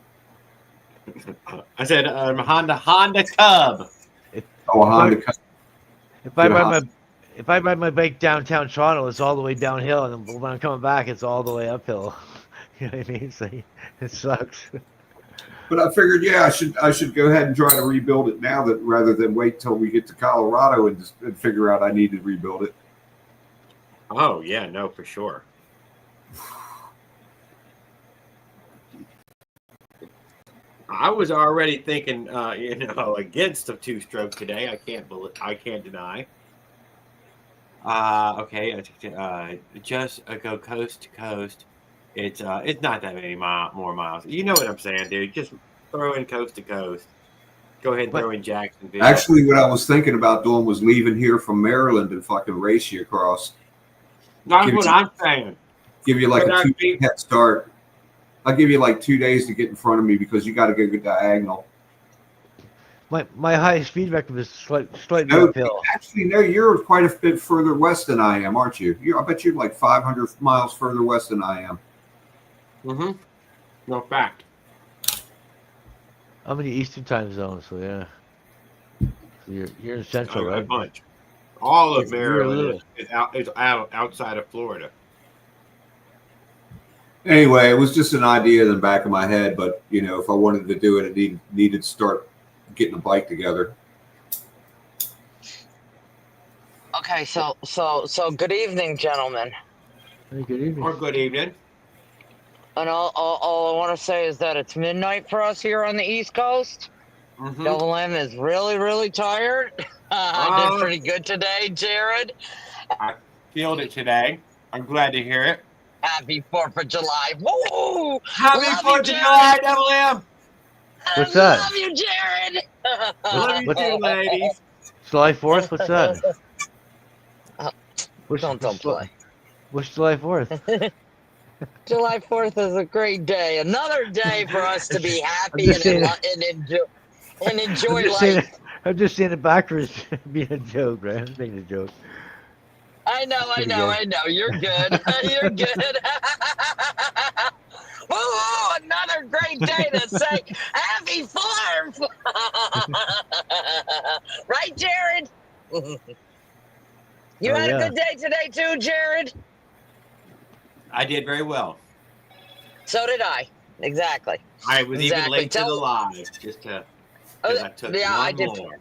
I said Honda Cub. Honda Cub. If I ride my bike downtown Toronto, it's all the way downhill, and then when I'm coming back, it's all the way uphill. You know what I mean? So it sucks. But I figured, I should go ahead and try to rebuild it now, that rather than wait till we get to Colorado and figure out I need to rebuild it. Oh yeah, no, for sure. I was already thinking, against a two-stroke today. I can't deny. Okay, just go coast to coast. It's not that many more miles. You know what I'm saying, dude? Just throw in coast to coast. Go ahead and throw in Jacksonville. Actually, what I was thinking about doing was leaving here from Maryland and fucking race you across. That's what I'm saying. Give you like a 2-day head start. I'll give you like 2 days to get in front of me, because you got to go good diagonal. My highest speed record was slightly uphill. Actually, no, you're quite a bit further west than I am, aren't you? I bet you're like 500 miles further west than I am. Mm-hmm. No fact. I'm in the Eastern time zone, so yeah. So you're in Central, right? A bunch. All of Maryland is outside of Florida. Anyway, it was just an idea in the back of my head, but if I wanted to do it, I needed to start getting a bike together. Okay, so good evening, gentlemen. Hey, good evening. Or good evening. And all I want to say is that it's midnight for us here on the East Coast. Mm-hmm. Double M is really, really tired. I did pretty good today, Jared. I killed it today. I'm glad to hear it. Happy 4th of July. Woo! Happy 4th of July, Double M. What's that? Love you, Jared. Love you too, ladies. July 4th? What's that? Don't play. What's July 4th? July 4th is a great day. Another day for us to be happy and enjoy life. I'm just saying it backwards, being a joke, right? I'm making a joke. I know. You're good. You're good. Woo! Another great day to say happy 4th. Right, Jared? You had a good day today too, Jared? I did very well. So did I. Exactly. I was even late to the live, just to. I took one more.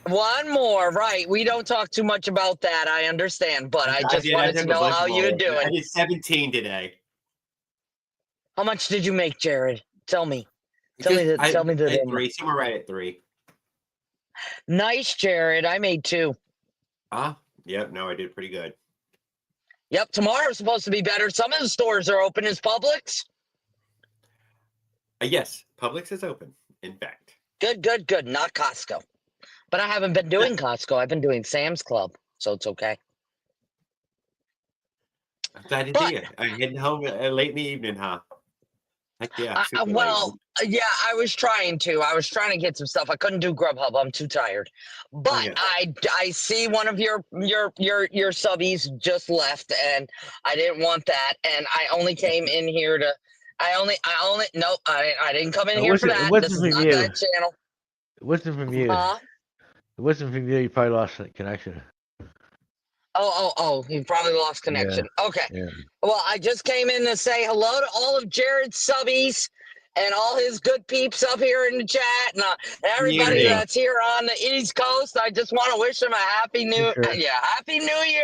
One more, right? We don't talk too much about that. I understand, but I just wanted to know how you're doing. I did 17 today. How much did you make, Jared? Tell me. Tell me the 3, somewhere right at 3. Nice, Jared. I made 2. Yep. No, I did pretty good. Yep. Tomorrow's supposed to be better. Some of the stores are open. Is Publix? Yes, Publix is open. In fact. Good. Not Costco. But I haven't been doing Costco. I've been doing Sam's Club, so it's okay. I'm glad to see you. I'm heading home late in the evening, huh? Heck yeah. Yeah, I was trying to get some stuff. I couldn't do Grubhub. I'm too tired. But I see one of your subbies just left, and I didn't want that. And I only came in here to. I didn't come in here for that. This is not that channel. It wasn't from you. It wasn't from you. You probably lost that connection. Oh, you probably lost connection. Yeah. Okay. Yeah. Well, I just came in to say hello to all of Jared's subbies and all his good peeps up here in the chat, and everybody that's here on the East Coast. I just want to wish them a happy new year.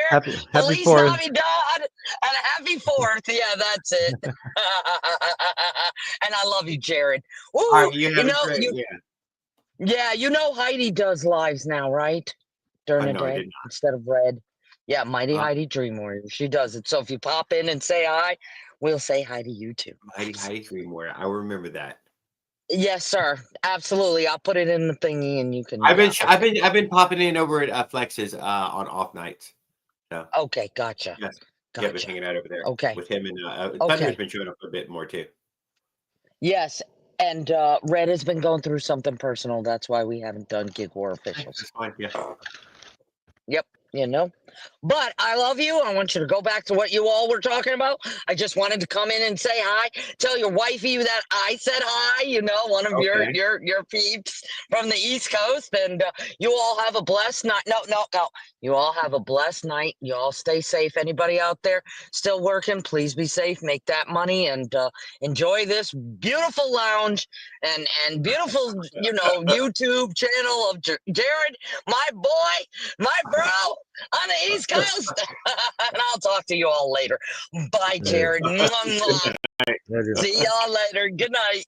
Happy Feliz 4th. Navidad and a happy 4th. Yeah, that's it. And I love you, Jared. Woo, Yeah, you know Heidi does lives now, right? During the day instead of Red. Yeah, Mighty Heidi Dream Warrior. She does it. So if you pop in and say hi, we'll say hi to you too. Heidi Dream Warrior. I remember that. Yes, sir. Absolutely. I'll put it in the thingy, and you can. I've yeah, been popping in over at Flex's on off nights. So Okay, gotcha. yes, yeah, I've been Gotcha. hanging out over there Okay. with him, and Thunder's Okay. been showing up a bit more too. Yes, and Red has been going through something personal. That's why we haven't done Gig War officials. That's fine. Yeah. Yep, you know. But I love you. I want you to go back to what you all were talking about. I just wanted to come in and say hi. Tell your wifey that I said hi. You know, one of Okay. your peeps from the East Coast, and you all have a blessed night. No, no, no. You all have a blessed night. You all stay safe. Anybody out there still working, please be safe. Make that money and enjoy this beautiful lounge and beautiful, you know, YouTube channel of Jared, my boy, my bro on the East Coast. And I'll talk to you all later. Bye, Jared. Mwah, mwah. See y'all later. Good night.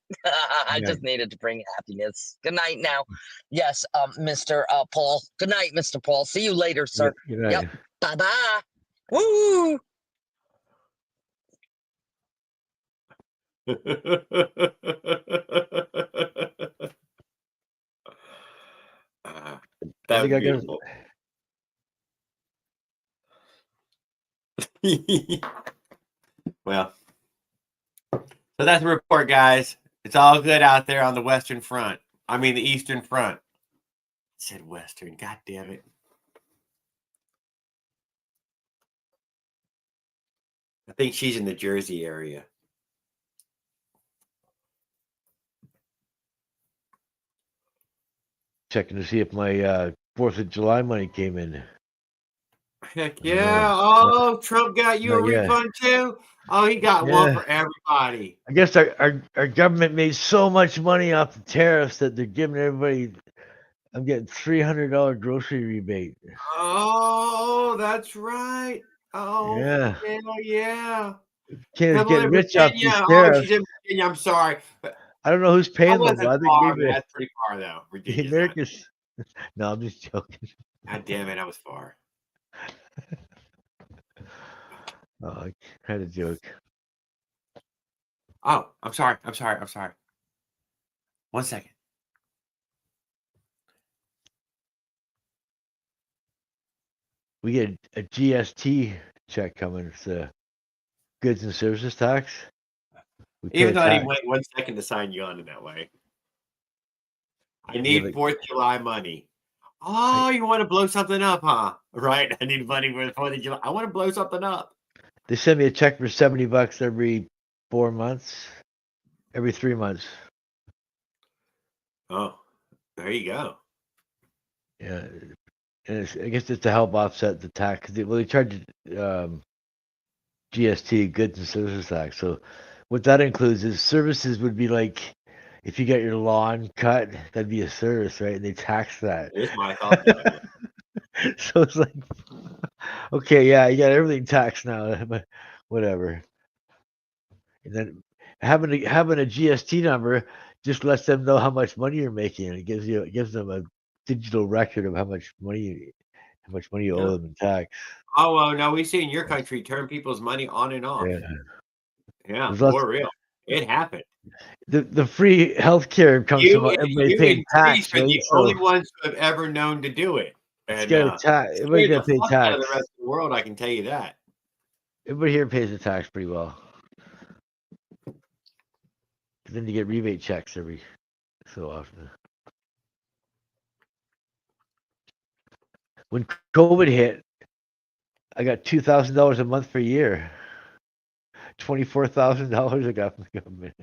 I just needed to bring happiness. Good night now. Yes, Mr. Paul. Good night, Mr. Paul. See you later, sir. Good night. Yep. Bye-bye. Woo! That was I beautiful. Well, so that's the report, guys. It's all good out there on the Western Front. I mean, the Eastern Front. I said Western. God damn it. I think she's in the Jersey area. Checking to see if my 4th of July money came in. Heck yeah. Oh, Trump got you a refund too? Oh, he got one for everybody. I guess our government made so much money off the tariffs that they're giving everybody. I'm getting $300 grocery rebate. Oh, that's right. Oh, Yeah. hell yeah. Canada's getting in rich off Virginia. these Oh, tariffs. she's in Virginia. I'm sorry. But I don't know who's I paying them, wasn't but I think far, maybe man. That's pretty far, though. the Virginia's not. Americans. No, I'm just joking. God damn it. I was far. Oh, I had a joke. Oh, I'm sorry. 1 second. We get a GST check coming. It's a goods and services tax. Even though I didn't wait 1 second to sign you on in that way. I need 4th of July money. Oh, you want to blow something up, huh? Right? I need money for the 4th of July. I want to blow something up. They send me a check for $70 every 4 months, every 3 months. Oh, there you go. Yeah, and I guess it's to help offset the tax. They charge GST, goods and services tax. So what that includes is services would be like if you got your lawn cut, that'd be a service, right? And they tax that. Here's my thought. So it's like, okay, yeah, you got everything taxed now, but whatever. And then having a GST number just lets them know how much money you're making. It gives them a digital record of how much money you owe them in tax. Oh, well, no, we see in your country turn people's money on and off. Yeah, for real. It happened. The free healthcare comes from everybody paying tax, are right? the only ones who have ever known to do it. And everybody's got to pay tax. Out of the rest of the world, I can tell you that. Everybody here pays the tax pretty well. Then you get rebate checks every so often. When COVID hit, I got $2,000 a month for a year. $24,000 I got from the government.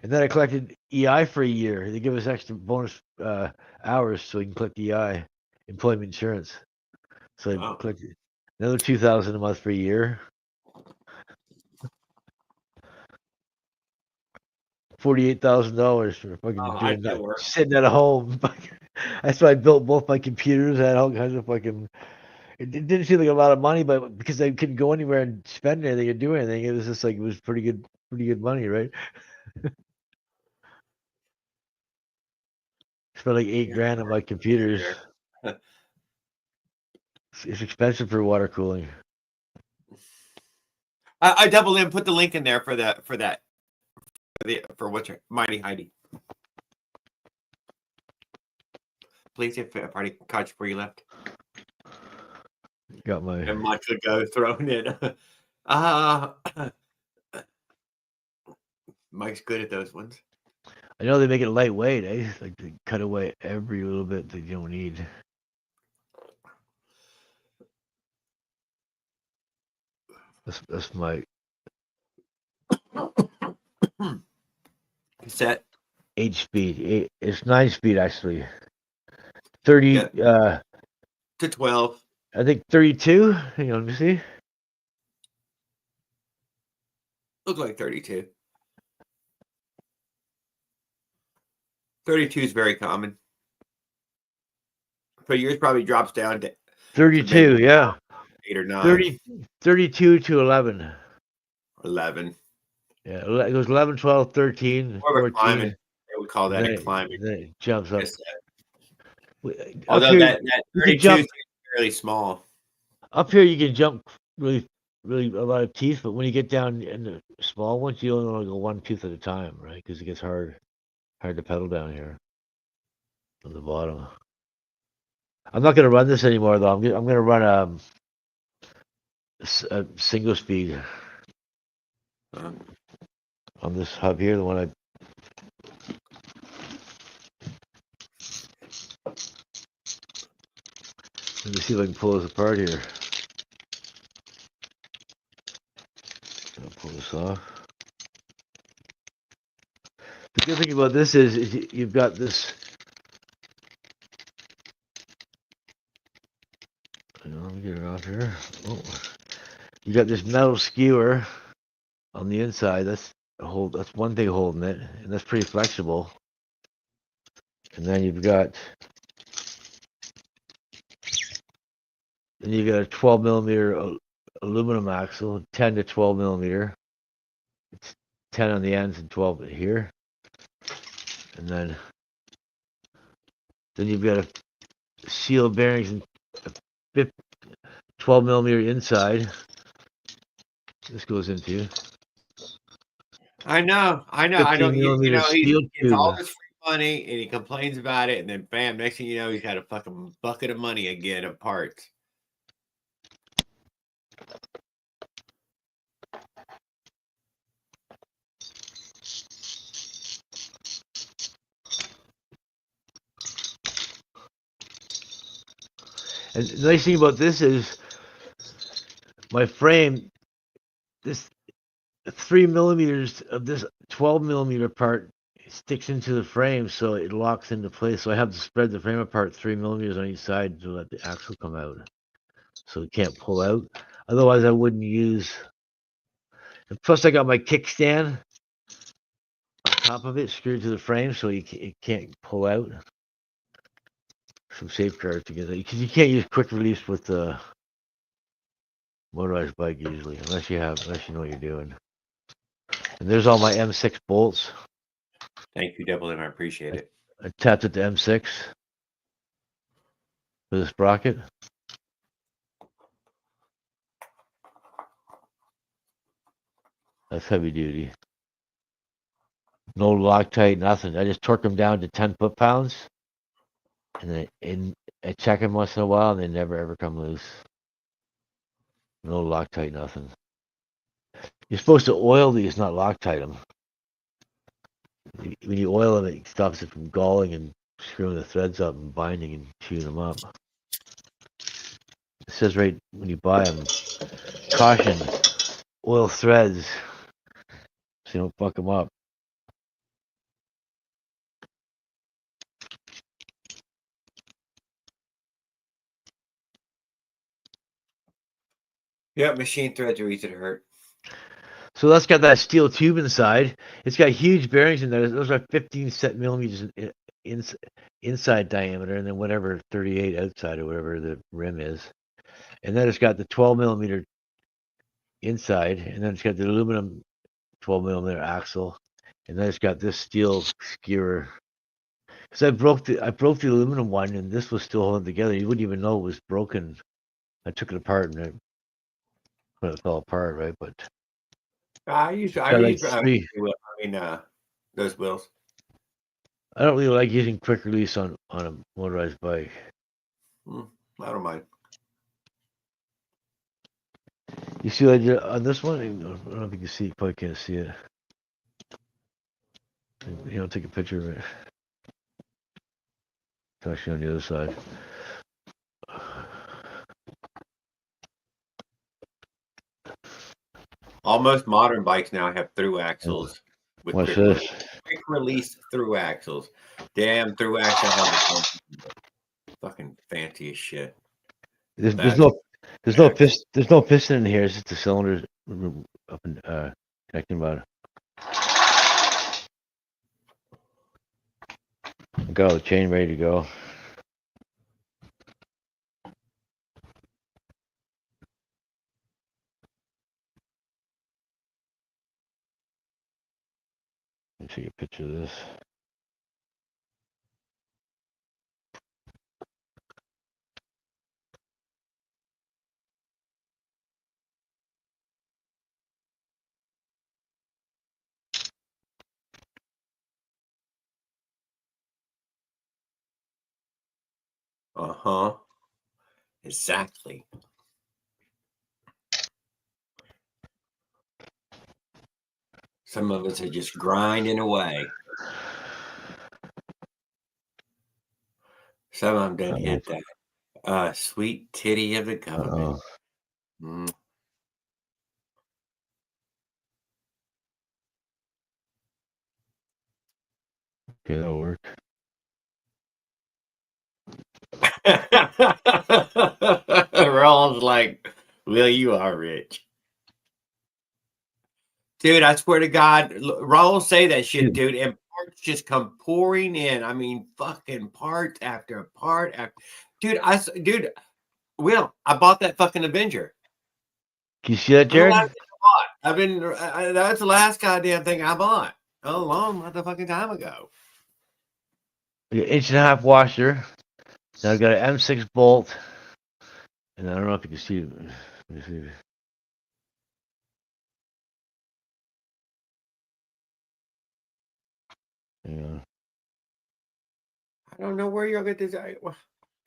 And then I collected EI for a year. They give us extra bonus hours so we can collect EI, employment insurance. So I collected another $2,000 a month for a year. $48,000 for fucking doing that, sitting at home. That's why I built both my computers. I had all kinds of fucking. It didn't seem like a lot of money, but because I couldn't go anywhere and spend anything or do anything, it was just like it was pretty good money, right? Spent like $8,000 on my computers. It's expensive for water cooling. I double in, put the link in there for what's her Mighty Heidi. Please, if I already caught you before you left. Got my. And much would go thrown in. Mike's good at those ones. I know they make it lightweight, eh? Like they cut away every little bit that you don't need. That's my set. 8-speed. It's 9-speed actually. 30 to 12. I think 32. Hang on, let me see. Look like 32. 32 is very common. So yours probably drops down to 32, yeah. 8 or 9. 32 to 11. 11. Yeah, it goes 11, 12, 13, More of a 14. climbing. They would call that a climbing. Then it jumps up. Although that 32 is fairly small. Up here, you can jump really a lot of teeth, but when you get down in the small ones, you only want to go one tooth at a time, right? Because it gets hard to pedal down here on the bottom. I'm not going to run this anymore, though. I'm going to run a single speed on this hub here, the one I. Let me see if I can pull this apart here. I'll pull this off. The good thing about this is you've got this. Let me get it off here. Oh. You got this metal skewer on the inside. That's one thing holding it, and that's pretty flexible. And then you've got a 12 millimeter aluminum axle, 10 to 12 millimeter. It's 10 on the ends and 12 here. And then you've got a seal bearings and 12 millimeter inside. This goes into. I know. I don't. He gets all this free money and he complains about it, and then bam, next thing you know, he's got a fucking bucket of money again of parts. And the nice thing about this is my frame, this 3 millimeters of this 12 millimeter part sticks into the frame, so it locks into place. So I have to spread the frame apart 3 millimeters on each side to let the axle come out, so it can't pull out. Otherwise, I wouldn't use. And plus, I got my kickstand on top of it screwed to the frame, so it can't pull out. Some safeguards to get that, because you can't use quick release with the motorized bike usually, unless you know what you're doing. And there's all my M6 bolts. Thank you, Devil, and I appreciate it. I tapped it to M6 for the sprocket. That's heavy duty. No Loctite, nothing. I just torque them down to 10 foot-pounds. And I check them once in a while, and they never ever come loose. No Loctite, nothing. You're supposed to oil these, not Loctite them. When you oil them, it stops it from galling and screwing the threads up and binding and chewing them up. It says right when you buy them, caution, oil threads, so you don't fuck them up. Yeah, machine threads are easy to hurt. So that's got that steel tube inside. It's got huge bearings in there. Those are 15 millimeters inside diameter, and then whatever 38 outside or whatever the rim is. And then it's got the 12 millimeter inside, and then it's got the aluminum 12 millimeter axle, and then it's got this steel skewer. Because I broke the aluminum one, and this was still holding together. You wouldn't even know it was broken. I took it apart and it fell apart, right? But I use those wheels. I don't really like using quick release on a motorized bike. I don't mind. You see what I did on this one? I don't know if you can see. You probably can't see it. Take a picture of it. It's actually on the other side. All most modern bikes now have through axles with What's quick release through axles. Damn through axle fucking fancy as shit. There's no piston in here. It's just the cylinders up and connecting about it. Got all the chain ready to go. Let me take a picture of this. Uh-huh. Exactly. Some of us are just grinding away. Some of them didn't hit that. Sweet titty of the government. Okay, that'll work. Rawls like, well, you are rich. Dude, I swear to God, Rawls say that shit, dude, and parts just come pouring in. I mean, fucking part after part after. Dude, Will, I bought that fucking Avenger. Can you see that, Jared? That's the last goddamn thing I bought a long motherfucking time ago. An 1.5-inch washer. Now I've got an M6 bolt, and I don't know if you can see. Let me see. Yeah. I don't know where you'll get this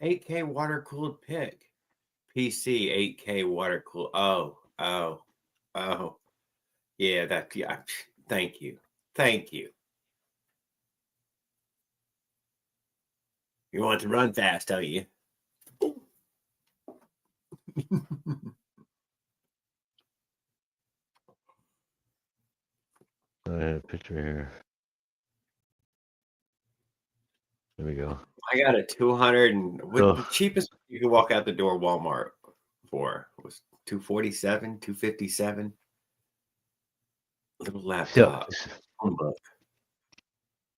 8K water cooled pick. PC 8K water cooled. Oh. Yeah, thank you. You want to run fast, don't you? I had a picture here. There we go. I got a 200 and the cheapest you could walk out the door Walmart for was 247, 257. Little laptop.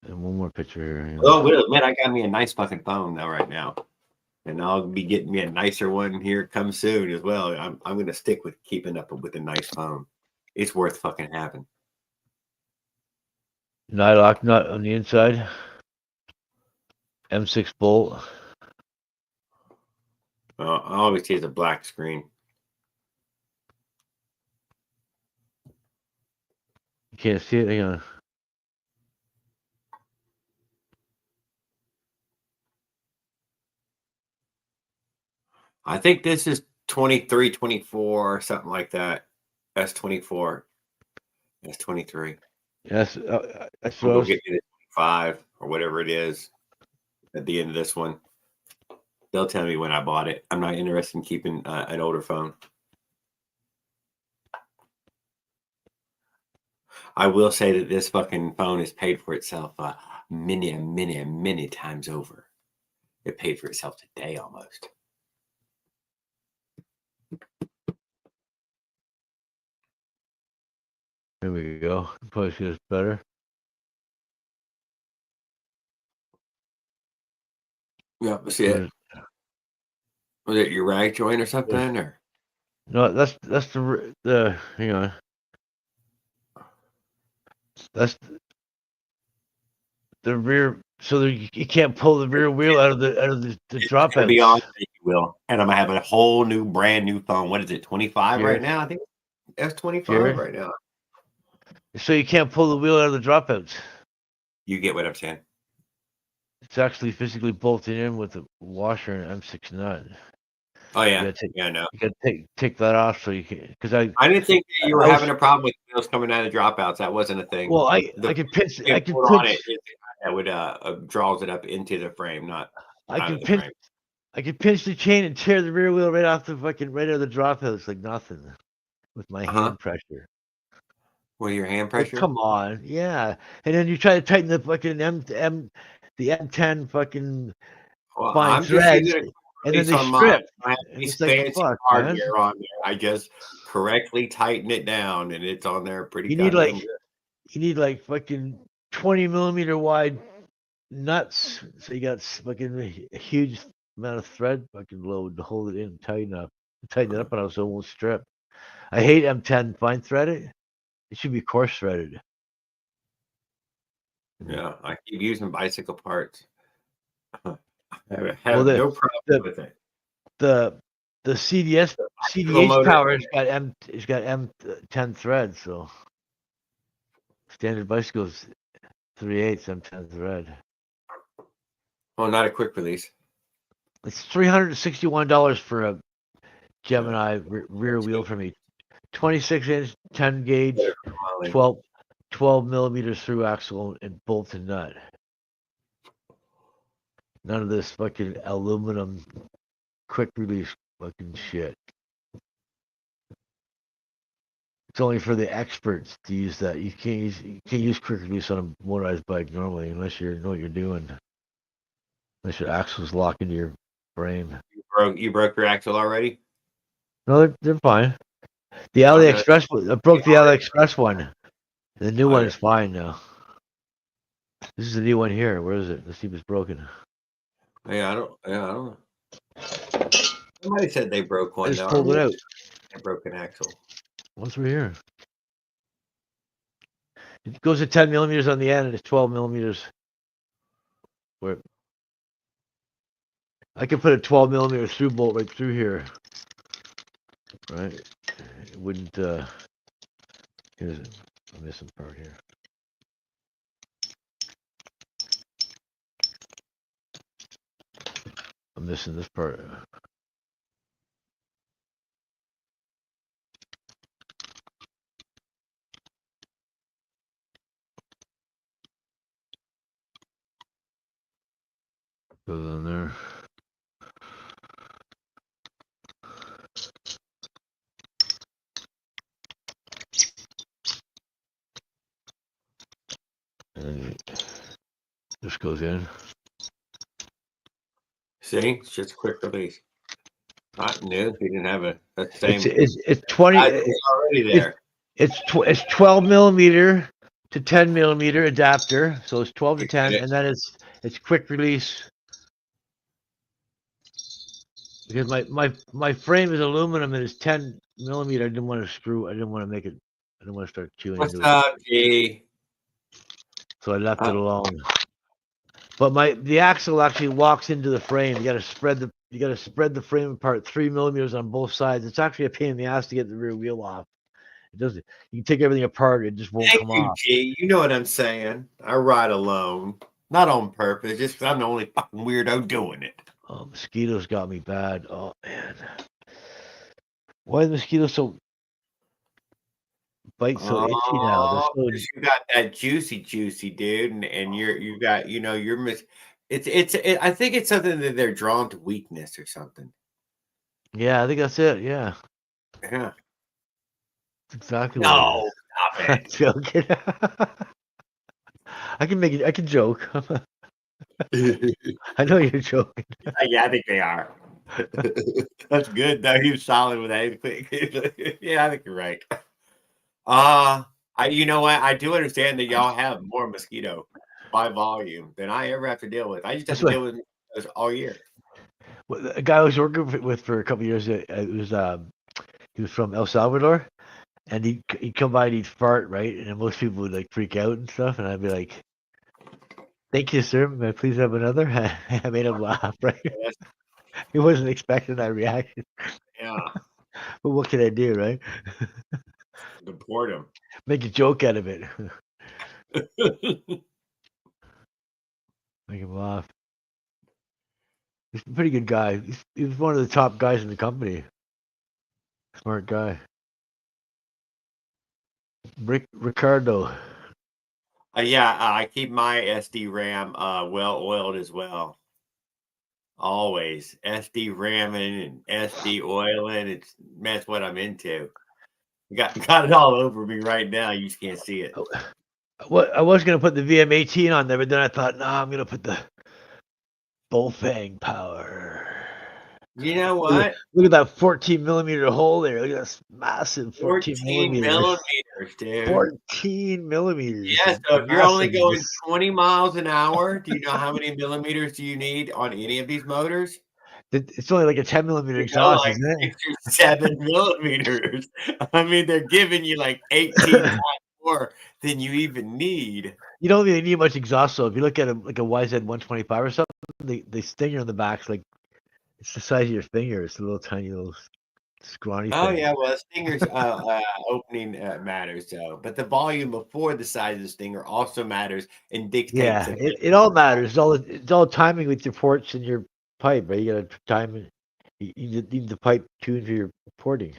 And one more picture here. Oh, wait a minute. I got me a nice fucking phone now right now. And I'll be getting me a nicer one here come soon as well. I'm going to stick with keeping up with a nice phone. It's worth fucking having. Nylock nut on the inside. M6 bolt. I always see it's a black screen. You can't see it. Hang on. I think this is 23, 24, or something like that. That's 24. That's 23. Yes, that's what I was... get me the 25 or whatever it is at the end of this one. They'll tell me when I bought it. I'm not interested in keeping an older phone. I will say that this fucking phone has paid for itself many times over. It paid for itself today almost. There we go. Probably see this better. Yeah, see it. Was it your rag joint or something? Or no, that's the hang on. That's the rear. So you can't pull the rear wheel out of the drop out. Be on, you will. And I'm gonna have a whole new, brand new phone. What is it? 25 right now? I think that's 25 right now. So you can't pull the wheel out of the dropouts. You get what I'm saying? It's actually physically bolted in with a washer and M6 nut. Oh You yeah, gotta take, yeah, no. you gotta take that off so you can. Because I didn't think that you were I was- having a problem with wheels coming out of dropouts. That wasn't a thing. Well, I The can pinch. you I can put on pinch. it is the kind that would draws it up into the frame, not I out can of the pinch. frame. I can pinch the chain and tear the rear wheel right off the fucking right out of the drop hill. It's like nothing with my hand pressure. With your hand Like, pressure? come on, yeah. And then you try to tighten the fucking the M10 fucking Well, fine I'm just threads, using a and then release they on mine. strip. I have And these it's like, fancy fuck, man. hardware on there. I just correctly tighten it down, and it's on there pretty You need goddamn like good. you need like fucking 20 millimeter wide nuts. So you got fucking a huge amount of thread fucking load to hold it in and tighten it up, and so it won't strip. I hate M10 fine threaded. It should be coarse threaded. Yeah, I keep using bicycle parts. I have Well, no problem with it. the CDH motor. power has got M10 thread, so standard bicycles 3/8 M10 thread. Oh, not a quick release. It's $361 for a Gemini rear wheel for me. 26-inch, 10 gauge, 12 millimeters through axle and bolt and nut. None of this fucking aluminum quick release fucking shit. It's only for the experts to use that. You can't use quick release on a motorized bike normally unless you know what you're doing. Unless your axle's locked into your frame. You broke your axle already? No, they're fine. The AliExpress I broke the AliExpress one. The new one is fine now. This is the new one here. Where is it? Let's see if it's broken. Yeah, I don't know. Somebody said they broke one. I just though. pulled it out. They broke an axle. What's right here? It goes to 10 millimeters on the end, and it's 12 millimeters. Where I can put a 12 millimeter through bolt right through here. Right? It wouldn't. Here's a missing part here. I'm missing this part. Goes on there. And this goes in. See, it's just a quick release. Not new. He didn't have a same. It's 20. It's already there. It's 12 millimeter to 10 millimeter adapter, so it's 12 to 10, and then it's quick release. Because my frame is aluminum and it's 10 millimeter. I didn't want to screw. I didn't want to make it. I didn't want to start chewing What's into up, it. G? So I left it alone. But the axle actually walks into the frame. You got to spread the frame apart 3 millimeters on both sides. It's actually a pain in the ass to get the rear wheel off. It doesn't. You can take everything apart. It just won't come off. G. You know what I'm saying? I ride alone, not on purpose. Just 'cause I'm the only fucking weirdo doing it. Oh, mosquitoes got me bad. Oh man, why are the mosquitoes so bite so itchy now? They're so... 'Cause you got that juicy, dude, and you got you're I think it's something that they're drawn to weakness or something. Yeah, I think that's it. Yeah. Yeah. That's exactly No, what stop it is. I'm joking. I can make it. I can joke. I know you're joking. Yeah, I think they are. That's good though. He was solid with that. Yeah, I think you're right. You know what? I do understand that y'all have more mosquito by volume than I ever have to deal with. I just have to deal with this all year. Well, a guy I was working with for a couple of years, he was from El Salvador, and he'd come by and he'd fart, right? And then most people would like freak out and stuff, and I'd be like, "Thank you, sir. May I please have another?" I made him laugh, right? He wasn't expecting that reaction. Yeah. But what can I do, right? Deport him. Make a joke out of it. Make him laugh. He's a pretty good guy. He's one of the top guys in the company. Smart guy. Ricardo. Yeah, I keep my SD RAM well oiled as well. Always SD ramming and SD oiling. That's what I'm into. Got it all over me right now. You just can't see it. What I was gonna put the VM18 on there, but then I thought, nah, I'm gonna put the Bullfang power. You know what? Look at that 14 millimeter hole there. Look at this massive 14 millimeters, dude. 14 millimeters. Yeah, so if you're only going 20 miles an hour, do you know how many millimeters do you need on any of these motors? It's only like a 10 millimeter exhaust, like isn't it? 6 or 7 millimeters. I mean, they're giving you like 18 times more than you even need. You don't really need much exhaust, though. If you look at like a YZ125 or something, the stinger on the back's like it's the size of your finger. It's a little tiny little scrawny Oh thing. yeah, well, stinger's opening matters though, but the volume before the size of the stinger also matters and dictates. Yeah, it all matters. It's all timing with your ports and your pipe, right? You got to time it. You need the pipe tuned for your porting.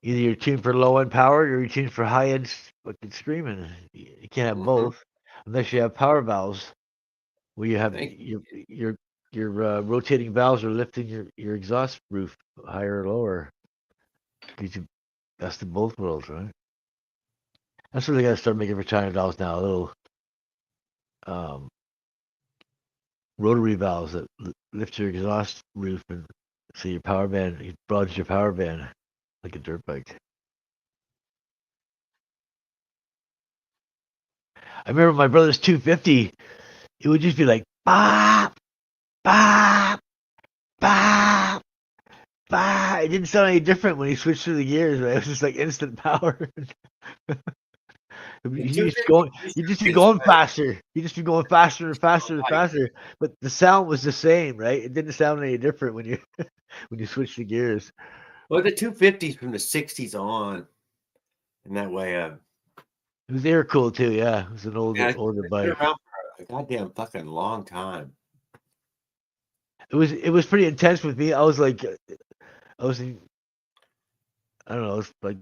Either you're tuned for low end power or you're tuned for high end fucking screaming. You can't have both unless you have power valves where you have your rotating valves are lifting your exhaust roof higher or lower. That's the both worlds, right? That's what they got to start making for $200 now. A little rotary valves that lift your exhaust roof and so your power band, it broadens your power band like a dirt bike. I remember my brother's 250. It would just be like bop, bop, bop, bop. It didn't sound any different when he switched through the gears. Right? It was just like instant power. You just be going faster. You just be going faster and faster and faster. But the sound was the same, right? It didn't sound any different when you when you switch the gears. Well, the 250s from the 60s on, and that way, it was air cooled too. Yeah, it was an older bike. Around for a goddamn fucking long time. It was pretty intense with me. I was like, I don't know, it was like.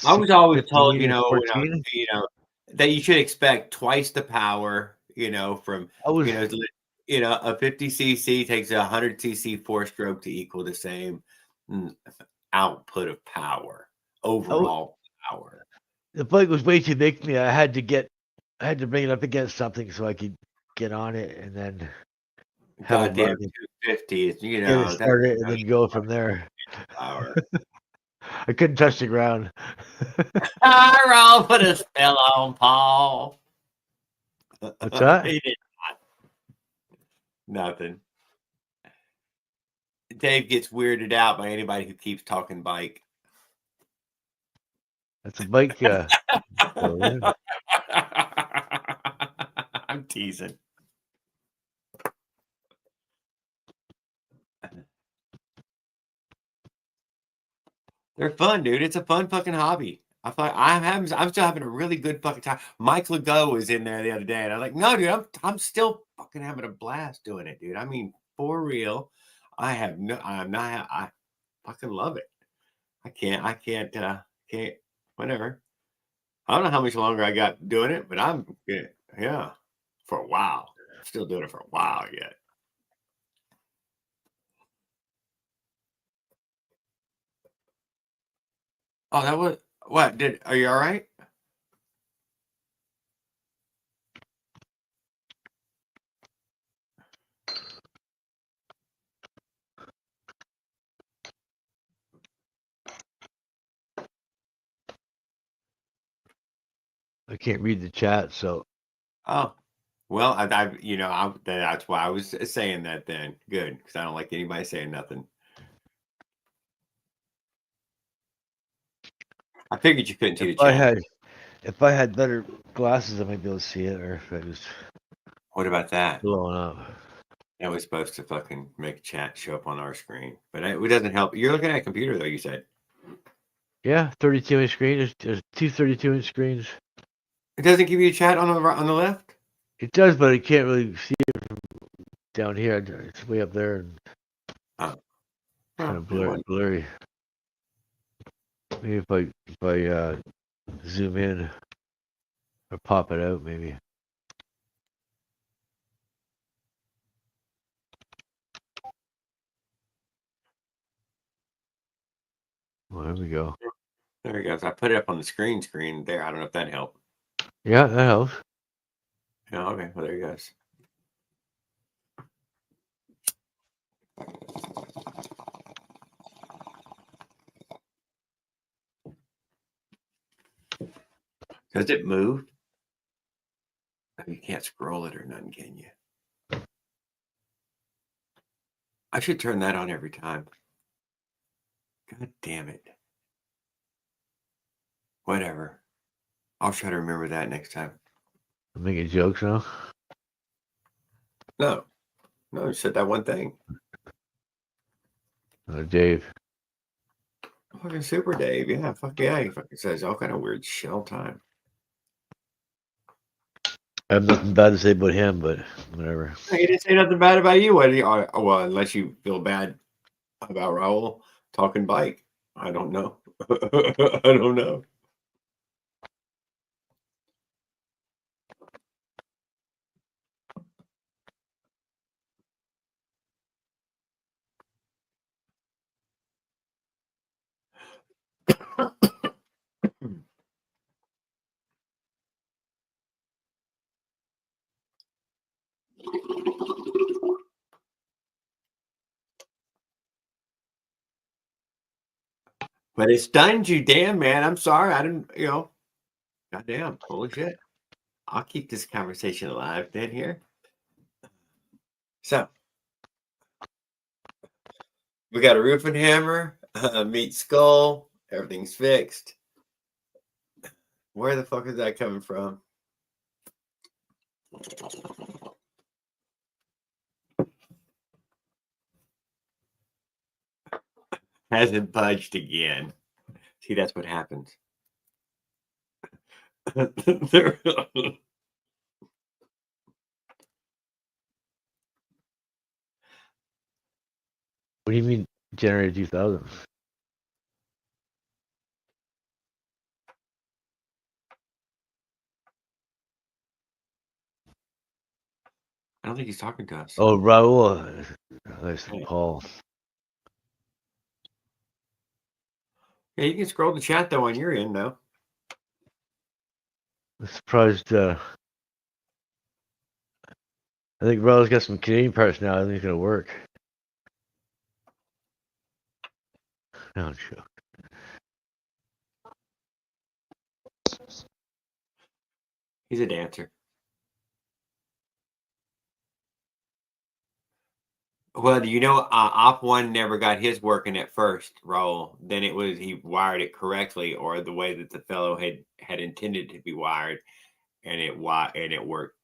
I was always told, that you should expect twice the power, from a 50cc takes a 100cc 4-stroke to equal the same output of power, overall power. The bike was way too big for me. I had to bring it up against something so I could get on it and then goddamn 250, get it started and then go from there. Power. I couldn't touch the ground. I'll put a spell on Paul. What's that? He did not. Nothing. Dave gets weirded out by anybody who keeps talking bike. That's a bike. I'm teasing. They're fun, dude. It's a fun fucking hobby. I'm still having a really good fucking time. Mike Legault was in there the other day, and I'm like, no, dude, I'm still fucking having a blast doing it, dude. I mean, for real. I fucking love it. I can't, whatever. I don't know how much longer I got doing it, but I'm good. Yeah, for a while. I'm still doing it for a while yet. Oh, that was what? Are you all right? I can't read the chat, so. Oh, well, that's why I was saying that then. Good, because I don't like anybody saying nothing. I figured you couldn't see the chat. If I had better glasses, I might be able to see it, or if I just. What about that? Blowing up. That was supposed to fucking make chat show up on our screen, but it doesn't help. You're looking at a computer, though. You said. Yeah, 32-inch screen. There's two 32-inch screens. It doesn't give you a chat on the left. It does, but I can't really see it from down here. It's way up there and kind of blurry. Maybe if I zoom in or pop it out, maybe. Well, there we go. There he goes. I put it up on the screen there. I don't know if that helped. Yeah, that helps. Yeah, okay. Well, there he goes. Does it move? You can't scroll it or nothing, can you? I should turn that on every time. God damn it. Whatever. I'll try to remember that next time. I'm making jokes now. No, you said that one thing. Dave. Fucking Super Dave. Yeah, fuck yeah. He fucking says all kind of weird shit all the time. I have nothing bad to say about him, but whatever. He didn't say nothing bad about you. Well, unless you feel bad about Raul talking bike. I don't know. I don't know. But it stunned you, damn man. I'm sorry. I didn't, goddamn, holy shit. I'll keep this conversation alive then here. So we got a roofing hammer, meat skull, everything's fixed. Where the fuck is that coming from? Hasn't budged again. See, that's what happens. What do you mean generated 2000? I don't think he's talking to us. Oh, Raul. That's Paul. Yeah, you can scroll the chat though on your end though. I'm surprised. I think Raul's got some Canadian parts now. I think it's gonna work. No, I'm sure. He's a dancer. Well, Op One never got his working at first, Raul. Then it was he wired it correctly, or the way that the fellow had intended to be wired, and it worked.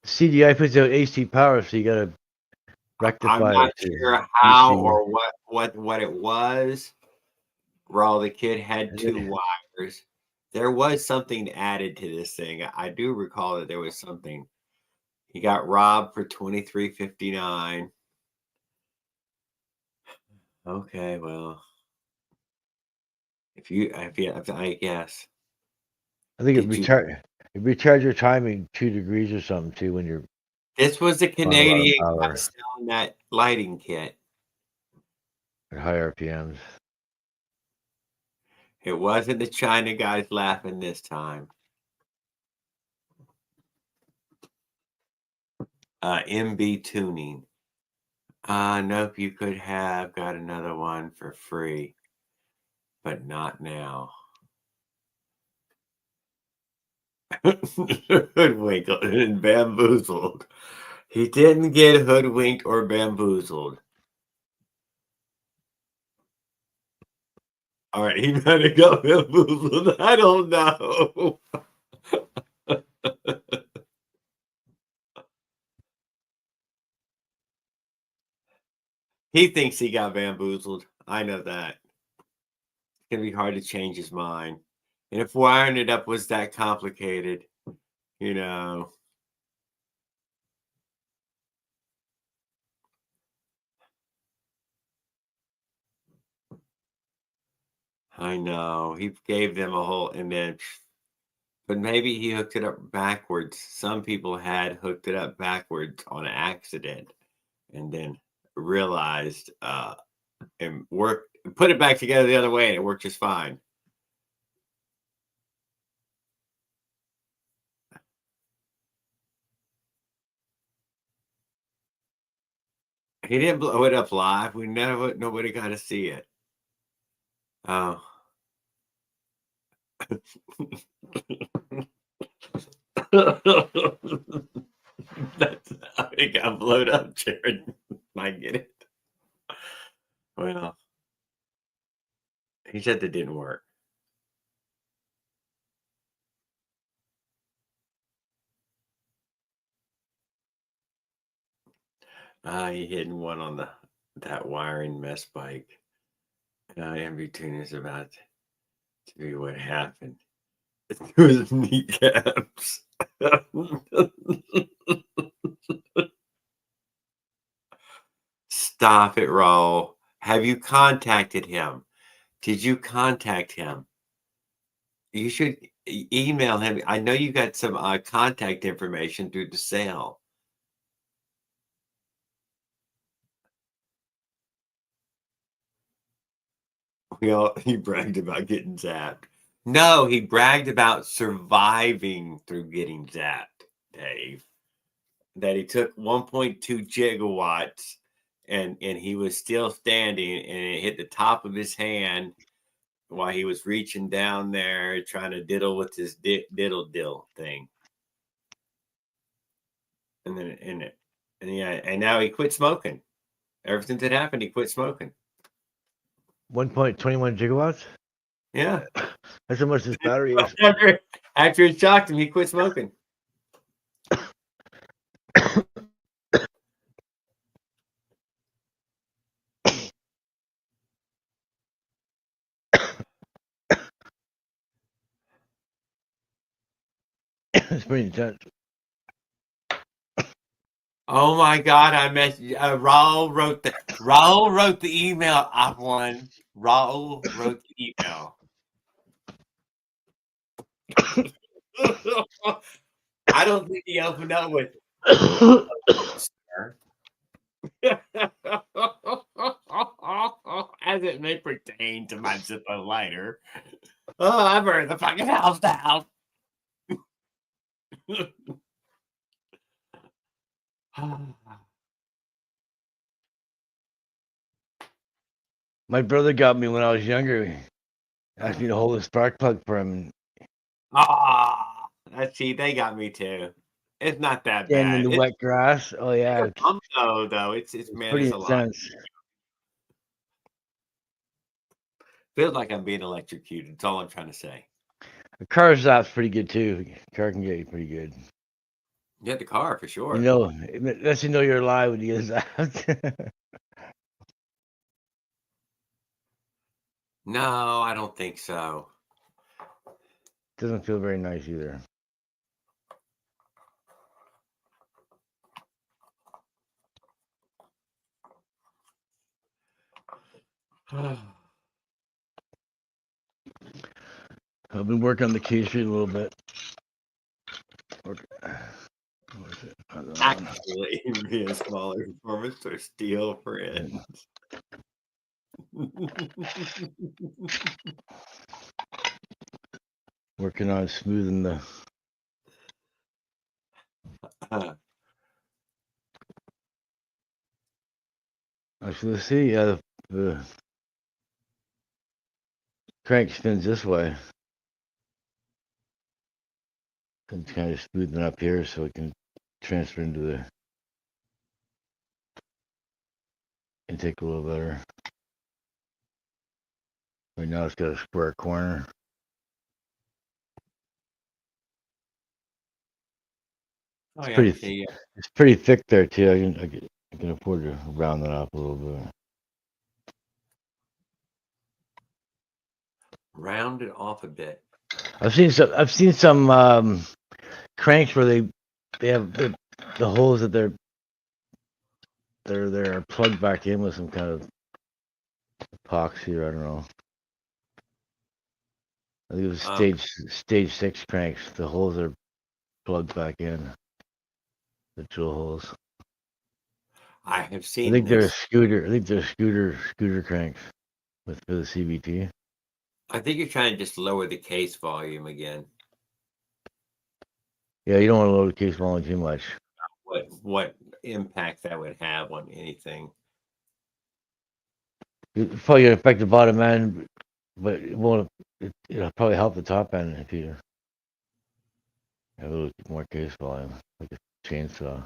CDI puts out AC power, so you gotta rectify I'm not it. sure how or what it was. Raul, the kid had two wires. There was something added to this thing. I do recall that there was something. He got robbed for $23.59. Okay, well, I guess. I think it recharge your timing 2 degrees or something too when you're. This was the Canadian guy selling that lighting kit. At high RPMs. It wasn't the China guys laughing this time. MB tuning. Nope, you could have got another one for free, but not now. Hoodwinked and bamboozled. He didn't get hoodwinked or bamboozled. All right, he might have got bamboozled. I don't know. He thinks he got bamboozled. I know that. It's going to be hard to change his mind. And if wiring it up was that complicated, You know. I know. He gave them a whole image. But maybe he hooked it up backwards. Some people had hooked it up backwards on accident and then realized and put it back together the other way, and it worked just fine. He didn't blow it up live. Nobody got to see it. Oh. That's how it got blown up, Jared. I get it. Well, he said that didn't work. He hidden one on that wiring mess bike. MV Tune is about to be what happened. It was kneecaps. Stop it, Raul. Have you contacted him? Did you contact him? You should email him. I know you got some contact information through the sale. He bragged about getting zapped. No, he bragged about surviving through getting zapped, Dave. That he took 1.2 gigawatts and he was still standing, and it hit the top of his hand while he was reaching down there trying to diddle with his diddle thing. And now he quit smoking. Ever since it happened, he quit smoking. 1.21 gigawatts? Yeah. That's how much this battery is. After it shocked him, he quit smoking. It's pretty intense. Oh my God! I messaged Raul wrote the email. I won. Raul wrote the email. I don't think he opened up with as it may pertain to my Zippo lighter. Oh, I burned the fucking house down. My brother got me when I was younger. He asked me to hold a spark plug for him. See, they got me too. It's not that Standing bad. in the wet grass. Oh yeah. Though it's man, pretty it's a lot. intense. Feels like I'm being electrocuted. That's all I'm trying to say. The car zap's pretty good too. The car can get you pretty good. Yeah, the car for sure. You know, it lets you know you're alive when you get zapped. No, I don't think so. Doesn't feel very nice either. I've been working on the key street a little bit. Actually, be a smaller performance or steel friends. Working on smoothing the. Actually, let's see. Yeah, the crank spins this way. And kind of smoothing up here so it can transfer into the intake a little better. Right now it's got a square corner. It's pretty thick there too. I can afford to round that up a little bit. Round it off a bit. I've seen some cranks where they have the holes that they're plugged back in with some kind of epoxy, or I don't know. I think it was stage 6 cranks. The holes are plugged back in. The drill holes. I have seen. I think they're scooter. I think they're scooter cranks for the CVT. I think you're trying to just lower the case volume again. Yeah, you don't want to load the case volume too much. What impact that would have on anything? It's probably gonna affect the bottom end, but it won't. It'll probably help the top end if you have a little more case volume, like a chainsaw.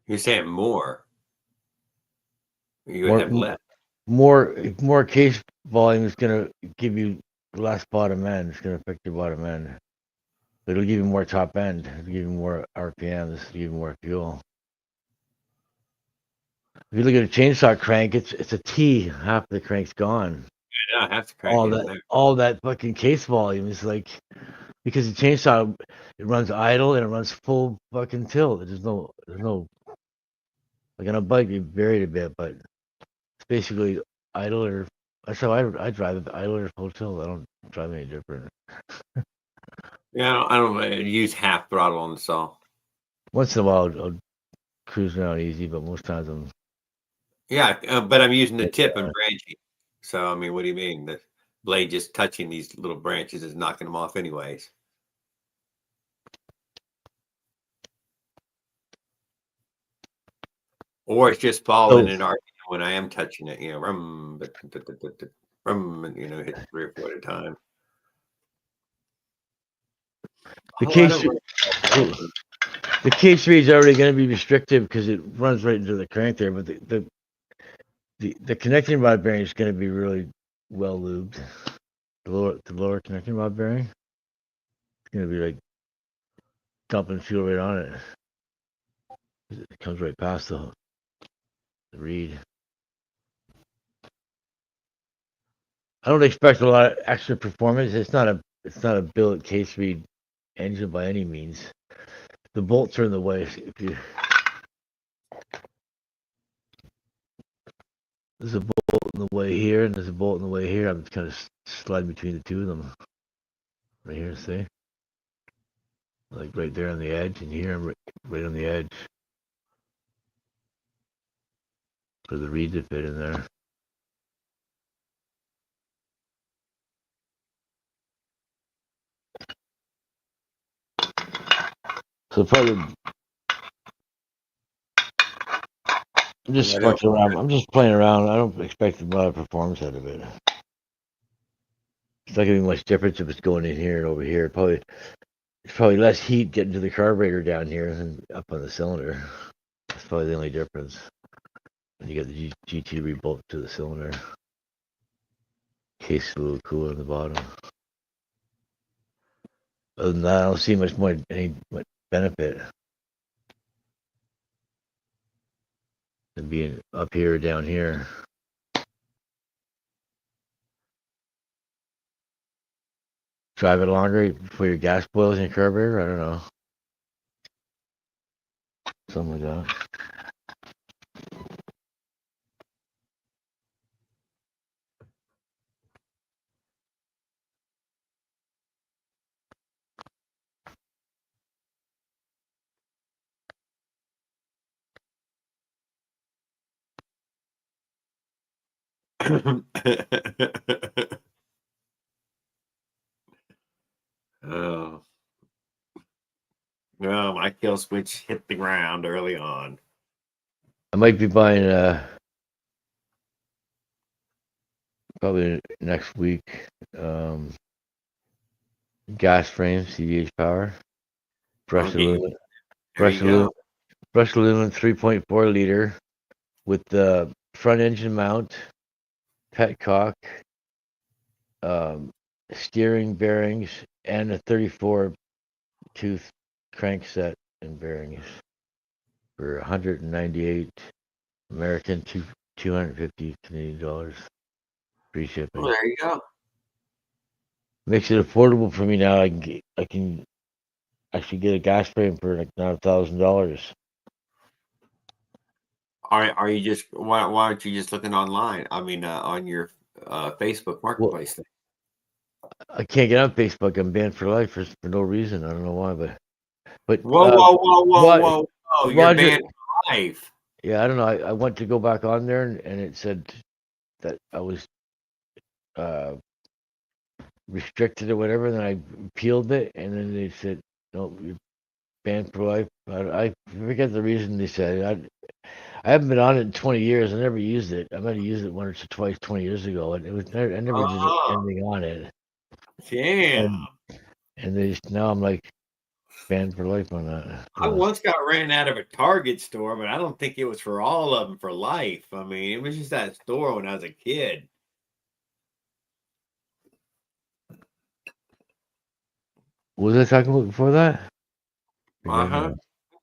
You're saying more. You would have less. More case volume is gonna give you less bottom end. It's gonna affect your bottom end. But it'll give you more top end. It'll give you more RPMs. It'll give you more fuel. If you look at a chainsaw crank, it's a T. Half the crank's gone. Yeah, half the crank. All that fucking case volume is like, because the chainsaw, it runs idle and it runs full fucking tilt. There's no like on a bike you vary it a bit, but it's basically idle or that's how I drive it, idle or full tilt. I don't drive any different. Yeah, I don't use half throttle on the saw. Once in a while I'll cruise around easy, but most times I'm. Yeah, but I'm using the tip and branching. So I mean, what do you mean? The blade just touching these little branches is knocking them off anyways. Or it's just falling in RPM when I am touching it, you know, you know, hit 3 or 4 at a time. The case read is already going to be restrictive because it runs right into the crank there, but the connecting rod bearing is going to be really well lubed. The lower connecting rod bearing, it's going to be like dumping fuel right on it. It comes right past the reed. I don't expect a lot of extra performance. It's not a billet case reed engine by any means. The bolts are in the way. There's a bolt in the way here, and there's a bolt in the way here. I'm just kind of sliding between the two of them. Right here, see? Like right there on the edge, and here, right on the edge. For the reed to fit in there. So probably, I'm just fucking around. I'm just playing around. I don't expect a lot of performance out of it. It's not gonna be much difference if it's going in here and over here. It's probably less heat getting to the carburetor down here than up on the cylinder. That's probably the only difference. When you got the GT rebolt to the cylinder. Case is a little cooler on the bottom. Other than that, I don't see much benefit than being up here or down here. Drive it longer before your gas boils in your carburetor? I don't know. Something like that. Oh. No, my kill switch hit the ground early on. I might be buying probably next week gas frame CVH power brushed aluminum 3.4 liter with the front engine mount, petcock, steering bearings, and a 34 tooth crankset and bearings for 198 American, 250 Canadian dollars. Free shipping. Well, there you go. Makes it affordable for me now. I can actually get a gas frame for like $9,000. Are you just why aren't you just looking online? I mean, on your Facebook Marketplace thing. I can't get on Facebook. I'm banned for life for no reason. I don't know why, but Whoa! You're Roger, banned for life. yeah, I don't know. I went to go back on there and it said that I was restricted or whatever. And then I appealed it, and then they said, no, you're banned for life. I forget the reason they said. I haven't been on it in 20 years. I never used it. I might have used it once or twice 20 years ago, and I never did anything on it. Damn. And now I'm like banned for life on that. I once got ran out of a Target store, but I don't think it was for all of them for life. I mean, it was just that store when I was a kid. What was I talking about before that? Uh-huh.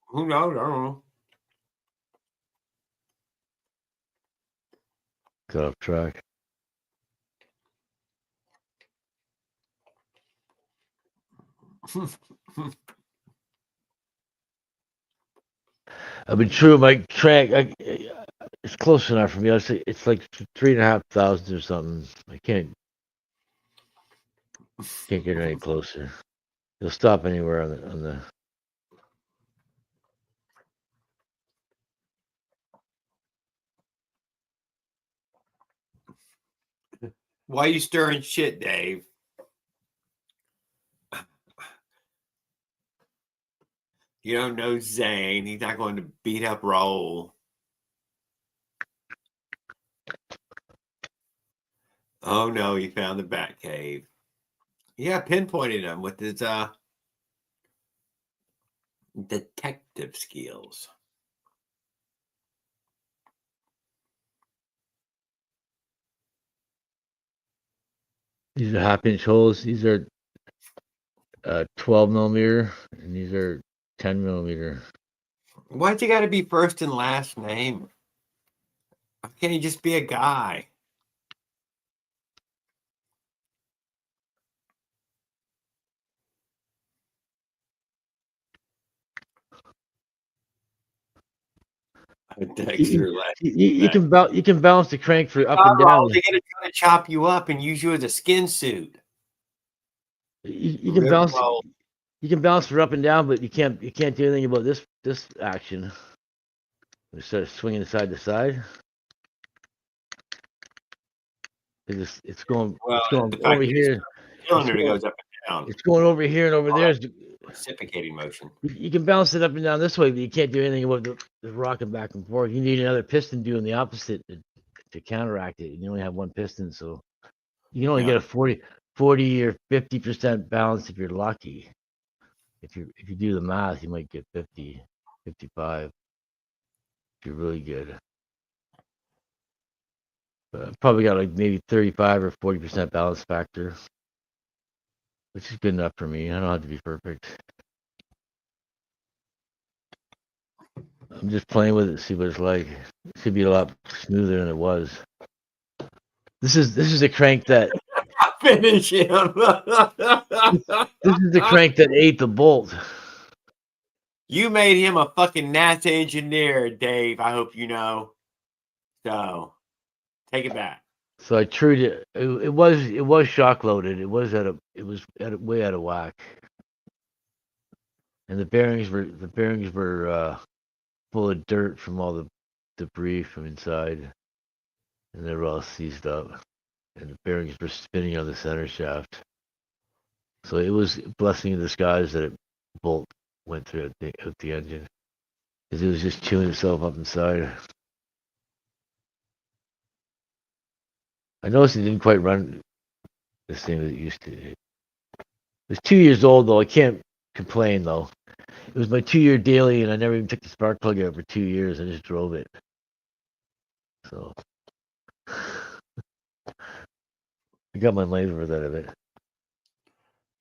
Who knows? I don't know. Got off track. I've been true. My track, it's close enough for me. I'd say it's like 3,500 or something. I can't get any closer. It'll stop anywhere on the. Why you stirring shit, Dave? You don't know Zane. He's not going to beat up Raul. Oh no, he found the Bat Cave. Yeah, pinpointed him with his detective skills. These are half-inch holes. These are 12 millimeter, and these are 10 millimeter. Why'd you got to be first and last name? Why can't you just be a guy? You can balance the crank for up and down. They're gonna try to chop you up and use you as a skin suit. You can balance. You can balance for up and down, but you can't do anything about this action. We start swinging side to side. It's going over here. Cylinder goes up and down. It's going over here and over there. Reciprocating motion. You can balance it up and down this way, but you can't do anything about the rocking back and forth. You need another piston doing the opposite to counteract it. You only have one piston, so you can only get a 40 or 50% balance if you're lucky. If you do the math, you might get 50, 55 if you're really good. But probably got like maybe 35 or 40% balance factor, which is good enough for me. I don't have to be perfect. I'm just playing with it, see what it's like. It should be a lot smoother than it was. This is a crank that finish him. This is the crank that ate the bolt. You made him a fucking NASA engineer, Dave. I hope you know. So take it back. So I trued it. It was shock loaded. It was way out of whack. And the bearings were full of dirt from all the debris from inside, and they were all seized up. And the bearings were spinning on the center shaft. So it was a blessing in disguise that bolt went through out the engine, because it was just chewing itself up inside. I noticed it didn't quite run the same as it used to. It was 2 years old, though. I can't complain, though. It was my 2-year daily, and I never even took the spark plug out for 2 years. I just drove it. So I got my money's worth out of it.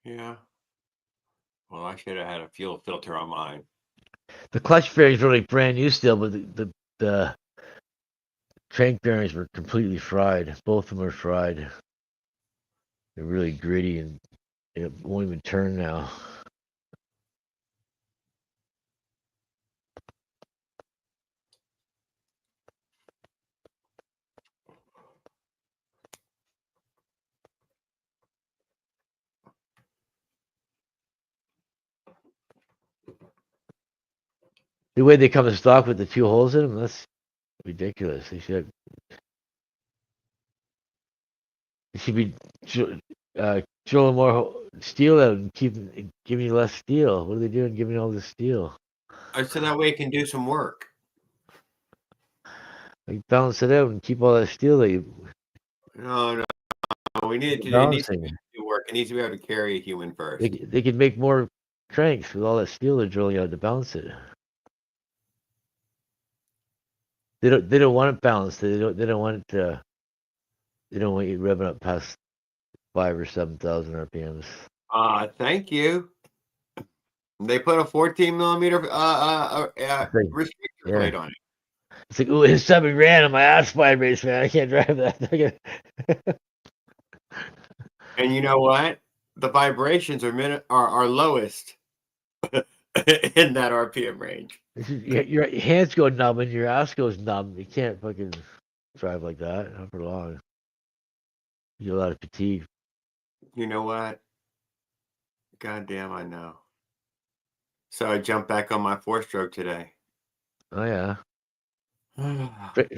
Yeah. Well, I should have had a fuel filter on mine. The clutch bearings were like brand new still, but the crank bearings were completely fried. Both of them were fried. They're really gritty and they won't even turn now. The way they come in stock with the 2 holes in them, that's ridiculous. They should be drilling more steel out and giving you less steel. What are they doing giving you all this steel? So that way it can do some work. Like balance it out and keep all that steel that you. No. We need it to balancing. do work. It needs to be able to carry a human first. They could make more cranks with all that steel they're drilling out to balance it. They don't want it balanced. They don't want it. They don't want you revving up past 5,000 or 7,000 RPMs. Thank you. They put a 14 millimeter restrictor plate on it. It's like, ooh, it's $7,000 on my ass vibrates, man. I can't drive that. And you know what? The vibrations are lowest in that RPM range. Your hands go numb and your ass goes numb. You can't fucking drive like that, not for long. You get a lot of fatigue. You know what? Goddamn, I know. So I jumped back on my 4-stroke today. Oh yeah.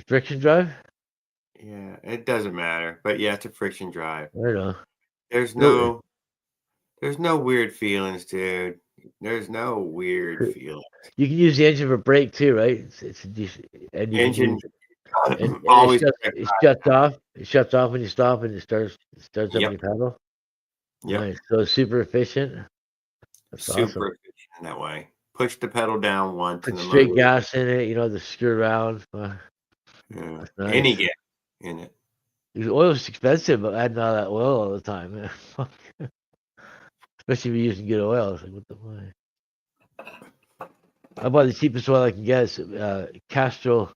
Friction drive? Yeah, it doesn't matter, but yeah, it's a friction drive. I know. There's no weird feelings, dude. There's no weird feelings. You can use the engine for brake too, right? It's a decent Engine. And Always it shuts off. It shuts off when you stop, and it starts up when you pedal. Yep. Nice. So it's super efficient. That's Super awesome. efficient in that way. Push the pedal down once. Put and the straight motor- gas in it. You know, the screw around. Yeah. That's nice. Any gas in it. The oil's expensive, but adding all that oil all the time, man. Especially if you're using good oil. It's like, what the fuck? I buy the cheapest oil I can get. It's Castrol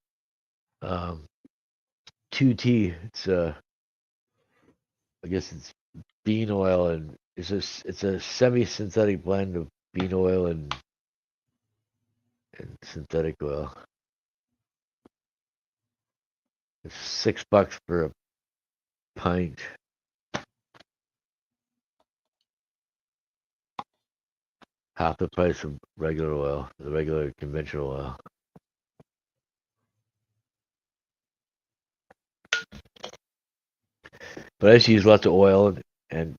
2T. It's I guess it's bean oil, and it's a semi-synthetic blend of bean oil and synthetic oil. It's $6 for a pint. Half the price of regular oil, the regular conventional oil. But I used to use lots of oil, and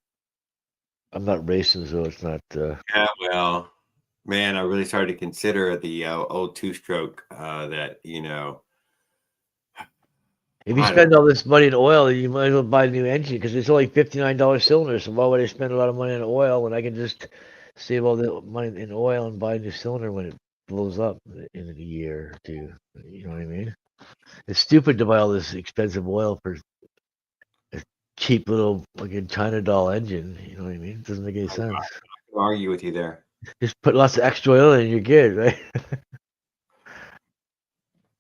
I'm not racing, so it's not. Yeah, well, man, I really started to consider the old 2-stroke that, If you spend all this money in oil, you might as well buy a new engine because it's only $59 cylinder. So why would I spend a lot of money on oil when I can just save all the money in oil and buy a new cylinder when it blows up in a year or two? You know what I mean? It's stupid to buy all this expensive oil for a cheap little fucking China doll engine. You know what I mean? It doesn't make any sense. I'll argue with you there. Just put lots of extra oil in and you're good, right?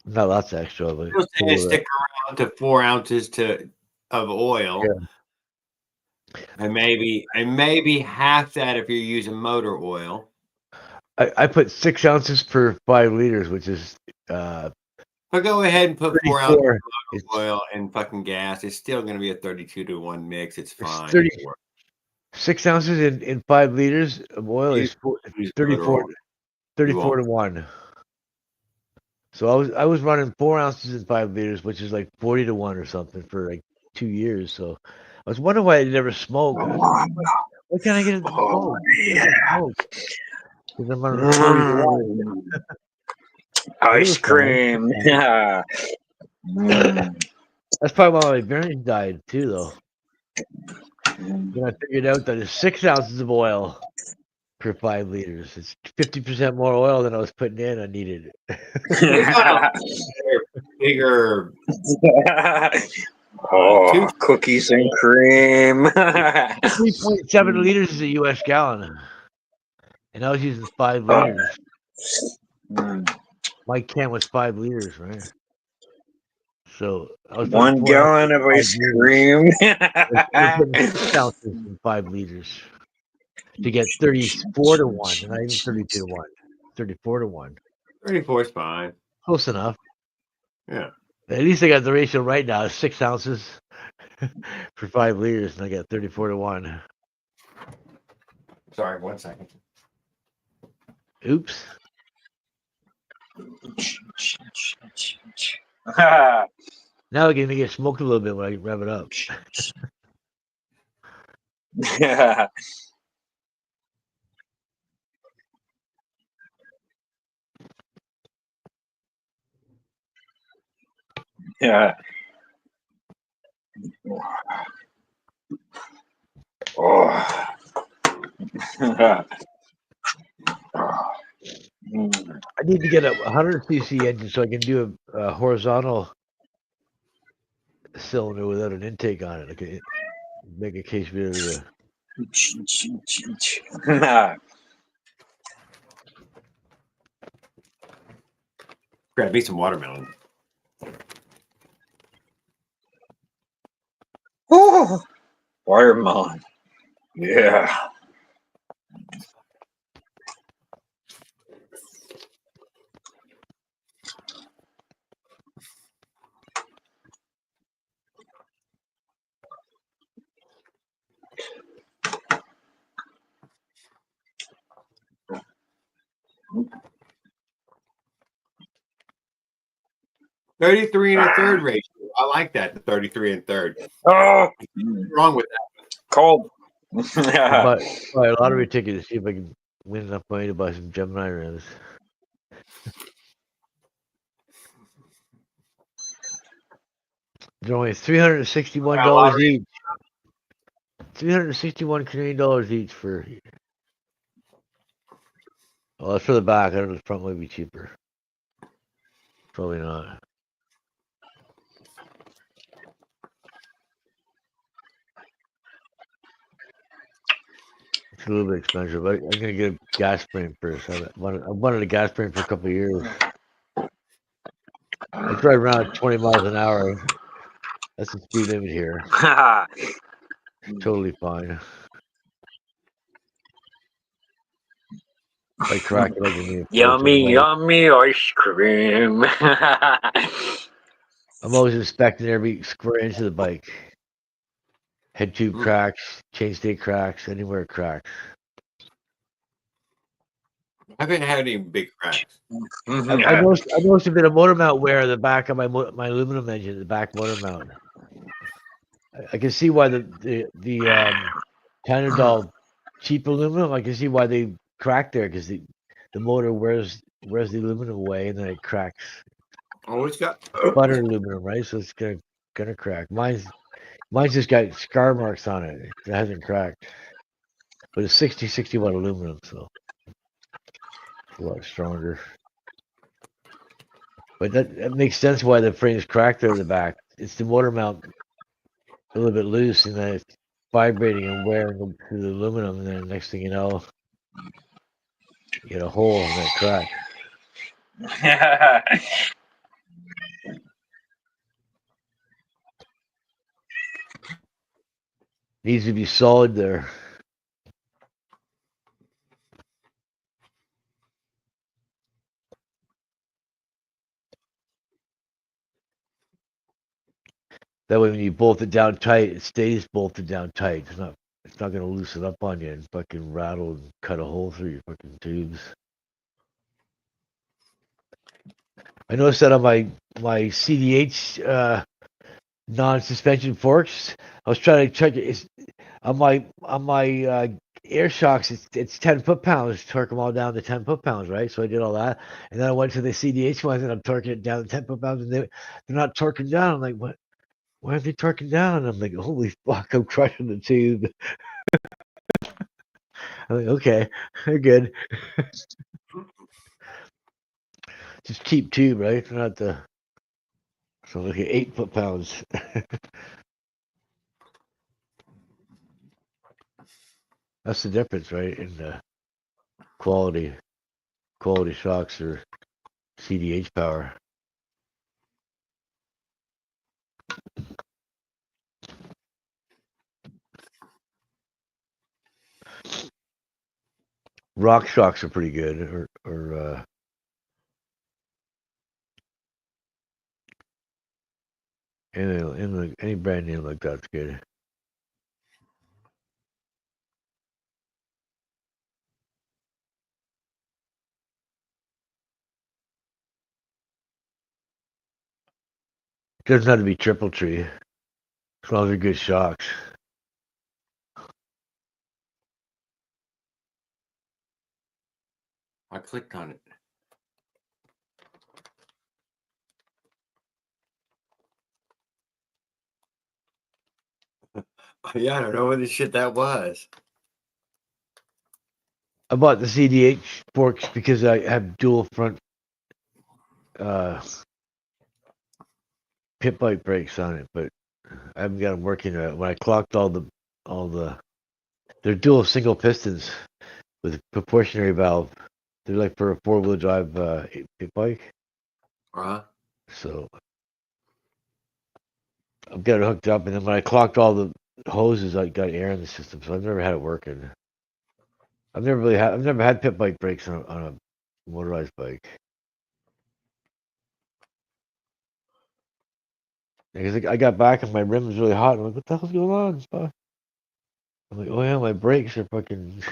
Not lots of extra, but Still saying stick around to 4 ounces of oil. Yeah. And maybe half that if you're using motor oil. I put 6 ounces per 5 liters, which is But go ahead and put 4 ounces of motor oil and fucking gas. It's still going to be a 32-to-1 mix. It's fine. 6 ounces in 5 liters of oil is 34 to 1. So I was running 4 ounces in 5 liters, which is like 40 to 1 or something for like 2 years. So I was wondering why I never smoked. Why can't I get it to smoke? Because I'm running 40 to 1. Ice cream. Yeah. That's probably why my bearings died too, though. Then I figured out that it's 6 ounces of oil per 5 liters. It's 50% more oil than I was putting in. I needed bigger. Cookies and cream. 3.7 liters is a U.S. gallon, and I was using 5 liters. My can was 5 liters, right? So I was 1 gallon of ice cream. 6 ounces in 5 liters to get 34 to 1, and not even 32 to 1. 34 to 1. 34 is fine. Close enough. Yeah. At least I got the ratio right now. 6 ounces for 5 liters, and I got 34 to 1. Sorry, 1 second. Oops. Now we're gonna get smoked a little bit when I rev it up. Yeah. Yeah. Oh. I need to get a 100cc engine so I can do a horizontal cylinder without an intake on it. I can make a case for the. Grab me some watermelon. Oh, watermelon. Yeah. $33 and a third ratio. I like that. The 33 and third. Oh, what's wrong with that? Cold. Buy a lottery ticket to see if I can win enough money to buy some Gemini rims. They're only $361 each. 361 Canadian dollars each for. Well, that's for the back. I don't know if the front might be cheaper. Probably not. It's a little bit expensive. I'm gonna get a gas frame first. I wanted a gas frame for a couple of years. I drive around at 20 miles an hour. That's the speed limit here. Totally fine. I crack it like a Yummy, yummy ice cream. I'm always inspecting every square inch of the bike. Head tube cracks, chainstay cracks, anywhere it cracks. I haven't had any big cracks. I noticed a bit of motor mount wear in the back of my aluminum engine, the back motor mount. I can see why the Canadol cheap aluminum. I can see why they crack there because the motor wears the aluminum away and then it cracks. Oh, it's got butter aluminum, right? So it's gonna crack. Mine's just got scar marks on it. It hasn't cracked, but it's 60-61 aluminum, so it's a lot stronger. But that makes sense why the frame's cracked there in the back. It's the motor mount a little bit loose, and then it's vibrating and wearing through the aluminum, and then next thing you know, you get a hole and then crack. Needs to be solid there. That way, when you bolt it down tight, it stays bolted down tight. It's not gonna loosen up on you and fucking rattle and cut a hole through your fucking tubes. I noticed that on my CDH non-suspension forks. I was trying to check it. On my air shocks. It's 10 foot-pounds. Torque them all down to 10 foot-pounds, right? So I did all that, and then I went to the CDH ones and I'm torquing it down to 10 foot-pounds, and they're not torquing down. I'm like, what? Why are they torquing down? And I'm like, holy fuck! I'm crushing the tube. I'm like, okay, they're good. Just cheap tube, right? Not the. So look at 8 foot-pounds. That's the difference, right? In the quality shocks or CDH power. Rock shocks are pretty good, or any brand name like that's good. Doesn't have to be triple tree. As long as they're good shocks. I clicked on it. Yeah, I don't know what the shit that was. I bought the CDH forks because I have dual front pit bike brakes on it, but I haven't got them working right. When I clocked all the they're dual single pistons with a proportionary valve. They're like for a 4-wheel drive pit bike. So I've got it hooked up, and then when I clocked all the hoses, I got air in the system, so I've never had it working. I've never had pit bike brakes on a motorized bike. Because I got back and my rim was really hot. I'm like, what the hell's going on? I'm like, oh yeah, my brakes are fucking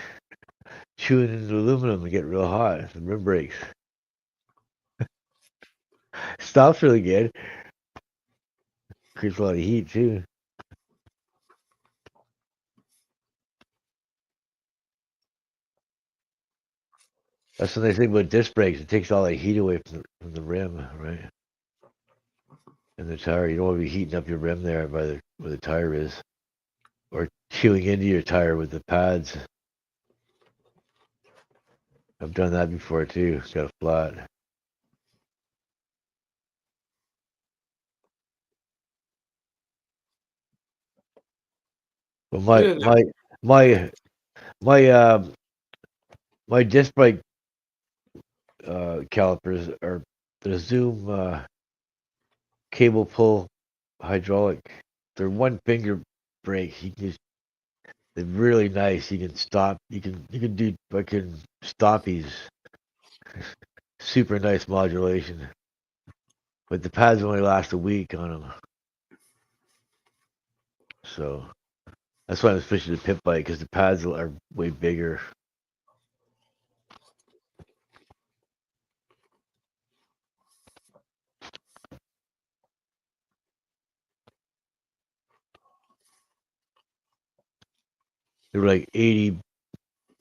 chewing into aluminum and get real hot. The rim brakes. Stops really good. Creates a lot of heat too. That's the nice thing about disc brakes. It takes all that heat away from the rim, right? And the tire. You don't want to be heating up your rim there where the tire is, or chewing into your tire with the pads. I've done that before too. It's got a flat. But my disc brake calipers are the Zoom cable pull hydraulic. They're one finger brake. They're really nice. You can stop. You can do fucking stoppies. Super nice modulation. But the pads only last a week on them. So that's why I'm switching to pit bike because the pads are way bigger. They were like 80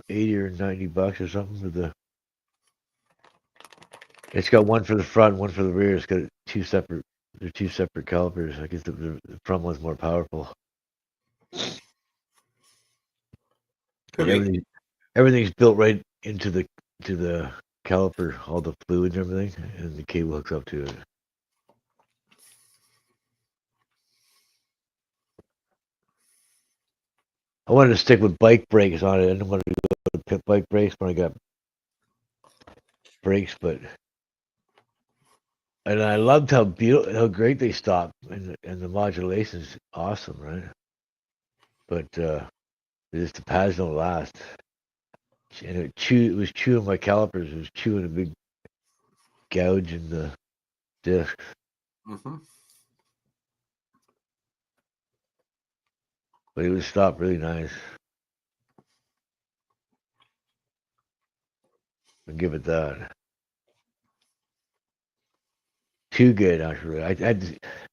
or $90 or something for the. It's got one for the front, one for the rear. It's got two separate calipers. I guess the front one's more powerful. And everything's built right into the caliper, all the fluid and everything, and the cable hooks up to it. I wanted to stick with bike brakes on it. I didn't want to go with pit bike brakes when I got brakes, and I loved how great they stop, and the modulation's awesome, right? But just the pads don't last, and it was chewing my calipers. It was chewing a big gouge in the discs. Mm-hmm. But it would stop really nice. I'll give it that. Too good, actually. I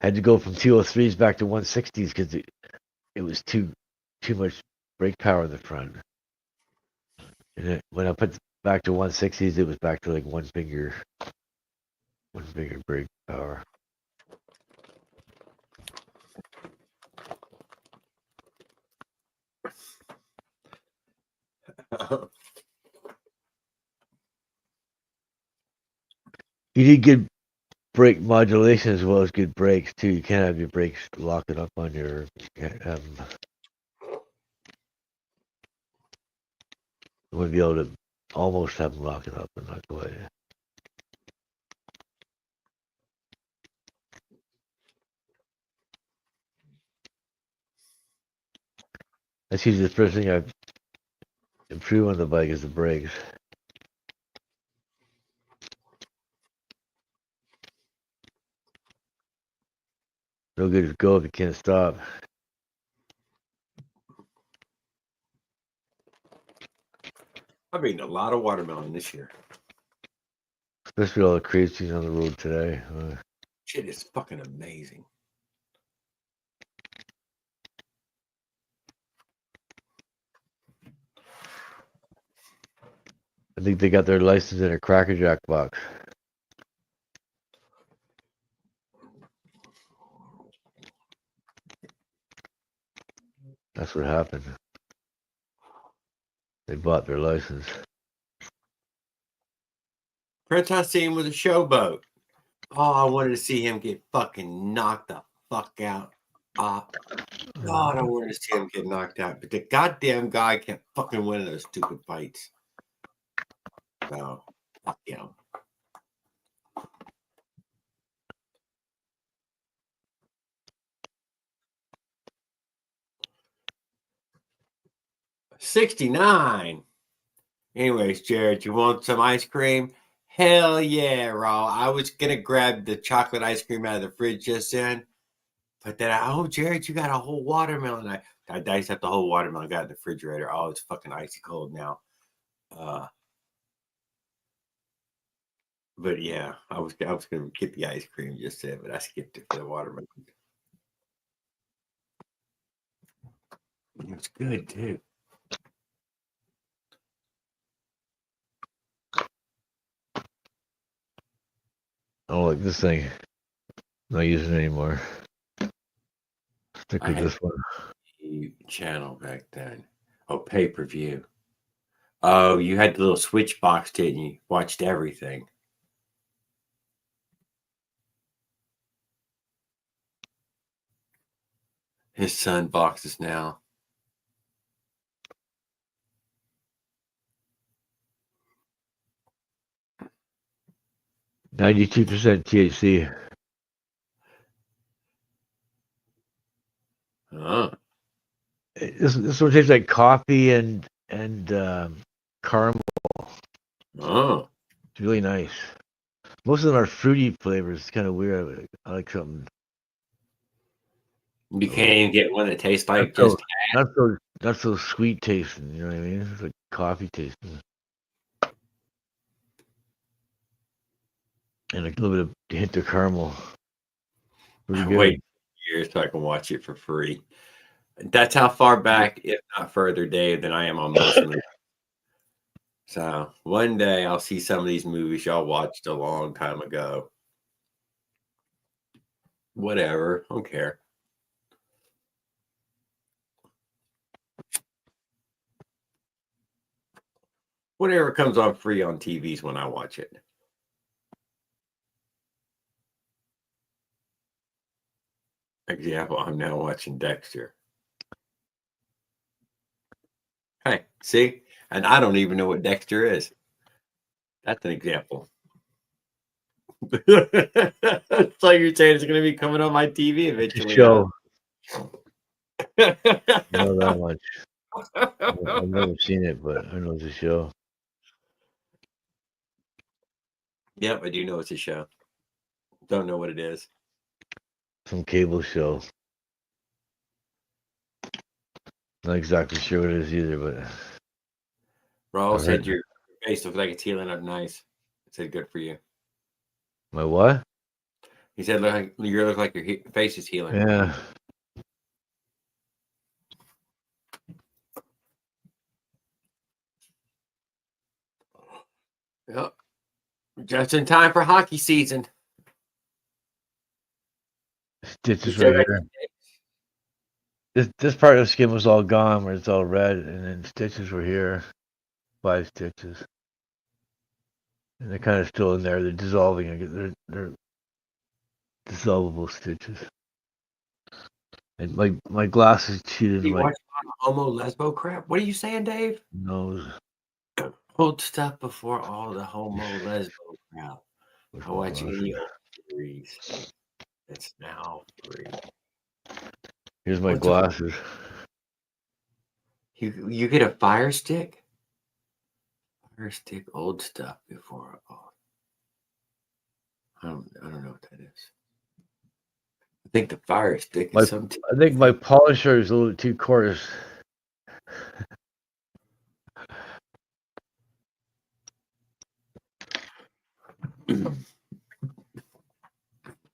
had to go from 203s back to 160s because it was too much brake power in the front. And when I put back to 160s, it was back to like one finger brake power. You need good brake modulation as well as good brakes too. You can't have your brakes locking up on your. You wouldn't be able to almost have them locking up and not go away. That's usually the first thing I improve on the bike is the brakes. No good to go if you can't stop. I've eaten a lot of watermelon this year. Especially all the crazies on the road today. Shit is fucking amazing. I think they got their license in a Cracker Jack box. That's what happened. They bought their license. Prince Hassan was a showboat. Oh, I wanted to see him get fucking knocked the fuck out. God, I wanted to see him get knocked out. But the goddamn guy kept fucking winning those stupid fights. So, fuck him. $69. Anyways, Jared, you want some ice cream? Hell yeah, Raw. I was gonna grab the chocolate ice cream out of the fridge just then. But then Jared, you got a whole watermelon. I diced up the whole watermelon, got in the refrigerator. Oh, it's fucking icy cold now. But yeah, I was gonna get the ice cream just then, but I skipped it for the watermelon. It's good too. Oh, like this thing. Not using it anymore. Stick with this one. Channel back then. Oh, pay-per-view. Oh, you had the little switch box, didn't you? Watched everything. His son boxes now. %92 THC. Oh. This one tastes like coffee and caramel. Oh. It's really nice. Most of them are fruity flavors. It's kind of weird. I like something. You can't even get one that tastes like not so sweet tasting. You know what I mean? It's like coffee tasting, and a little bit of hint of caramel. Pretty good. Wait years so I can watch it for free. That's how far back, if not further, Dave, than I am on most movies. So one day I'll see some of these movies y'all watched a long time ago. Whatever, don't care. Whatever comes on free on TVs when I watch it. Example, I'm now watching Dexter. Hey, see? And I don't even know what Dexter is. That's an example. It's like you're saying it's going to be coming on my TV eventually. Show. Not that much. I've never seen it, but I know it's a show. Yep, I do know it's a show. Don't know what it is. Some cable show. Not exactly sure what it is either, but Raul said your face looks like it's healing up nice. I said good for you. My what? He said you look like your face is healing. Yeah. Yep. Just in time for hockey season. Stitches right here. This part of the skin was all gone, where it's all red, and then stitches were here. 5 stitches, and they're kind of still in there. They're dissolving. They're dissolvable stitches. And my glasses cheated. You watch homo lesbo crap? What are you saying, Dave? Nose. Old stuff before all the homo lesbo crap. I watch any old series. It's now free. Here's my glasses. You get a fire stick? Fire stick, old stuff before. Oh, I don't know what that is. I think the fire stick is something. I think my polisher is a little too coarse.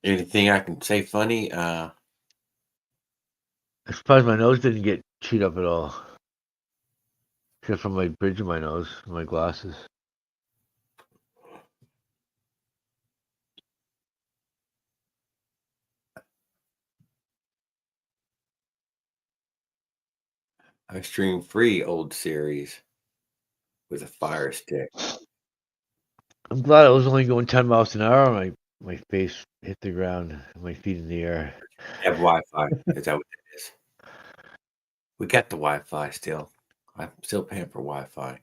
Anything I can say funny? I'm surprised my nose didn't get chewed up at all. Except from my bridge of my nose, my glasses. I stream free old series with a Fire Stick. I'm glad I was only going 10 miles an hour. My face hit the ground, my feet in the air. Have Wi-Fi. Is that what it is? We got the Wi-Fi still. I'm still paying for Wi-Fi.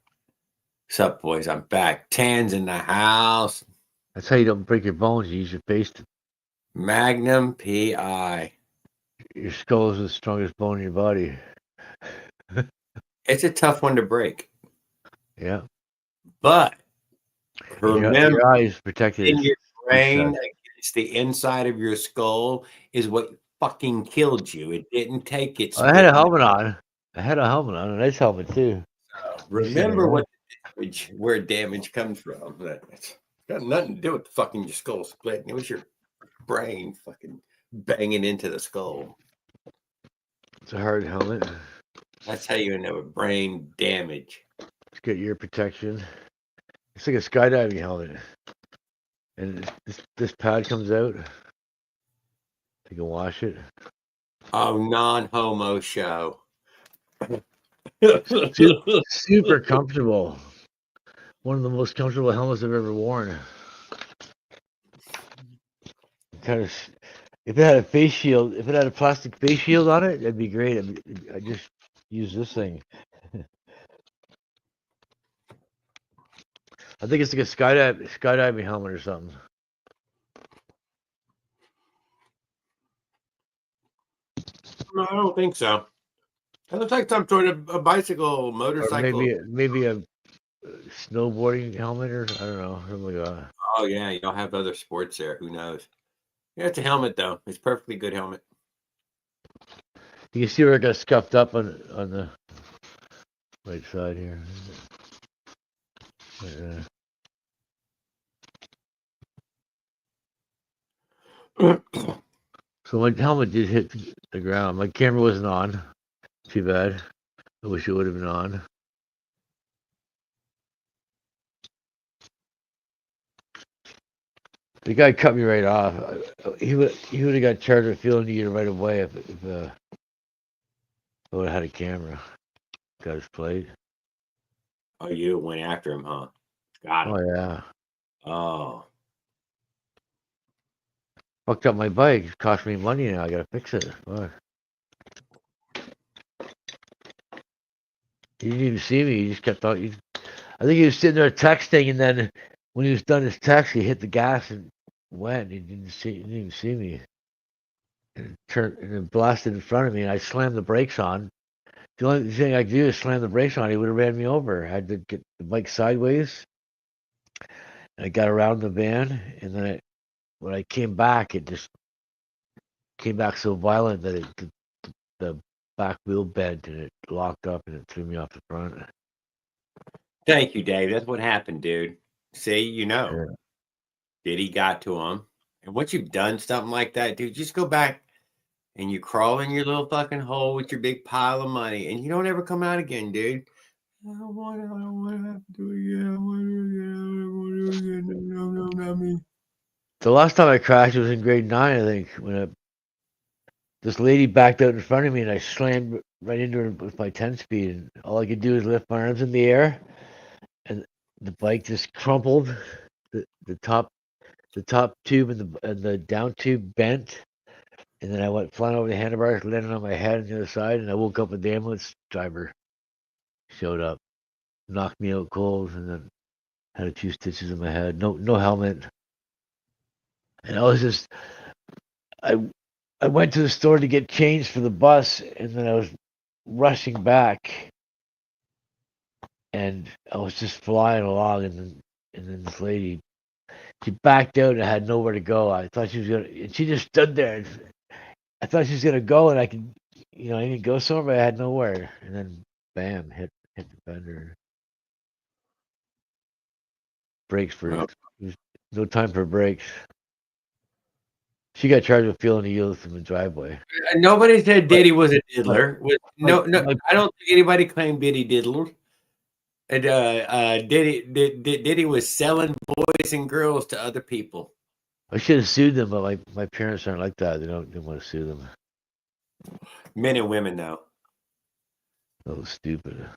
Sup, boys? I'm back. Tan's in the house. That's how you don't break your bones. You use your face to. Magnum PI. Your skull is the strongest bone in your body. It's a tough one to break. Yeah. But remember, your eyes protected. In your brain against the inside of your skull is what fucking killed you. It didn't take it. I had a helmet on. A nice helmet too. Remember what damage, where damage comes from. It's got nothing to do with the fucking your skull splitting. It was your brain fucking banging into the skull. It's a hard helmet. That's how you end up with brain damage. It's got ear protection. It's like a skydiving helmet. And this pad comes out. You can wash it. Oh, non-homo show. Super comfortable. One of the most comfortable helmets I've ever worn. If it had a face shield, if it had a plastic face shield on it, that'd be great. I just use this thing. I think it's like a skydiving helmet or something. No, I don't think so. It looks like some sort of a bicycle, motorcycle. Or maybe a snowboarding helmet, or I don't know. Something like that. Oh yeah, you'll have other sports there. Who knows? Yeah, it's a helmet though. It's a perfectly good helmet. You can see where it got scuffed up on the right side here. So my helmet did hit the ground. My camera wasn't on. Too bad. I wish it would have been on. The guy cut me right off. He would have got charged with failing to get right away if I would have had a camera. Got his plate. Oh, you went after him, huh? Got him. Oh yeah. Oh. Fucked up my bike. It cost me money now. I gotta fix it. Fuck. He didn't even see me. He just kept on. I think he was sitting there texting, and then when he was done his text, he hit the gas and went. He didn't even see me. And it blasted in front of me, and I slammed the brakes on. The only thing I could do is slam the brakes on. He would have ran me over. I had to get the bike sideways. And I got around the van, and then when I came back, it just came back so violent that the back wheel bent and it locked up and it threw me off the front. Thank you, Dave. That's what happened, dude. See, you know. Yeah. Diddy got to him. And once you've done something like that, dude, just go back and you crawl in your little fucking hole with your big pile of money and you don't ever come out again, dude. I don't want to have to do it again. I want to do it again. No, not me. The last time I crashed was in grade 9, I think, when this lady backed out in front of me and I slammed right into her with my 10-speed. And all I could do is lift my arms in the air, and the bike just crumpled. The top tube and the down tube bent, and then I went flying over the handlebars, landed on my head on the other side, and I woke up with the ambulance driver showed up, knocked me out cold, and then had a few stitches in my head. No helmet. And I went to the store to get change for the bus, and then I was rushing back, and I was just flying along, and then this lady, she backed out and I had nowhere to go. I thought she was gonna, and she just stood there. And I thought she was gonna go, and I could, I could go somewhere, but I had nowhere. And then, bam, hit the fender. Brakes for no time for brakes. She got charged with failing to yield from the driveway. Nobody said Diddy was a but- diddler. but- I don't think anybody claimed Diddy diddled. And Diddy was selling boys and girls to other people. I should have sued them, but my parents aren't like that. They don't want to sue them. Men and women, though. That was stupid.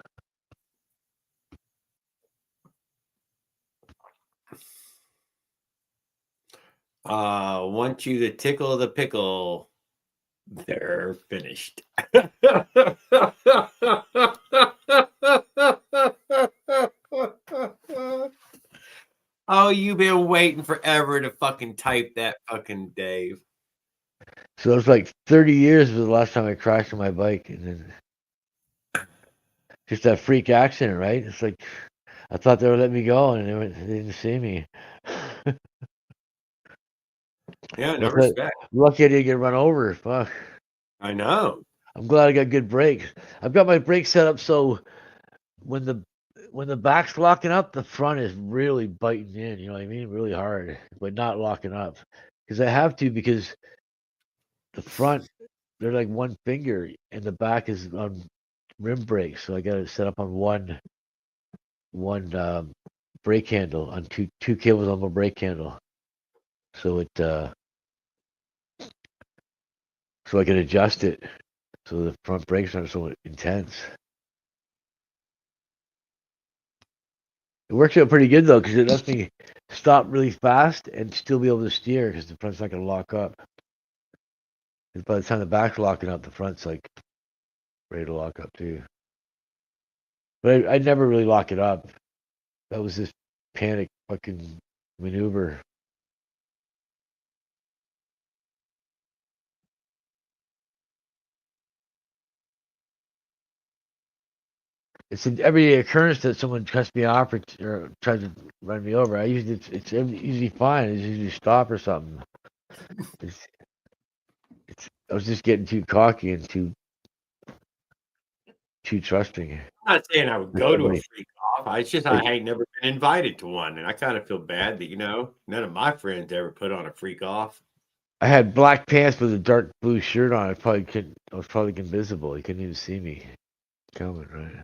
Want you to tickle the pickle. They're finished. Oh, you've been waiting forever to fucking type that, fucking Dave. So it was like 30 years was the last time I crashed on my bike, and then just that freak accident, right? It's like I thought they would let me go, and they didn't see me. Yeah, no respect. Lucky I didn't get run over. Fuck. I know. I'm glad I got good brakes. I've got my brakes set up so when the back's locking up, the front is really biting in. You know what I mean? Really hard, but not locking up. Because I have to, because the front, they're like one finger, and the back is on rim brakes. So I got it set up on one brake handle, on two cables on the brake handle. So it so I can adjust it so the front brakes aren't so intense. It works out pretty good though, because it lets me stop really fast and still be able to steer, because the front's not going to lock up. Because by the time the back's locking up, the front's like ready to lock up too. But I never really lock it up. That was this panic fucking maneuver. It's an everyday occurrence that someone cuts me off or tries to run me over. It's usually fine. It's usually stop or something. I was just getting too cocky and too trusting. I'm not saying I would go to a freak off. It's just I ain't never been invited to one, and I kind of feel bad that none of my friends ever put on a freak off. I had black pants with a dark blue shirt on. I was probably invisible. You couldn't even see me coming, right?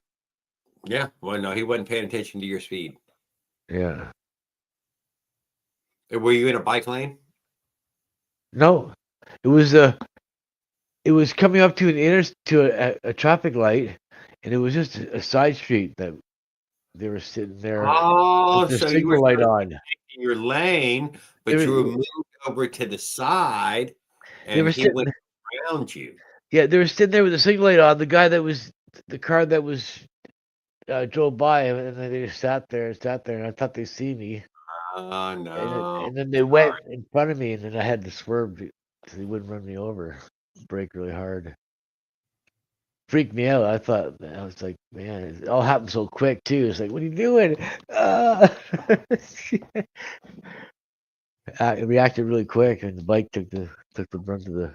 Yeah. Well, no, he wasn't paying attention to your speed. Yeah. Were you in a bike lane? No, it was coming up to a traffic light, and it was just a side street that they were sitting there Oh, with the so you signal were light on. in your lane, but you were moved over to the side, and he went around you. Yeah, they were sitting there with the signal light on. The car that was drove by, and then they just sat there, and I thought they'd see me. Oh no! And then they went in front of me, and then I had to swerve so they wouldn't run me over. Brake really hard. Freaked me out. I was like, man, it all happened so quick too. It's like, what are you doing? I reacted really quick, and the bike took the brunt of the.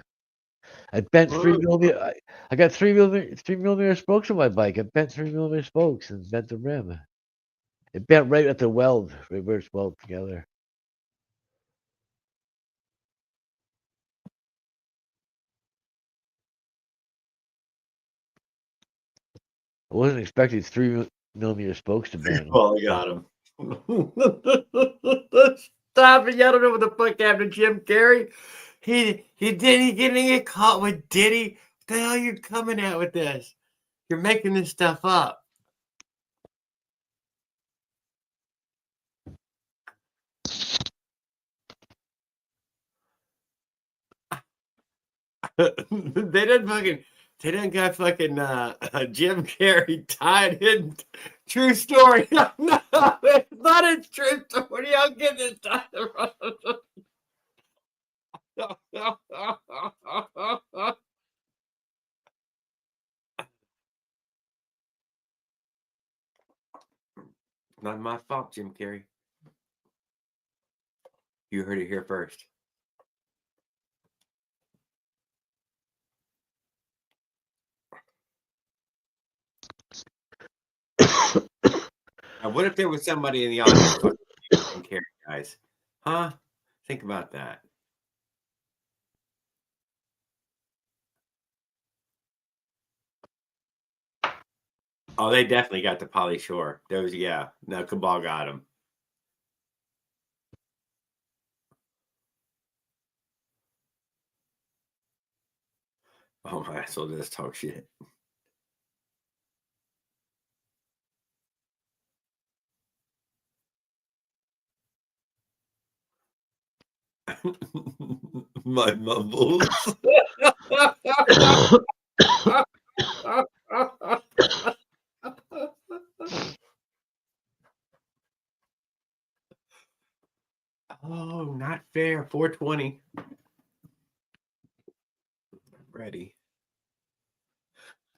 I bent 3mm. I got 3mm spokes on my bike. I bent 3mm spokes and bent the rim. It bent right at the weld, right where it's welded together. I wasn't expecting 3mm spokes to bend. Well, I got him. Stop it! I don't know what the fuck happened to Jim Carrey. He didn't get caught with Diddy. What the hell are you coming at with this? You're making this stuff up. They didn't got fucking Jim Carrey tied in. True story. No, it's not a true story. I'll get this tied. Not my fault, Jim Carrey. You heard it here first. Now, what if there was somebody in the audience fucking Jim Carrey, guys? Huh? Think about that. Oh, they definitely got the Polly Shore. Those, yeah. No, Cabal got them. Oh, my asshole does talk shit. My mumbles. Oh, not fair. 420. Ready.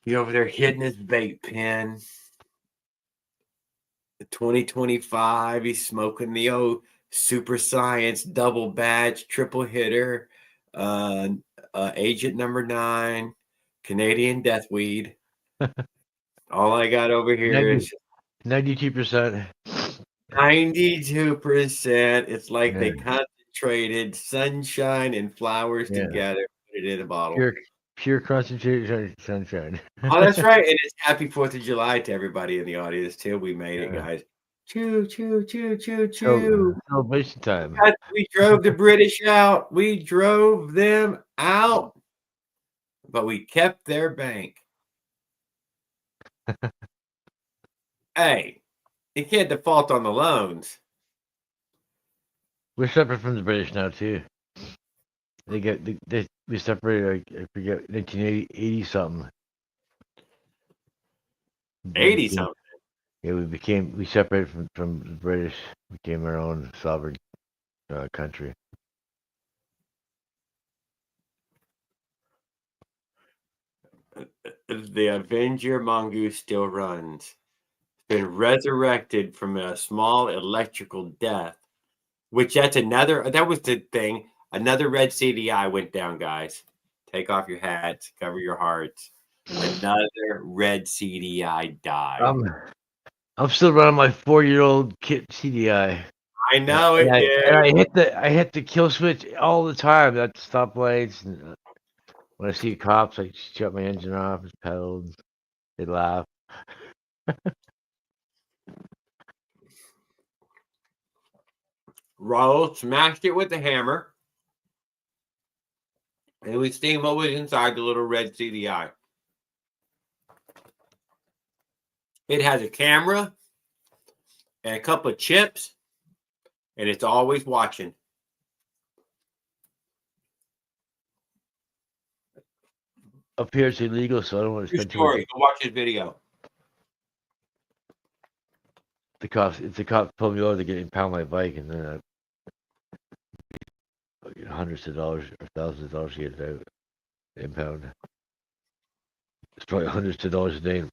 He over there hitting his bait pen. 2025. He's smoking the old Super Science double badge triple hitter. Agent number 9. Canadian Deathweed. All I got over here is 92%. 92%. It's like they Yeah. concentrated sunshine and flowers Yeah. together, put it in a bottle. Pure concentrated sunshine. Oh, that's right. And it's happy 4th of July to everybody in the audience, too. We made it, guys. Choo, choo, choo, choo, choo. Celebration time. We drove the British out. We drove them out. But we kept their bank. Hey, you can't default on the loans. We're separate from the British now too. We separated. I forget 1980 something. 80 something. Yeah, we separated from the British. Became our own sovereign country. The Avenger Mongoose still runs. Been resurrected from a small electrical death, which that was the thing. Another red CDI went down, guys. Take off your hats, cover your hearts. Another red CDI died. I'm still running my 4-year-old kit CDI. I know it did. And I hit the kill switch all the time. At stoplights. And, when I see cops, I shut my engine off. It's pedaled. They laugh. Raul smashed it with the hammer. And we steam what was inside the little red CDI. It has a camera and a couple of chips, and it's always watching. Up here it's illegal, so I don't want to spend too much. Go watch his video. If the cops pull me over, they get impound my bike, and then I get hundreds of dollars or thousands of dollars to get it out. Impound. It's probably hundreds of dollars a day in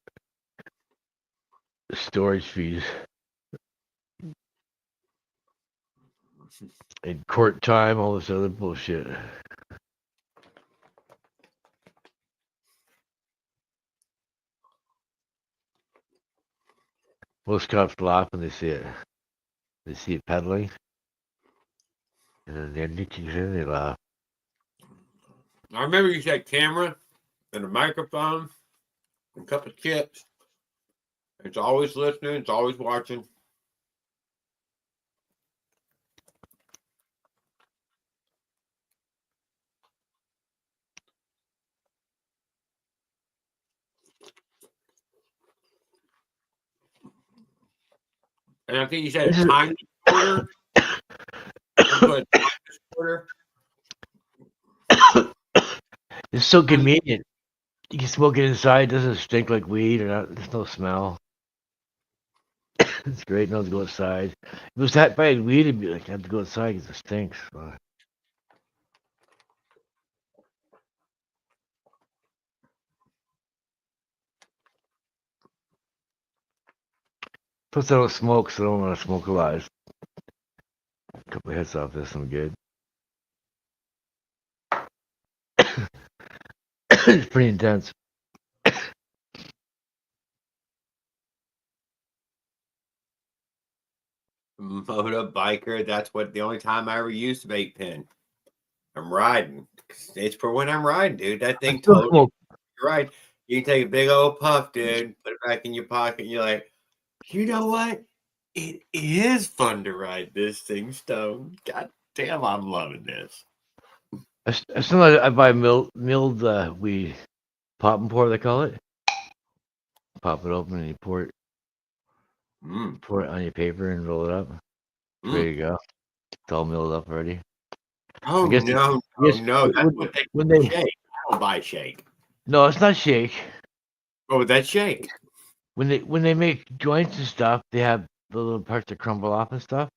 storage fees. And court time, all this other bullshit. Most cops laugh when they see it. They see it pedaling. And then they're niching in, they laugh. I remember you said camera and a microphone and a couple of chips. It's always listening. It's always watching. And I think you said a time disorder. It's so convenient. You can smoke it inside. It doesn't stink like weed, or there's no smell. It's great. Not to go outside. If it was that bad weed, it'd be like I have to go outside because it stinks. Plus, I don't smoke, so I don't want to smoke a lot. A couple of hits off this, I'm good. It's pretty intense. Moto biker. That's the only time I ever used a vape pen. I'm riding. It's for when I'm riding, dude. That thing totally right. You take a big old puff, dude, put it back in your pocket, and you're like, you know what? It is fun to ride this thing, Stone. God damn, I'm loving this. As soon as I buy milled weed, pop and pour, they call it. Pop it open and you pour it on your paper and roll it up. It's ready to go. It's all milled up already. Oh, no. That's what they shake. I don't buy shake. No, it's not shake. Oh, that's shake. When they make joints and stuff, they have the little parts that crumble off and stuff.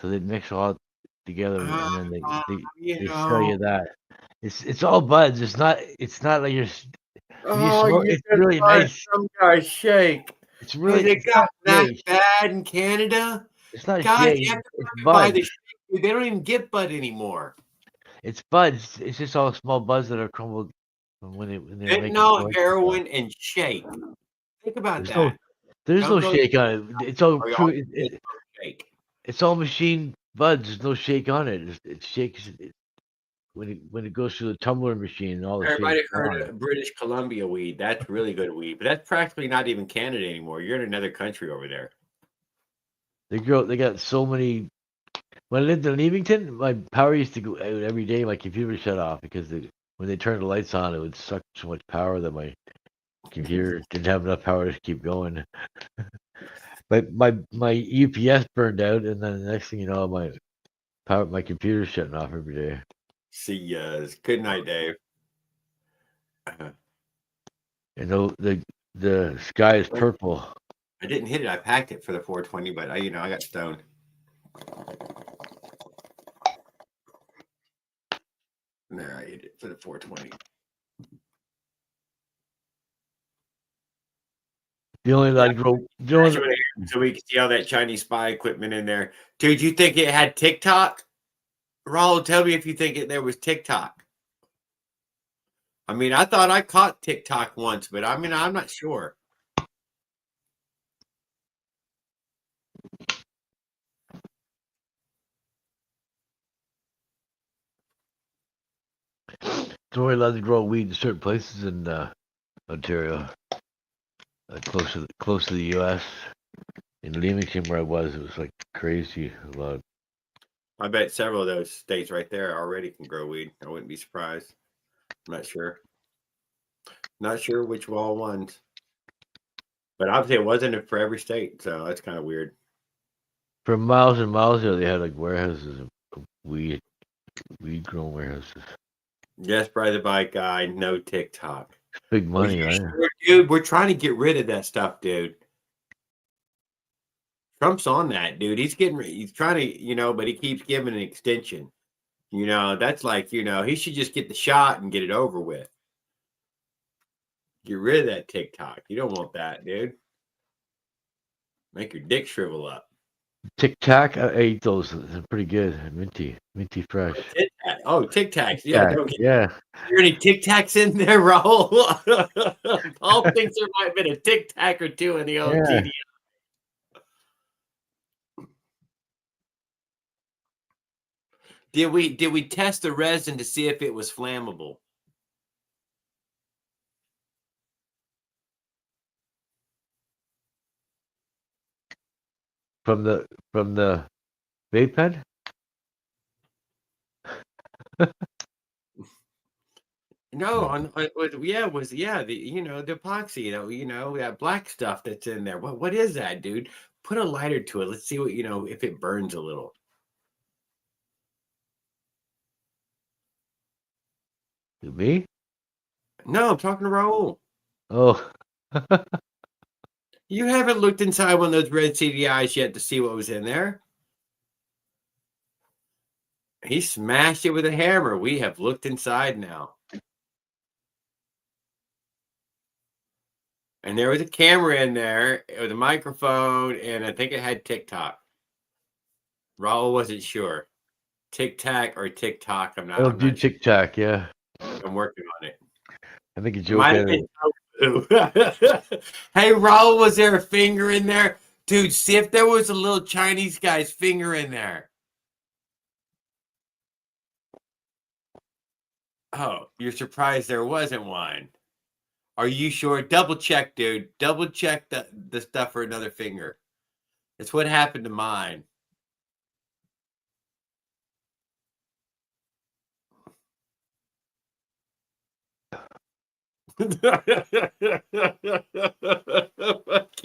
So they mix all together and then they sell you that. It's all buds. It's not like you're. It's really nice. Some guys shake. It's really. They got that bad in Canada. It's not guys, shake. you have to It's buy the buds. shake. They don't even get bud anymore. It's buds. It's just all small buds that are crumbled when they're making Fentanyl, joints. heroin, and shake. Think about that. There's no Don't go- shake on it. It's all Oh, true. y'all shake. It's all machine buds. There's no shake on it. It shakes when it goes through the tumbler machine and all the Everybody shake. heard of British Columbia weed. That's really good weed, but that's practically not even Canada anymore. You're in another country over there. They got so many. When I lived in Leamington, my power used to go out every day. My computer would shut off because when they turned the lights on, it would suck so much power that my computer didn't have enough power to keep going. But my UPS burned out, and then the next thing you know, my computer's shutting off every day. See ya. Good night, Dave. You know the sky is purple. I didn't hit it. I packed it for the 420, but I got stoned. There, I hit it for the 420. The only that grow. So we can see all that Chinese spy equipment in there. Dude, you think it had TikTok? Raul, tell me if you think there was TikTok. I mean, I thought I caught TikTok once, but I'm not sure. It's only allowed to grow weed in certain places in Ontario, close to the U.S. In Leamington, where I was, it was like crazy. A lot. I bet several of those states right there already can grow weed. I wouldn't be surprised. I'm not sure. Not sure which all ones. But obviously it wasn't for every state, so that's kind of weird. For miles and miles there, they had like warehouses of weed grown warehouses. Yes, by the bike guy, no TikTok. Big money, right? Sure, dude, we're trying to get rid of that stuff, dude. Trump's on that, dude. He's trying to, but he keeps giving an extension. That's like, he should just get the shot and get it over with. Get rid of that TikTok. You don't want that, dude. Make your dick shrivel up. Tic Tac, I ate those. They're pretty good. Minty fresh. Tic Tacs. Yeah. Yeah. There any Tic Tacs in there, Raul? Paul thinks there might have been a Tic Tac or two in the old TDI. Did we test the resin to see if it was flammable? From the vape pen? No, the epoxy, that black stuff that's in there. What is that, dude? Put a lighter to it. Let's see what if it burns a little. To me? No, I'm talking to Raul. Oh. You haven't looked inside one of those red CDIs yet to see what was in there. He smashed it with a hammer. We have looked inside now. And there was a camera in there with a microphone, and I think it had TikTok. Raul wasn't sure. Tic-tac or TikTok. I'm not. I'll do Tic-tac, yeah. I'm working on it. I think a joke at it. Hey, Raul, was there a finger in there? Dude, see if there was a little Chinese guy's finger in there. Oh, you're surprised there wasn't one. Are you sure? Double check, dude. Double check the stuff for another finger. It's what happened to mine. Fuck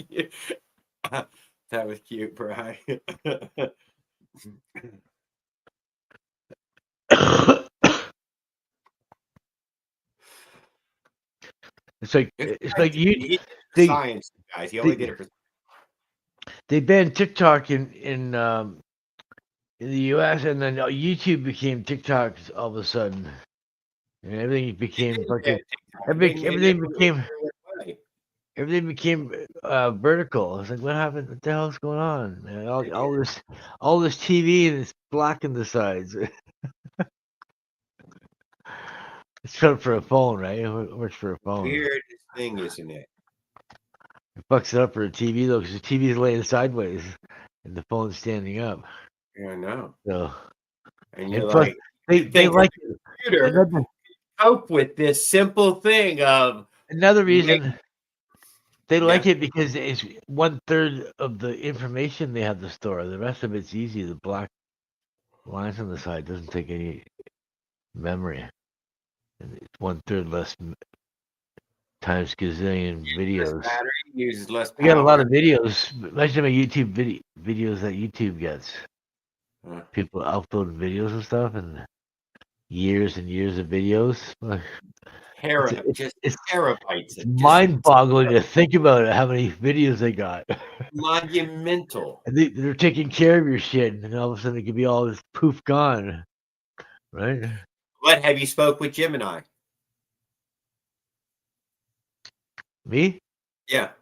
you. That was cute, Brian. It's like you. Science, guys. He only did it for. They banned TikTok in the U.S. and then YouTube became TikTok all of a sudden, and everything became fucking. Everything became vertical. It's like, what happened? What the hell's going on, man? All this TV and it's black in the sides. It's good for a phone, right? It works for a phone. Weirdest thing, isn't it? It fucks it up for a TV though, because the TV is laying sideways and the phone's standing up. Yeah, I know. So, and you're plus, like, they like computer cope with this simple thing of another reason. They like it because it's 1/3 of the information they have to store. The rest of it's easy. The black lines on the side doesn't take any memory. And it's 1/3 less times gazillion videos. Battery uses less power. We got a lot of videos. Imagine my YouTube videos that YouTube gets. People upload videos and stuff, and years of videos. It's terabytes. It's mind-boggling to think about it, how many videos they got. Monumental. And they're taking care of your shit, and all of a sudden it could be all this poof gone, right? What have you spoke with Gemini? Me? Yeah.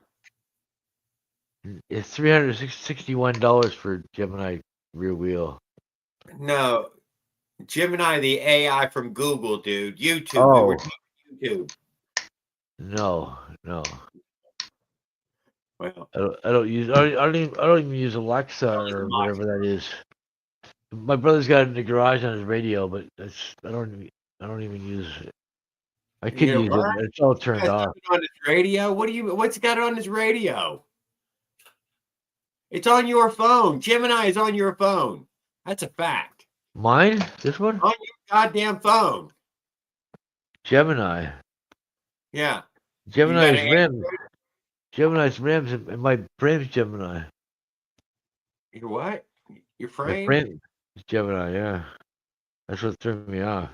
It's $361 for Gemini rear wheel. No, Gemini, the AI from Google, dude. YouTube. Oh. We were talking YouTube. No. Well, I don't even use Alexa or whatever that is. My brother's got it in the garage on his radio, but I don't even use it. I could use it, but it's all turned off. On his radio? What's got it on his radio? It's on your phone. Gemini is on your phone. That's a fact. Mine? This one? On your goddamn phone. Gemini. Yeah. Gemini's RIM. Gemini's RIMs and my frame's Gemini. Your what? Your My frame? frame is Gemini, yeah. That's what threw me off.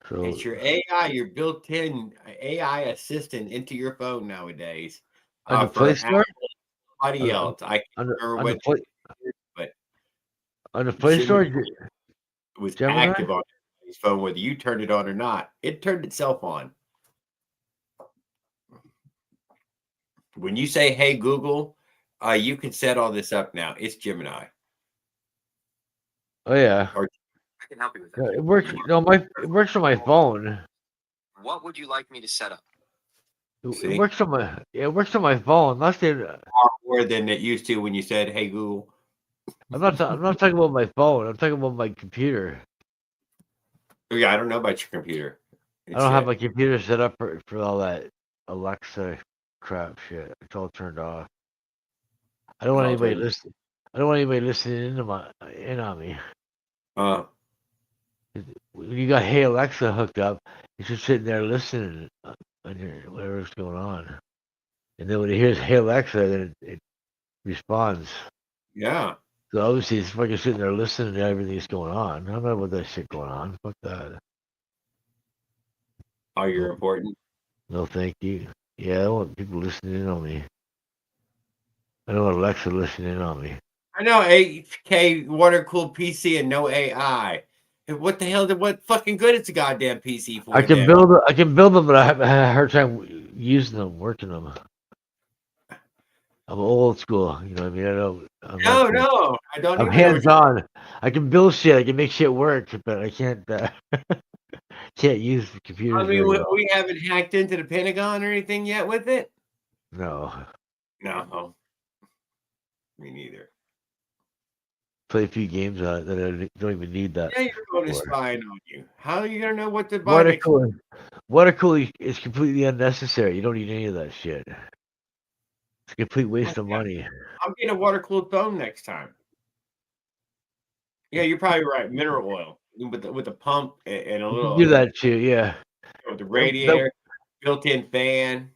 So It's your AI, your built-in AI assistant into your phone nowadays. On the Play Store? Somebody else. I can't remember what. But on the Play Store, it was Gemini? active on his phone, whether you turned it on or not. It turned itself on. When you say, "Hey Google," you can set all this up now. It's Gemini. Oh yeah. Or I can help you with that. No, it works. No, it works on my phone. What would you like me to set up? It works on my phone. Not saying far more than it used to when you said, "Hey Google." I'm not talking about my phone. I'm talking about my computer. Yeah, I don't know about your computer. I don't have my computer set up for all that Alexa crap shit. It's all turned off. I don't want anybody listening. I don't want anybody listening in on me. When you got Hey Alexa hooked up, it's just sitting there listening on your whatever's going on, and then when it hears Hey Alexa, then it responds. Yeah. So obviously it's fucking sitting there listening to everything that's going on. I don't know about that shit going on. Fuck that. Oh, you're important. No, thank you. Yeah, I don't want people listening in on me. I don't want Alexa listening in on me. I know 8K water cooled PC and no AI. What the hell? What fucking good is a goddamn PC for? I can build them, but I have a hard time using them, working them. I'm old school, you know what I mean? No, I don't. I'm hands-on. I can build shit. I can make shit work, but I can't can't use the computer. I mean, we haven't hacked into the Pentagon or anything yet with it. No. No. Me neither. play a few games on it that I don't even need that. Yeah, your phone is for. spying on you. How are you gonna know what to buy next? Water cooling is completely unnecessary. You don't need any of that shit. It's a complete waste of money. I'm getting a water cooled phone next time. Yeah, you're probably right. Mineral oil with the pump and a You little can do that too, yeah. with the radiator, built-in fan.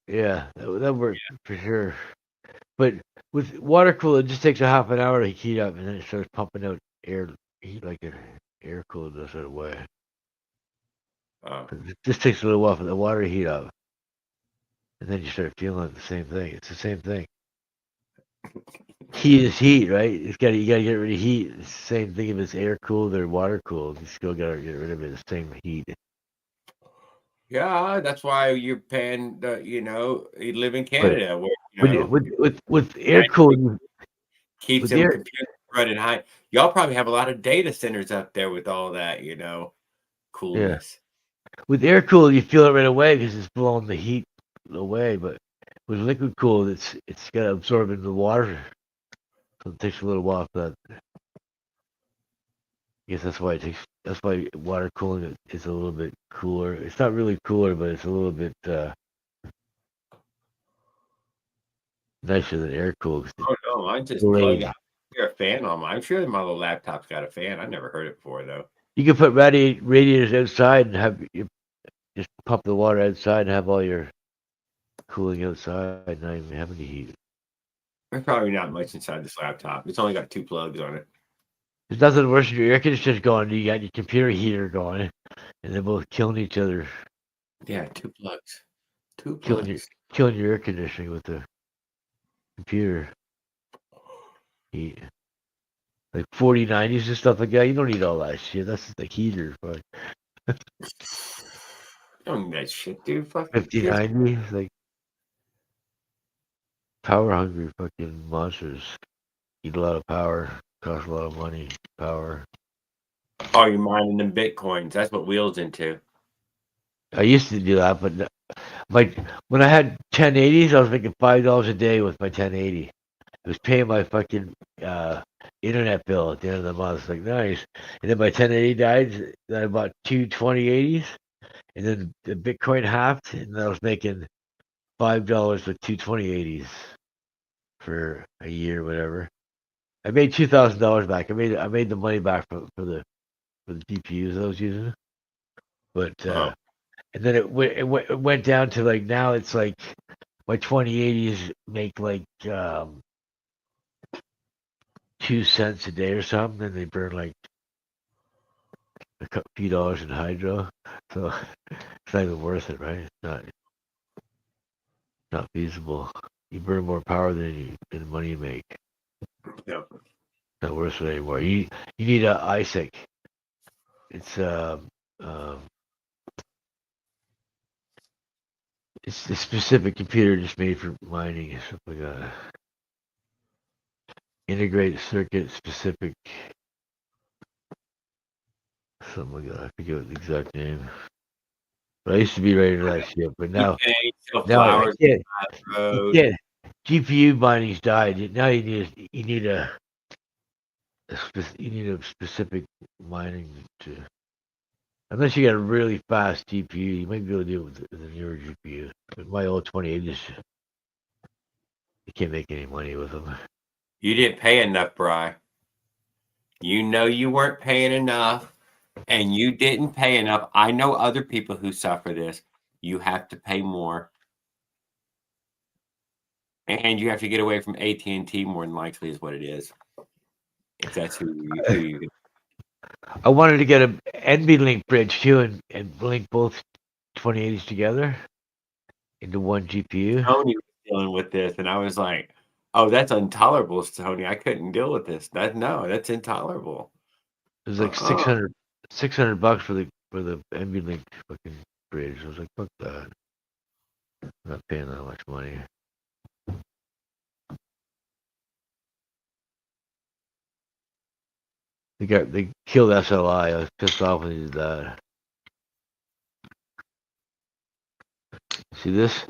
Yeah, that worked for sure. But with water cooler, it just takes a half an hour to heat up, and then it starts pumping out heat like an air cooler does it away. It just takes a little while for the water to heat up, and then you start feeling like the same thing. It's the same thing. Heat is heat, right? You gotta get rid of heat. It's the same thing if it's air cooled or water cooled. You still gotta get rid of it. The same heat. Yeah, that's why you're paying you live in Canada where With air cooled, keeps them computers running high. Y'all probably have a lot of data centers up there with all that, coolness. With air cooled, you feel it right away because it's blowing the heat away. But with liquid cooled, it's got to absorb into the water, so it takes a little while for that. I guess that's why water cooling is a little bit cooler. It's not really cooler, but it's a little bit nicer than air cooled. Oh no, mine's just plug out. You're a fan on mine. I'm sure my little laptop's got a fan. I never heard it before though. You can put radiators outside and have you just pump the water outside and have all your cooling outside, not even having to heat. There's probably not much inside this laptop. It's only got 2 plugs on it. There's nothing worse than your air conditioner's going. You got your computer heater going, and they're both killing each other. Yeah, 2 plugs. Killing your air conditioning with the computer heat. Like 4090s and stuff like that. You don't need all that shit. That's just the heater. Fuck. You don't need that shit, dude. Fuck 5090, like power hungry fucking monsters. Eat a lot of power. Cost a lot of money. Power. Oh, you're mining them bitcoins. That's what Wheel's into. I used to do that, but when I had 1080s, I was making $5 a day with my 1080. I was paying my fucking internet bill at the end of the month. It's like nice. And then my 1080 died. Then I bought 2 2080s, and then the Bitcoin halved, and I was making $5 with 2 2080s for a year, whatever. I made $2,000 back. I made the money back for the GPUs I was using, but and then it went down to like now it's like my 2080s make like 2 cents a day or something, and they burn like a few dollars in hydro, so it's not even worth it, right? It's not feasible. You burn more power than the money you make. Yep. Not worth it anymore. You need a ISIC. It's it's a specific computer just made for mining and stuff like that. Integrated circuit specific, something like that. I forget what the exact name. But I used to be ready for that shit, but now I can't. GPU mining's died. Now you need a specific mining to. Unless you got a really fast GPU, you might be able to do it with a newer GPU. But my old 2080s, you can't make any money with them. You didn't pay enough, Bri. You know you weren't paying enough, and you didn't pay enough. I know other people who suffer this. You have to pay more. And you have to get away from AT&T more than likely is what it is. If that's who you I wanted to get an NVLink bridge too and link both 2080s together into one GPU. Tony was dealing with this, and I was like, oh, that's intolerable, Tony. I couldn't deal with this. That's intolerable. It was like $600 for the NVLink fucking bridge. I was like, fuck that. I'm not paying that much money. They killed SLI. I was pissed off when they did that. See this?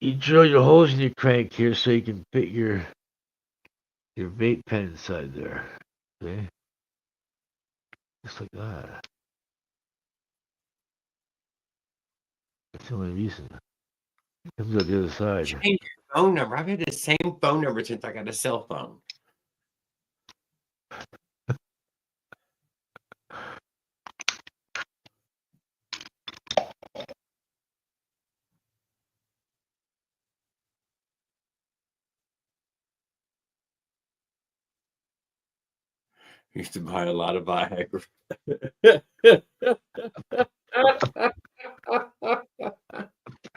You drill your holes in your crank here so you can fit your your vape pen inside there. See? Just like that. That's the only reason. It comes out the other side. Change your phone number. I've had the same phone number since I got a cell phone. Used to buy a lot of Viagra.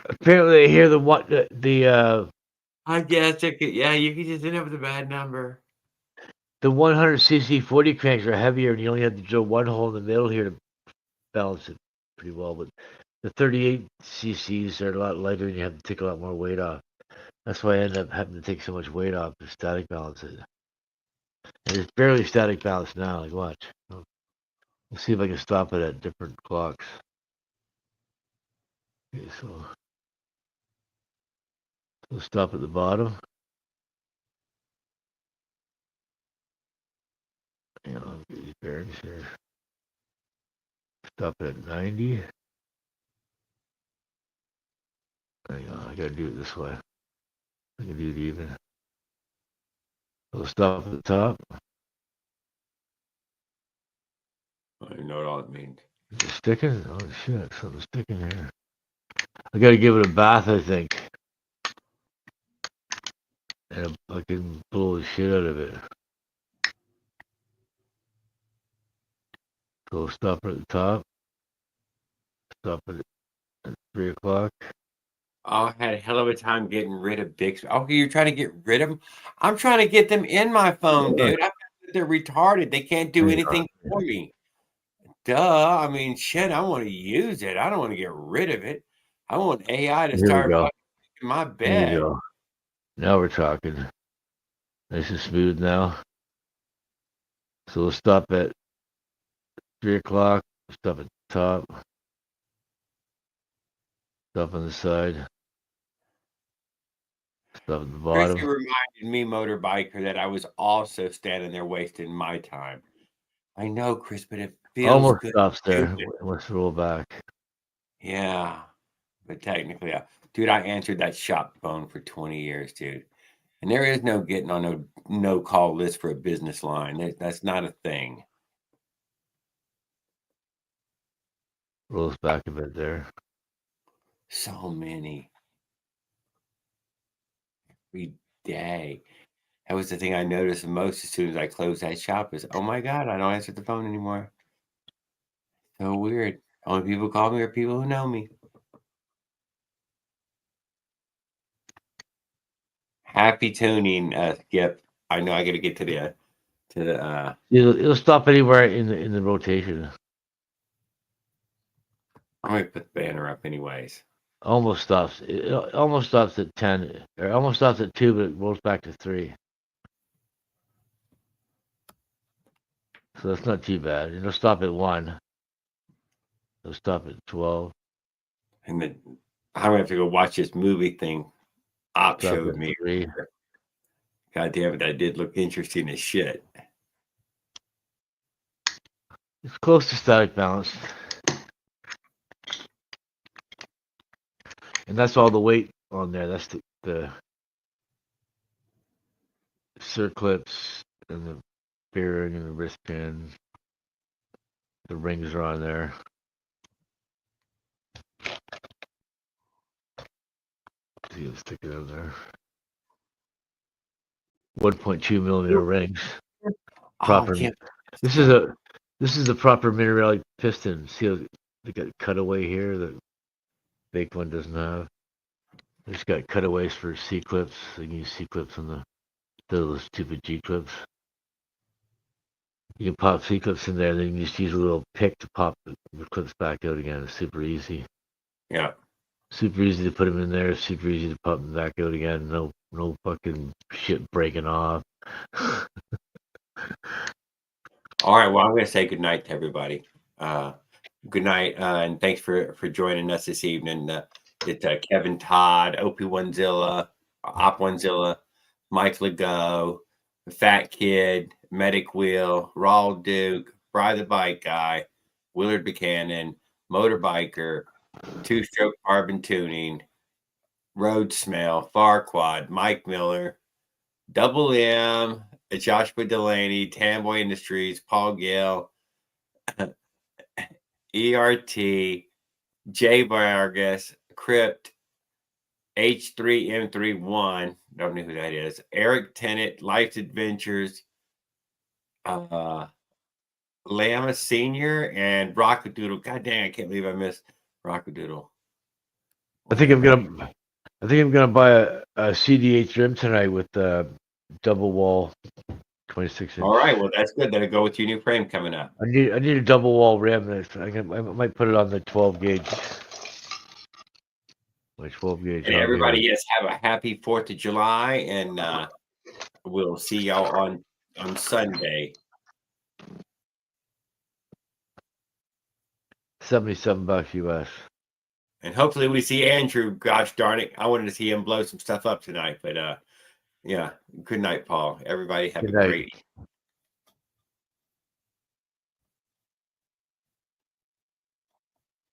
Apparently, I hear I guess it could, yeah, you just didn't have the bad number. the 100cc 40 cranks are heavier, and you only have to drill one hole in the middle here to balance it pretty well. But the 38cc's are a lot lighter, and you have to take a lot more weight off. That's why I end up having to take so much weight off to static balance it. And it's barely static balance now. Like, watch. Let's see if I can stop it at different clocks. Okay, so we'll stop at the bottom. Hang on, get these bearings here. Stop it at 90. Hang on, I gotta do it this way. I can do it even. We'll stop at the top. I don't know what all it means. Is it sticking? Oh shit, something's sticking here. I gotta give it a bath, I think. And I can blow the shit out of it. So we'll stop it at the top. Stop it at 3 o'clock. Oh, I had a hell of a time getting rid of Bixby. Okay, you're trying to get rid of them? I'm trying to get them in my phone, dude. They're retarded. They can't do anything for me. Duh. I mean, shit, I want to use it. I don't want to get rid of it. I want AI to Here we start go. fucking in my There bed. you go. Now we're talking. Nice and smooth now. So we'll stop at 3 o'clock. Stop at the top. Stop on the side. Stop at the bottom. Chrissy reminded me, motorbiker, that I was also standing there wasting my time. I know, Chris, but it feels Almost good. stops there. Let's roll back. Yeah, but technically, dude, I answered that shop phone for 20 years, dude. And there is no getting on a no call list for a business line. That's not a thing. Rolls back a bit there. So many. Every day. That was the thing I noticed the most as soon as I closed that shop is, oh my God, I don't answer the phone anymore. So weird. Only people call me are people who know me. Happy tuning, Skip. I know I got to get to the It'll stop anywhere in the rotation. I'm gonna put the banner up anyways. Almost stops. It almost stops at 10. Or almost stops at 2, but it rolls back to 3. So that's not too bad. It'll stop at 1. It'll stop at 12. And then I'm gonna have to go watch this movie thing Op Stop showed at me. 3. God damn it, that did look interesting as shit. It's close to static balance. And that's all the weight on there. That's the circlips and the bearing and the wrist pin. The rings are on there. See, let's stick it in there. 1.2 millimeter rings. Proper. This is a proper mineralic piston. See how they got cutaway here that fake one doesn't have. It's got cutaways for C clips. You can use C clips on those stupid G clips. You can pop C clips in there, then you can just use a little pick to pop the clips back out again. It's super easy. Yeah. Super easy to put them in there. Super easy to pop them back out again. No fucking shit breaking off. All right. Well, I'm going to say good night to everybody. Good night, and thanks for joining us this evening. It's Kevin Todd, OP1zilla, Op1zilla, Mike Legault, Fat Kid, Medic Wheel, Rawl Duke, Bry the Bike Guy, Willard Buchanan, Motorbiker, Two Stroke Carbon Tuning, Road Smell, Farquad, Mike Miller, Double M, Joshua Delaney, Tamboy Industries, Paul Gale, ERT, Jay Vargas, Crypt, H3M31, don't know who that is, Eric Tennant, Life's Adventures, Lama Senior, and Rockadoodle. God dang, I can't believe I missed Rockadoodle. I think I'm gonna buy a CDH rim tonight with the double wall, 26 inch. All right, well that's good. That'll go with your new frame coming up. I need a double wall rim. I might put it on the 12 gauge. My 12 gauge. And everybody, yes, have a happy 4th of July, and we'll see y'all on Sunday. $77 US. And hopefully we see Andrew. Gosh darn it, I wanted to see him blow some stuff up tonight. But yeah, good night, Paul. Everybody have a great